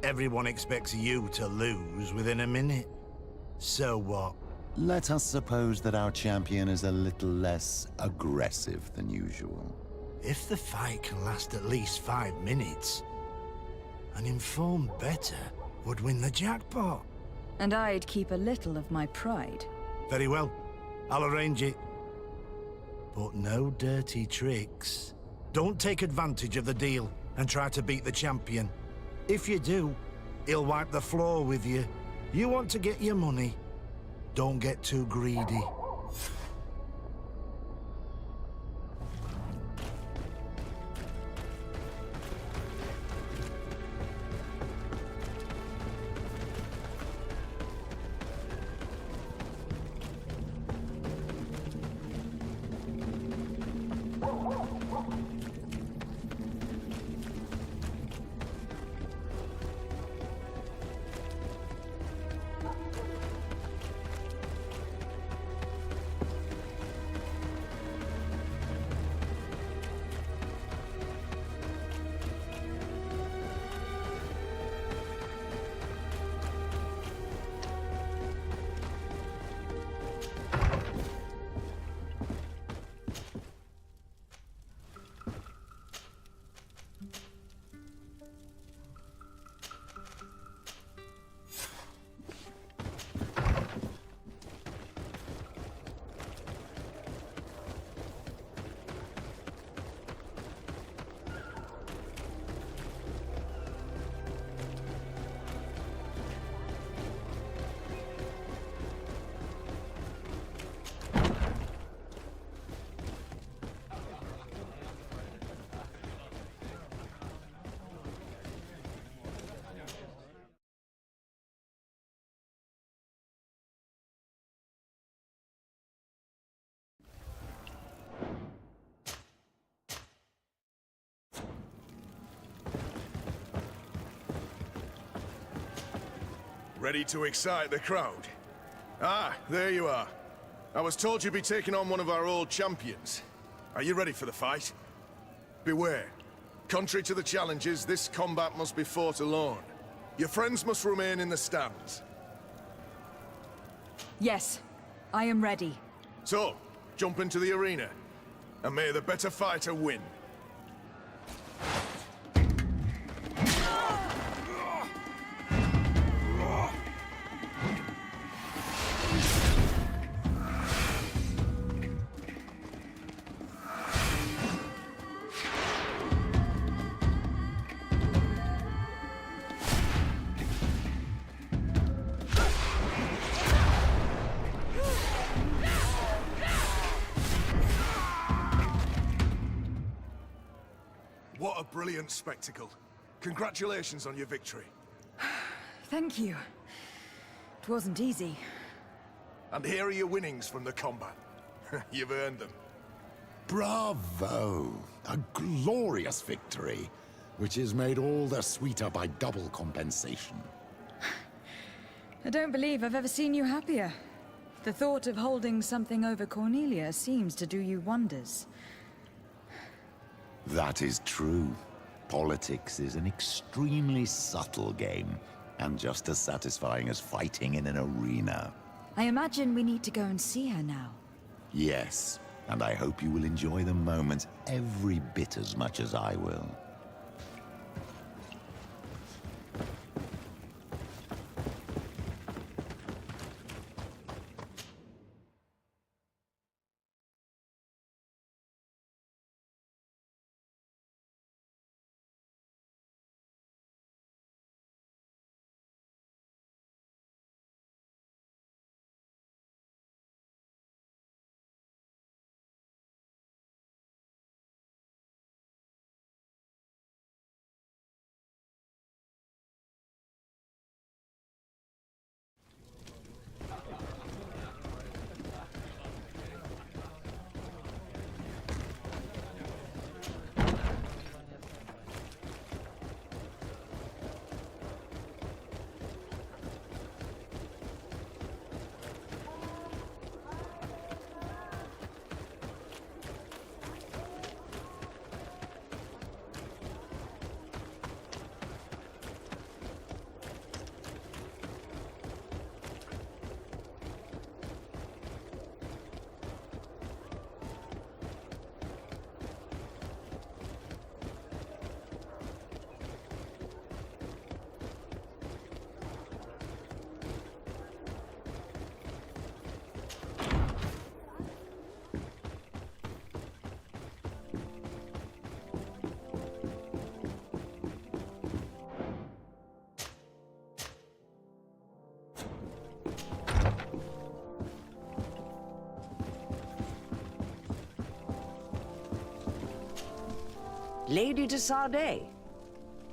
Everyone expects you to lose within a minute. So what? Let us suppose that our champion is a little less aggressive than usual. If the fight can last at least 5 minutes, an informed bettor would win the jackpot. And I'd keep a little of my pride. Very well. I'll arrange it. But no dirty tricks. Don't take advantage of the deal and try to beat the champion. If you do, he'll wipe the floor with you. You want to get your money. Don't get too greedy. Ready to excite the crowd? Ah, there you are. I was told you'd be taking on one of our old champions. Are you ready for the fight? Beware. Contrary to the challenges, this combat must be fought alone. Your friends must remain in the stands. Yes, I am ready. So, jump into the arena, and may the better fighter win. What a brilliant spectacle. Congratulations on your victory. Thank you. It wasn't easy. And here are your winnings from the combat. You've earned them. Bravo! A glorious victory, which is made all the sweeter by double compensation. I don't believe I've ever seen you happier. The thought of holding something over Cornelia seems to do you wonders. That is true. Politics is an extremely subtle game, and just as satisfying as fighting in an arena. I imagine we need to go and see her now. Yes, and I hope you will enjoy the moment every bit as much as I will. Lady de Sardet.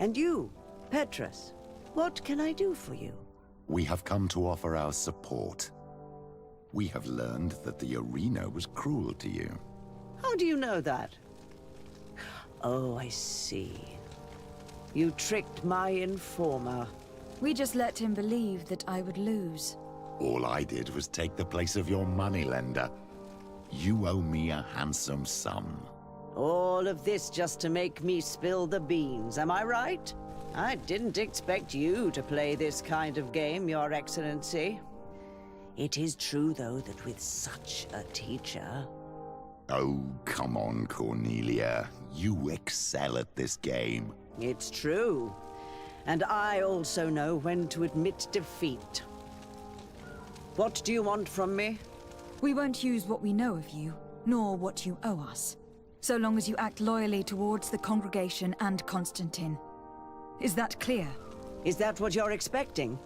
And you, Petrus. What can I do for you? We have come to offer our support. We have learned that the arena was cruel to you. How do you know that? Oh, I see. You tricked my informer. We just let him believe that I would lose. All I did was take the place of your moneylender. You owe me a handsome sum. All of this just to make me spill the beans, am I right? I didn't expect you to play this kind of game, Your Excellency. It is true, though, that with such a teacher... Oh, come on, Cornelia. You excel at this game. It's true. And I also know when to admit defeat. What do you want from me? We won't use what we know of you, nor what you owe us. So long as you act loyally towards the congregation and Constantine. Is that clear? Is that what you're expecting?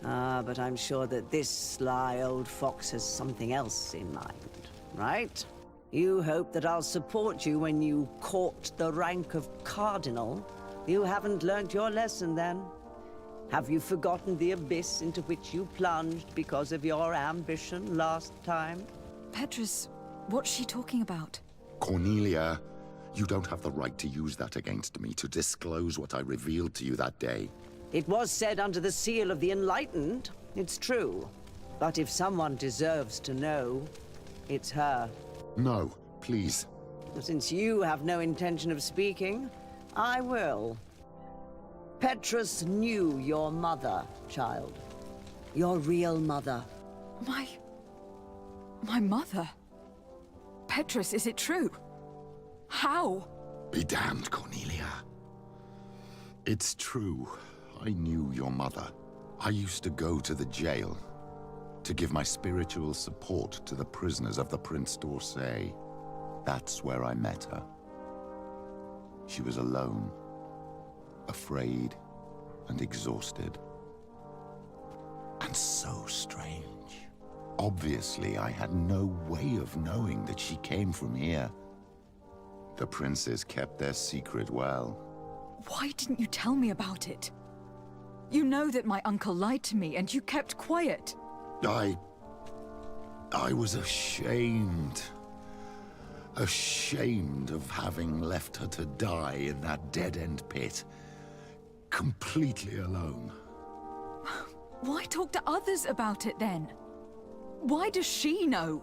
Ah, but I'm sure that this sly old fox has something else in mind, right? You hope that I'll support you when you court the rank of cardinal. You haven't learnt your lesson, then. Have you forgotten the abyss into which you plunged because of your ambition last time? Petrus, what's she talking about? Cornelia, you don't have the right to use that against me, to disclose what I revealed to you that day. It was said under the seal of the Enlightened. It's true. But if someone deserves to know, it's her. No, please. Since you have no intention of speaking, I will. Petrus knew your mother, child. Your real mother. My mother? Petrus, is it true? How? Be damned, Cornelia. It's true. I knew your mother. I used to go to the jail to give my spiritual support to the prisoners of the Prince d'Orsay. That's where I met her. She was alone, afraid, and exhausted. And so strange. Obviously, I had no way of knowing that she came from here. The princes kept their secret well. Why didn't you tell me about it? You know that my uncle lied to me, and you kept quiet. I was ashamed. Ashamed of having left her to die in that dead-end pit. Completely alone. Why talk to others about it then? Why does she know?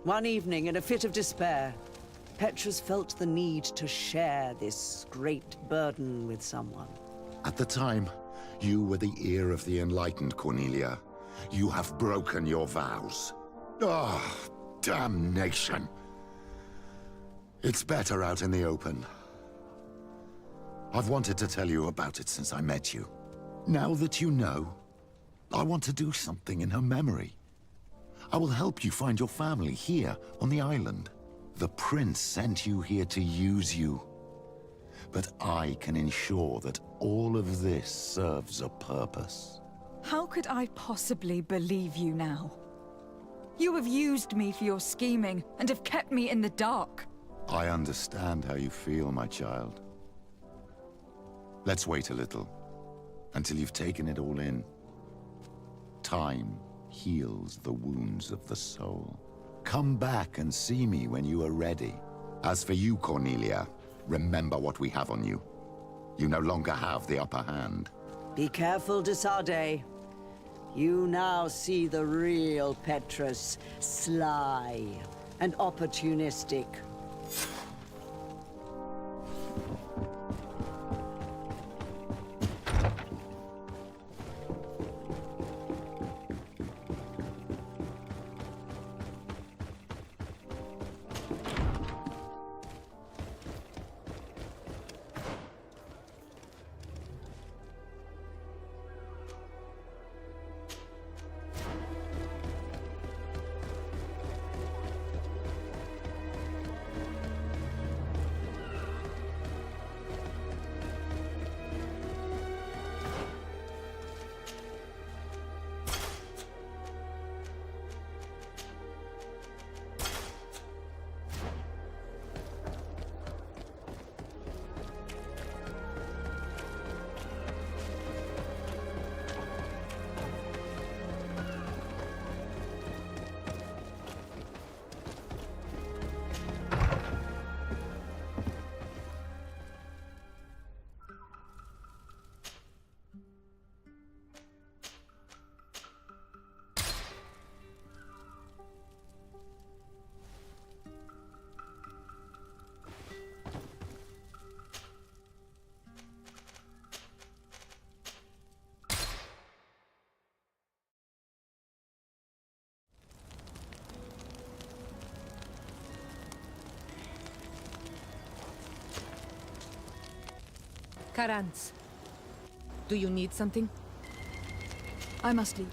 One evening, in a fit of despair, Petrus felt the need to share this great burden with someone. At the time, you were the ear of the enlightened, Cornelia. You have broken your vows. Ah, damnation. It's better out in the open. I've wanted to tell you about it since I met you. Now that you know, I want to do something in her memory. I will help you find your family here on the island. The prince sent you here to use you. But I can ensure that all of this serves a purpose. How could I possibly believe you now? You have used me for your scheming and have kept me in the dark. I understand how you feel, my child. Let's wait a little, until you've taken it all in. Time heals the wounds of the soul. Come back and see me when you are ready. As for you, Cornelia, remember what we have on you. You no longer have the upper hand. Be careful, de Sardet. You now see the real Petrus, sly and opportunistic. Karans, do you need something? I must leave.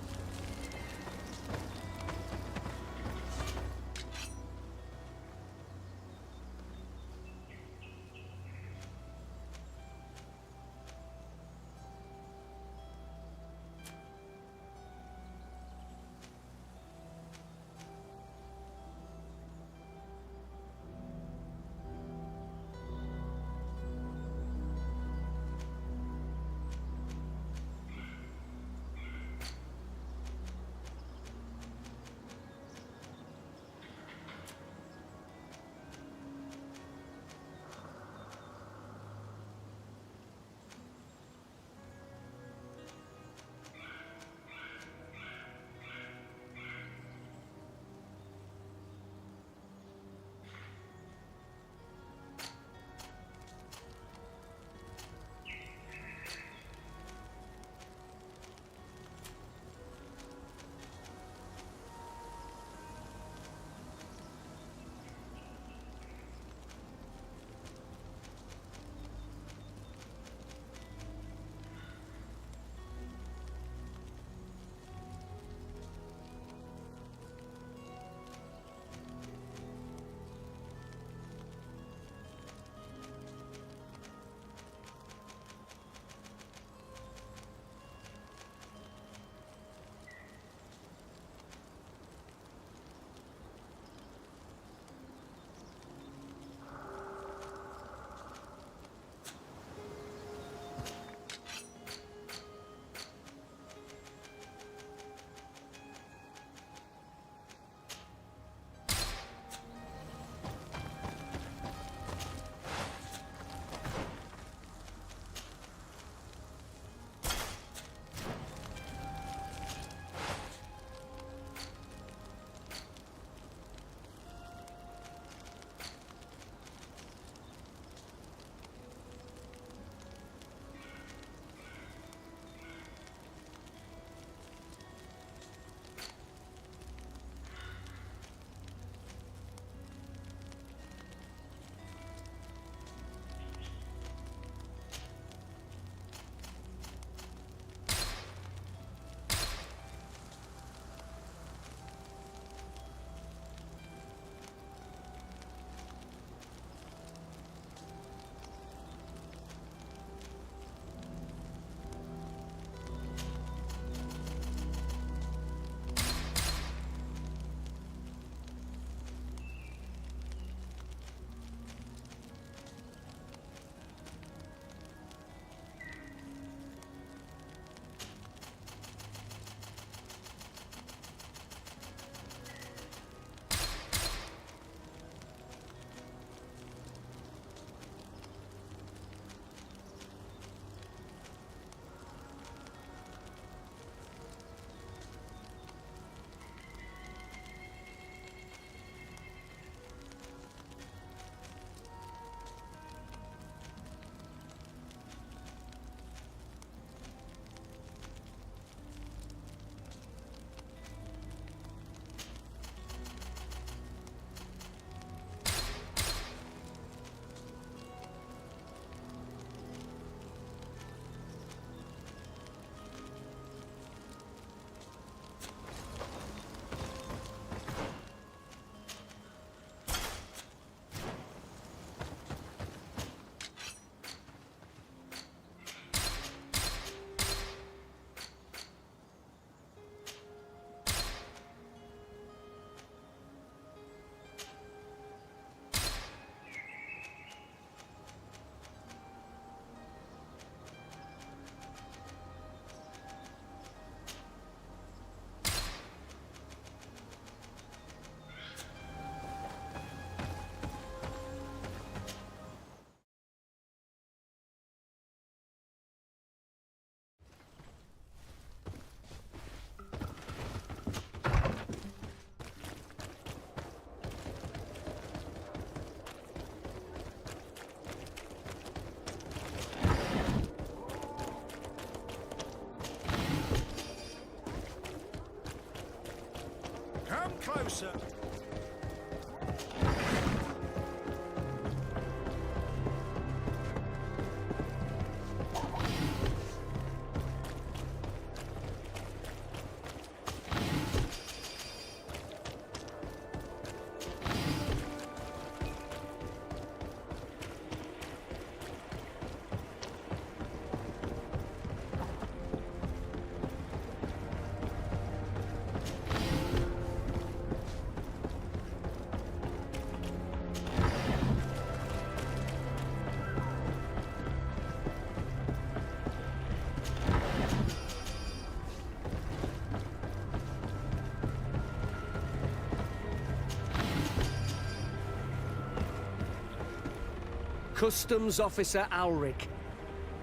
Customs Officer Alric.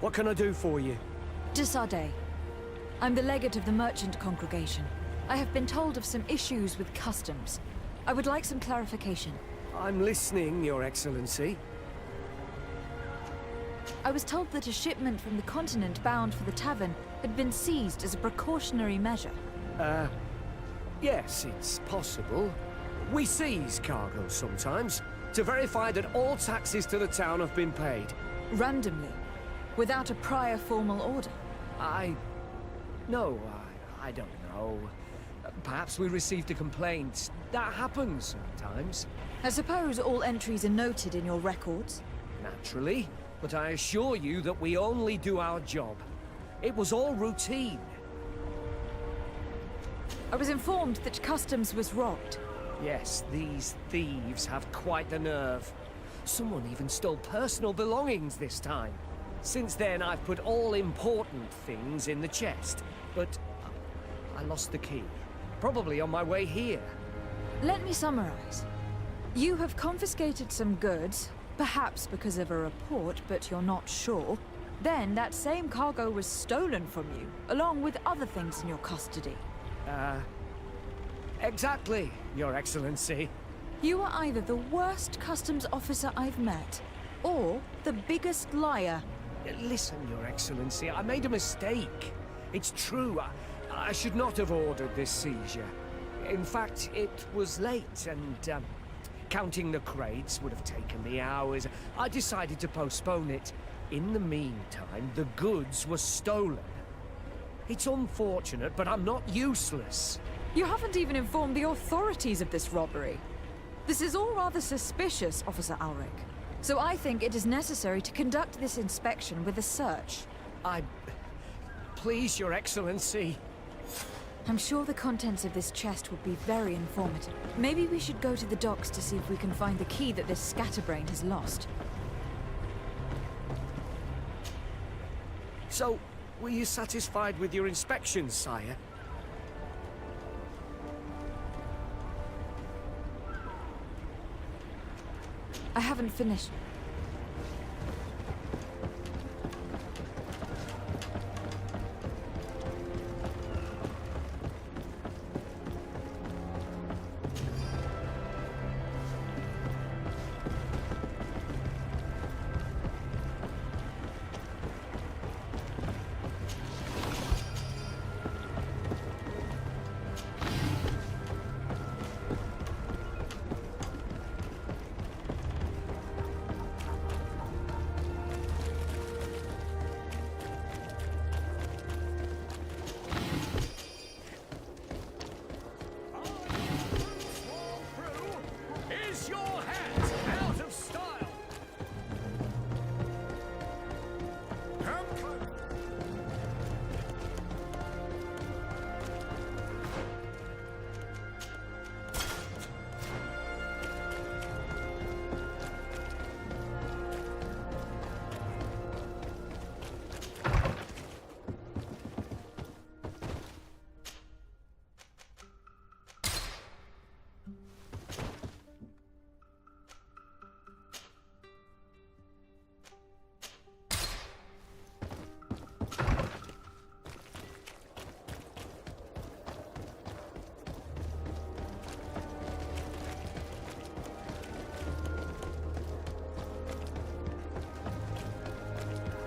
What can I do for you? Desade. I'm the legate of the merchant congregation. I have been told of some issues with customs. I would like some clarification. I'm listening, Your Excellency. I was told that a shipment from the continent bound for the tavern had been seized as a precautionary measure. Yes, it's possible. We seize cargo sometimes, to verify that all taxes to the town have been paid. Randomly? Without a prior formal order? No, I don't know. Perhaps we received a complaint. That happens sometimes. I suppose all entries are noted in your records? Naturally, but I assure you that we only do our job. It was all routine. I was informed that customs was robbed. Yes, these thieves have quite the nerve. Someone even stole personal belongings this time. Since then, I've put all important things in the chest, but I lost the key. Probably on my way here. Let me summarize. You have confiscated some goods, perhaps because of a report, but you're not sure. Then that same cargo was stolen from you, along with other things in your custody. Exactly, Your Excellency. You are either the worst customs officer I've met, or the biggest liar. Listen, Your Excellency, I made a mistake. It's true, I should not have ordered this seizure. In fact, it was late, and counting the crates would have taken me hours. I decided to postpone it. In the meantime, the goods were stolen. It's unfortunate, but I'm not useless. You haven't even informed the authorities of this robbery. This is all rather suspicious, Officer Alric. So I think it is necessary to conduct this inspection with a search. Please, Your Excellency. I'm sure the contents of this chest would be very informative. Maybe we should go to the docks to see if we can find the key that this scatterbrain has lost. So, were you satisfied with your inspection, sire? I haven't finished.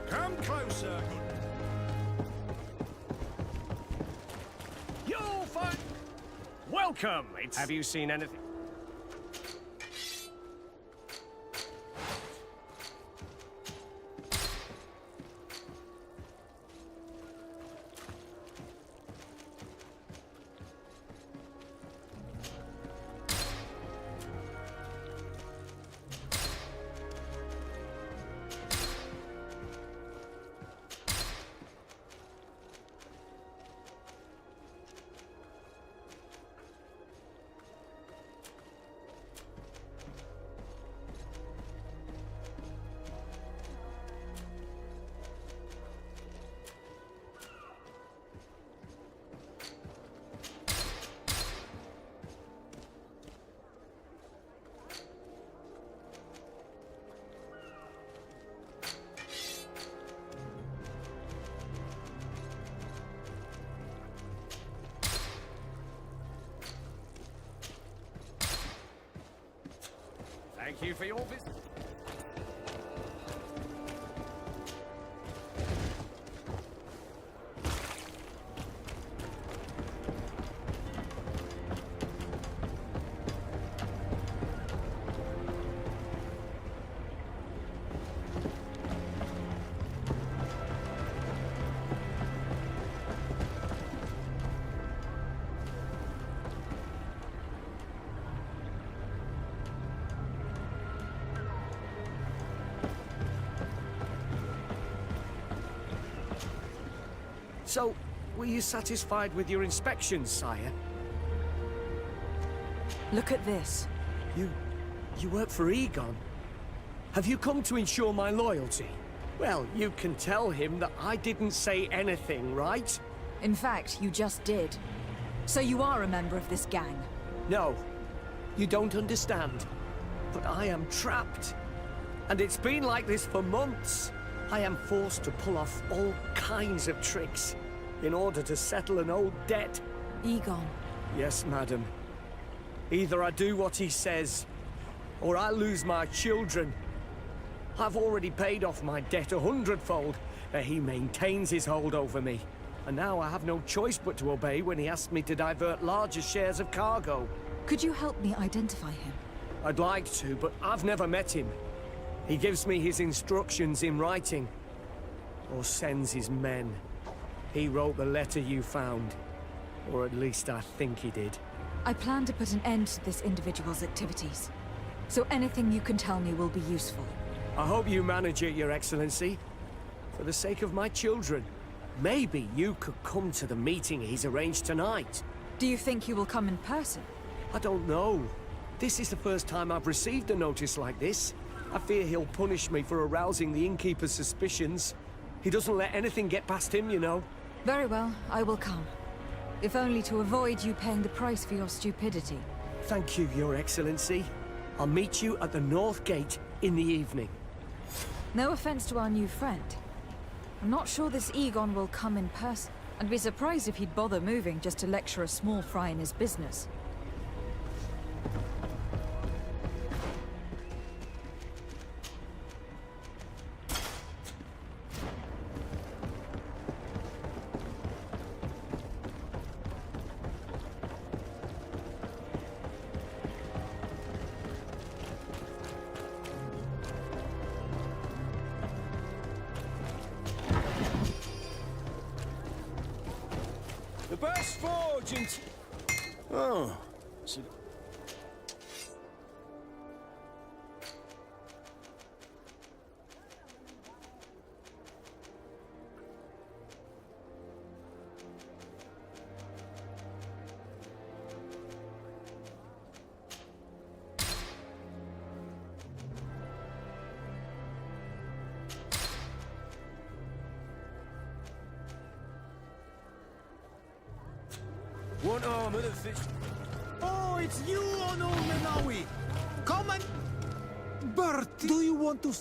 Come closer. You'll find... Welcome! Have you seen anything? Thank you for your visit. So, were you satisfied with your inspections, sire? Look at this. You work for Egon? Have you come to ensure my loyalty? Well, you can tell him that I didn't say anything, right? In fact, you just did. So you are a member of this gang? No, you don't understand. But I am trapped. And it's been like this for months. I am forced to pull off all kinds of tricks in order to settle an old debt. Egon. Yes, madam. Either I do what he says, or I lose my children. I've already paid off my debt 100-fold, but he maintains his hold over me. And now I have no choice but to obey when he asks me to divert larger shares of cargo. Could you help me identify him? I'd like to, but I've never met him. He gives me his instructions in writing, or sends his men. He wrote the letter you found, or at least I think he did. I plan to put an end to this individual's activities, so anything you can tell me will be useful. I hope you manage it, Your Excellency. For the sake of my children, maybe you could come to the meeting he's arranged tonight. Do you think he will come in person? I don't know. This is the first time I've received a notice like this. I fear he'll punish me for arousing the innkeeper's suspicions. He doesn't let anything get past him, you know. Very well, I will come. If only to avoid you paying the price for your stupidity. Thank you, Your Excellency. I'll meet you at the North Gate in the evening. No offense to our new friend. I'm not sure this Egon will come in person. I'd be surprised if he'd bother moving just to lecture a small fry in his business. The best forge in... Oh. So... One armor that fits... Oh, it's you, Ono Menawi! Come and... Bert, do you want to...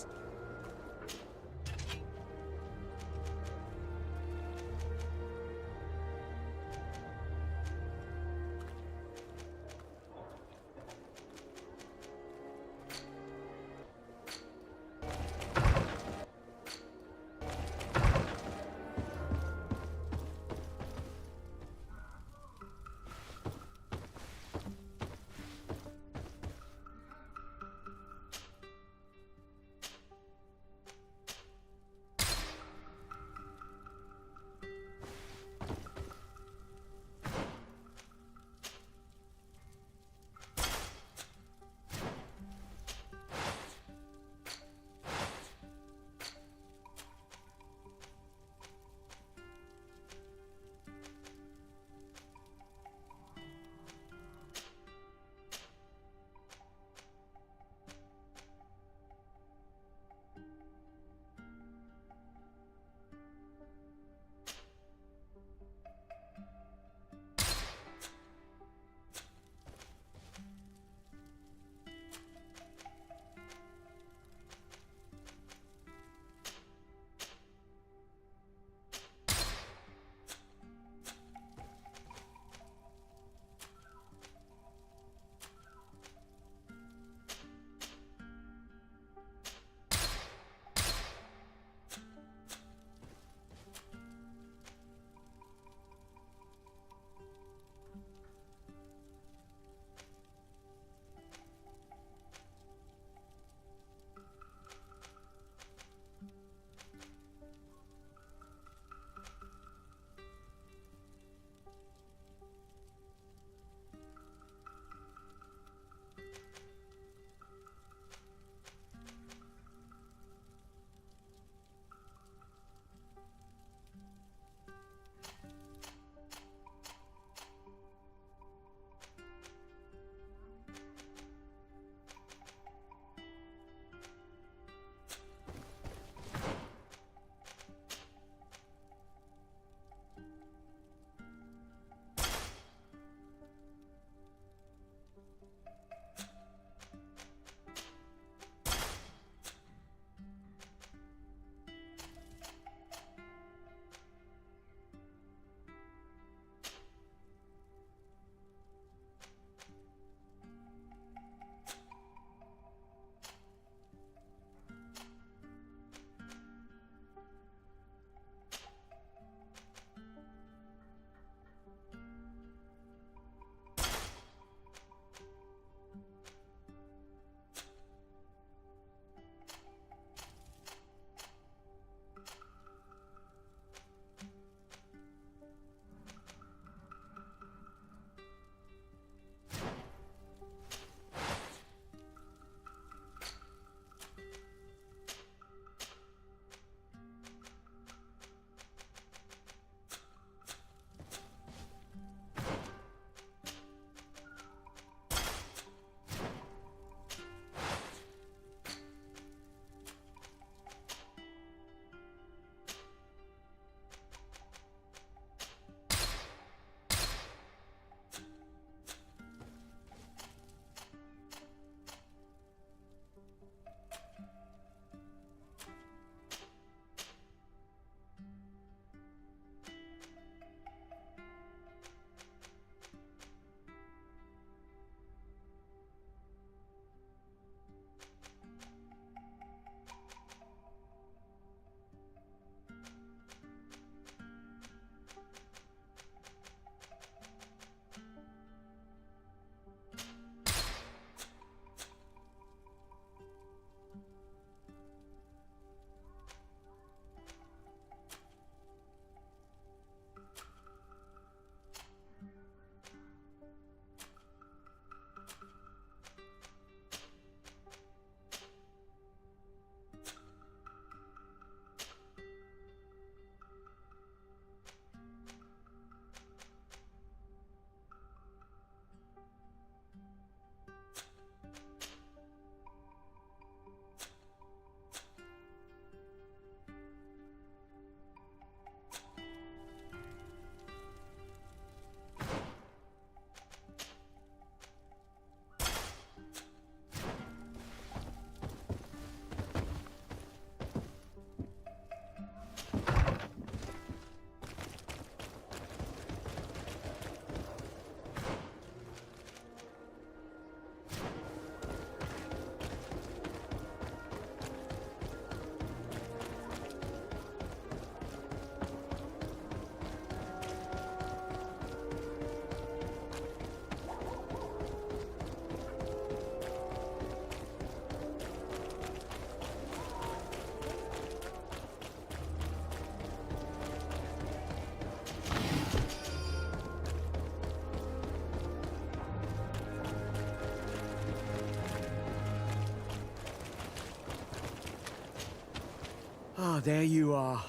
Ah, there you are.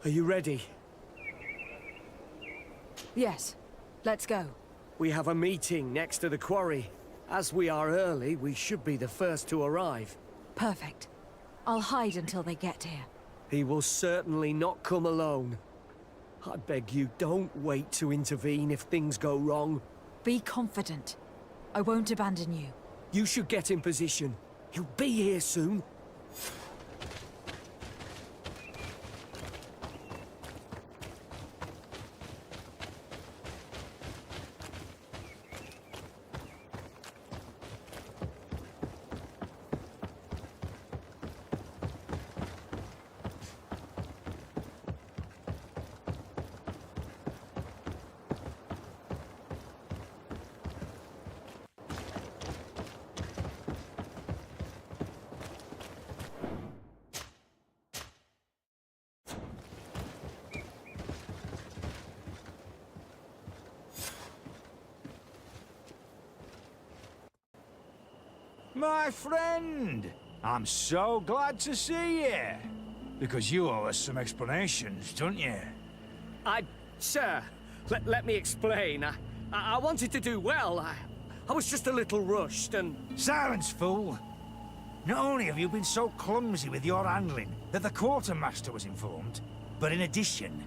Are you ready? Yes. Let's go. We have a meeting next to the quarry. As we are early, we should be the first to arrive. Perfect. I'll hide until they get here. He will certainly not come alone. I beg you, don't wait to intervene if things go wrong. Be confident. I won't abandon you. You should get in position. He'll be here soon. My friend! I'm so glad to see you. Because you owe us some explanations, don't you? Sir, let me explain. I wanted to do well. I was just a little rushed and... Silence, fool! Not only have you been so clumsy with your handling that the quartermaster was informed, but in addition,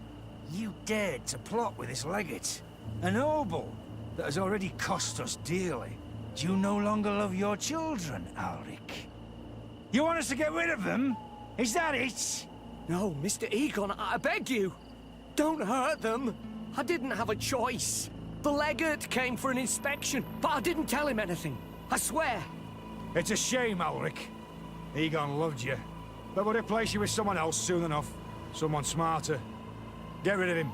you dared to plot with this legate. A noble that has already cost us dearly. Do you no longer love your children, Alric? You want us to get rid of them? Is that it? No, Mr. Egon, I beg you. Don't hurt them. I didn't have a choice. The legate came for an inspection, but I didn't tell him anything. I swear. It's a shame, Alric. Egon loved you, but would replace you with someone else soon enough. Someone smarter. Get rid of him.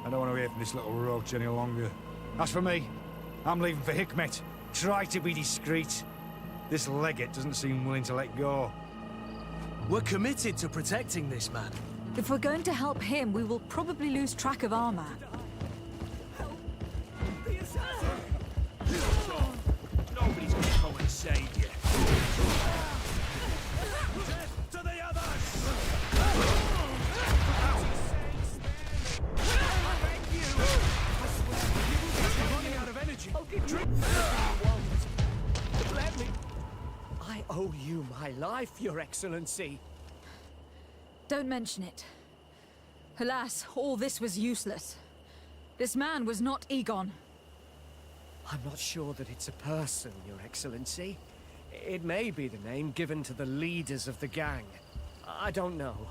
I don't want to hear from this little roach any longer. As for me, I'm leaving for Hikmet. Try to be discreet. This legate doesn't seem willing to let go. We're committed to protecting this man. If we're going to help him, we will probably lose track of our man. Nobody's gonna come and save you. To the others! Running out of energy. Drink. Let me. I owe you my life, Your Excellency. Don't mention it. Alas, all this was useless. This man was not Egon. I'm not sure that it's a person, Your Excellency. It may be the name given to the leaders of the gang. I don't know.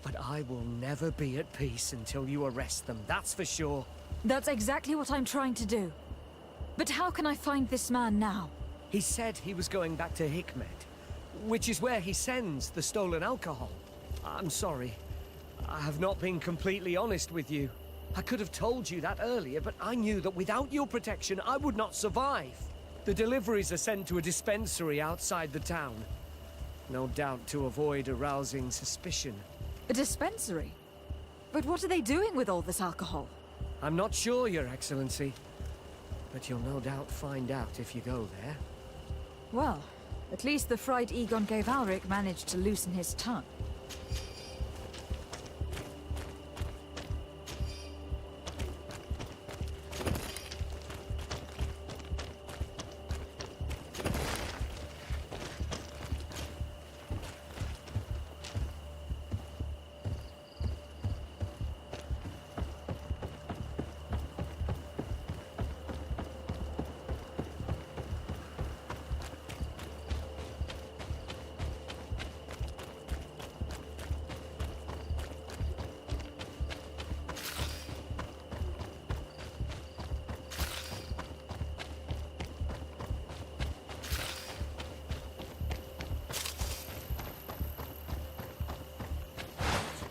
But I will never be at peace until you arrest them, that's for sure. That's exactly what I'm trying to do. But how can I find this man now? He said he was going back to Hikmet, which is where he sends the stolen alcohol. I'm sorry. I have not been completely honest with you. I could have told you that earlier, but I knew that without your protection, I would not survive. The deliveries are sent to a dispensary outside the town. No doubt to avoid arousing suspicion. A dispensary? But what are they doing with all this alcohol? I'm not sure, Your Excellency. But you'll no doubt find out if you go there. Well, at least the fright Egon gave Alric managed to loosen his tongue.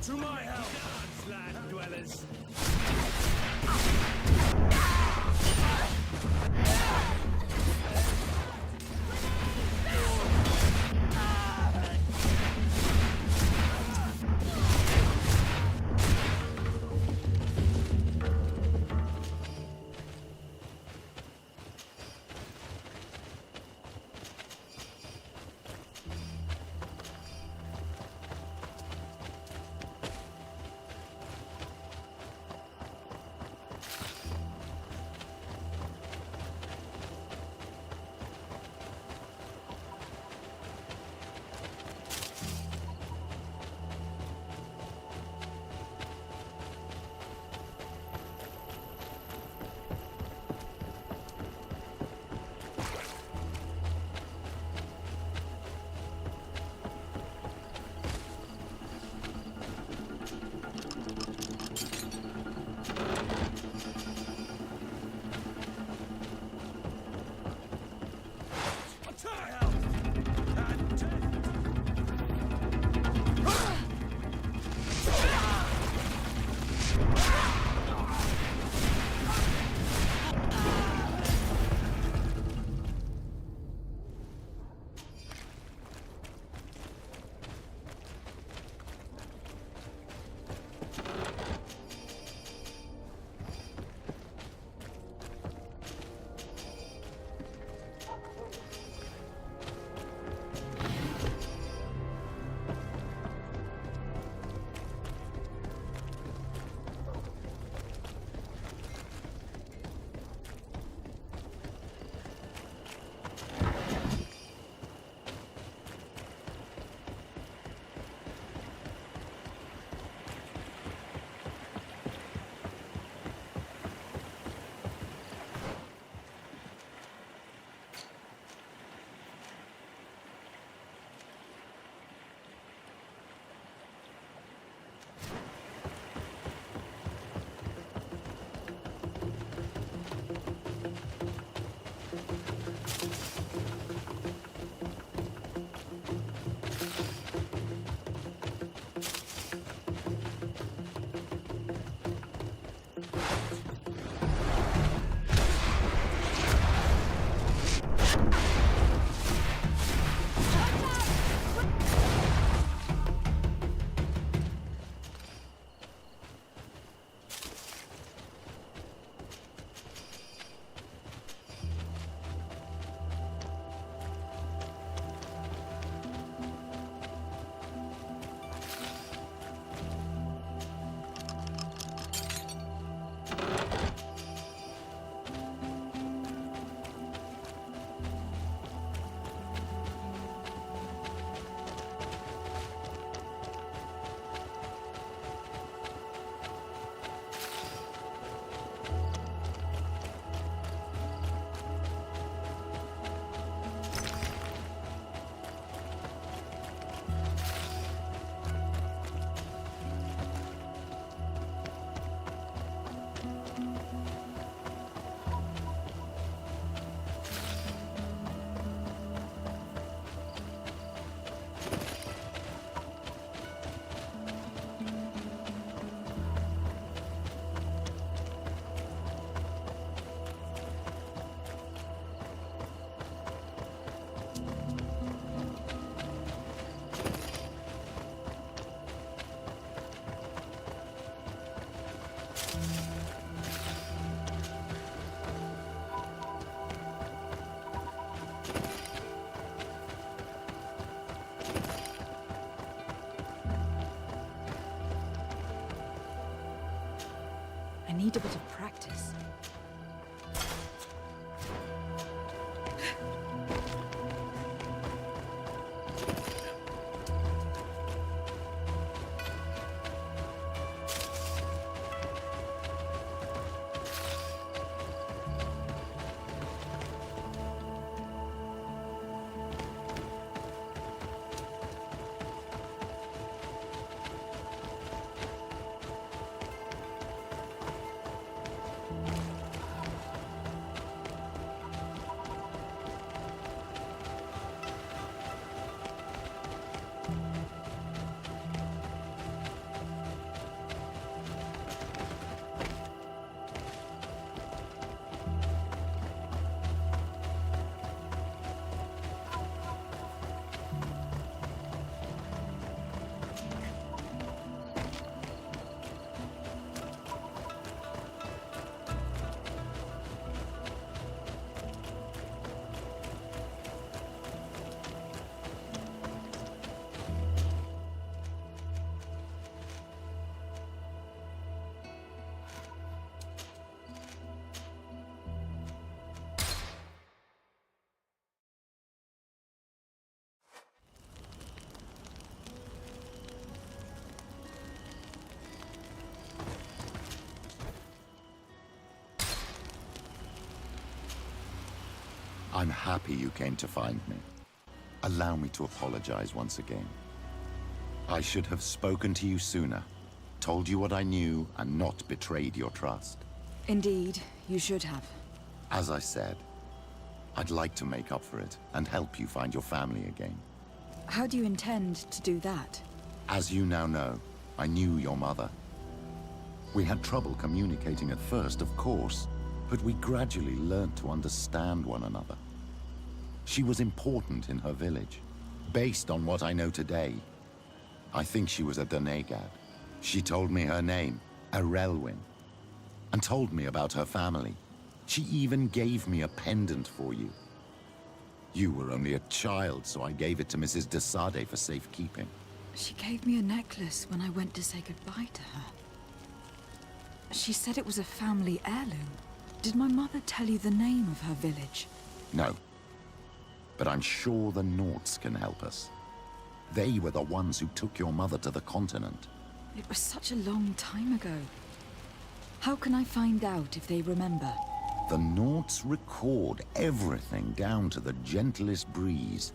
To my house, land dwellers. need a bit of practice. I'm happy you came to find me. Allow me to apologize once again. I should have spoken to you sooner, told you what I knew, and not betrayed your trust. Indeed, you should have. As I said, I'd like to make up for it and help you find your family again. How do you intend to do that? As you now know, I knew your mother. We had trouble communicating at first, of course, but we gradually learned to understand one another. She was important in her village. Based on what I know today, I think she was a Donegad. She told me her name, Arelwyn, and told me about her family. She even gave me a pendant for you. You were only a child, so I gave it to Mrs. de Sade for safekeeping. She gave me a necklace when I went to say goodbye to her. She said it was a family heirloom. Did my mother tell you the name of her village? No. But I'm sure the Norts can help us. They were the ones who took your mother to the continent. It was such a long time ago. How can I find out if they remember? The Norts record everything down to the gentlest breeze.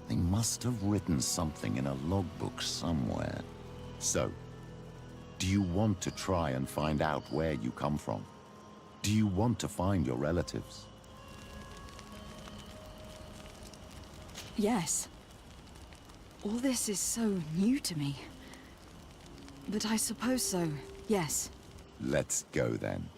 They must have written something in a logbook somewhere. So, do you want to try and find out where you come from? Do you want to find your relatives? Yes. All this is so new to me. But I suppose so, yes. Let's go then.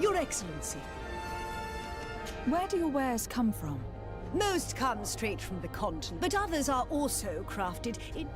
Your Excellency. Where do your wares come from? Most come straight from the continent, but others are also crafted in...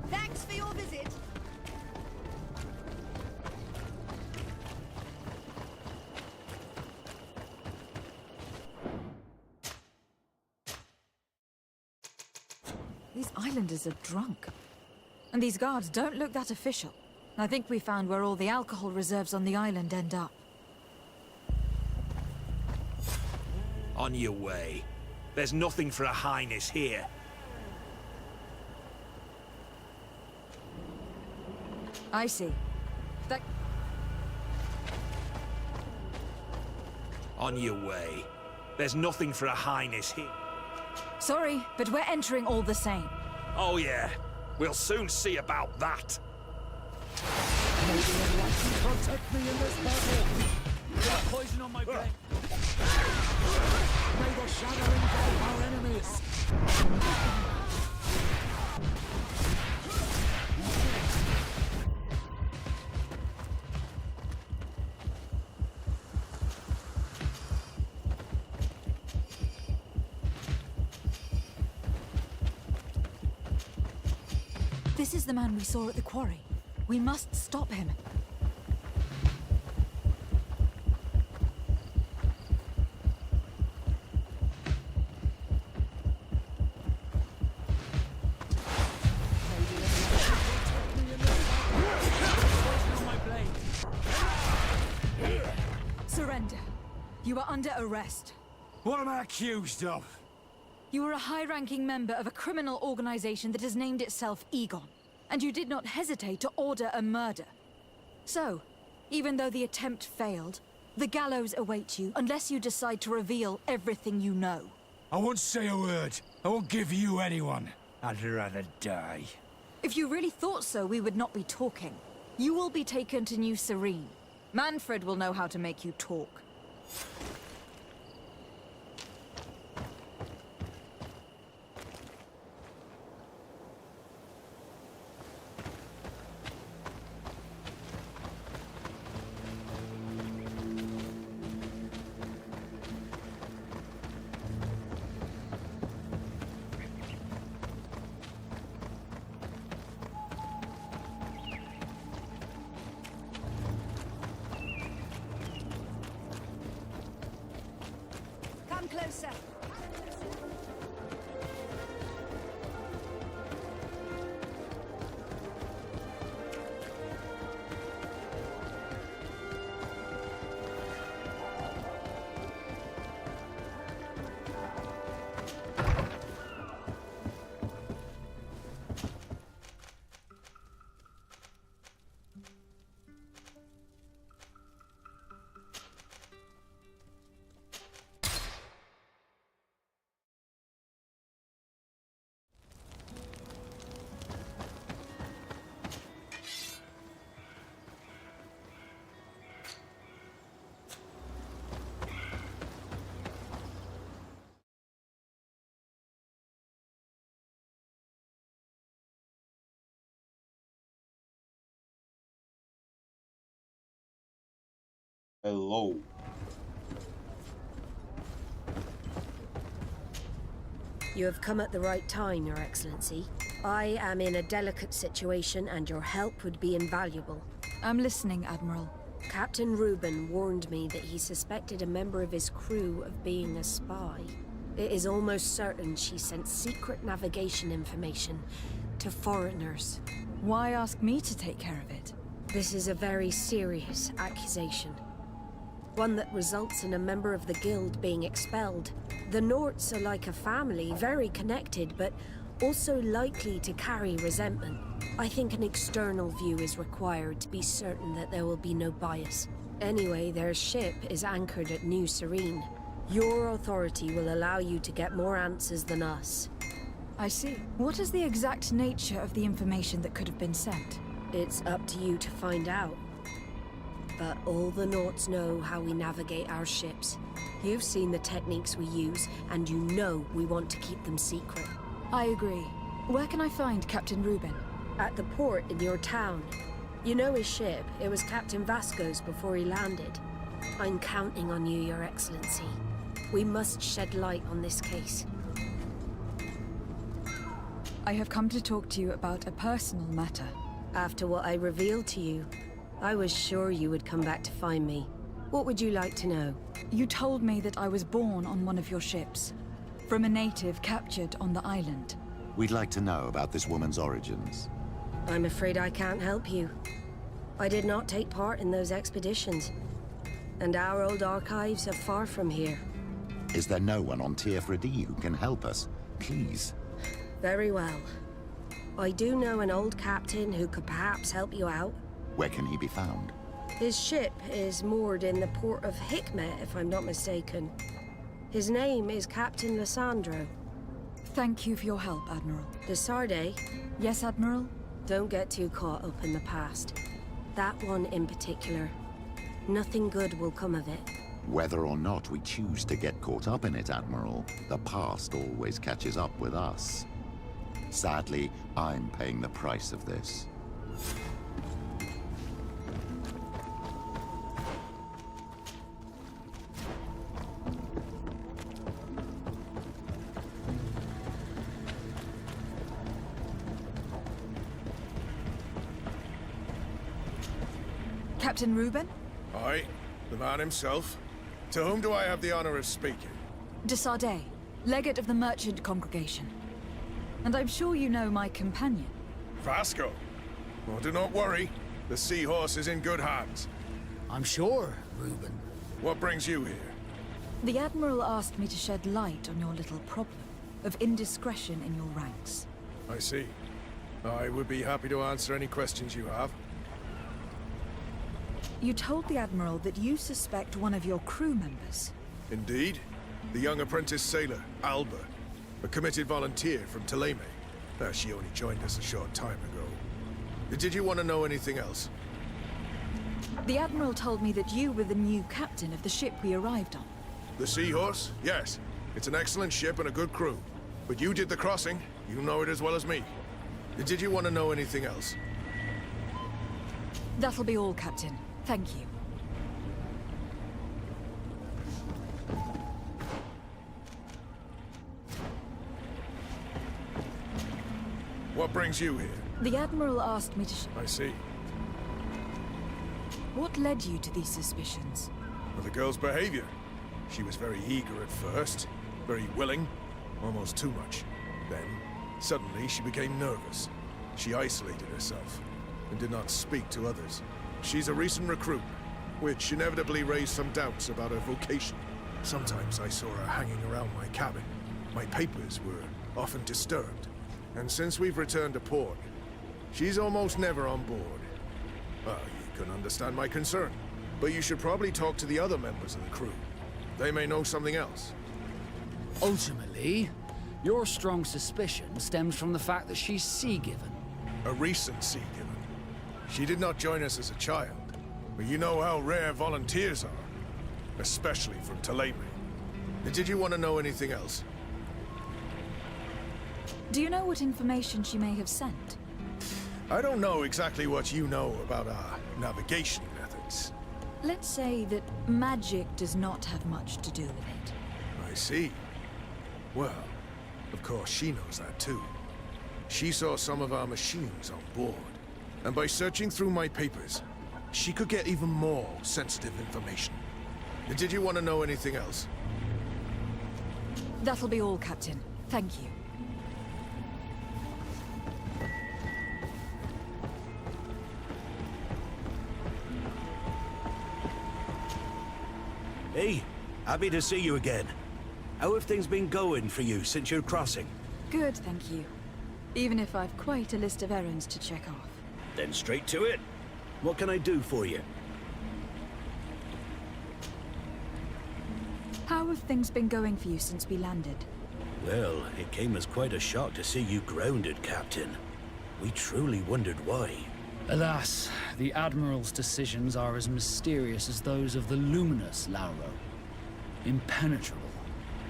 Thanks for your visit. These islanders are drunk. And these guards don't look that official. I think we found where all the alcohol reserves on the island end up. On your way. There's nothing for a highness here. I see. That... On your way. There's nothing for a highness here. Sorry, but we're entering all the same. Oh yeah. We'll soon see about that. Protect me in this battle! Got poison on my brain! May the shadow engulf our enemies! This is the man we saw at the quarry. We must stop him. Surrender. You are under arrest. What am I accused of? You are a high-ranking member of a criminal organization that has named itself Egon, and you did not hesitate to order a murder. So, even though the attempt failed, the gallows await you unless you decide to reveal everything you know. I won't say a word. I won't give you anyone. I'd rather die. If you really thought so, we would not be talking. You will be taken to New Serene. Manfred will know how to make you talk. Come closer. Hello. You have come at the right time, Your Excellency. I am in a delicate situation and your help would be invaluable. I'm listening, Admiral. Captain Reuben warned me that he suspected a member of his crew of being a spy. It is almost certain she sent secret navigation information to foreigners. Why ask me to take care of it? This is a very serious accusation. One that results in a member of the guild being expelled. The Norts are like a family, very connected, but also likely to carry resentment. I think an external view is required to be certain that there will be no bias. Anyway, their ship is anchored at New Serene. Your authority will allow you to get more answers than us. I see. What is the exact nature of the information that could have been sent? It's up to you to find out. But all the Norts know how we navigate our ships. You've seen the techniques we use, and you know we want to keep them secret. I agree. Where can I find Captain Reuben? At the port in your town. You know his ship. It was Captain Vasco's before he landed. I'm counting on you, Your Excellency. We must shed light on this case. I have come to talk to you about a personal matter. After what I revealed to you, I was sure you would come back to find me. What would you like to know? You told me that I was born on one of your ships, from a native captured on the island. We'd like to know about this woman's origins. I'm afraid I can't help you. I did not take part in those expeditions, and our old archives are far from here. Is there no one on Tier-Fredy who can help us? Please. Very well. I do know an old captain who could perhaps help you out. Where can he be found? His ship is moored in the port of Hikmet, if I'm not mistaken. His name is Captain Lissandro. Thank you for your help, Admiral. De Sarde? Yes, Admiral? Don't get too caught up in the past. That one in particular. Nothing good will come of it. Whether or not we choose to get caught up in it, Admiral, the past always catches up with us. Sadly, I'm paying the price of this. Captain Reuben? Aye, the man himself. To whom do I have the honor of speaking? De Sarde, legate of the merchant congregation. And I'm sure you know my companion. Vasco. Well, do not worry. The seahorse is in good hands. I'm sure, Reuben. What brings you here? The Admiral asked me to shed light on your little problem of indiscretion in your ranks. I see. I would be happy to answer any questions you have. You told the Admiral that you suspect one of your crew members. Indeed. The young apprentice sailor, Alba. A committed volunteer from Thélème. She only joined us a short time ago. Did you want to know anything else? The Admiral told me that you were the new captain of the ship we arrived on. The Seahorse? Yes. It's an excellent ship and a good crew. But you did the crossing. You know it as well as me. Did you want to know anything else? That'll be all, Captain. Thank you. What brings you here? The Admiral asked me to I see. What led you to these suspicions? Well, the girl's behavior. She was very eager at first, very willing, almost too much. Then, suddenly, she became nervous. She isolated herself, and did not speak to others. She's a recent recruit, which inevitably raised some doubts about her vocation. Sometimes I saw her hanging around my cabin. My papers were often disturbed. And since we've returned to port, she's almost never on board. Well, you can understand my concern, but you should probably talk to the other members of the crew. They may know something else. Ultimately, your strong suspicion stems from the fact that she's sea-given. A recent sea-given. She did not join us as a child, but you know how rare volunteers are, especially from Thélème. Did you want to know anything else? Do you know what information she may have sent? I don't know exactly what you know about our navigation methods. Let's say that magic does not have much to do with it. I see. Well, of course she knows that too. She saw some of our machines on board. And by searching through my papers, she could get even more sensitive information. Did you want to know anything else? That'll be all, Captain. Thank you. Hey, happy to see you again. How have things been going for you since your crossing? Good, thank you. Even if I've quite a list of errands to check off. Then straight to it. What can I do for you? How have things been going for you since we landed? Well, it came as quite a shock to see you grounded, Captain. We truly wondered why. Alas, the Admiral's decisions are as mysterious as those of the luminous Lauro. Impenetrable.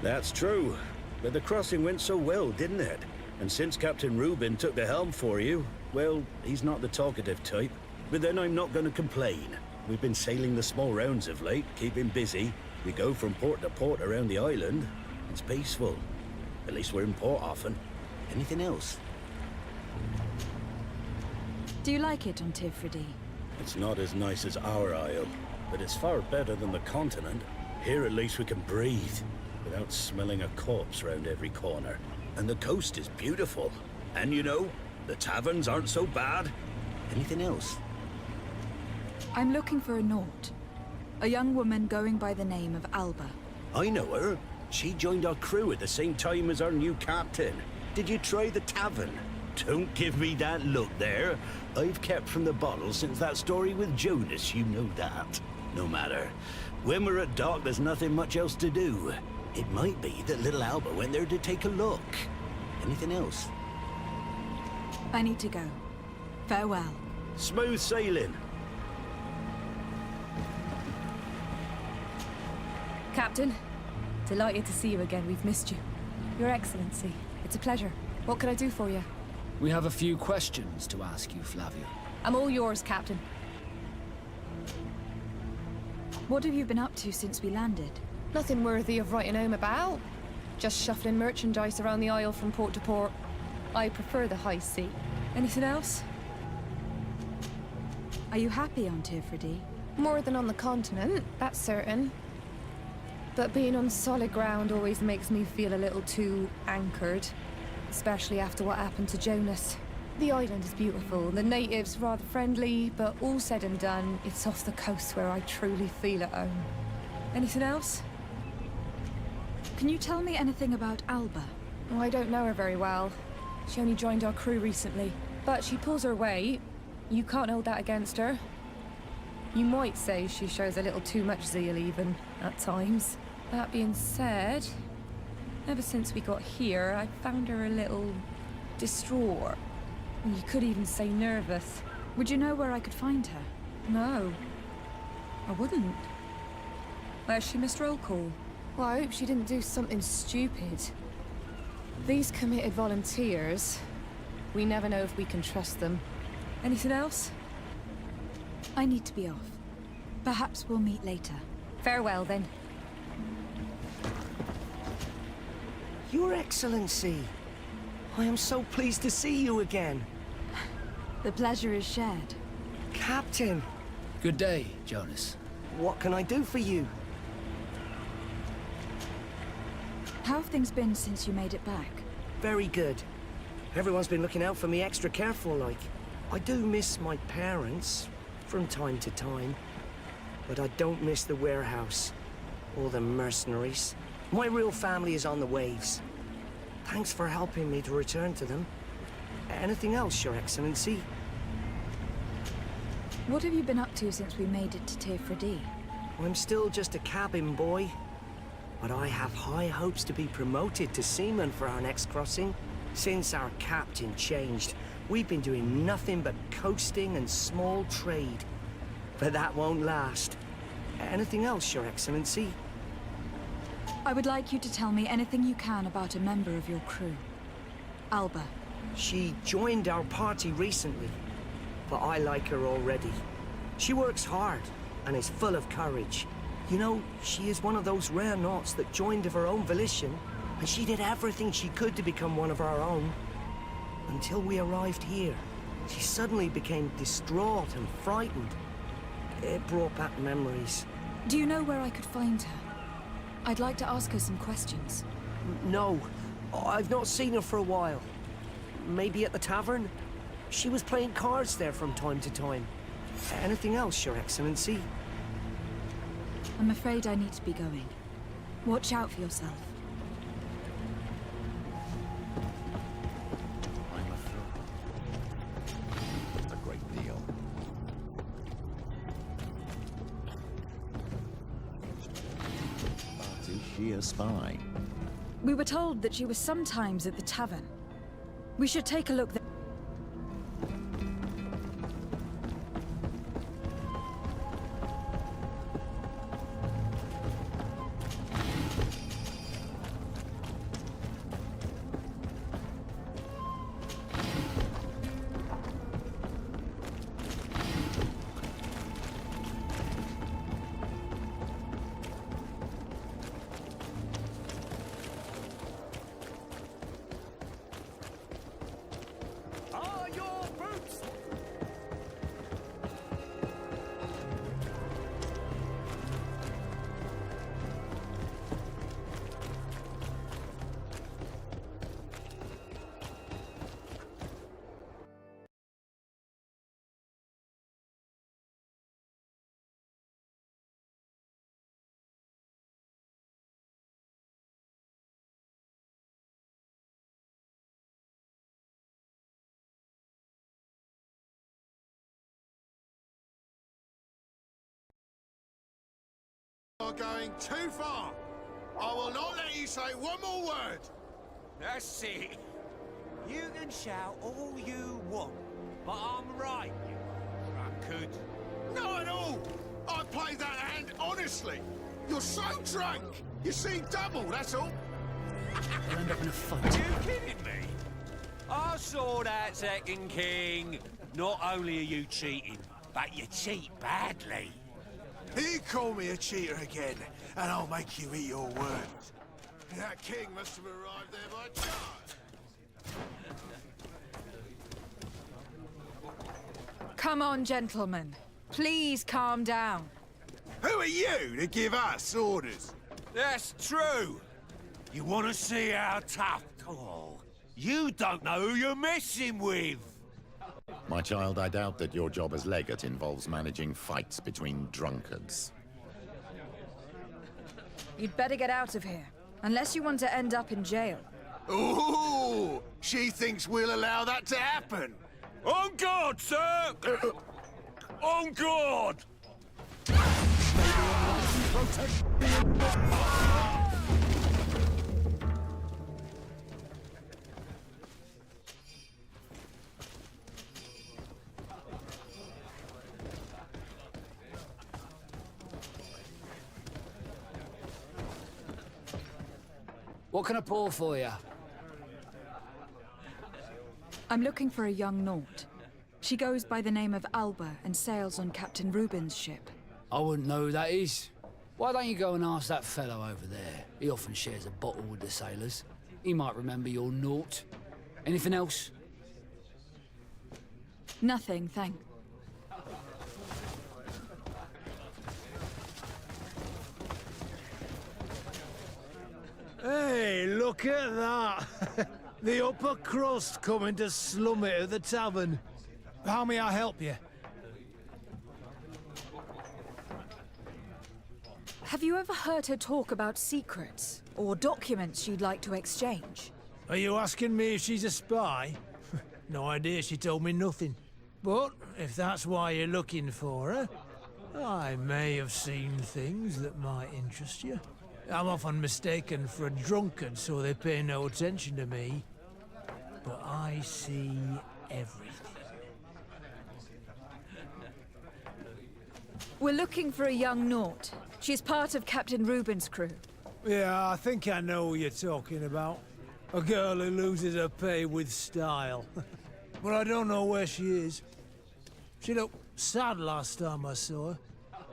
That's true. But the crossing went so well, didn't it? And since Captain Rubin took the helm for you, well, he's not the talkative type. But then I'm not going to complain. We've been sailing the small rounds of late, keeping busy. We go from port to port around the island. It's peaceful. At least we're in port often. Anything else? Do you like it on Tifridi? It's not as nice as our isle, but it's far better than the continent. Here at least we can breathe, without smelling a corpse round every corner. And the coast is beautiful. And you know, the taverns aren't so bad. Anything else? I'm looking for a Naut. A young woman going by the name of Alba. I know her. She joined our crew at the same time as our new captain. Did you try the tavern? Don't give me that look there. I've kept from the bottle since that story with Jonas, you know that. No matter. When we're at dock, there's nothing much else to do. It might be that little Alba went there to take a look. Anything else? I need to go. Farewell. Smooth sailing. Captain, delighted to see you again. We've missed you. Your Excellency, it's a pleasure. What can I do for you? We have a few questions to ask you, Flavia. I'm all yours, Captain. What have you been up to since we landed? Nothing worthy of writing home about. Just shuffling merchandise around the Isle from port to port. I prefer the high sea. Anything else? Are you happy on Tifridi? More than on the continent, that's certain. But being on solid ground always makes me feel a little too anchored. Especially after what happened to Jonas. The island is beautiful, the natives rather friendly, but all said and done, it's off the coast where I truly feel at home. Anything else? Can you tell me anything about Alba? Oh, I don't know her very well. She only joined our crew recently. But she pulls her weight. You can't hold that against her. You might say she shows a little too much zeal even, at times. That being said, ever since we got here, I found her a little distraught. You could even say nervous. Would you know where I could find her? No. I wouldn't. Where's she missed roll call? Well, I hope she didn't do something stupid. These committed volunteers, we never know if we can trust them. Anything else? I need to be off. Perhaps we'll meet later. Farewell, then. Your Excellency, I am so pleased to see you again. The pleasure is shared. Captain! Good day, Jonas. What can I do for you? How have things been since you made it back? Very good. Everyone's been looking out for me extra careful, like. I do miss my parents, from time to time. But I don't miss the warehouse, or the mercenaries. My real family is on the waves. Thanks for helping me to return to them. Anything else, Your Excellency? What have you been up to since we made it to Tifridi? I'm still just a cabin boy. But I have high hopes to be promoted to seaman for our next crossing. Since our captain changed, we've been doing nothing but coasting and small trade. But that won't last. Anything else, Your Excellency? I would like you to tell me anything you can about a member of your crew. Alba. She joined our party recently, but I like her already. She works hard, and is full of courage. You know, she is one of those rare Nauts that joined of her own volition, and she did everything she could to become one of our own. Until we arrived here, she suddenly became distraught and frightened. It brought back memories. Do you know where I could find her? I'd like to ask her some questions. No, I've not seen her for a while. Maybe at the tavern? She was playing cards there from time to time. Anything else, Your Excellency? I'm afraid I need to be going. Watch out for yourself. I'm afraid. A great deal. But is she a spy? We were told that she was sometimes at the tavern. We should take a look there. You are going too far. I will not let you say one more word. That's it. You can shout all you want, but I'm right, you drunkard. Not at all. I played that hand honestly. You're so drunk. You see double, that's all. We'll end up in a fight. Are you kidding me? I saw that second king. Not only are you cheating, but you cheat badly. You call me a cheater again, and I'll make you eat your words. That king must have arrived there by chance. Come on, gentlemen. Please calm down. Who are you to give us orders? That's true. You want to see how tough? Oh, you don't know who you're messing with. My child, I doubt that your job as legate involves managing fights between drunkards. You'd better get out of here, unless you want to end up in jail. Ooh, she thinks we'll allow that to happen. On guard, sir! On guard! What can I pour for you? I'm looking for a young Naut. She goes by the name of Alba and sails on Captain Reuben's ship. I wouldn't know who that is. Why don't you go and ask that fellow over there? He often shares a bottle with the sailors. He might remember your Naut. Anything else? Nothing, thanks. Hey, look at that! The upper crust coming to slum it at the tavern. How may I help you? Have you ever heard her talk about secrets or documents she'd like to exchange? Are you asking me if she's a spy? No idea, she told me nothing. But if that's why you're looking for her, I may have seen things that might interest you. I'm often mistaken for a drunkard, so they pay no attention to me. But I see everything. We're looking for a young Naut. She's part of Captain Reuben's crew. Yeah, I think I know what you're talking about. A girl who loses her pay with style. But I don't know where she is. She looked sad last time I saw her.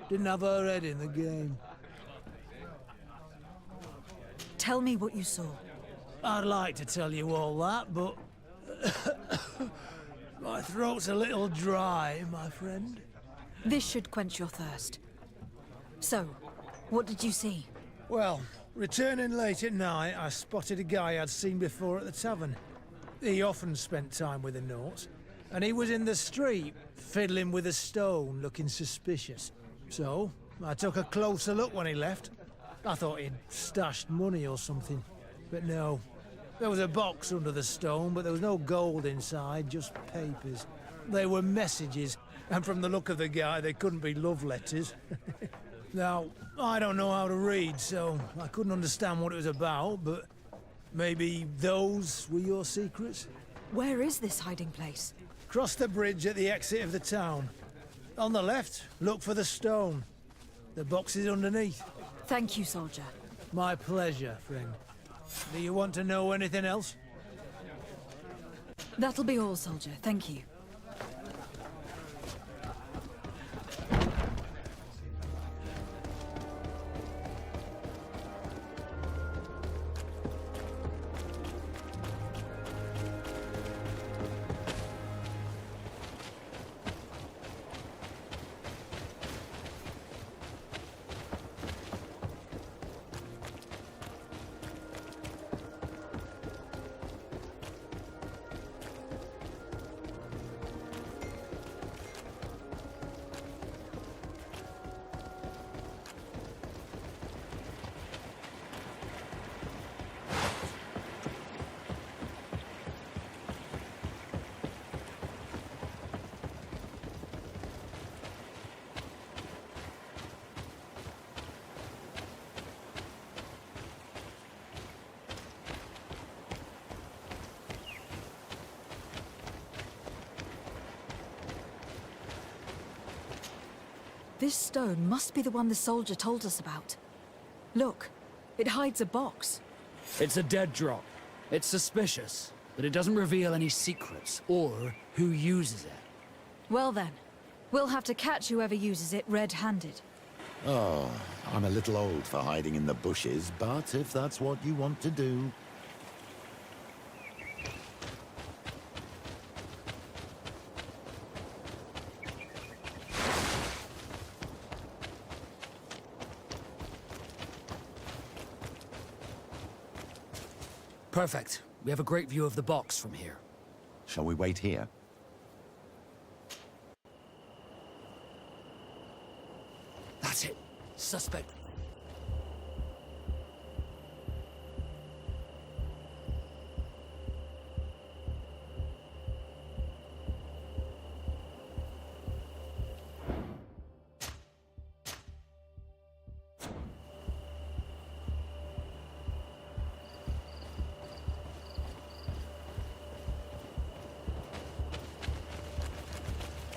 Didn't have her head in the game. Tell me what you saw. I'd like to tell you all that, but... my throat's a little dry, my friend. This should quench your thirst. So, what did you see? Well, returning late at night, I spotted a guy I'd seen before at the tavern. He often spent time with the Norts, and he was in the street, fiddling with a stone, looking suspicious. So, I took a closer look when he left. I thought he'd stashed money or something, but no. There was a box under the stone, but there was no gold inside, just papers. They were messages, and from the look of the guy, they couldn't be love letters. Now, I don't know how to read, so I couldn't understand what it was about, but maybe those were your secrets? Where is this hiding place? Cross the bridge at the exit of the town. On the left, look for the stone. The box is underneath. Thank you, soldier. My pleasure, friend. Do you want to know anything else? That'll be all, soldier. Thank you. This stone must be the one the soldier told us about. Look, it hides a box. It's a dead drop. It's suspicious, but it doesn't reveal any secrets or who uses it. Well then, we'll have to catch whoever uses it red-handed. Oh, I'm a little old for hiding in the bushes, but if that's what you want to do... Perfect. We have a great view of the box from here. Shall we wait here? That's it. Suspect.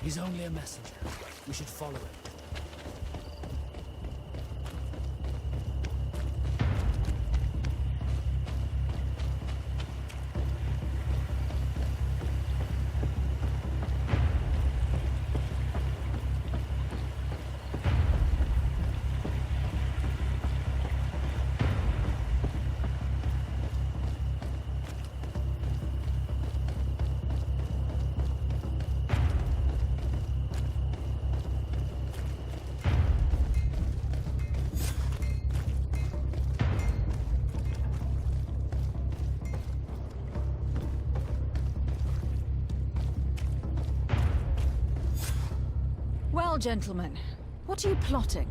He's only a messenger. We should follow him. Well, gentlemen, what are you plotting?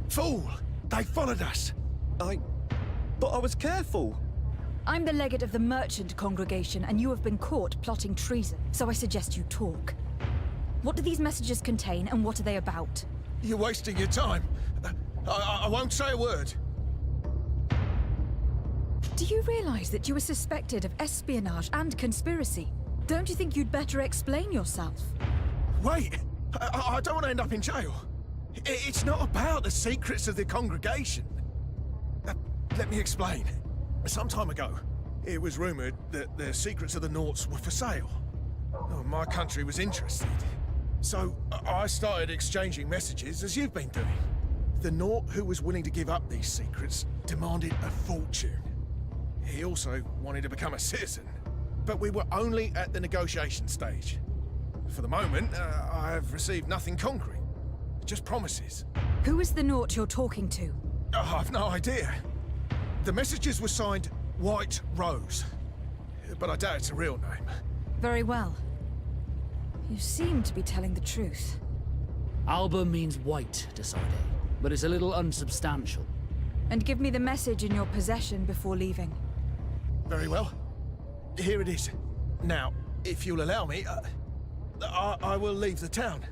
Fool! They followed us! But I was careful! I'm the legate of the merchant congregation, and you have been caught plotting treason, so I suggest you talk. What do these messages contain, and what are they about? You're wasting your time. I won't say a word. Do you realize that you are suspected of espionage and conspiracy? Don't you think you'd better explain yourself? Wait! I don't want to end up in jail. It's not about the secrets of the congregation. Let me explain. Some time ago, it was rumored that the secrets of the Norts were for sale. Oh, my country was interested. So, I started exchanging messages as you've been doing. The Nort who was willing to give up these secrets demanded a fortune. He also wanted to become a citizen. But we were only at the negotiation stage. For the moment, I have received nothing concrete. Just promises. Who is the Nort you're talking to? Oh, I've no idea. The messages were signed White Rose. But I doubt it's a real name. Very well. You seem to be telling the truth. Alba means white, Desade, but it's a little unsubstantial. And give me the message in your possession before leaving. Very well. Here it is. Now, if you'll allow me, I will leave the town.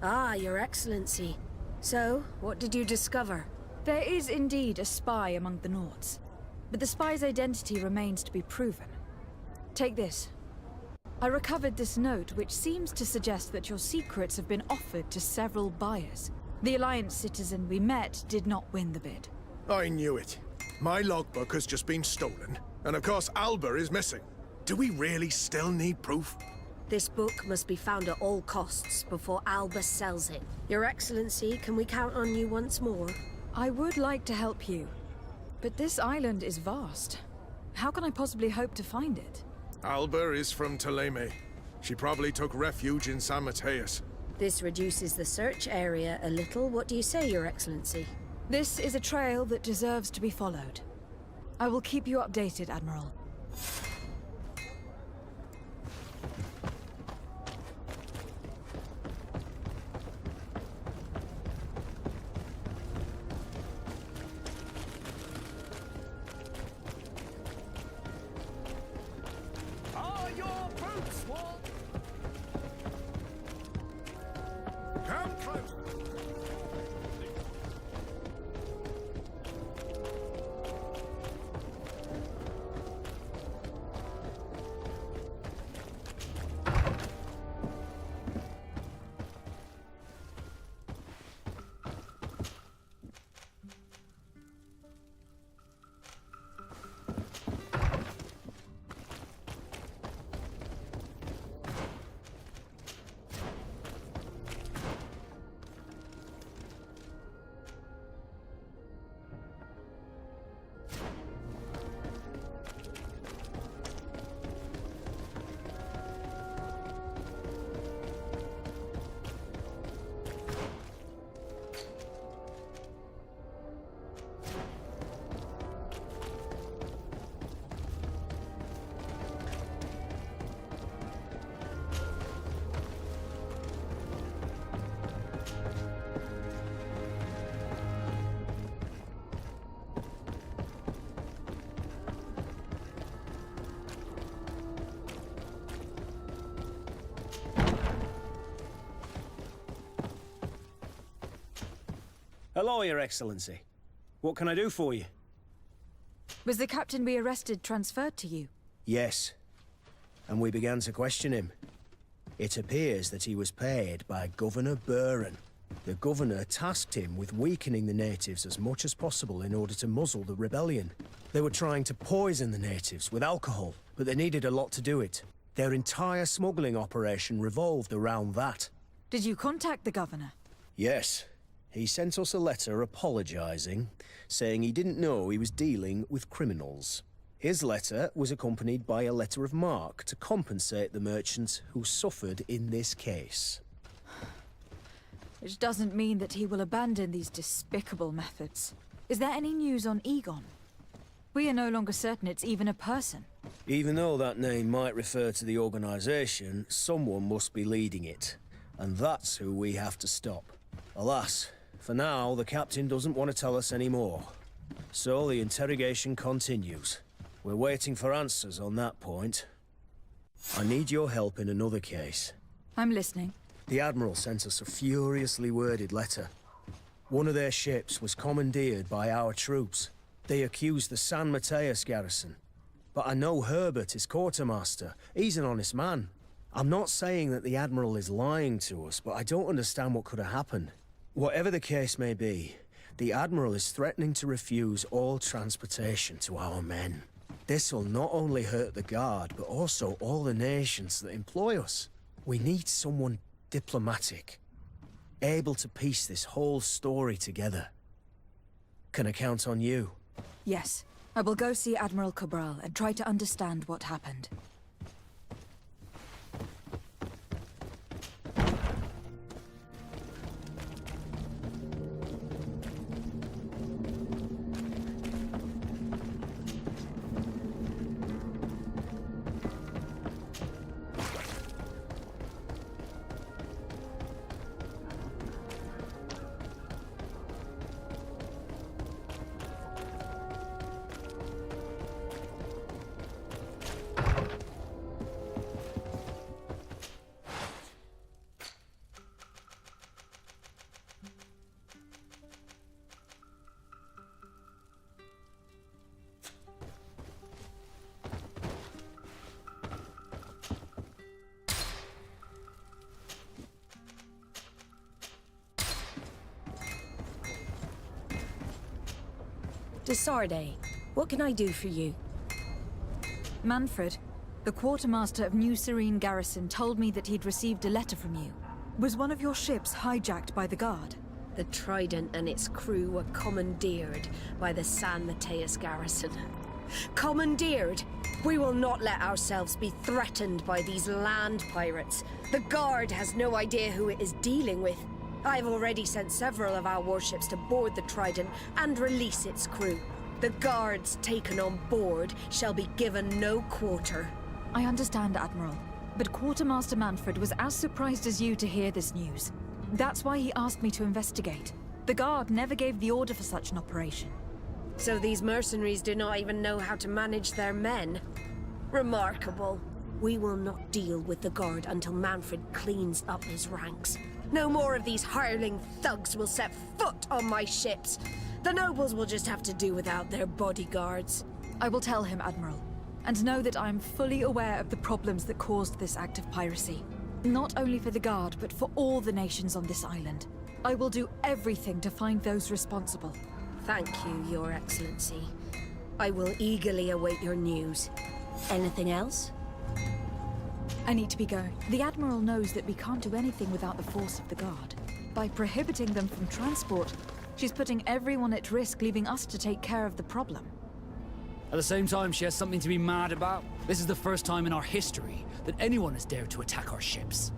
Ah, Your Excellency. So, what did you discover? There is indeed a spy among the Nords, but the spy's identity remains to be proven. Take this. I recovered this note which seems to suggest that your secrets have been offered to several buyers. The Alliance citizen we met did not win the bid. I knew it. My logbook has just been stolen, and of course Alba is missing. Do we really still need proof? This book must be found at all costs before Alba sells it. Your Excellency, can we count on you once more? I would like to help you, but this island is vast. How can I possibly hope to find it? Alba is from Toleme. She probably took refuge in San Mateus. This reduces the search area a little. What do you say, Your Excellency? This is a trail that deserves to be followed. I will keep you updated, Admiral. Hello, Your Excellency. What can I do for you? Was the captain we arrested transferred to you? Yes. And we began to question him. It appears that he was paid by Governor Buren. The governor tasked him with weakening the natives as much as possible in order to muzzle the rebellion. They were trying to poison the natives with alcohol, but they needed a lot to do it. Their entire smuggling operation revolved around that. Did you contact the governor? Yes. He sent us a letter apologizing, saying he didn't know he was dealing with criminals. His letter was accompanied by a letter of marque to compensate the merchants who suffered in this case. Which doesn't mean that he will abandon these despicable methods. Is there any news on Egon? We are no longer certain it's even a person. Even though that name might refer to the organization, someone must be leading it. And that's who we have to stop. Alas, for now, the captain doesn't want to tell us any more. So the interrogation continues. We're waiting for answers on that point. I need your help in another case. I'm listening. The Admiral sent us a furiously worded letter. One of their ships was commandeered by our troops. They accused the San Mateus garrison. But I know Herbert is quartermaster. He's an honest man. I'm not saying that the Admiral is lying to us, but I don't understand what could have happened. Whatever the case may be, the Admiral is threatening to refuse all transportation to our men. This will not only hurt the Guard, but also all the nations that employ us. We need someone diplomatic, able to piece this whole story together. Can I count on you? Yes. I will go see Admiral Cabral and try to understand what happened. Desarde, what can I do for you? Manfred, the quartermaster of New Serene Garrison, told me that he'd received a letter from you. Was one of your ships hijacked by the Guard? The Trident and its crew were commandeered by the San Mateus garrison. Commandeered? We will not let ourselves be threatened by these land pirates. The Guard has no idea who it is dealing with. I've already sent several of our warships to board the Trident and release its crew. The Guards taken on board shall be given no quarter. I understand, Admiral, but Quartermaster Manfred was as surprised as you to hear this news. That's why he asked me to investigate. The Guard never gave the order for such an operation. So these mercenaries do not even know how to manage their men? Remarkable. We will not deal with the Guard until Manfred cleans up his ranks. No more of these hireling thugs will set foot on my ships. The nobles will just have to do without their bodyguards. I will tell him, Admiral, and know that I am fully aware of the problems that caused this act of piracy. Not only for the Guard, but for all the nations on this island. I will do everything to find those responsible. Thank you, Your Excellency. I will eagerly await your news. Anything else? I need to be going. The Admiral knows that we can't do anything without the force of the Guard. By prohibiting them from transport, she's putting everyone at risk, leaving us to take care of the problem. At the same time, she has something to be mad about. This is the first time in our history that anyone has dared to attack our ships.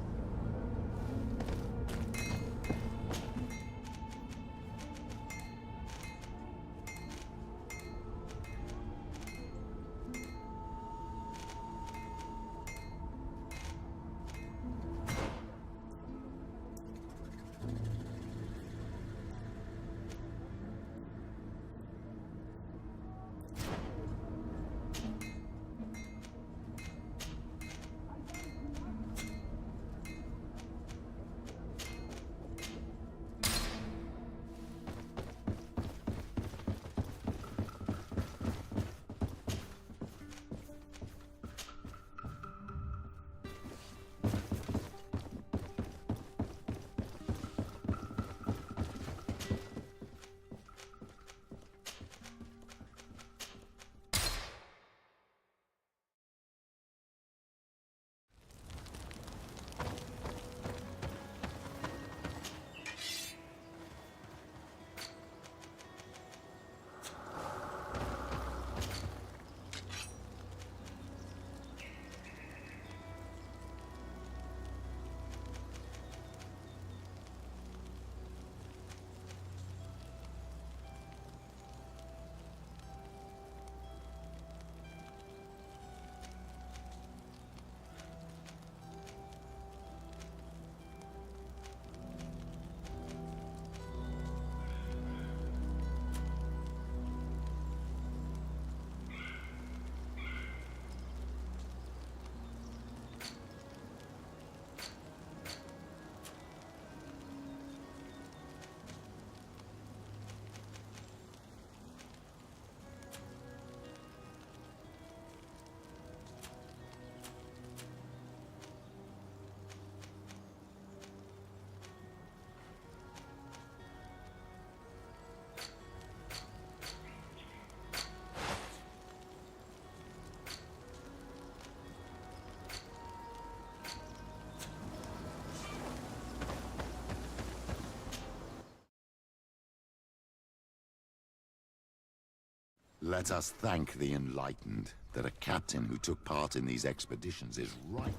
Let us thank the enlightened that a captain who took part in these expeditions is right.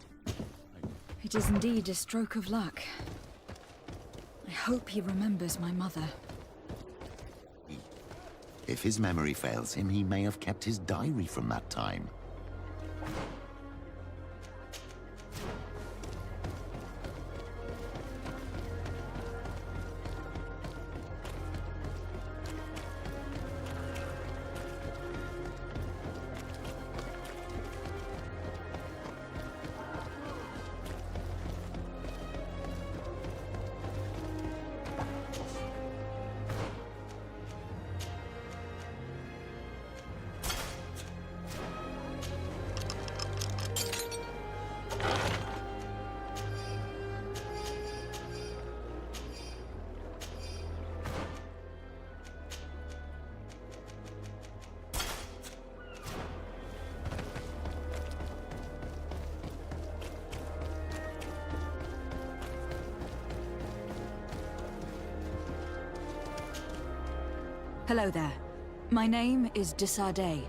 It is indeed a stroke of luck. I hope he remembers my mother. If his memory fails him, he may have kept his diary from that time. Hello there. My name is Desardet.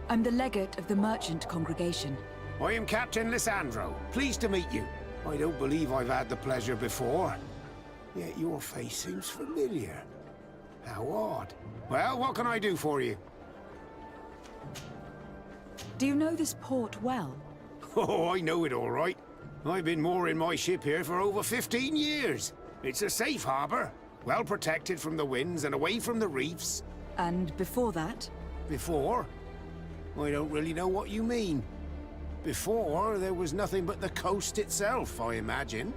I'm the legate of the merchant congregation. I am Captain Lysandro. Pleased to meet you. I don't believe I've had the pleasure before. Yet your face seems familiar. How odd. Well, what can I do for you? Do you know this port well? Oh, I know it all right. I've been mooring my ship here for over 15 years. It's a safe harbor. Well protected from the winds and away from the reefs. And before that? Before? I don't really know what you mean. Before, there was nothing but the coast itself, I imagine.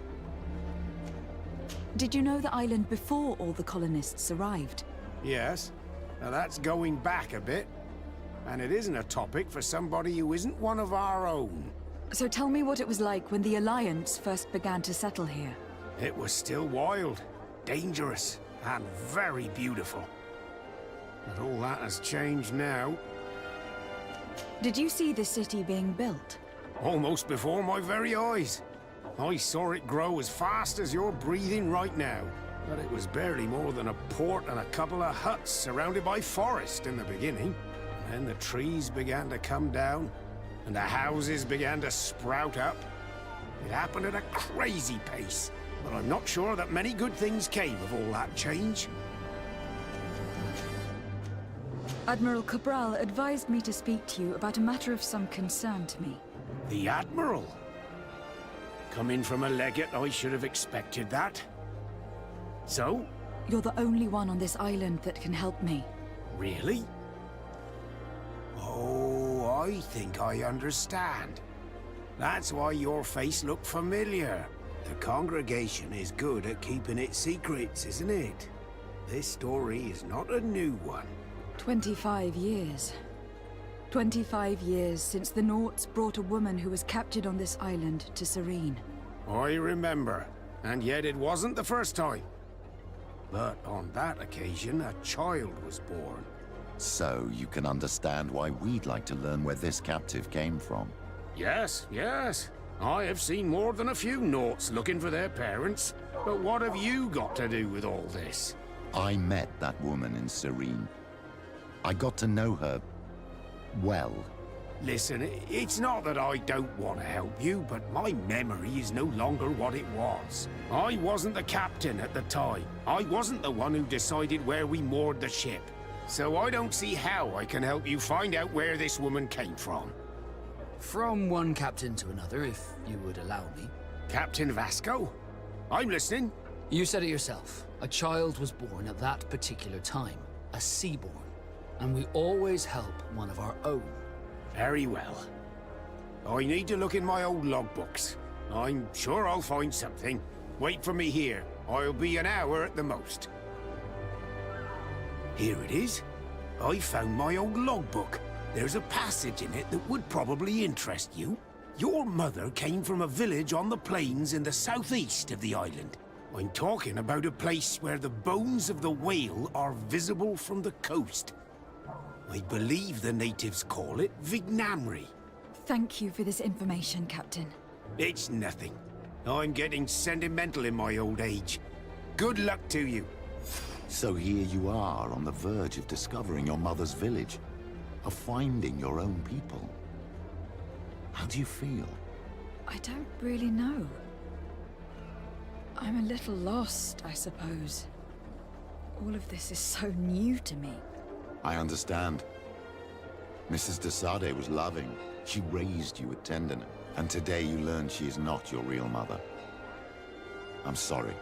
Did you know the island before all the colonists arrived? Yes. Now that's going back a bit. And it isn't a topic for somebody who isn't one of our own. So tell me what it was like when the Alliance first began to settle here. It was still wild, dangerous, and very beautiful. But all that has changed now. Did you see the city being built? Almost before my very eyes. I saw it grow as fast as you're breathing right now. But it was barely more than a port and a couple of huts surrounded by forest in the beginning. And then the trees began to come down, and the houses began to sprout up. It happened at a crazy pace, but I'm not sure that many good things came of all that change. Admiral Cabral advised me to speak to you about a matter of some concern to me. The Admiral? Coming from a legate, I should have expected that. So? You're the only one on this island that can help me. Really? Oh, I think I understand. That's why your face looked familiar. The congregation is good at keeping its secrets, isn't it? This story is not a new one. 25 years. 25 years since the Nauts brought a woman who was captured on this island to Serene. I remember, and yet it wasn't the first time. But on that occasion, a child was born. So you can understand why we'd like to learn where this captive came from. Yes, yes. I have seen more than a few Nauts looking for their parents. But what have you got to do with all this? I met that woman in Serene. I got to know her well. Listen, it's not that I don't want to help you, but my memory is no longer what it was. I wasn't the captain at the time. I wasn't the one who decided where we moored the ship. So I don't see how I can help you find out where this woman came from. From one captain to another, if you would allow me. Captain Vasco? I'm listening. You said it yourself. A child was born at that particular time. A seaborn. And we always help one of our own. Very well. I need to look in my old logbooks. I'm sure I'll find something. Wait for me here. I'll be an hour at the most. Here it is. I found my old logbook. There's a passage in it that would probably interest you. Your mother came from a village on the plains in the southeast of the island. I'm talking about a place where the bones of the whale are visible from the coast. I believe the natives call it Vignamri. Thank you for this information, Captain. It's nothing. I'm getting sentimental in my old age. Good luck to you. So here you are on the verge of discovering your mother's village. of finding your own people. How do you feel? I don't really know. I'm a little lost, I suppose. All of this is so new to me. I understand. Mrs. de Sade was loving. She raised you with tenderness. And today you learn she is not your real mother. I'm sorry.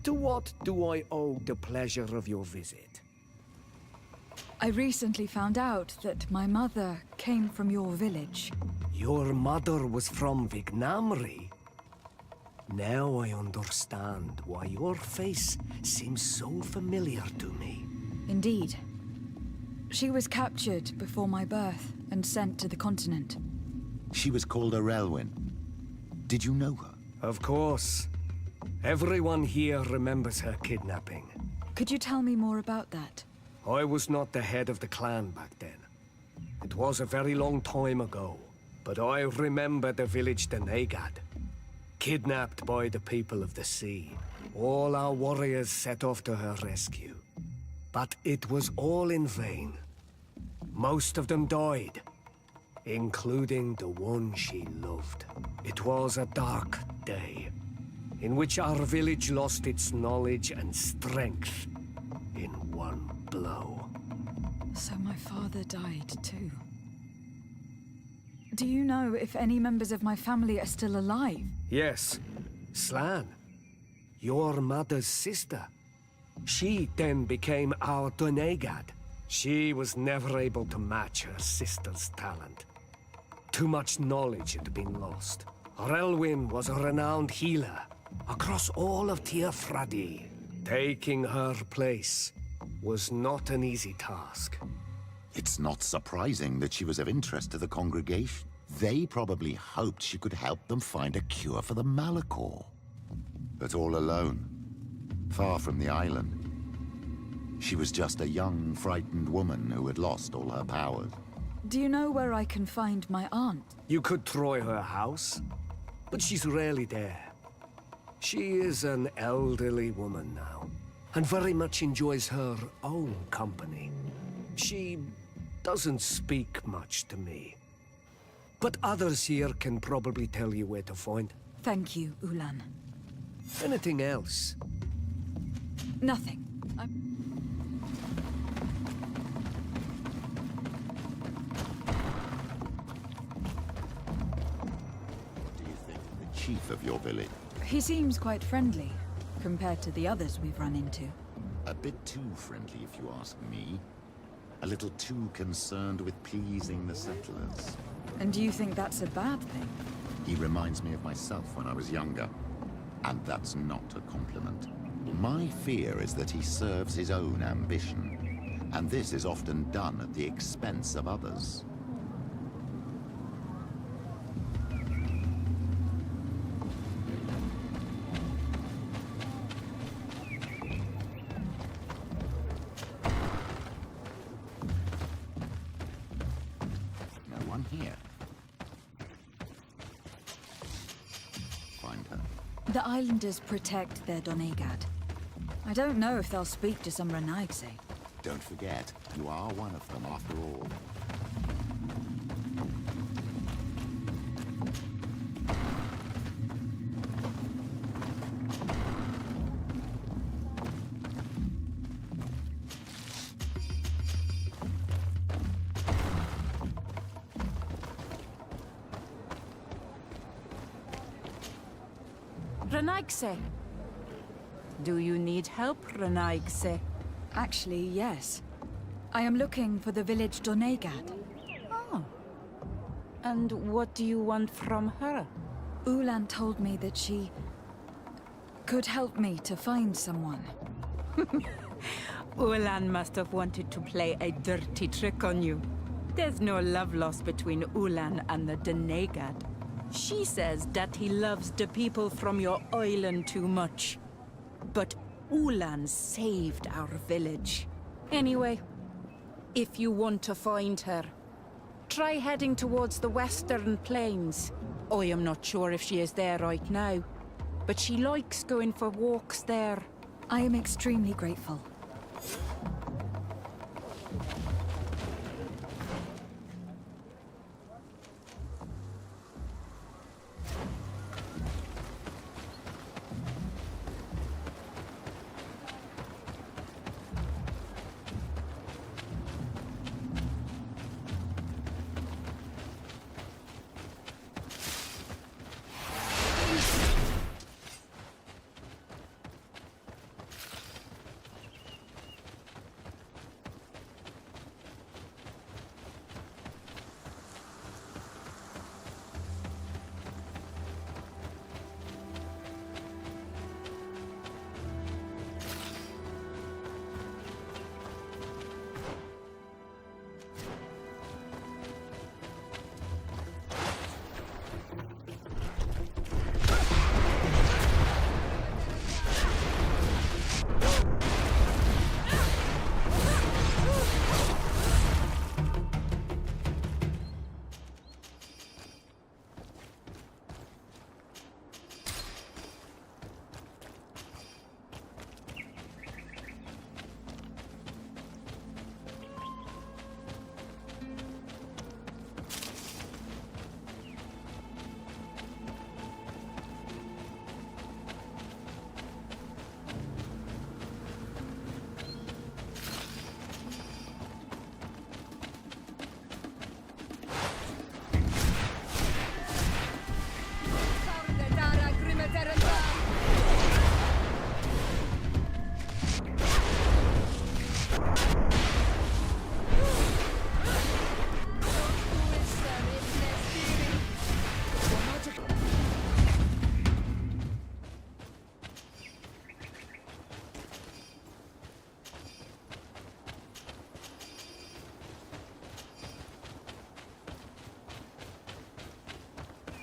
To what do I owe the pleasure of your visit? I recently found out that my mother came from your village. Your mother was from Vignamri? Now I understand why your face seems so familiar to me. Indeed. She was captured before my birth and sent to the continent. She was called Arelwyn. Did you know her? Of course. Everyone here remembers her kidnapping. Could you tell me more about that? I was not the head of the clan back then. It was a very long time ago. But I remember the village Denegad. Kidnapped by the people of the sea. All our warriors set off to her rescue. But it was all in vain. Most of them died. Including the one she loved. It was a dark day. In which our village lost its knowledge and strength in one blow. So my father died too. Do you know if any members of my family are still alive? Yes. Slan. Your mother's sister. She then became our Donegad. She was never able to match her sister's talent. Too much knowledge had been lost. Relwyn was a renowned healer across all of Tiafradi. Taking her place was not an easy task. It's not surprising that she was of interest to the congregation. They probably hoped she could help them find a cure for the Malachor. But all alone, far from the island. She was just a young, frightened woman who had lost all her powers. Do you know where I can find my aunt? You could try her house, but she's rarely there. She is an elderly woman now, and very much enjoys her own company. She doesn't speak much to me. But others here can probably tell you where to find. Thank you, Ulan. Anything else? Nothing. What do you think of the chief of your village? He seems quite friendly, compared to the others we've run into. A bit too friendly, if you ask me. A little too concerned with pleasing the settlers. And do you think that's a bad thing? He reminds me of myself when I was younger. And that's not a compliment. My fear is that he serves his own ambition. And this is often done at the expense of others. No one here. Find her. The islanders protect their Donegad. I don't know if they'll speak to some Renaigse. Don't forget, you are one of them after all. Renaigse. Do you need help, Renaigse? Actually, yes. I am looking for the village Donegad. Oh. And what do you want from her? Ulan told me that she could help me to find someone. Ulan must have wanted to play a dirty trick on you. There's no love lost between Ulan and the Donegad. She says that he loves the people from your island too much. But Ulan saved our village. Anyway, if you want to find her, try heading towards the western plains. I am not sure if she is there right now, but she likes going for walks there. I am extremely grateful.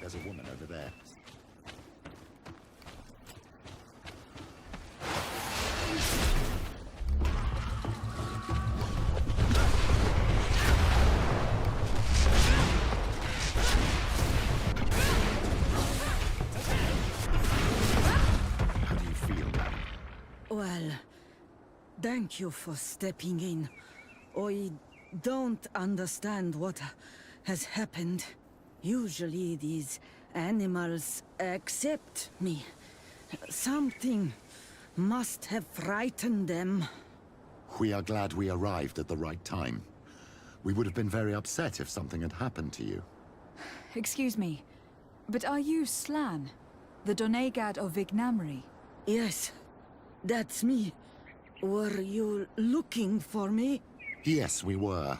There's a woman over there. How do you feel now? Well, thank you for stepping in. I don't understand what has happened. Usually these animals accept me. Something must have frightened them. We are glad we arrived at the right time. We would have been very upset if something had happened to you. Excuse me, but are you Slan, the Donegad of Vignamri? Yes, that's me. Were you looking for me? Yes, we were.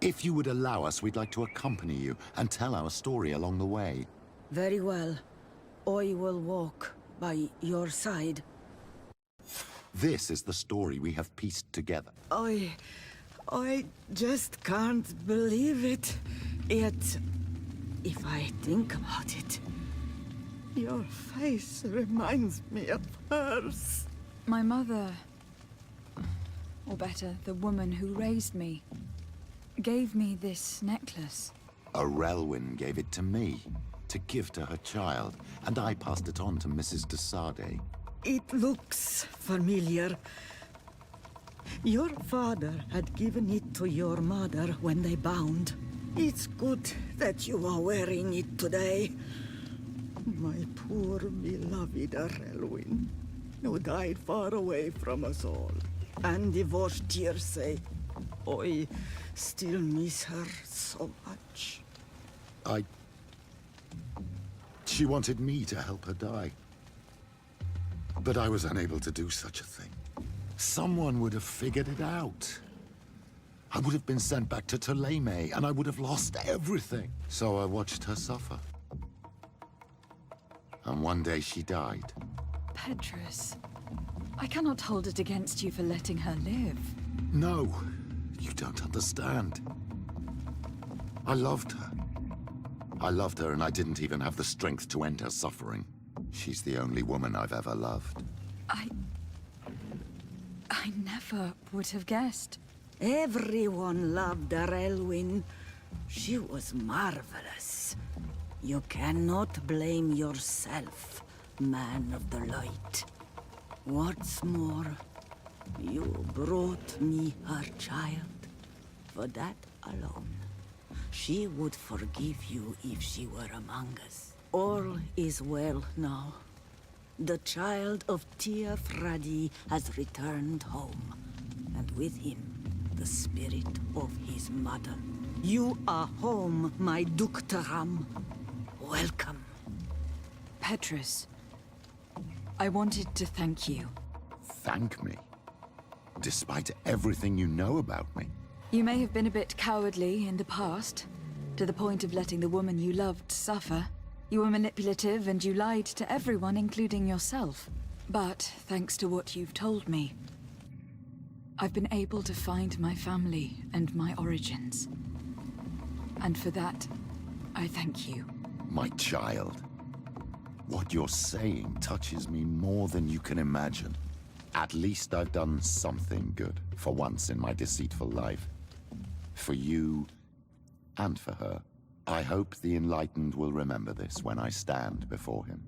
If you would allow us, we'd like to accompany you and tell our story along the way. Very well. I will walk by your side. This is the story we have pieced together. I just can't believe it. Yet, if I think about it, your face reminds me of hers. My mother, or better, the woman who raised me, gave me this necklace. Relwyn gave it to me, to give to her child, and I passed it on to Mrs. de Sade. It looks familiar. Your father had given it to your mother when they bound. It's good that you are wearing it today. My poor beloved Relwyn, who died far away from us all, and divorced Tierce. I still miss her so much. She wanted me to help her die. But I was unable to do such a thing. Someone would have figured it out. I would have been sent back to Ptolemy, and I would have lost everything. So I watched her suffer. And one day she died. Petrus, I cannot hold it against you for letting her live. No, you don't understand. I loved her. I loved her, and I didn't even have the strength to end her suffering. She's the only woman I've ever loved. I never would have guessed. Everyone loved Relwyn. She was marvelous. You cannot blame yourself, man of the light. What's more, you brought me her child. For that alone, she would forgive you if she were among us. All is well now. The child of Tia Fradi has returned home, and with him, the spirit of his mother. You are home, my Duktaram. Welcome. Petrus, I wanted to thank you. Thank me? Despite everything you know about me? You may have been a bit cowardly in the past, to the point of letting the woman you loved suffer. You were manipulative and you lied to everyone, including yourself. But thanks to what you've told me, I've been able to find my family and my origins. And for that, I thank you. My child. What you're saying touches me more than you can imagine. At least I've done something good, for once in my deceitful life. For you, and for her. I hope the Enlightened will remember this when I stand before him.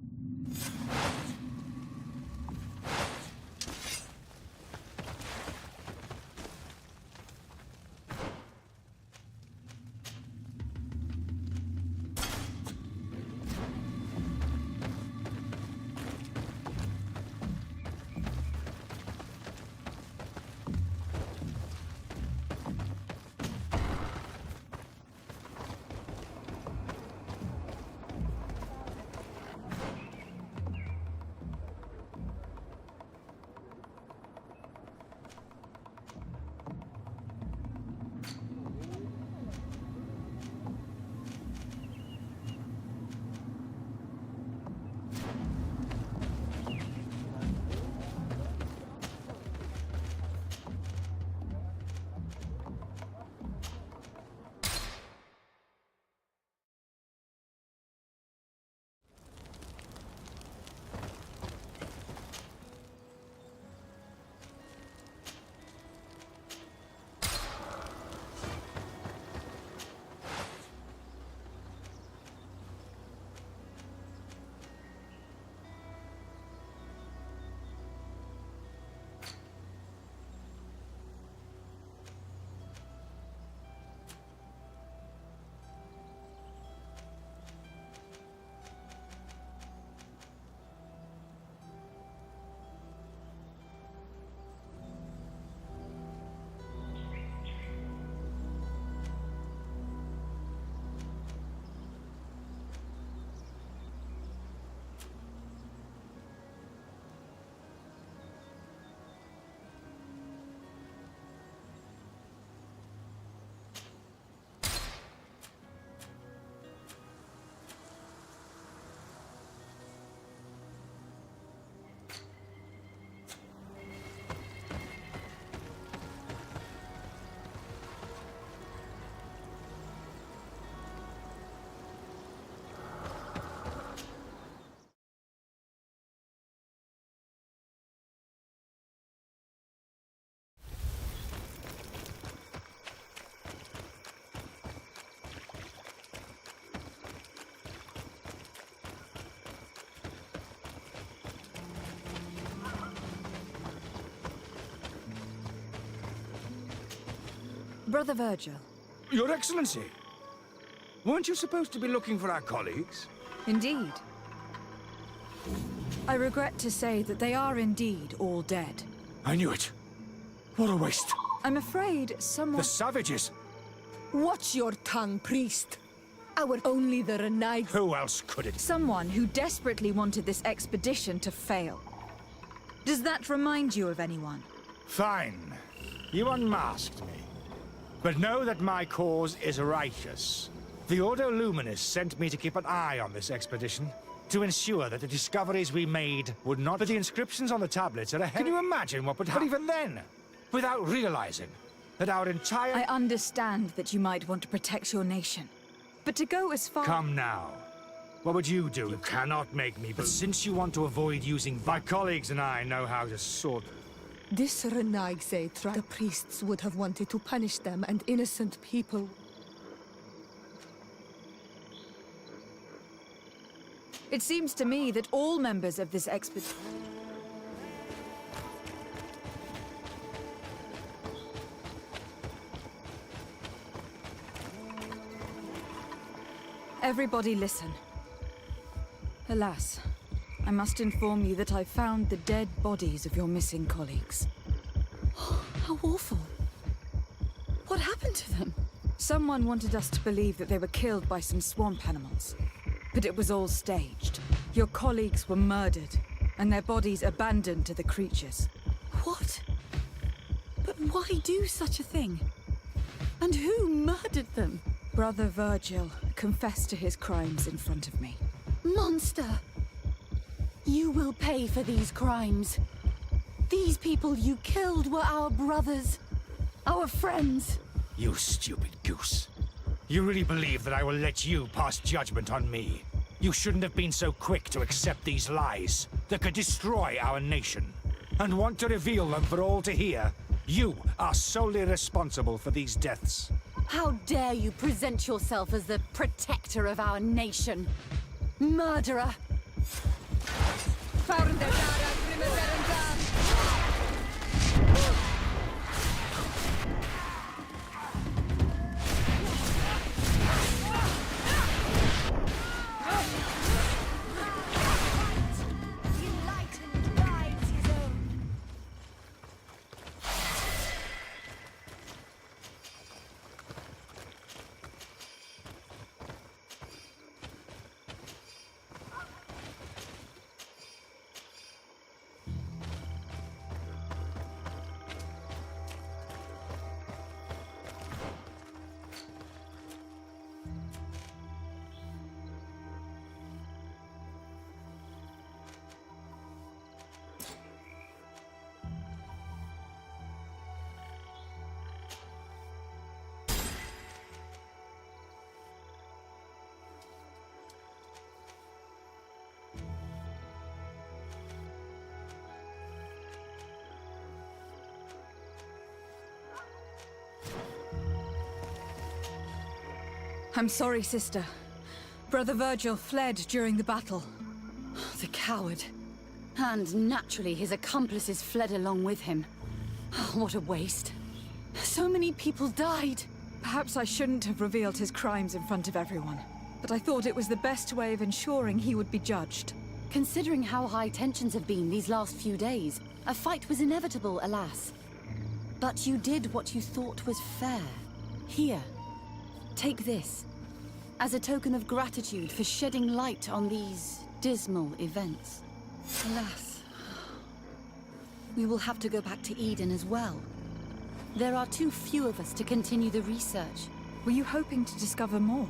Brother Virgil. Your Excellency! Weren't you supposed to be looking for our colleagues? Indeed. I regret to say that they are indeed all dead. I knew it. What a waste. I'm afraid someone... The savages! Watch your tongue, priest. Only the Renai... Who else could it? Someone who desperately wanted this expedition to fail. Does that remind you of anyone? Fine. You unmasked me. But know that my cause is righteous. The Ordo Luminis sent me to keep an eye on this expedition, to ensure that the discoveries we made would not... But the inscriptions on the tablets are ahead... Can you imagine what would happen? But even then, without realizing that our entire... I understand that you might want to protect your nation. But to go as far... Come now. What would you do? You cannot make me... But since you want to avoid using... My colleagues and I know how to sort... This Renaigse tried. The priests would have wanted to punish them, and innocent people... It seems to me that all members of this expedition... Everybody listen. Alas, I must inform you that I found the dead bodies of your missing colleagues. How awful. What happened to them? Someone wanted us to believe that they were killed by some swamp animals. But it was all staged. Your colleagues were murdered, and their bodies abandoned to the creatures. What? But why do such a thing? And who murdered them? Brother Virgil confessed to his crimes in front of me. Monster! You will pay for these crimes. These people you killed were our brothers. Our friends. You stupid goose. You really believe that I will let you pass judgment on me? You shouldn't have been so quick to accept these lies that could destroy our nation. And want to reveal them for all to hear. You are solely responsible for these deaths. How dare you present yourself as the protector of our nation? Murderer! I'm sorry, sister. Brother Virgil fled during the battle. The coward. And naturally, his accomplices fled along with him. What a waste. So many people died. Perhaps I shouldn't have revealed his crimes in front of everyone. But I thought it was the best way of ensuring he would be judged. Considering how high tensions have been these last few days, a fight was inevitable, alas. But you did what you thought was fair. Here. Take this, as a token of gratitude for shedding light on these dismal events. Alas, we will have to go back to Eden as well. There are too few of us to continue the research. Were you hoping to discover more?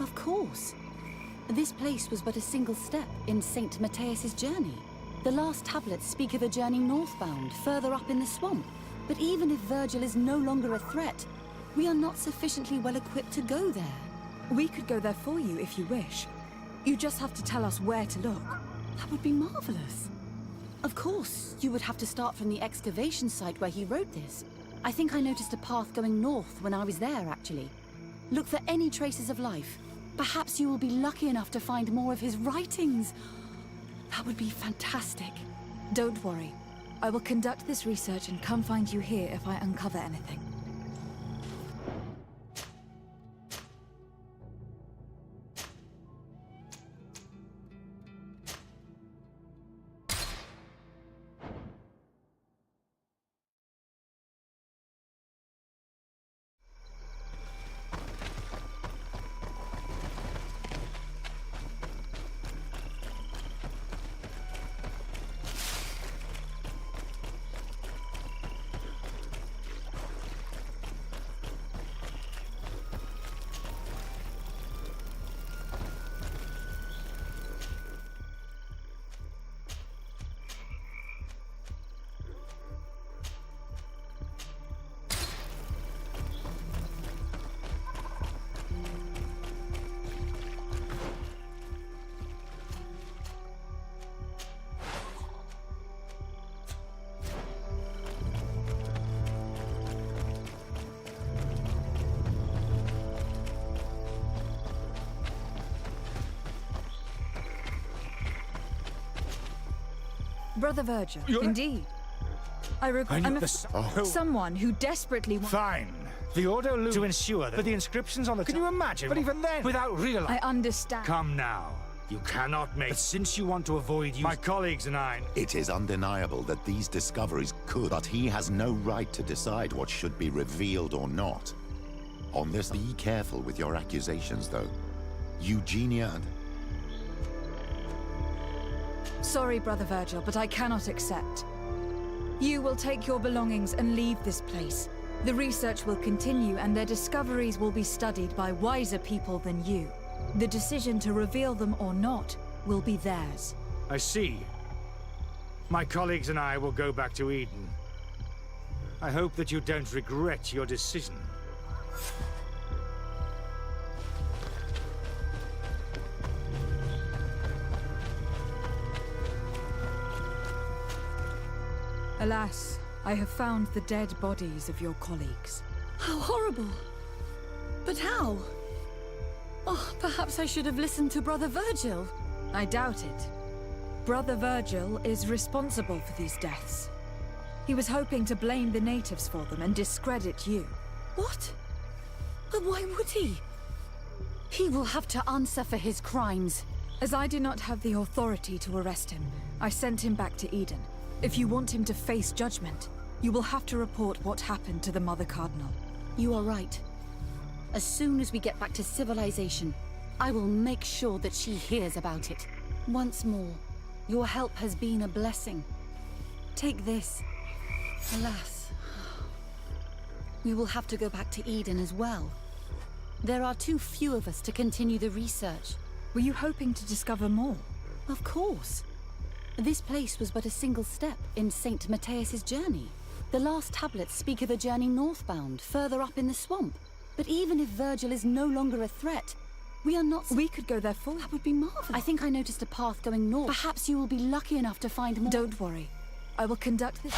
Of course. This place was but a single step in St. Matthias's journey. The last tablets speak of a journey northbound, further up in the swamp. But even if Virgil is no longer a threat, we are not sufficiently well equipped to go there. We could go there for you if you wish. You just have to tell us where to look. That would be marvelous. Of course, you would have to start from the excavation site where he wrote this. I think I noticed a path going north when I was there, actually. Look for any traces of life. Perhaps you will be lucky enough to find more of his writings. That would be fantastic. Don't worry. I will conduct this research and come find you here if I uncover anything. Brother Virgil, indeed. I'm someone who desperately wants... Fine. The Ordo Lum... To ensure that... But the inscriptions on the... Can you imagine? But even then... Without realizing... I understand. Come now. You cannot make... But since you want to avoid you... My colleagues and I... It is undeniable that these discoveries could... But he has no right to decide what should be revealed or not. On this, be careful with your accusations, though. Eugenia and... Sorry, Brother Virgil, but I cannot accept. You will take your belongings and leave this place. The research will continue, and their discoveries will be studied by wiser people than you. The decision to reveal them or not will be theirs. I see. My colleagues and I will go back to Eden. I hope that you don't regret your decision. Alas, I have found the dead bodies of your colleagues. How horrible! But how? Oh, perhaps I should have listened to Brother Virgil. I doubt it. Brother Virgil is responsible for these deaths. He was hoping to blame the natives for them and discredit you. What? But why would he? He will have to answer for his crimes. As I do not have the authority to arrest him, I sent him back to Eden. If you want him to face judgment, you will have to report what happened to the Mother Cardinal. You are right. As soon as we get back to civilization, I will make sure that she hears about it. Once more, your help has been a blessing. Take this. Alas, we will have to go back to Eden as well. There are too few of us to continue the research. Were you hoping to discover more? Of course. This place was but a single step in St. Matthias's journey. The last tablets speak of a journey northbound, further up in the swamp. But even if Virgil is no longer a threat, we are not... We could go there full. That would be marvelous. I think I noticed a path going north. Perhaps you will be lucky enough to find more... Don't worry. I will conduct this...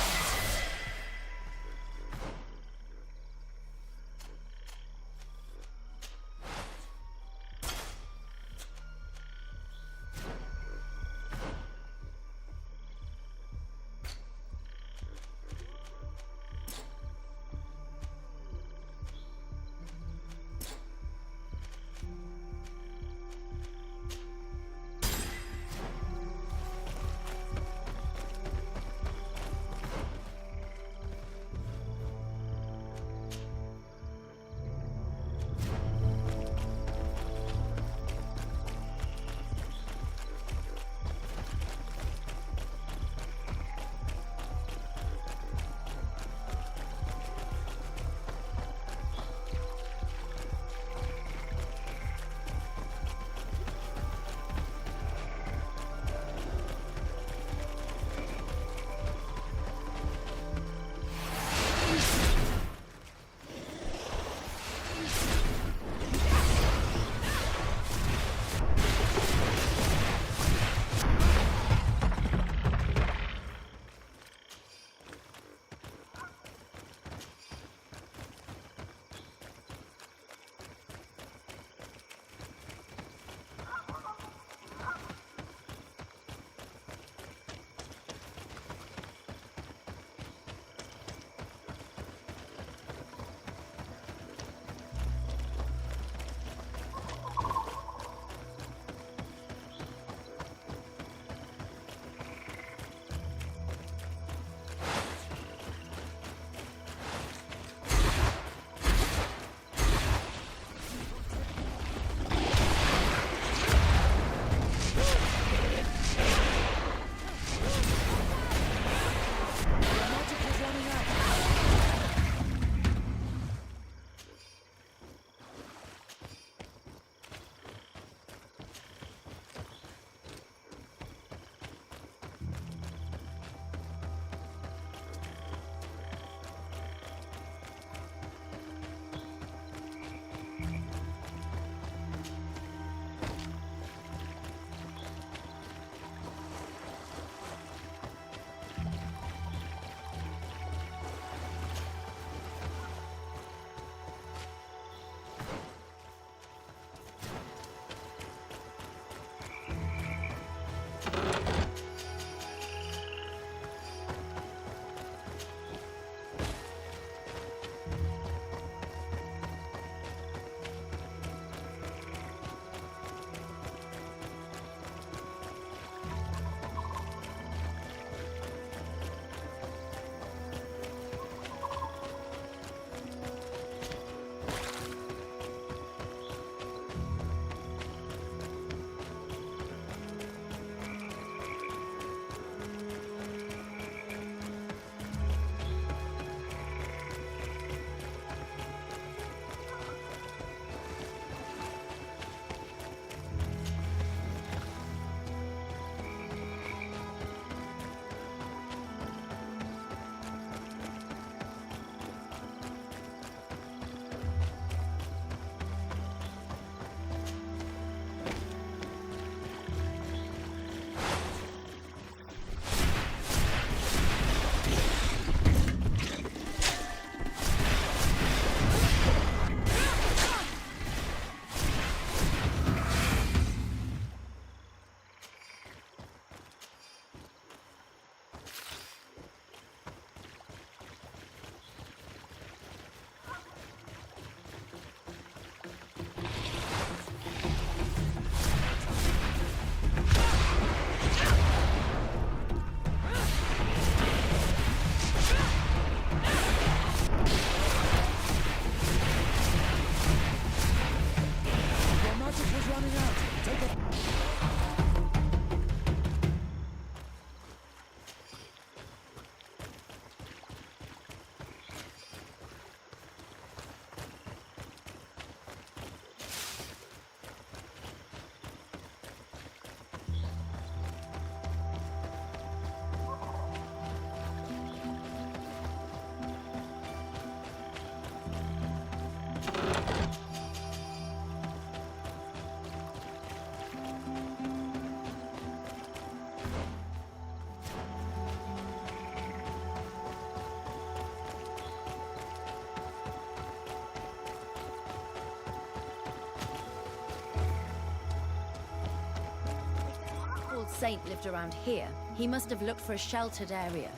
saint lived around here, he must have looked for a sheltered area.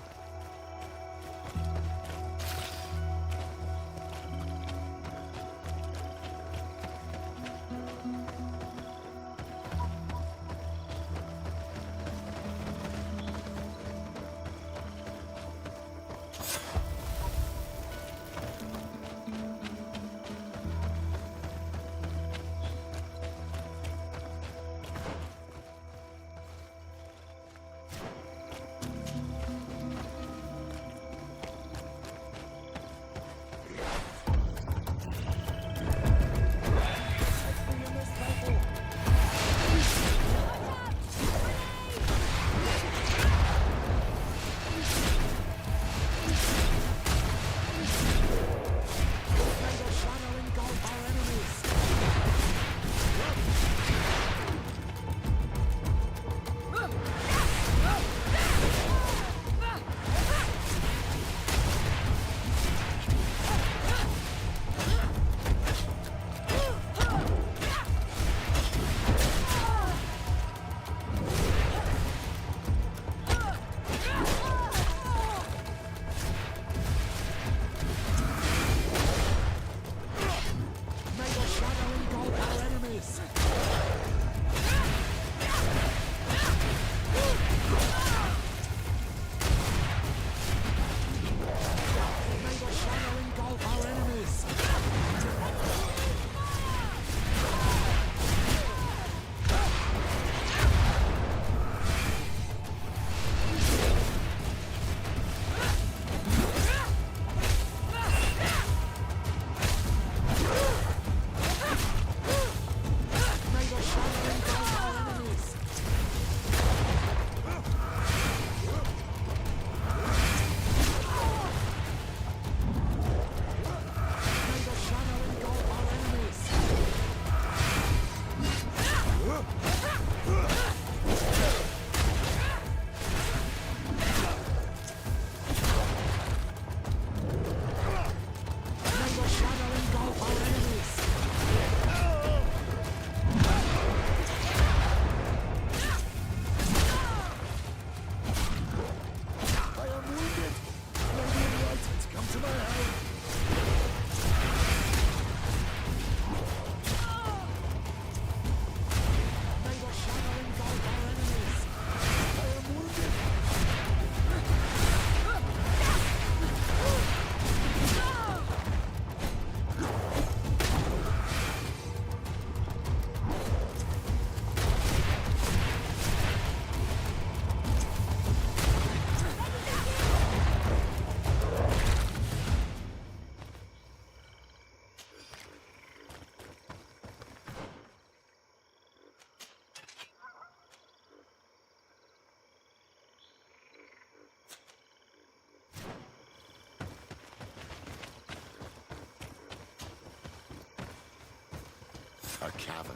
A cavern.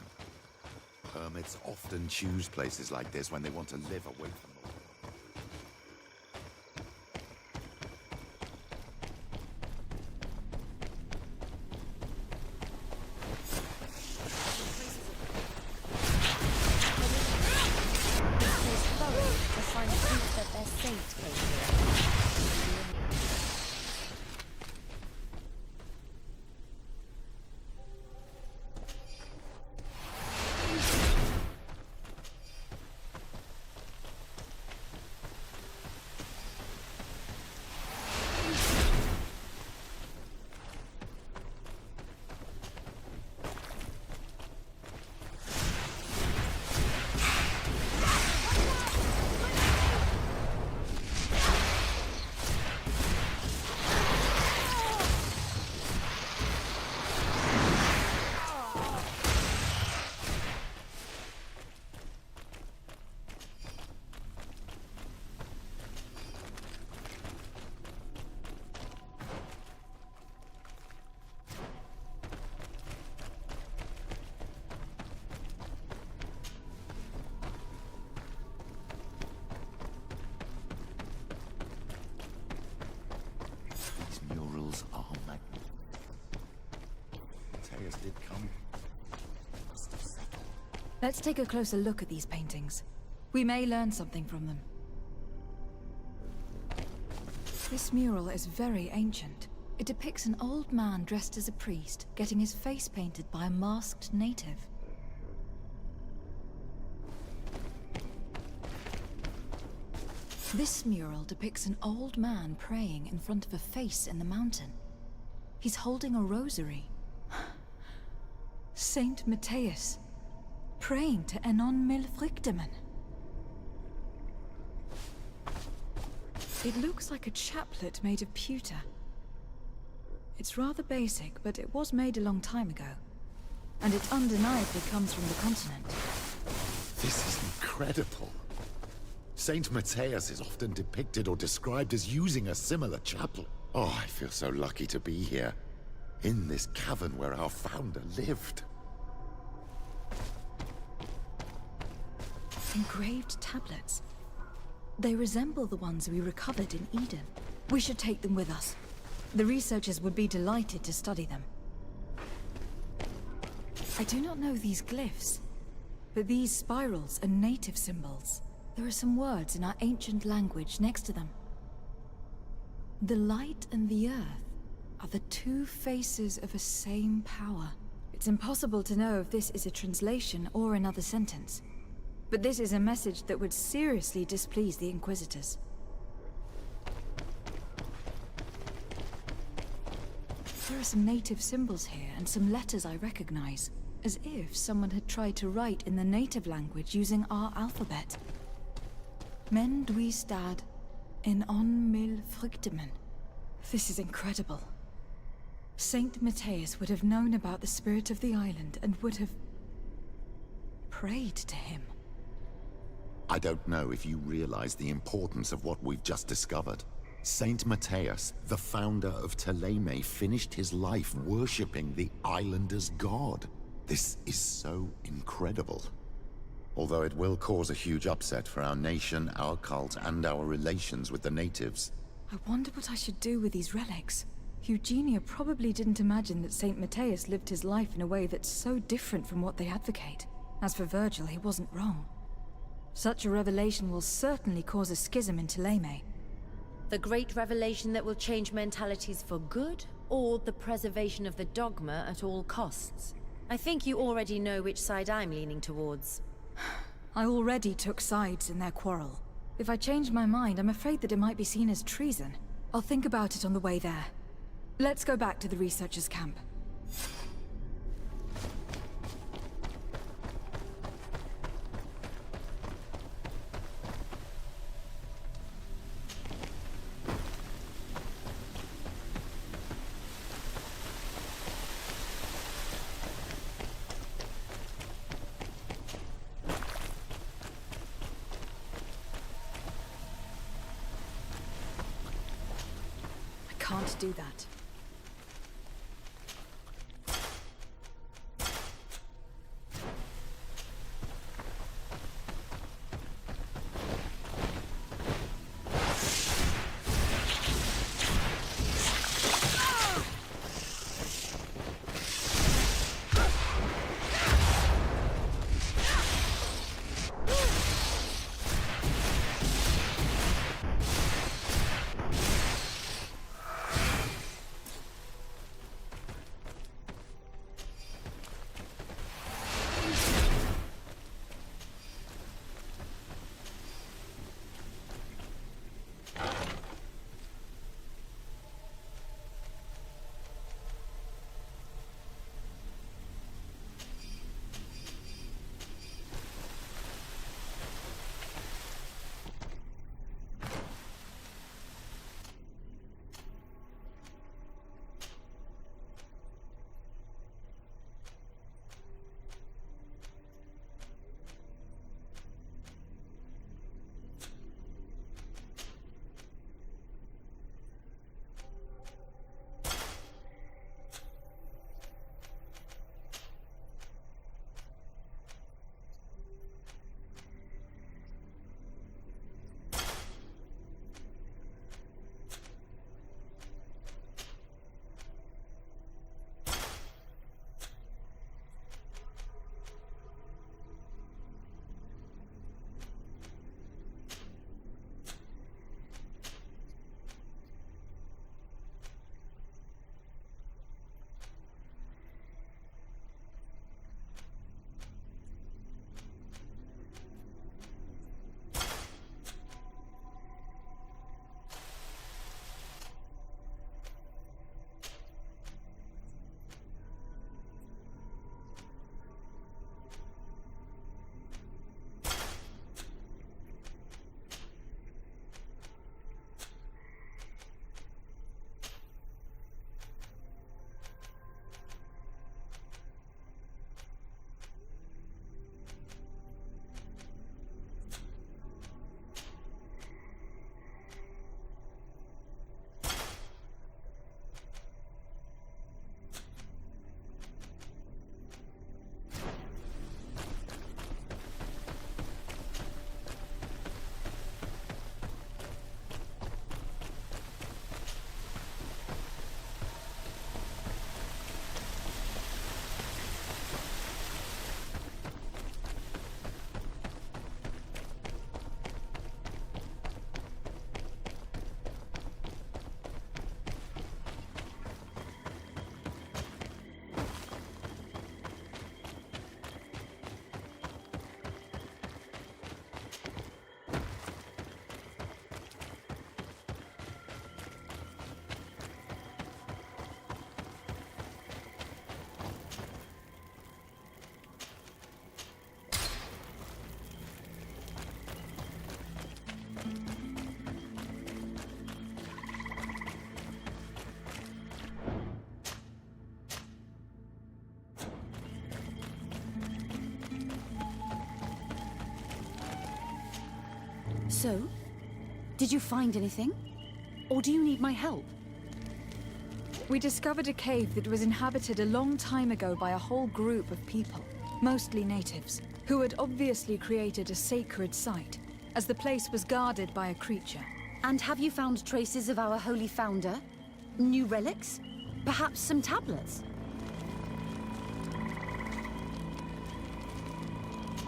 Hermits often choose places like this when they want to live away from the world. To find proof that their saint came here. Let's take a closer look at these paintings. We may learn something from them. This mural is very ancient. It depicts an old man dressed as a priest, getting his face painted by a masked native. This mural depicts an old man praying in front of a face in the mountain. He's holding a rosary. Saint Matthias, praying to Enon Milfrichtemen. It looks like a chaplet made of pewter. It's rather basic, but it was made a long time ago. And it undeniably comes from the continent. This is incredible. Saint Matthias is often depicted or described as using a similar chaplet. Oh, I feel so lucky to be here, in this cavern where our founder lived. Engraved tablets. They resemble the ones we recovered in Eden. We should take them with us. The researchers would be delighted to study them. I do not know these glyphs, but these spirals are native symbols. There are some words in our ancient language next to them. The light and the earth are the two faces of a same power. It's impossible to know if this is a translation or another sentence. But this is a message that would seriously displease the Inquisitors. There are some native symbols here and some letters I recognize, as if someone had tried to write in the native language using our alphabet. Men dwi stad en on mil fruktemen. This is incredible. Saint Matthias would have known about the spirit of the island and would have prayed to him. I don't know if you realize the importance of what we've just discovered. Saint Matthias, the founder of Ptolemy, finished his life worshipping the islanders' god. This is so incredible. Although it will cause a huge upset for our nation, our cult, and our relations with the natives. I wonder what I should do with these relics. Eugenia probably didn't imagine that Saint Matthias lived his life in a way that's so different from what they advocate. As for Virgil, he wasn't wrong. Such a revelation will certainly cause a schism in Ptolemy. The great revelation that will change mentalities for good, or the preservation of the dogma at all costs? I think you already know which side I'm leaning towards. I already took sides in their quarrel. If I change my mind, I'm afraid that it might be seen as treason. I'll think about it on the way there. Let's go back to the researchers' camp. Can't do that. So, did you find anything? Or do you need my help? We discovered a cave that was inhabited a long time ago by a whole group of people, mostly natives, who had obviously created a sacred site, as the place was guarded by a creature. And have you found traces of our holy founder? New relics? Perhaps some tablets?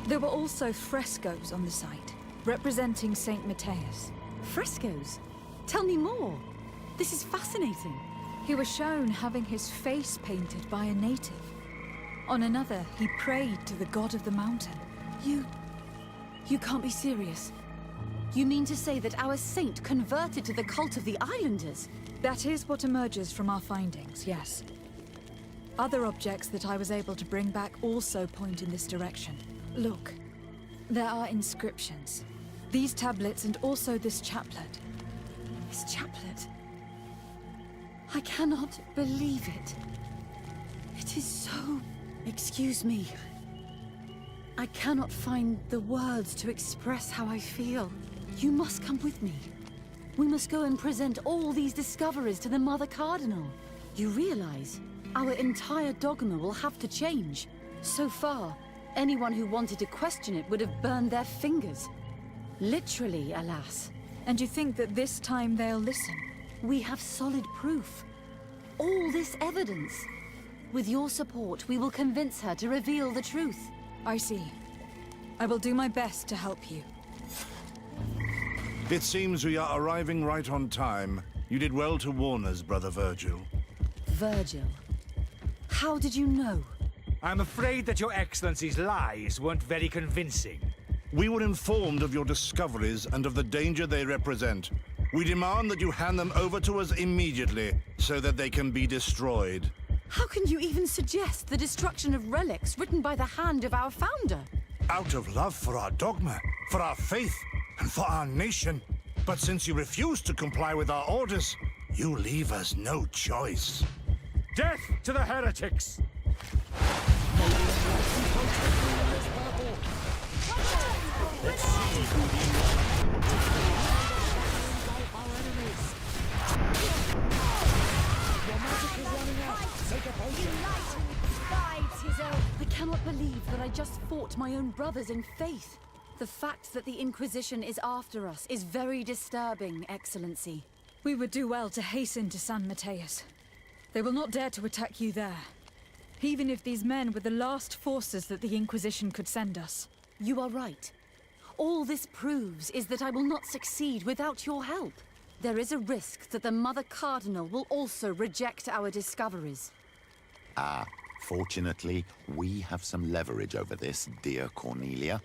There were also frescoes on the site, representing Saint Matthias. Frescoes? Tell me more. This is fascinating. He was shown having his face painted by a native. On another, he prayed to the god of the mountain. You can't be serious. You mean to say that our saint converted to the cult of the Islanders? That is what emerges from our findings, yes. Other objects that I was able to bring back also point in this direction. Look, there are inscriptions. These tablets and also this chaplet. This chaplet? I cannot believe it. It is so... Excuse me. I cannot find the words to express how I feel. You must come with me. We must go and present all these discoveries to the Mother Cardinal. You realize our entire dogma will have to change. So far, anyone who wanted to question it would have burned their fingers. Literally, alas. And you think that this time they'll listen? We have solid proof. All this evidence. With your support, we will convince her to reveal the truth. I see. I will do my best to help you. It seems we are arriving right on time. You did well to warn us, Brother Virgil. Virgil? How did you know? I'm afraid that your Excellency's lies weren't very convincing. We were informed of your discoveries and of the danger they represent. We demand that you hand them over to us immediately, so that they can be destroyed. How can you even suggest the destruction of relics written by the hand of our founder? Out of love for our dogma, for our faith, and for our nation. But since you refuse to comply with our orders, you leave us no choice. Death to the heretics! I cannot believe that I just fought my own brothers in faith. The fact that the Inquisition is after us is very disturbing, Excellency. We would do well to hasten to San Matthias. They will not dare to attack you there. Even if these men were the last forces that the Inquisition could send us. You are right. All this proves is that I will not succeed without your help. There is a risk that the Mother Cardinal will also reject our discoveries. Fortunately, we have some leverage over this, dear Cornelia.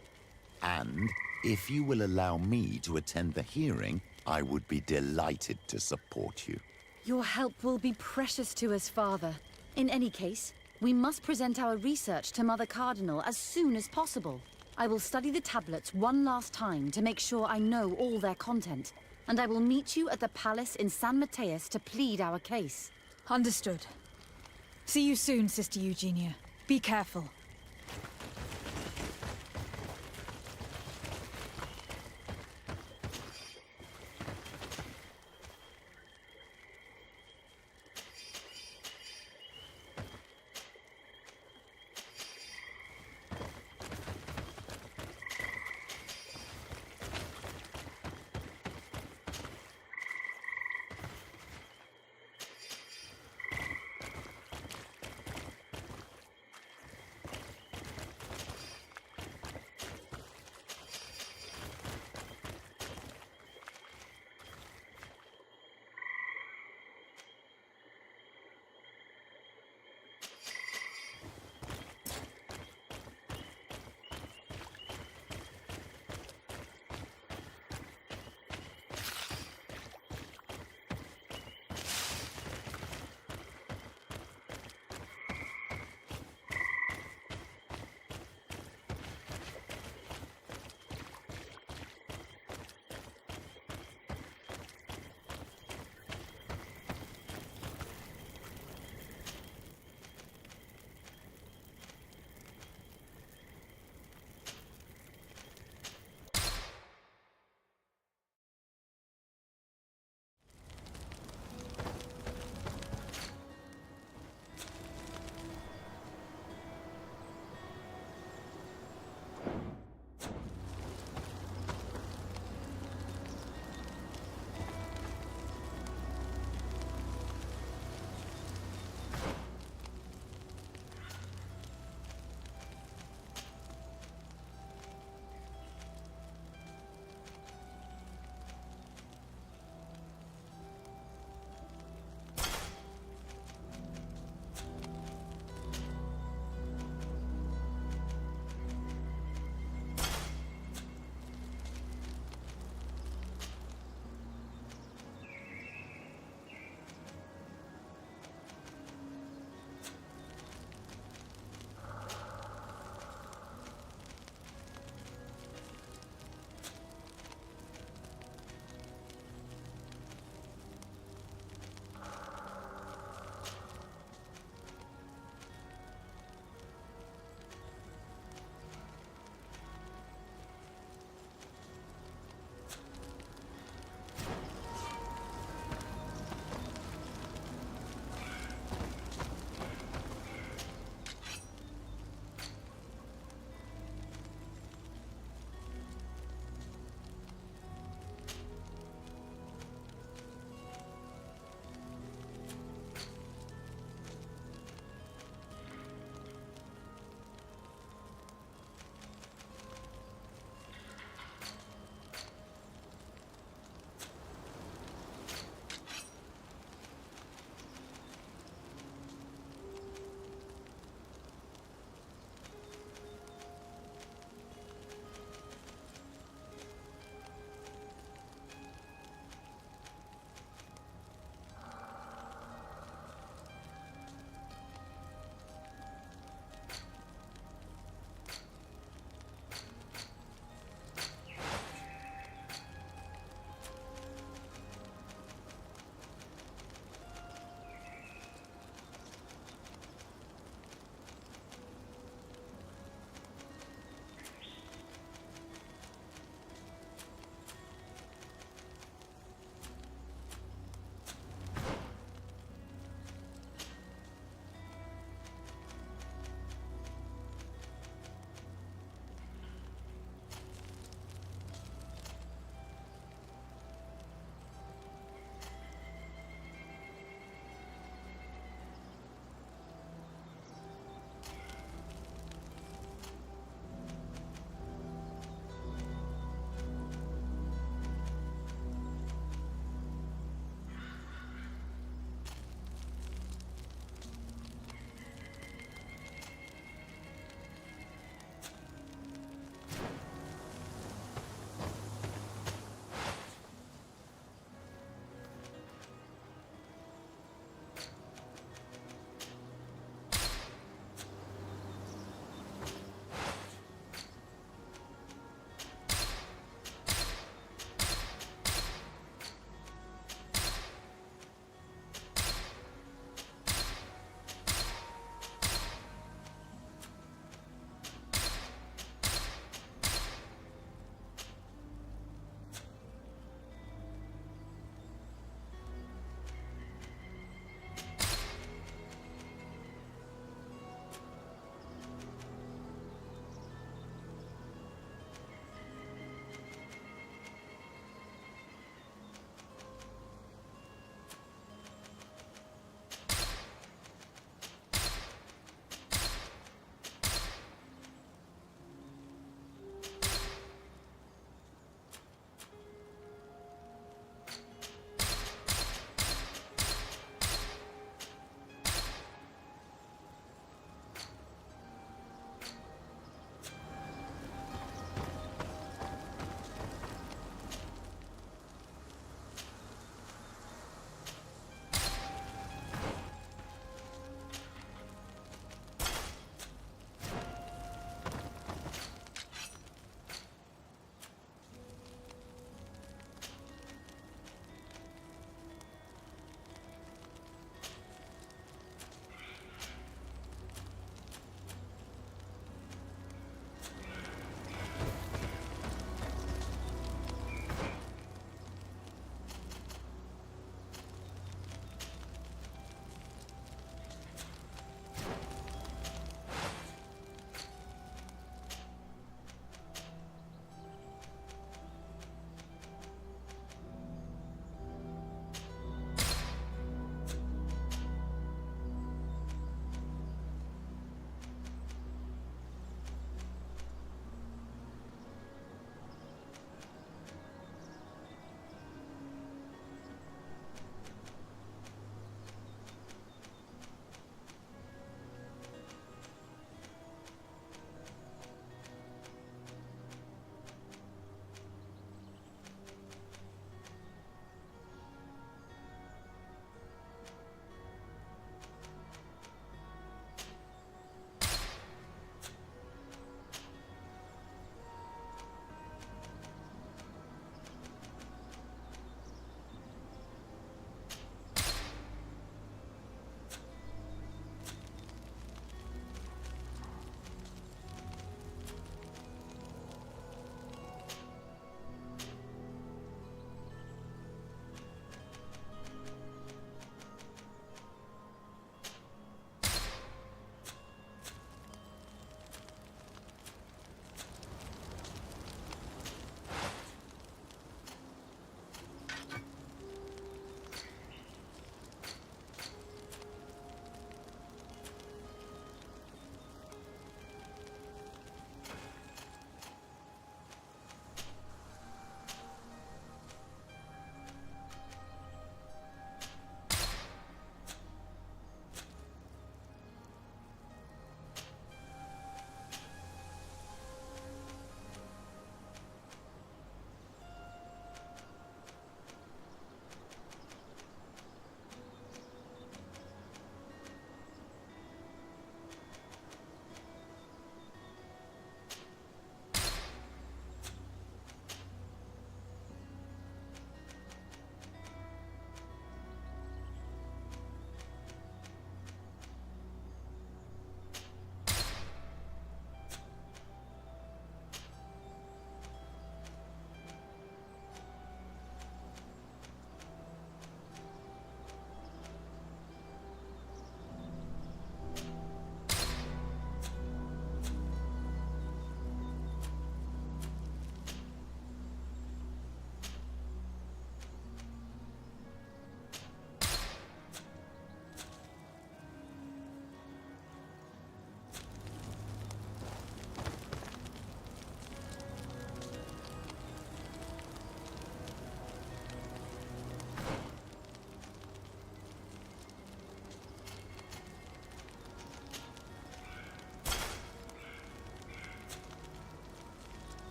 And if you will allow me to attend the hearing, I would be delighted to support you. Your help will be precious to us, Father. In any case, we must present our research to Mother Cardinal as soon as possible. I will study the tablets one last time to make sure I know all their content. And I will meet you at the palace in San Matthias to plead our case. Understood. See you soon, Sister Eugenia. Be careful.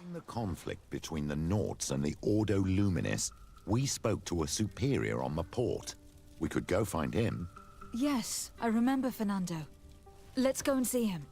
In the conflict between the Naughts and the Ordo Luminis, we spoke to a superior on the port. We could go find him. Yes, I remember Fernando. Let's go and see him.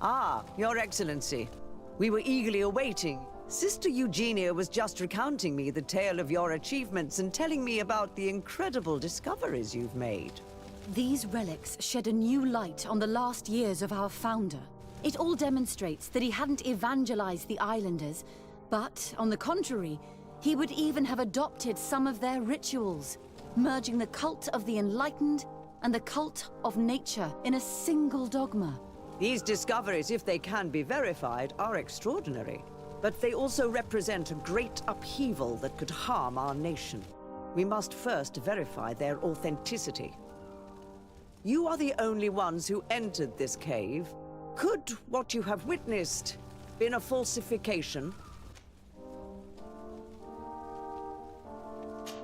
Ah, Your Excellency. We were eagerly awaiting. Sister Eugenia was just recounting me the tale of your achievements and telling me about the incredible discoveries you've made. These relics shed a new light on the last years of our founder. It all demonstrates that he hadn't evangelized the islanders, but, on the contrary, he would even have adopted some of their rituals, merging the cult of the enlightened and the cult of nature in a single dogma. These discoveries, if they can be verified, are extraordinary. But they also represent a great upheaval that could harm our nation. We must first verify their authenticity. You are the only ones who entered this cave. Could what you have witnessed been a falsification?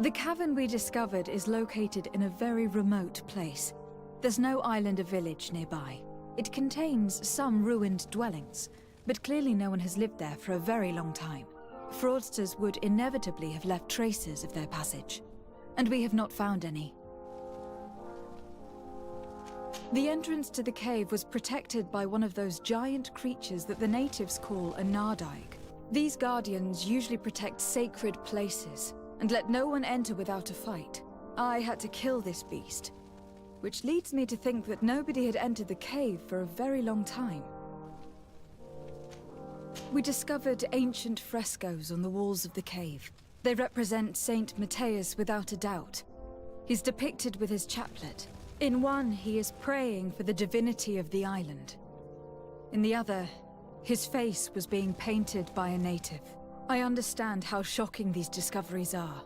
The cavern we discovered is located in a very remote place. There's no island or village nearby. It contains some ruined dwellings, but clearly no one has lived there for a very long time. fraudsters would inevitably have left traces of their passage, and we have not found any. The entrance to the cave was protected by one of those giant creatures that the natives call a Nardaig. These guardians usually protect sacred places and let no one enter without a fight. I had to kill this beast, which leads me to think that nobody had entered the cave for a very long time. We discovered ancient frescoes on the walls of the cave. They represent Saint Matthias without a doubt. He's depicted with his chaplet. In one, he is praying for the divinity of the island. In the other, his face was being painted by a native. I understand how shocking these discoveries are,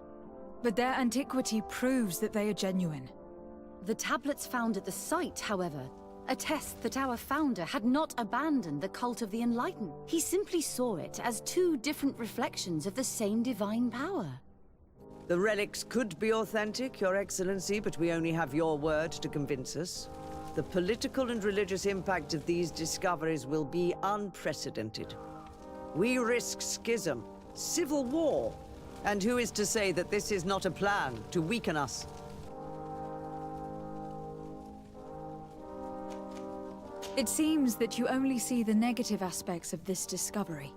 but their antiquity proves that they are genuine. The tablets found at the site, however, attest that our founder had not abandoned the cult of the Enlightened. He simply saw it as two different reflections of the same divine power. The relics could be authentic, Your Excellency, but we only have your word to convince us. The political and religious impact of these discoveries will be unprecedented. We risk schism, civil war, and who is to say that this is not a plan to weaken us? It seems that you only see the negative aspects of this discovery,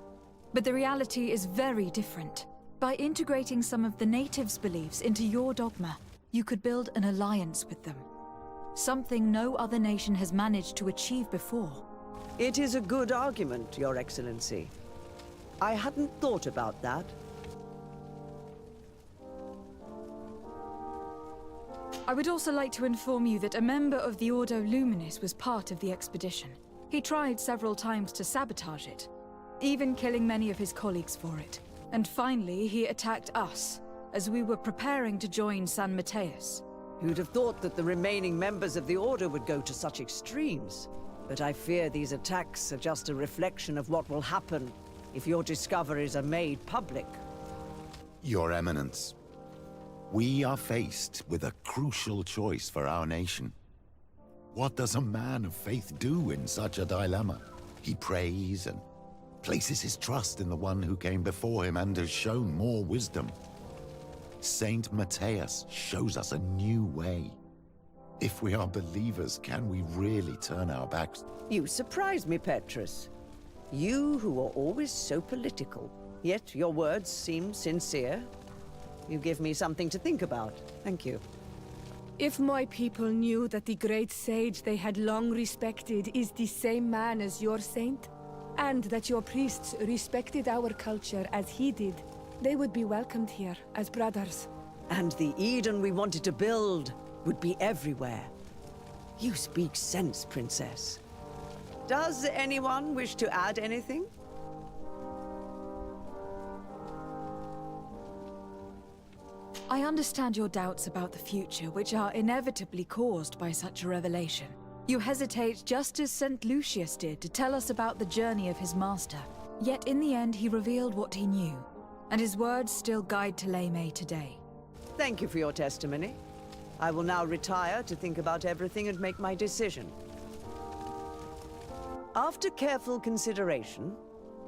but the reality is very different. By integrating some of the natives' beliefs into your dogma, you could build an alliance with them. Something no other nation has managed to achieve before. It is a good argument, Your Excellency. I hadn't thought about that. I would also like to inform you that a member of the Ordo Luminis was part of the expedition. He tried several times to sabotage it, even killing many of his colleagues for it. And finally, he attacked us, as we were preparing to join San Matthias. Who'd have thought that the remaining members of the Order would go to such extremes? But I fear these attacks are just a reflection of what will happen if your discoveries are made public. Your Eminence, we are faced with a crucial choice for our nation. What does a man of faith do in such a dilemma? He prays and places his trust in the one who came before him and has shown more wisdom. Saint Matthias shows us a new way. If we are believers, can we really turn our backs? You surprise me, Petrus. You who are always so political, yet your words seem sincere. You give me something to think about. Thank you. If my people knew that the great sage they had long respected is the same man as your saint, and that your priests respected our culture as he did, they would be welcomed here as brothers. And the Eden we wanted to build would be everywhere. You speak sense, Princess. Does anyone wish to add anything? I understand your doubts about the future, which are inevitably caused by such a revelation. You hesitate just as St. Lucius did to tell us about the journey of his master. Yet in the end he revealed what he knew, and his words still guide Thélème today. Thank you for your testimony. I will now retire to think about everything and make my decision. After careful consideration,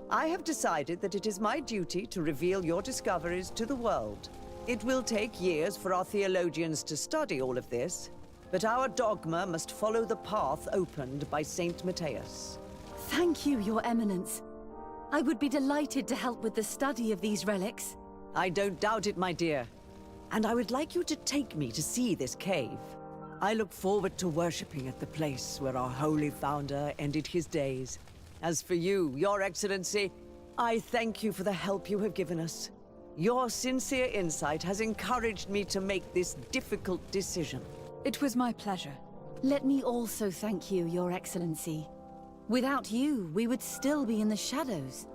I have decided that it is my duty to reveal your discoveries to the world. It will take years for our theologians to study all of this, but our dogma must follow the path opened by Saint Matthias. Thank you, Your Eminence. I would be delighted to help with the study of these relics. I don't doubt it, my dear. And I would like you to take me to see this cave. I look forward to worshipping at the place where our holy founder ended his days. As for you, Your Excellency, I thank you for the help you have given us. Your sincere insight has encouraged me to make this difficult decision. It was my pleasure. Let me also thank you, Your Excellency. Without you, we would still be in the shadows.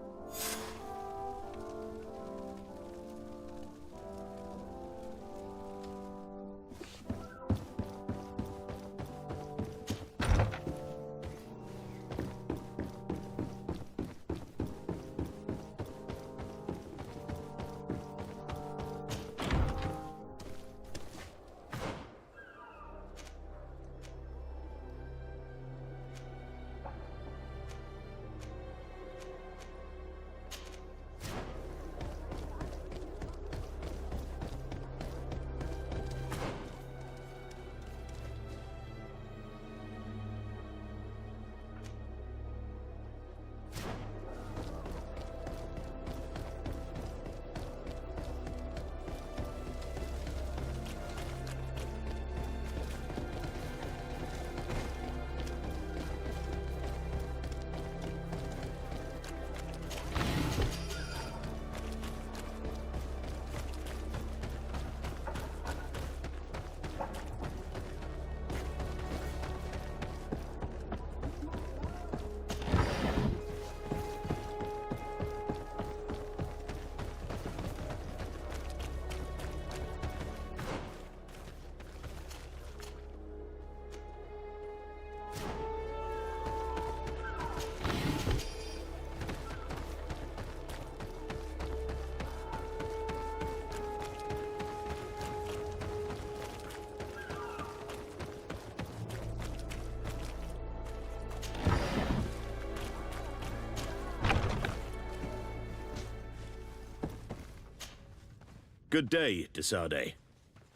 Good day, Desade.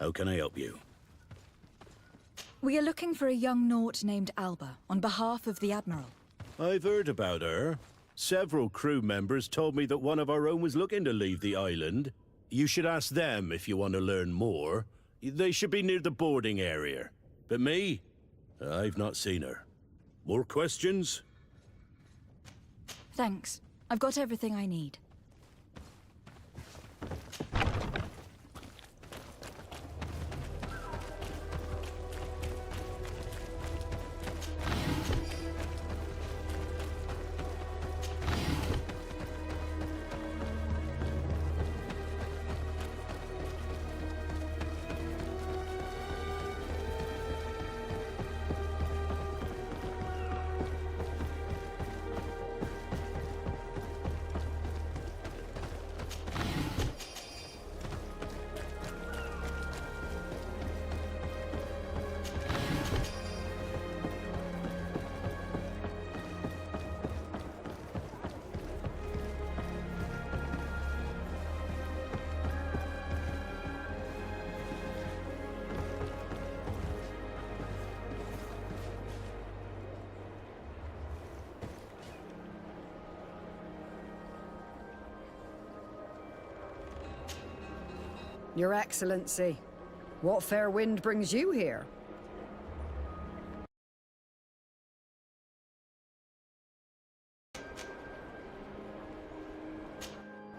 How can I help you? We are looking for a young Naut named Alba, on behalf of the Admiral. I've heard about her. Several crew members told me that one of our own was looking to leave the island. You should ask them if you want to learn more. They should be near the boarding area. But me? I've not seen her. More questions? Thanks. I've got everything I need. Your Excellency, what fair wind brings you here?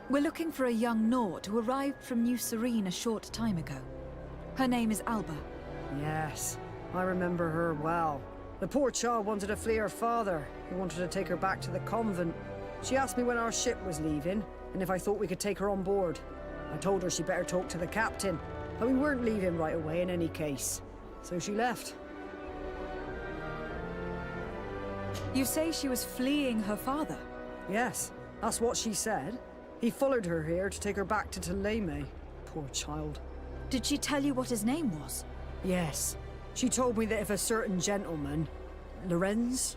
We're looking for a young Naut who arrived from New Serene a short time ago. Her name is Alba. Yes, I remember her well. The poor child wanted to flee her father, who wanted to take her back to the convent. She asked me when our ship was leaving, and if I thought we could take her on board. I told her she'd better talk to the captain, but we weren't leaving right away in any case. So she left. You say she was fleeing her father? Yes, that's what she said. He followed her here to take her back to Thélème. Poor child. Did she tell you what his name was? Yes. She told me that if a certain gentleman... Lorenz?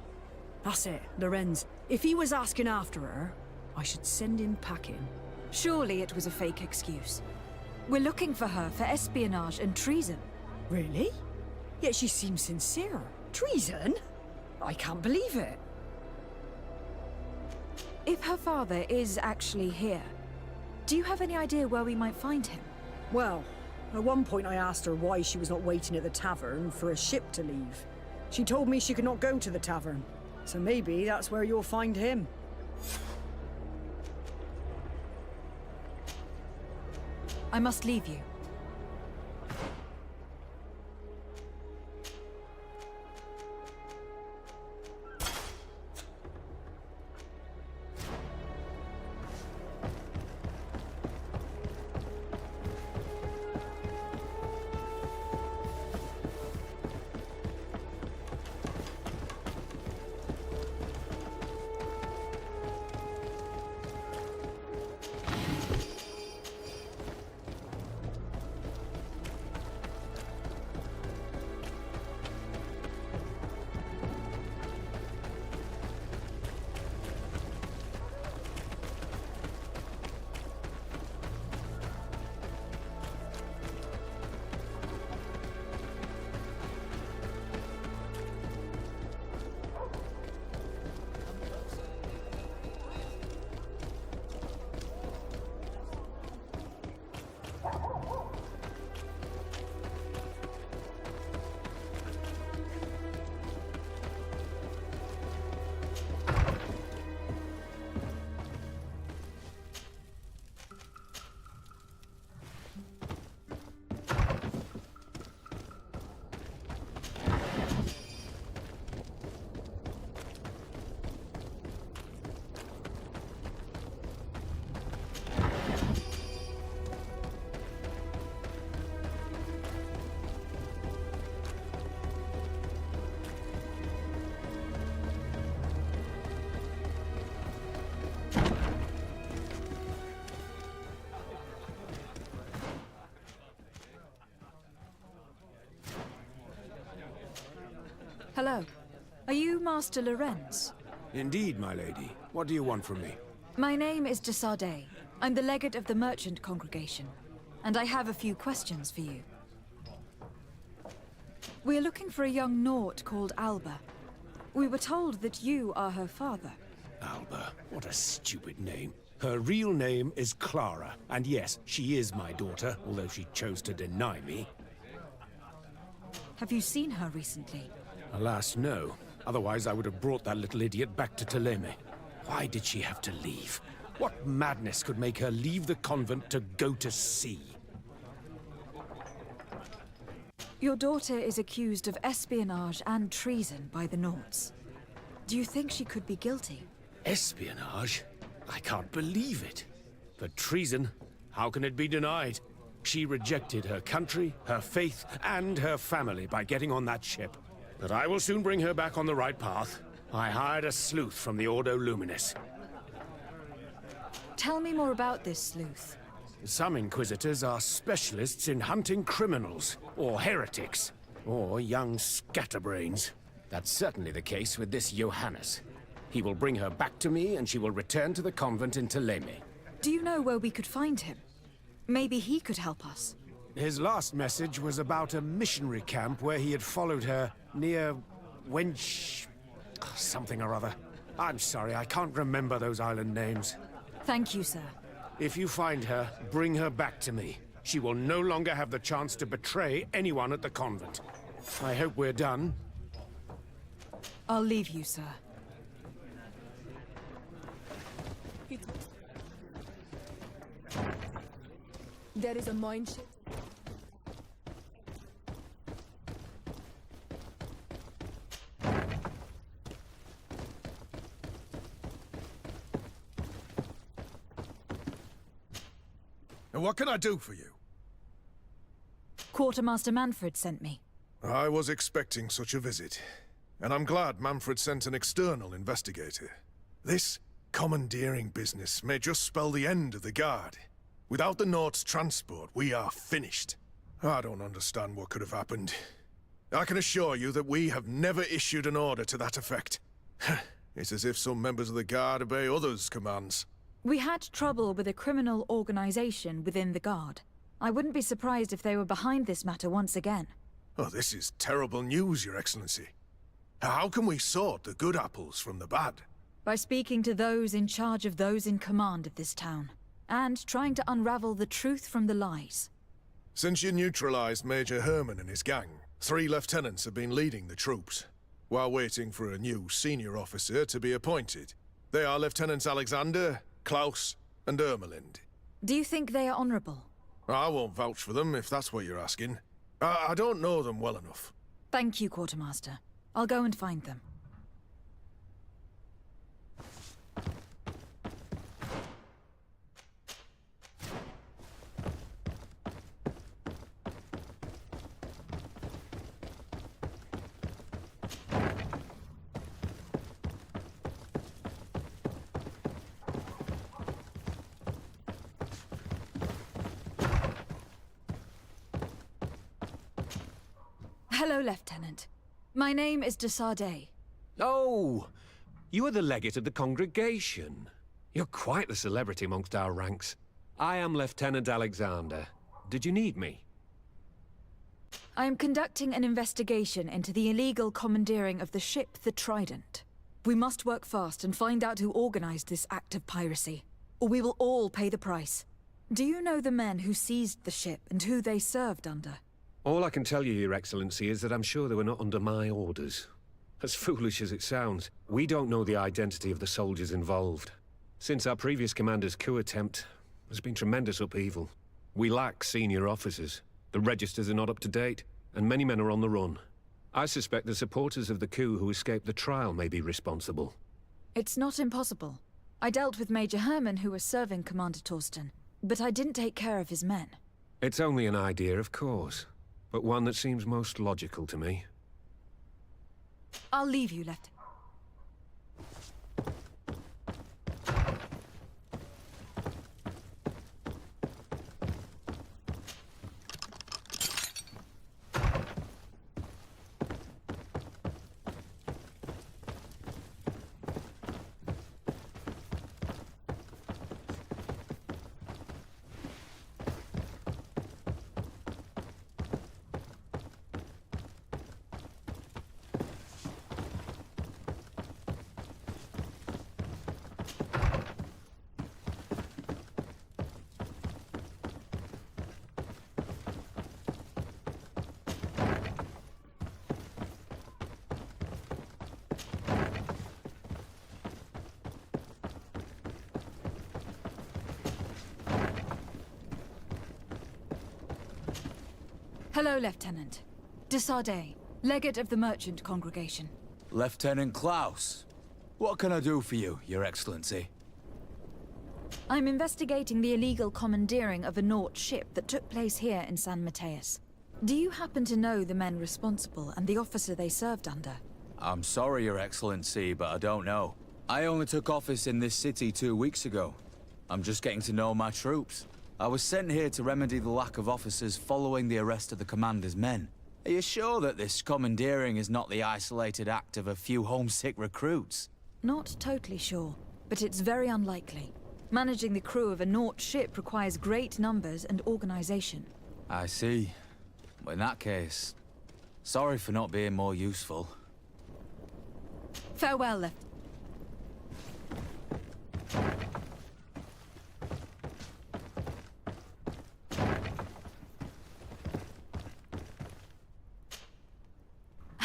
That's it, Lorenz. If he was asking after her, I should send him packing. Surely it was a fake excuse. We're looking for her for espionage and treason. Really? Yet she seems sincere. Treason? I can't believe it. If her father is actually here, do you have any idea where we might find him? Well, at one point I asked her why she was not waiting at the tavern for a ship to leave. She told me she could not go to the tavern, so maybe that's where you'll find him. I must leave you. Hello. Are you Master Lorenz? Indeed, my lady. What do you want from me? My name is Desade. I'm the legate of the merchant congregation. and I have a few questions for you. We're looking for a young Naut called Alba. We were told that you are her father. Alba, what a stupid name. Her real name is Clara, and yes, she is my daughter, although she chose to deny me. Have you seen her recently? Alas, no. Otherwise, I would have brought that little idiot back to Teleme. Why did she have to leave? What madness could make her leave the convent to go to sea? Your daughter is accused of espionage and treason by the Nauts. Do you think she could be guilty? Espionage? I can't believe it. But treason? How can it be denied? She rejected her country, her faith, and her family by getting on that ship. But I will soon bring her back on the right path. I hired a sleuth from the Ordo Luminis. Tell me more about this sleuth. Some Inquisitors are specialists in hunting criminals, or heretics, or young scatterbrains. That's certainly the case with this Johannes. He will bring her back to me, and she will return to the convent in Teleme. Do you know where we could find him? Maybe he could help us. His last message was about a missionary camp where he had followed her near Wench... something or other. I'm sorry, I can't remember those island names. Thank you, sir. If you find her, bring her back to me. She will no longer have the chance to betray anyone at the convent. I hope we're done. I'll leave you, sir. There is a mine ship. And what can I do for you? Quartermaster Manfred sent me. I was expecting such a visit. And I'm glad Manfred sent an external investigator. This commandeering business may just spell the end of the Guard. Without the Naut's transport, we are finished. I don't understand what could have happened. I can assure you that we have never issued an order to that effect. It's as if some members of the Guard obey others' commands. We had trouble with a criminal organization within the Guard. I wouldn't be surprised if they were behind this matter once again. Oh, this is terrible news, Your Excellency. How can we sort the good apples from the bad? By speaking to those in charge of those in command of this town, and trying to unravel the truth from the lies. Since you neutralized Major Herman and his gang, 3 lieutenants have been leading the troops, while waiting for a new senior officer to be appointed. They are Lieutenants Alexander, Klaus, and Ermelind. Do you think they are honorable? I won't vouch for them, if that's what you're asking. I don't know them well enough. Thank you, Quartermaster. I'll go and find them. Hello, Lieutenant. My name is de Sardet. Oh, you are the legate of the congregation. You're quite the celebrity amongst our ranks. I am Lieutenant Alexander. Did you need me? I am conducting an investigation into the illegal commandeering of the ship the Trident. We must work fast and find out who organized this act of piracy, or we will all pay the price. Do you know the men who seized the ship and who they served under? All I can tell you, Your Excellency, is that I'm sure they were not under my orders. As foolish as it sounds, we don't know the identity of the soldiers involved. Since our previous commander's coup attempt, there's been tremendous upheaval. We lack senior officers. The registers are not up to date, and many men are on the run. I suspect the supporters of the coup who escaped the trial may be responsible. It's not impossible. I dealt with Major Herman, who was serving Commander Torsten, but I didn't take care of his men. It's only an idea, of course, but one that seems most logical to me. I'll leave you, Lieutenant. Hello, Lieutenant. De Sardet, legate of the merchant congregation. Lieutenant Klaus. What can I do for you, Your Excellency? I'm investigating the illegal commandeering of a Naut ship that took place here in San Mateus. Do you happen to know the men responsible and the officer they served under? I'm sorry, Your Excellency, but I don't know. I only took office in this city 2 weeks ago. I'm just getting to know my troops. I was sent here to remedy the lack of officers following the arrest of the commander's men. Are you sure that this commandeering is not the isolated act of a few homesick recruits? Not totally sure, but it's very unlikely. Managing the crew of a Naut ship requires great numbers and organization. I see. In that case, sorry for not being more useful. Farewell,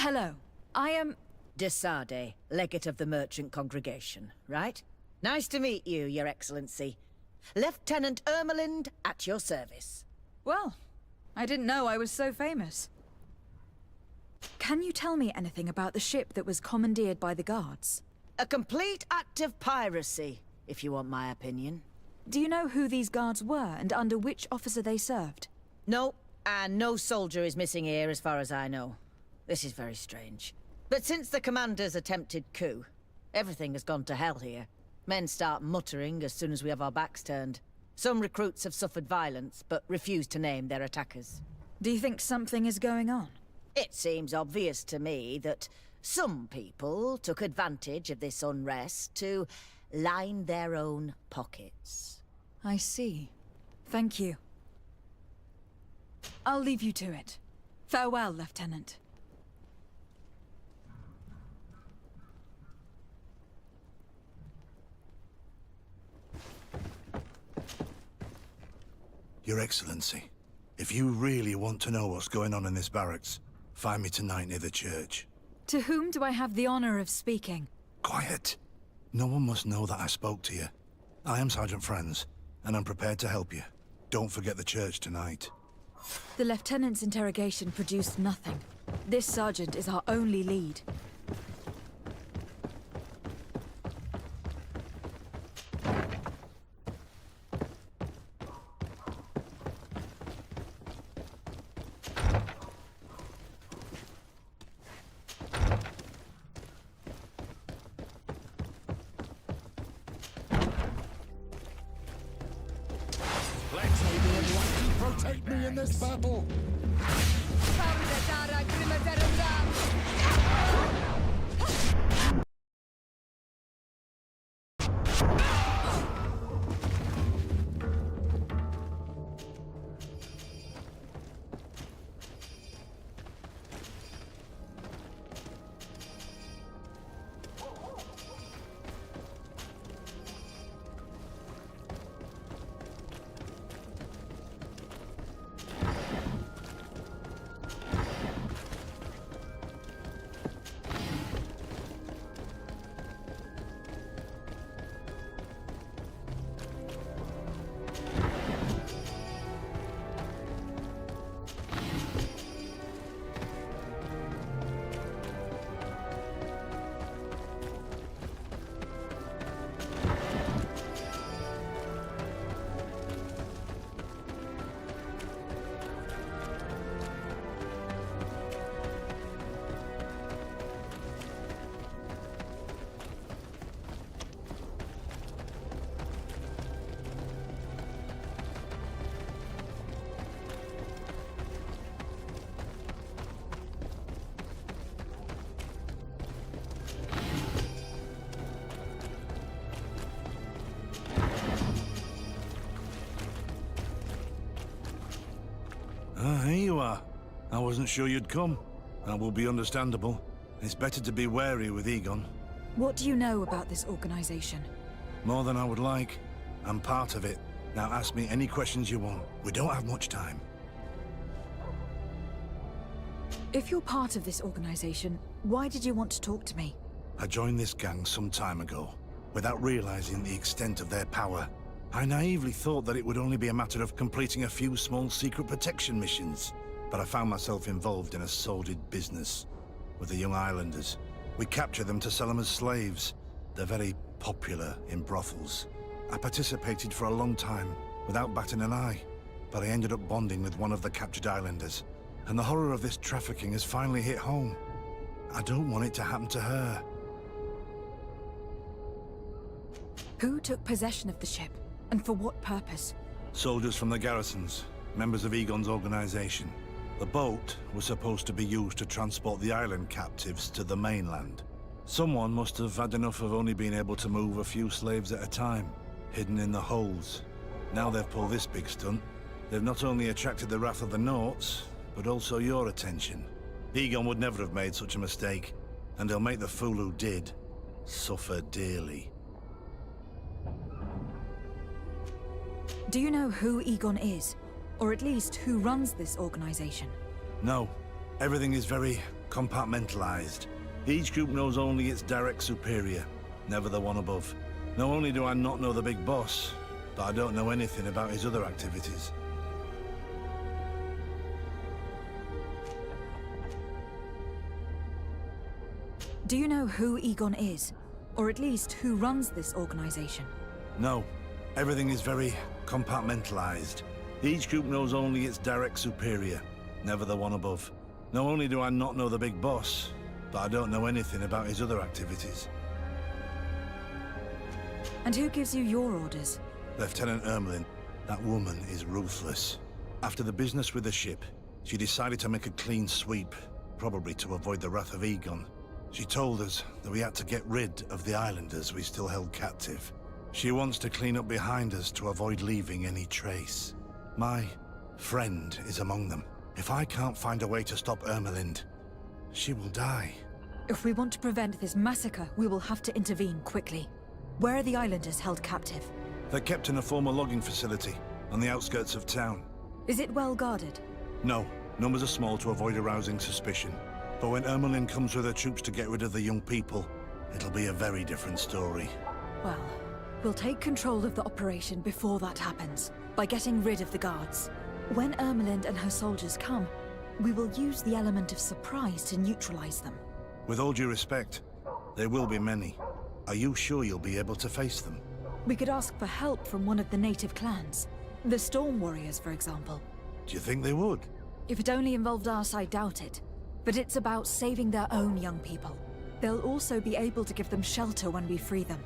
Hello, I am... De Sardet, legate of the merchant congregation, right? Nice to meet you, Your Excellency. Lieutenant Ermelind, at your service. Well, I didn't know I was so famous. Can you tell me anything about the ship that was commandeered by the guards? A complete act of piracy, if you want my opinion. Do you know who these guards were and under which officer they served? No, and no soldier is missing here as far as I know. This is very strange. But since the commander's attempted coup, everything has gone to hell here. Men start muttering as soon as we have our backs turned. Some recruits have suffered violence, but refuse to name their attackers. Do you think something is going on? It seems obvious to me that some people took advantage of this unrest to line their own pockets. I see. Thank you. I'll leave you to it. Farewell, Lieutenant. Your Excellency, if you really want to know what's going on in this barracks, find me tonight near the church. To whom do I have the honor of speaking? Quiet. No one must know that I spoke to you. I am Sergeant Franz, and I'm prepared to help you. Don't forget the church tonight. The Lieutenant's interrogation produced nothing. This sergeant is our only lead. Protect me in this battle! Here you are. I wasn't sure you'd come. That will be understandable. It's better to be wary with Egon. What do you know about this organization? More than I would like. I'm part of it. Now ask me any questions you want. We don't have much time. If you're part of this organization, why did you want to talk to me? I joined this gang some time ago, without realizing the extent of their power. I naively thought that it would only be a matter of completing a few small secret protection missions. but I found myself involved in a sordid business with the young islanders. We capture them to sell them as slaves. They're very popular in brothels. I participated for a long time without batting an eye, but I ended up bonding with one of the captured islanders. And the horror of this trafficking has finally hit home. I don't want it to happen to her. Who took possession of the ship, and for what purpose? Soldiers from the garrisons, members of Egon's organization. The boat was supposed to be used to transport the island captives to the mainland. Someone must have had enough of only being able to move a few slaves at a time, hidden in the holds. Now they've pulled this big stunt. They've not only attracted the wrath of the Nauts, but also your attention. Egon would never have made such a mistake, and he'll make the fool who did suffer dearly. Do you know who Egon is? Or at least who runs this organization? No. Everything is very compartmentalized. Each group knows only its direct superior, never the one above. Not only do I not know the big boss, but I don't know anything about his other activities. Do you know who Egon is? Or at least who runs this organization? No. Everything is very compartmentalized. Each group knows only its direct superior, never the one above. Not only do I not know the big boss, but I don't know anything about his other activities. And who gives you your orders? Lieutenant Ermelin. That woman is ruthless. After the business with the ship, she decided to make a clean sweep, probably to avoid the wrath of Egon. She told us that we had to get rid of the islanders we still held captive. She wants to clean up behind us to avoid leaving any trace. My friend is among them. If I can't find a way to stop Ermelind, she will die. If we want to prevent this massacre, we will have to intervene quickly. Where are the islanders held captive? They're kept in a former logging facility on the outskirts of town. Is it well guarded? No, numbers are small to avoid arousing suspicion. But when Ermelin comes with her troops to get rid of the young people, it'll be a very different story. Well, we'll take control of the operation before that happens, by getting rid of the guards. When Ermelind and her soldiers come, we will use the element of surprise to neutralize them. With all due respect, there will be many. Are you sure you'll be able to face them? We could ask for help from one of the native clans. The Storm Warriors, for example. Do you think they would? If it only involved us, I doubt it. But it's about saving their own young people. They'll also be able to give them shelter when we free them.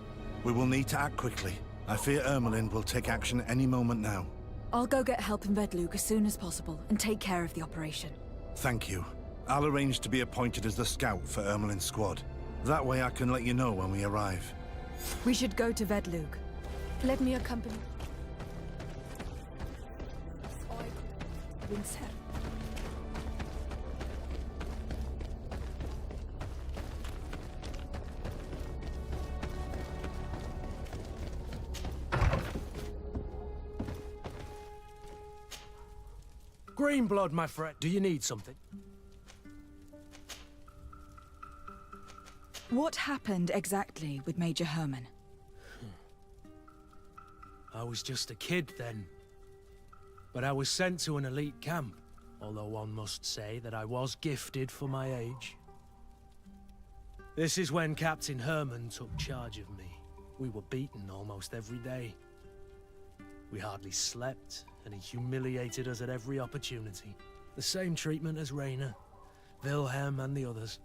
We will need to act quickly. I fear Ermelin will take action any moment now. I'll go get help in Vedlug as soon as possible and take care of the operation. Thank you. I'll arrange to be appointed as the scout for Ermelin's squad. That way I can let you know when we arrive. We should go to Vedlug. Let me accompany. Greenblood, my friend. Do you need something? What happened exactly with Major Herman? I was just a kid then. But I was sent to an elite camp, although one must say that I was gifted for my age. This is when Captain Herman took charge of me. We were beaten almost every day. We hardly slept, and he humiliated us at every opportunity. The same treatment as Rainer, Wilhelm, and the others.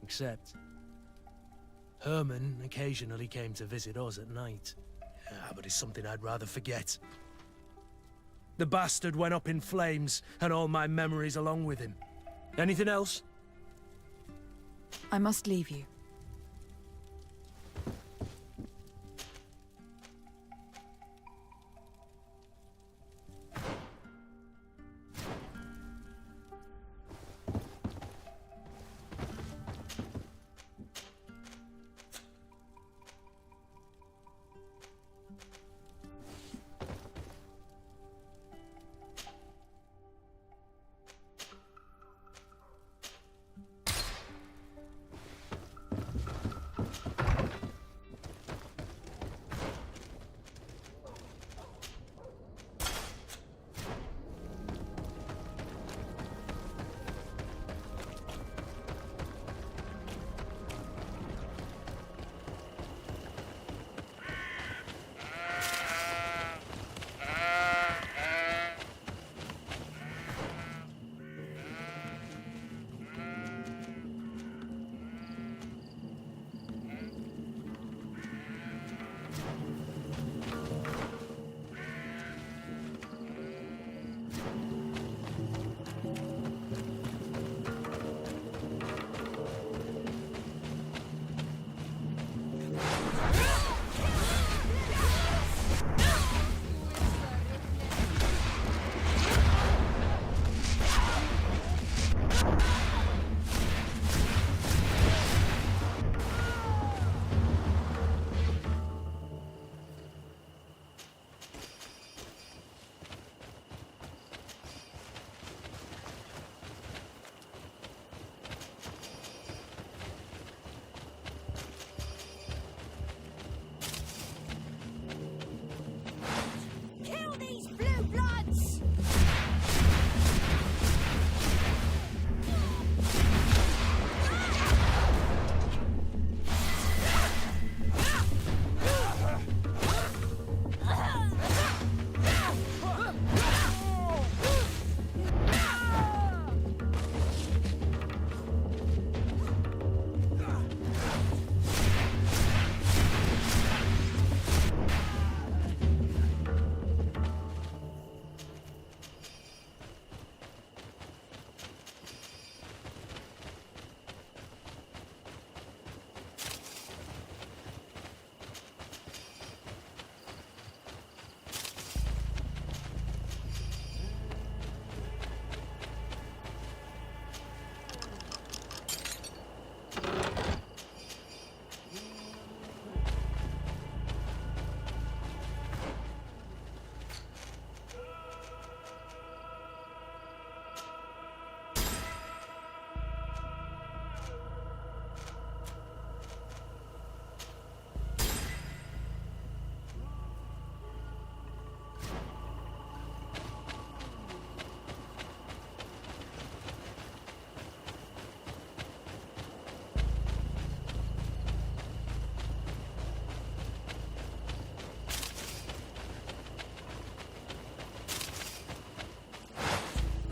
Except, Herman occasionally came to visit us at night. But it's something I'd rather forget. The bastard went up in flames, and all my memories along with him. Anything else? I must leave you.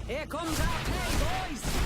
Here comes our pay, boys!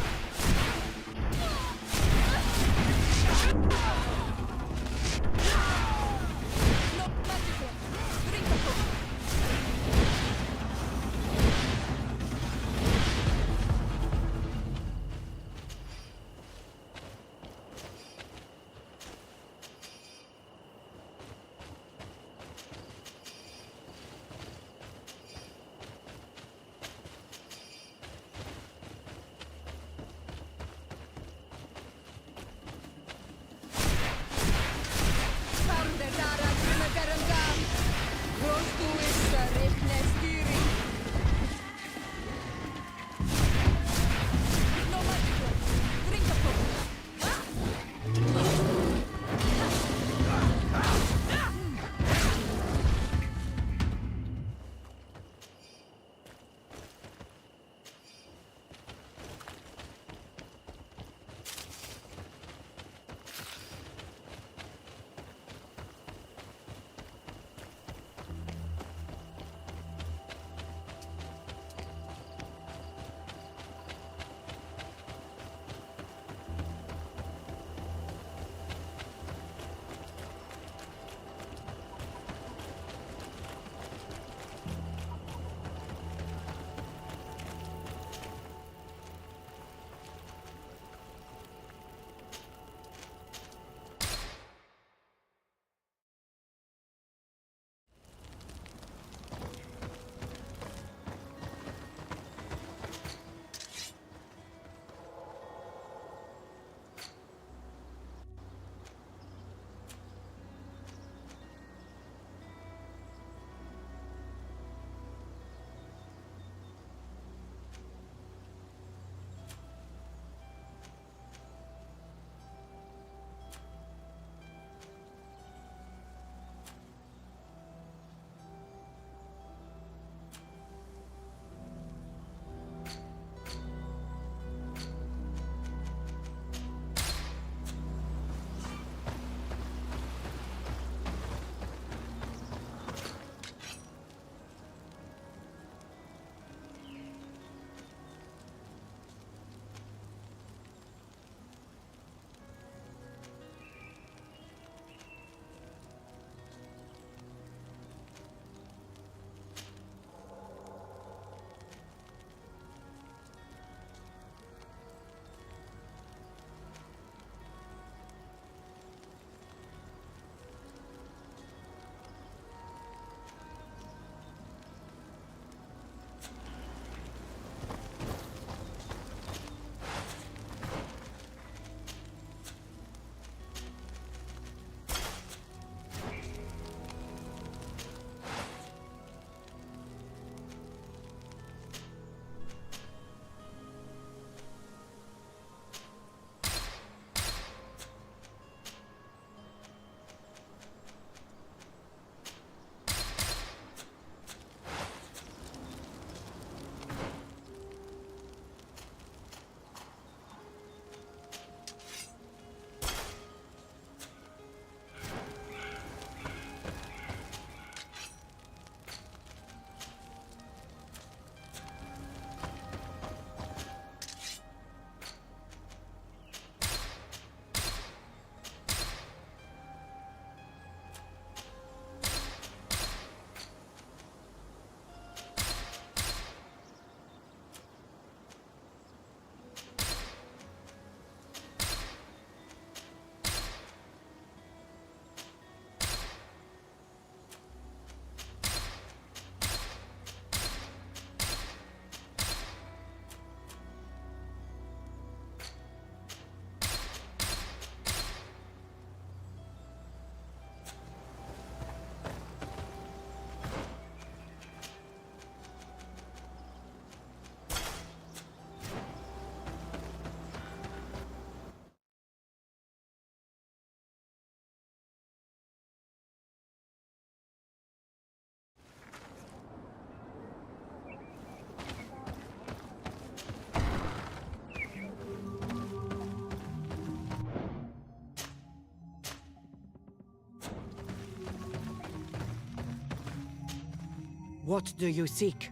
What do you seek?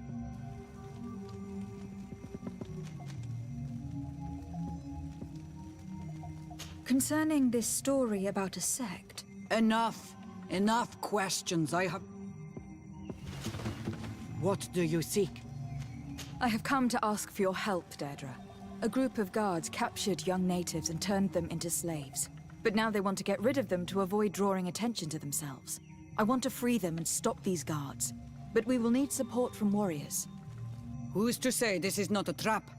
Concerning this story about a sect... Enough! Enough questions. I have... What do you seek? I have come to ask for your help, Deirdre. A group of guards captured young natives and turned them into slaves. But now they want to get rid of them to avoid drawing attention to themselves. I want to free them and stop these guards. But we will need support from warriors. Who's to say this is not a trap?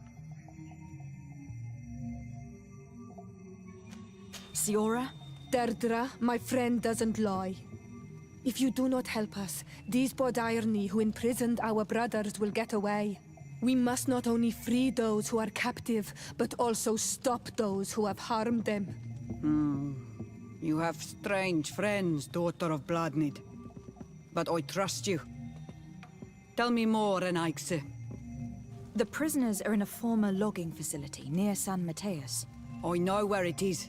Siora? Deirdre, my friend doesn't lie. If you do not help us, these Bodairni who imprisoned our brothers will get away. We must not only free those who are captive, but also stop those who have harmed them. You have strange friends, daughter of Bladnid. But I trust you. Tell me more, Renaigse. The prisoners are in a former logging facility near San Mateus. I know where it is.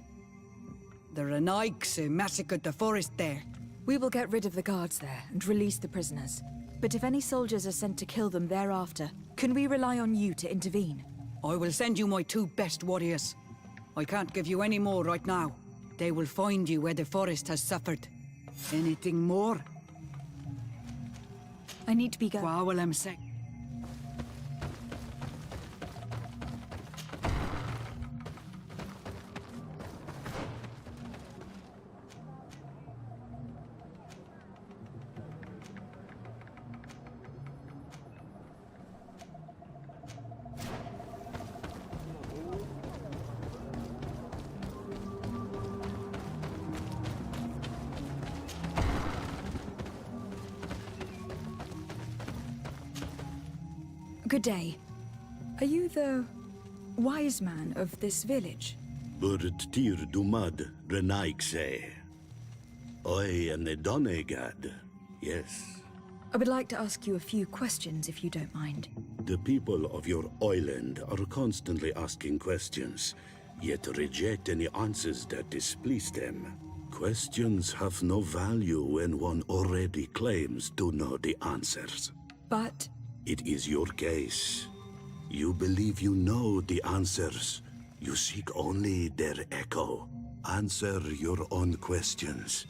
The Renaigse massacred the forest there. We will get rid of the guards there and release the prisoners. But if any soldiers are sent to kill them thereafter, can we rely on you to intervene? I will send you my 2 best warriors. I can't give you any more right now. They will find you where the forest has suffered. Anything more? I need to be going. Good day. Are you the wise man of this village? Burt tir dumad Renaigse. I am the Donegad, yes. I would like to ask you a few questions, if you don't mind. The people of your island are constantly asking questions, yet reject any answers that displease them. Questions have no value when one already claims to know the answers. But... It is your case. You believe you know the answers. You seek only their echo. Answer your own questions.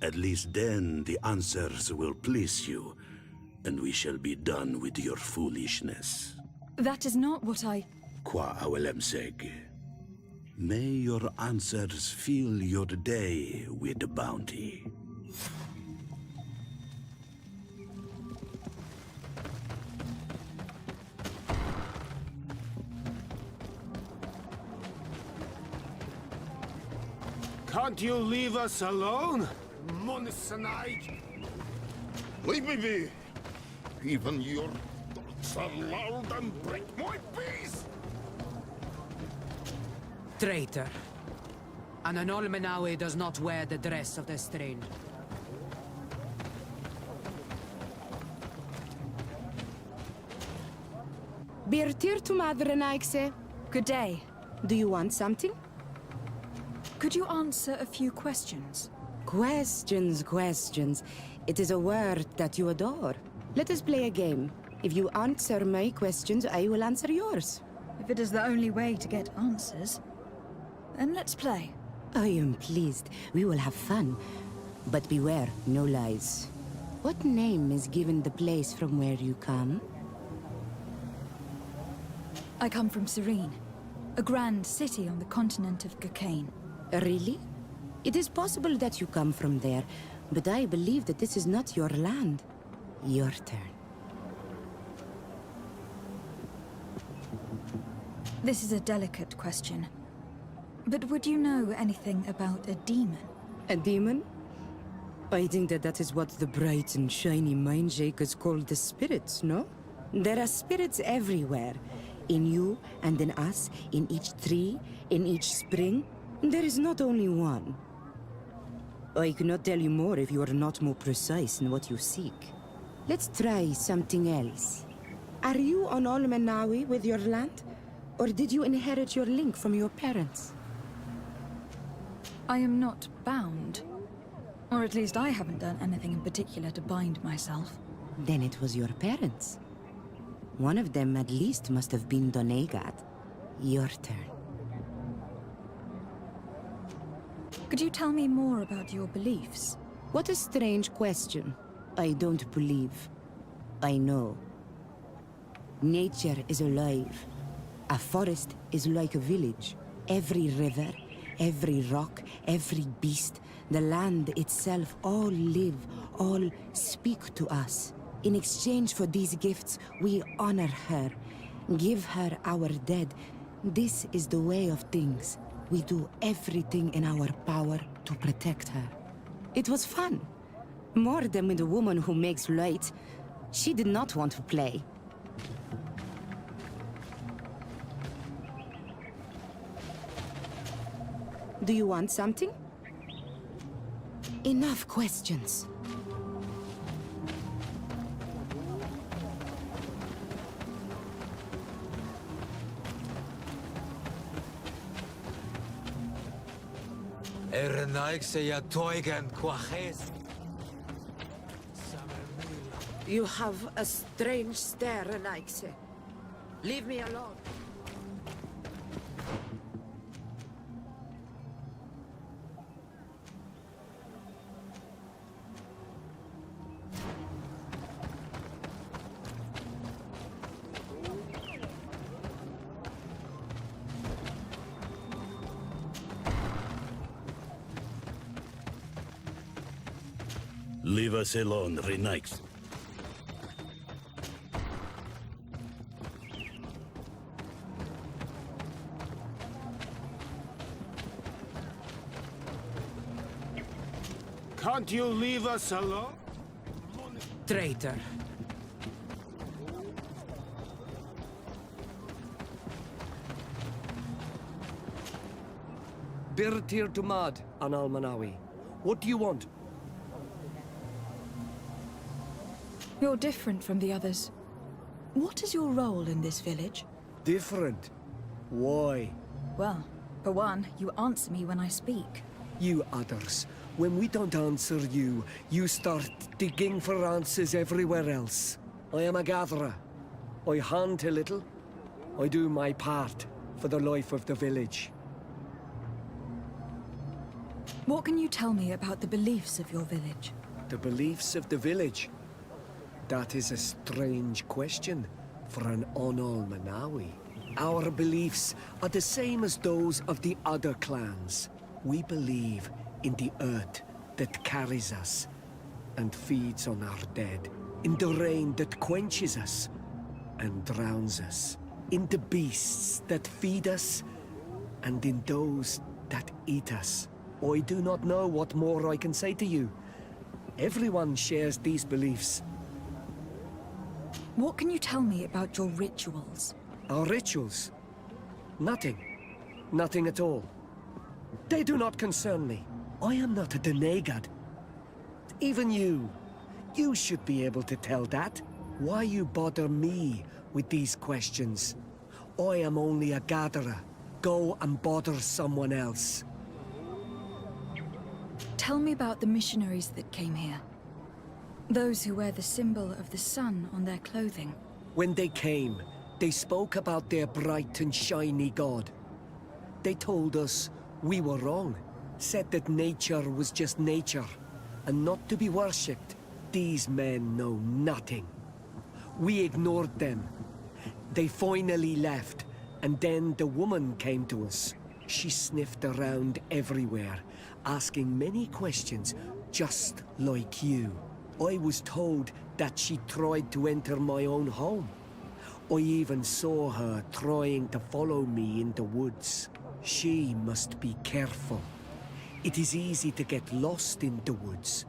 At least then the answers will please you, and we shall be done with your foolishness. That is not what I... Qua awelemseg. May your answers fill your day with bounty. Can't you leave us alone? Munsanaig! Leave me be! Even your thoughts are loud and break my peace! Traitor. An Anolmenawi does not wear the dress of the stranger. Birtir to Madrenaigse. Good day. Do you want something? Could you answer a few questions? Questions. It is a word that you adore. Let us play a game. If you answer my questions, I will answer yours. If it is the only way to get answers, then let's play. I am pleased. We will have fun. But beware, no lies. What name is given the place from where you come? I come from Serene, a grand city on the continent of Gakane. Really? It is possible that you come from there, but I believe that this is not your land. Your turn. This is a delicate question. But would you know anything about a demon? A demon? I think that is what the bright and shiny mind-shakers call the spirits, no? There are spirits everywhere. In you and in us, in each tree, in each spring. There is not only one. I cannot tell you more if you are not more precise in what you seek. Let's try something else. Are you on Olmenawi with your land? Or did you inherit your link from your parents? I am not bound. Or at least I haven't done anything in particular to bind myself. Then it was your parents. One of them at least must have been Donegat. Your turn. Could you tell me more about your beliefs? What a strange question. I don't believe. I know. Nature is alive. A forest is like a village. Every river, every rock, every beast, the land itself, all live, all speak to us. In exchange for these gifts, we honor her, give her our dead. This is the way of things. We do everything in our power to protect her. It was fun. More than with a woman who makes light. She did not want to play. Do you want something? Enough questions. You have a strange stare, Renaix. Leave me alone. Leave us alone, Renaix. Can't you leave us alone? Traitor. Birtir Dumad, an Almanawi. What do you want? You're different from the others. What is your role in this village? Different? Why? Well, for one, you answer me when I speak. You others, when we don't answer you, you start digging for answers everywhere else. I am a gatherer. I hunt a little. I do my part for the life of the village. What can you tell me about the beliefs of your village? The beliefs of the village? That is a strange question for an Onol Manawi. Our beliefs are the same as those of the other clans. We believe in the earth that carries us and feeds on our dead, in the rain that quenches us and drowns us, in the beasts that feed us and in those that eat us. I do not know what more I can say to you. Everyone shares these beliefs. What can you tell me about your rituals? Our rituals? Nothing. Nothing at all. They do not concern me. I am not a Denegad. Even you. You should be able to tell that. Why you bother me with these questions? I am only a gatherer. Go and bother someone else. Tell me about the missionaries that came here. Those who wear the symbol of the sun on their clothing. When they came, they spoke about their bright and shiny god. They told us we were wrong, said that nature was just nature, and not to be worshipped. These men know nothing. We ignored them. They finally left, and then the woman came to us. She sniffed around everywhere, asking many questions, just like you. I was told that she tried to enter my own home. I even saw her trying to follow me in the woods. She must be careful. It is easy to get lost in the woods,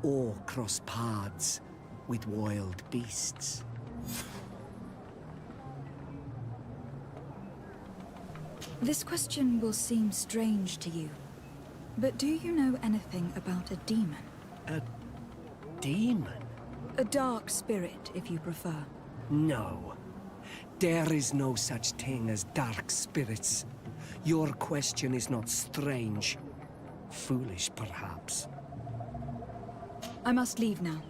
or cross paths with wild beasts. This question will seem strange to you, but do you know anything about a demon? A demon? A dark spirit, if you prefer. No. There is no such thing as dark spirits. Your question is not strange. Foolish, perhaps. I must leave now.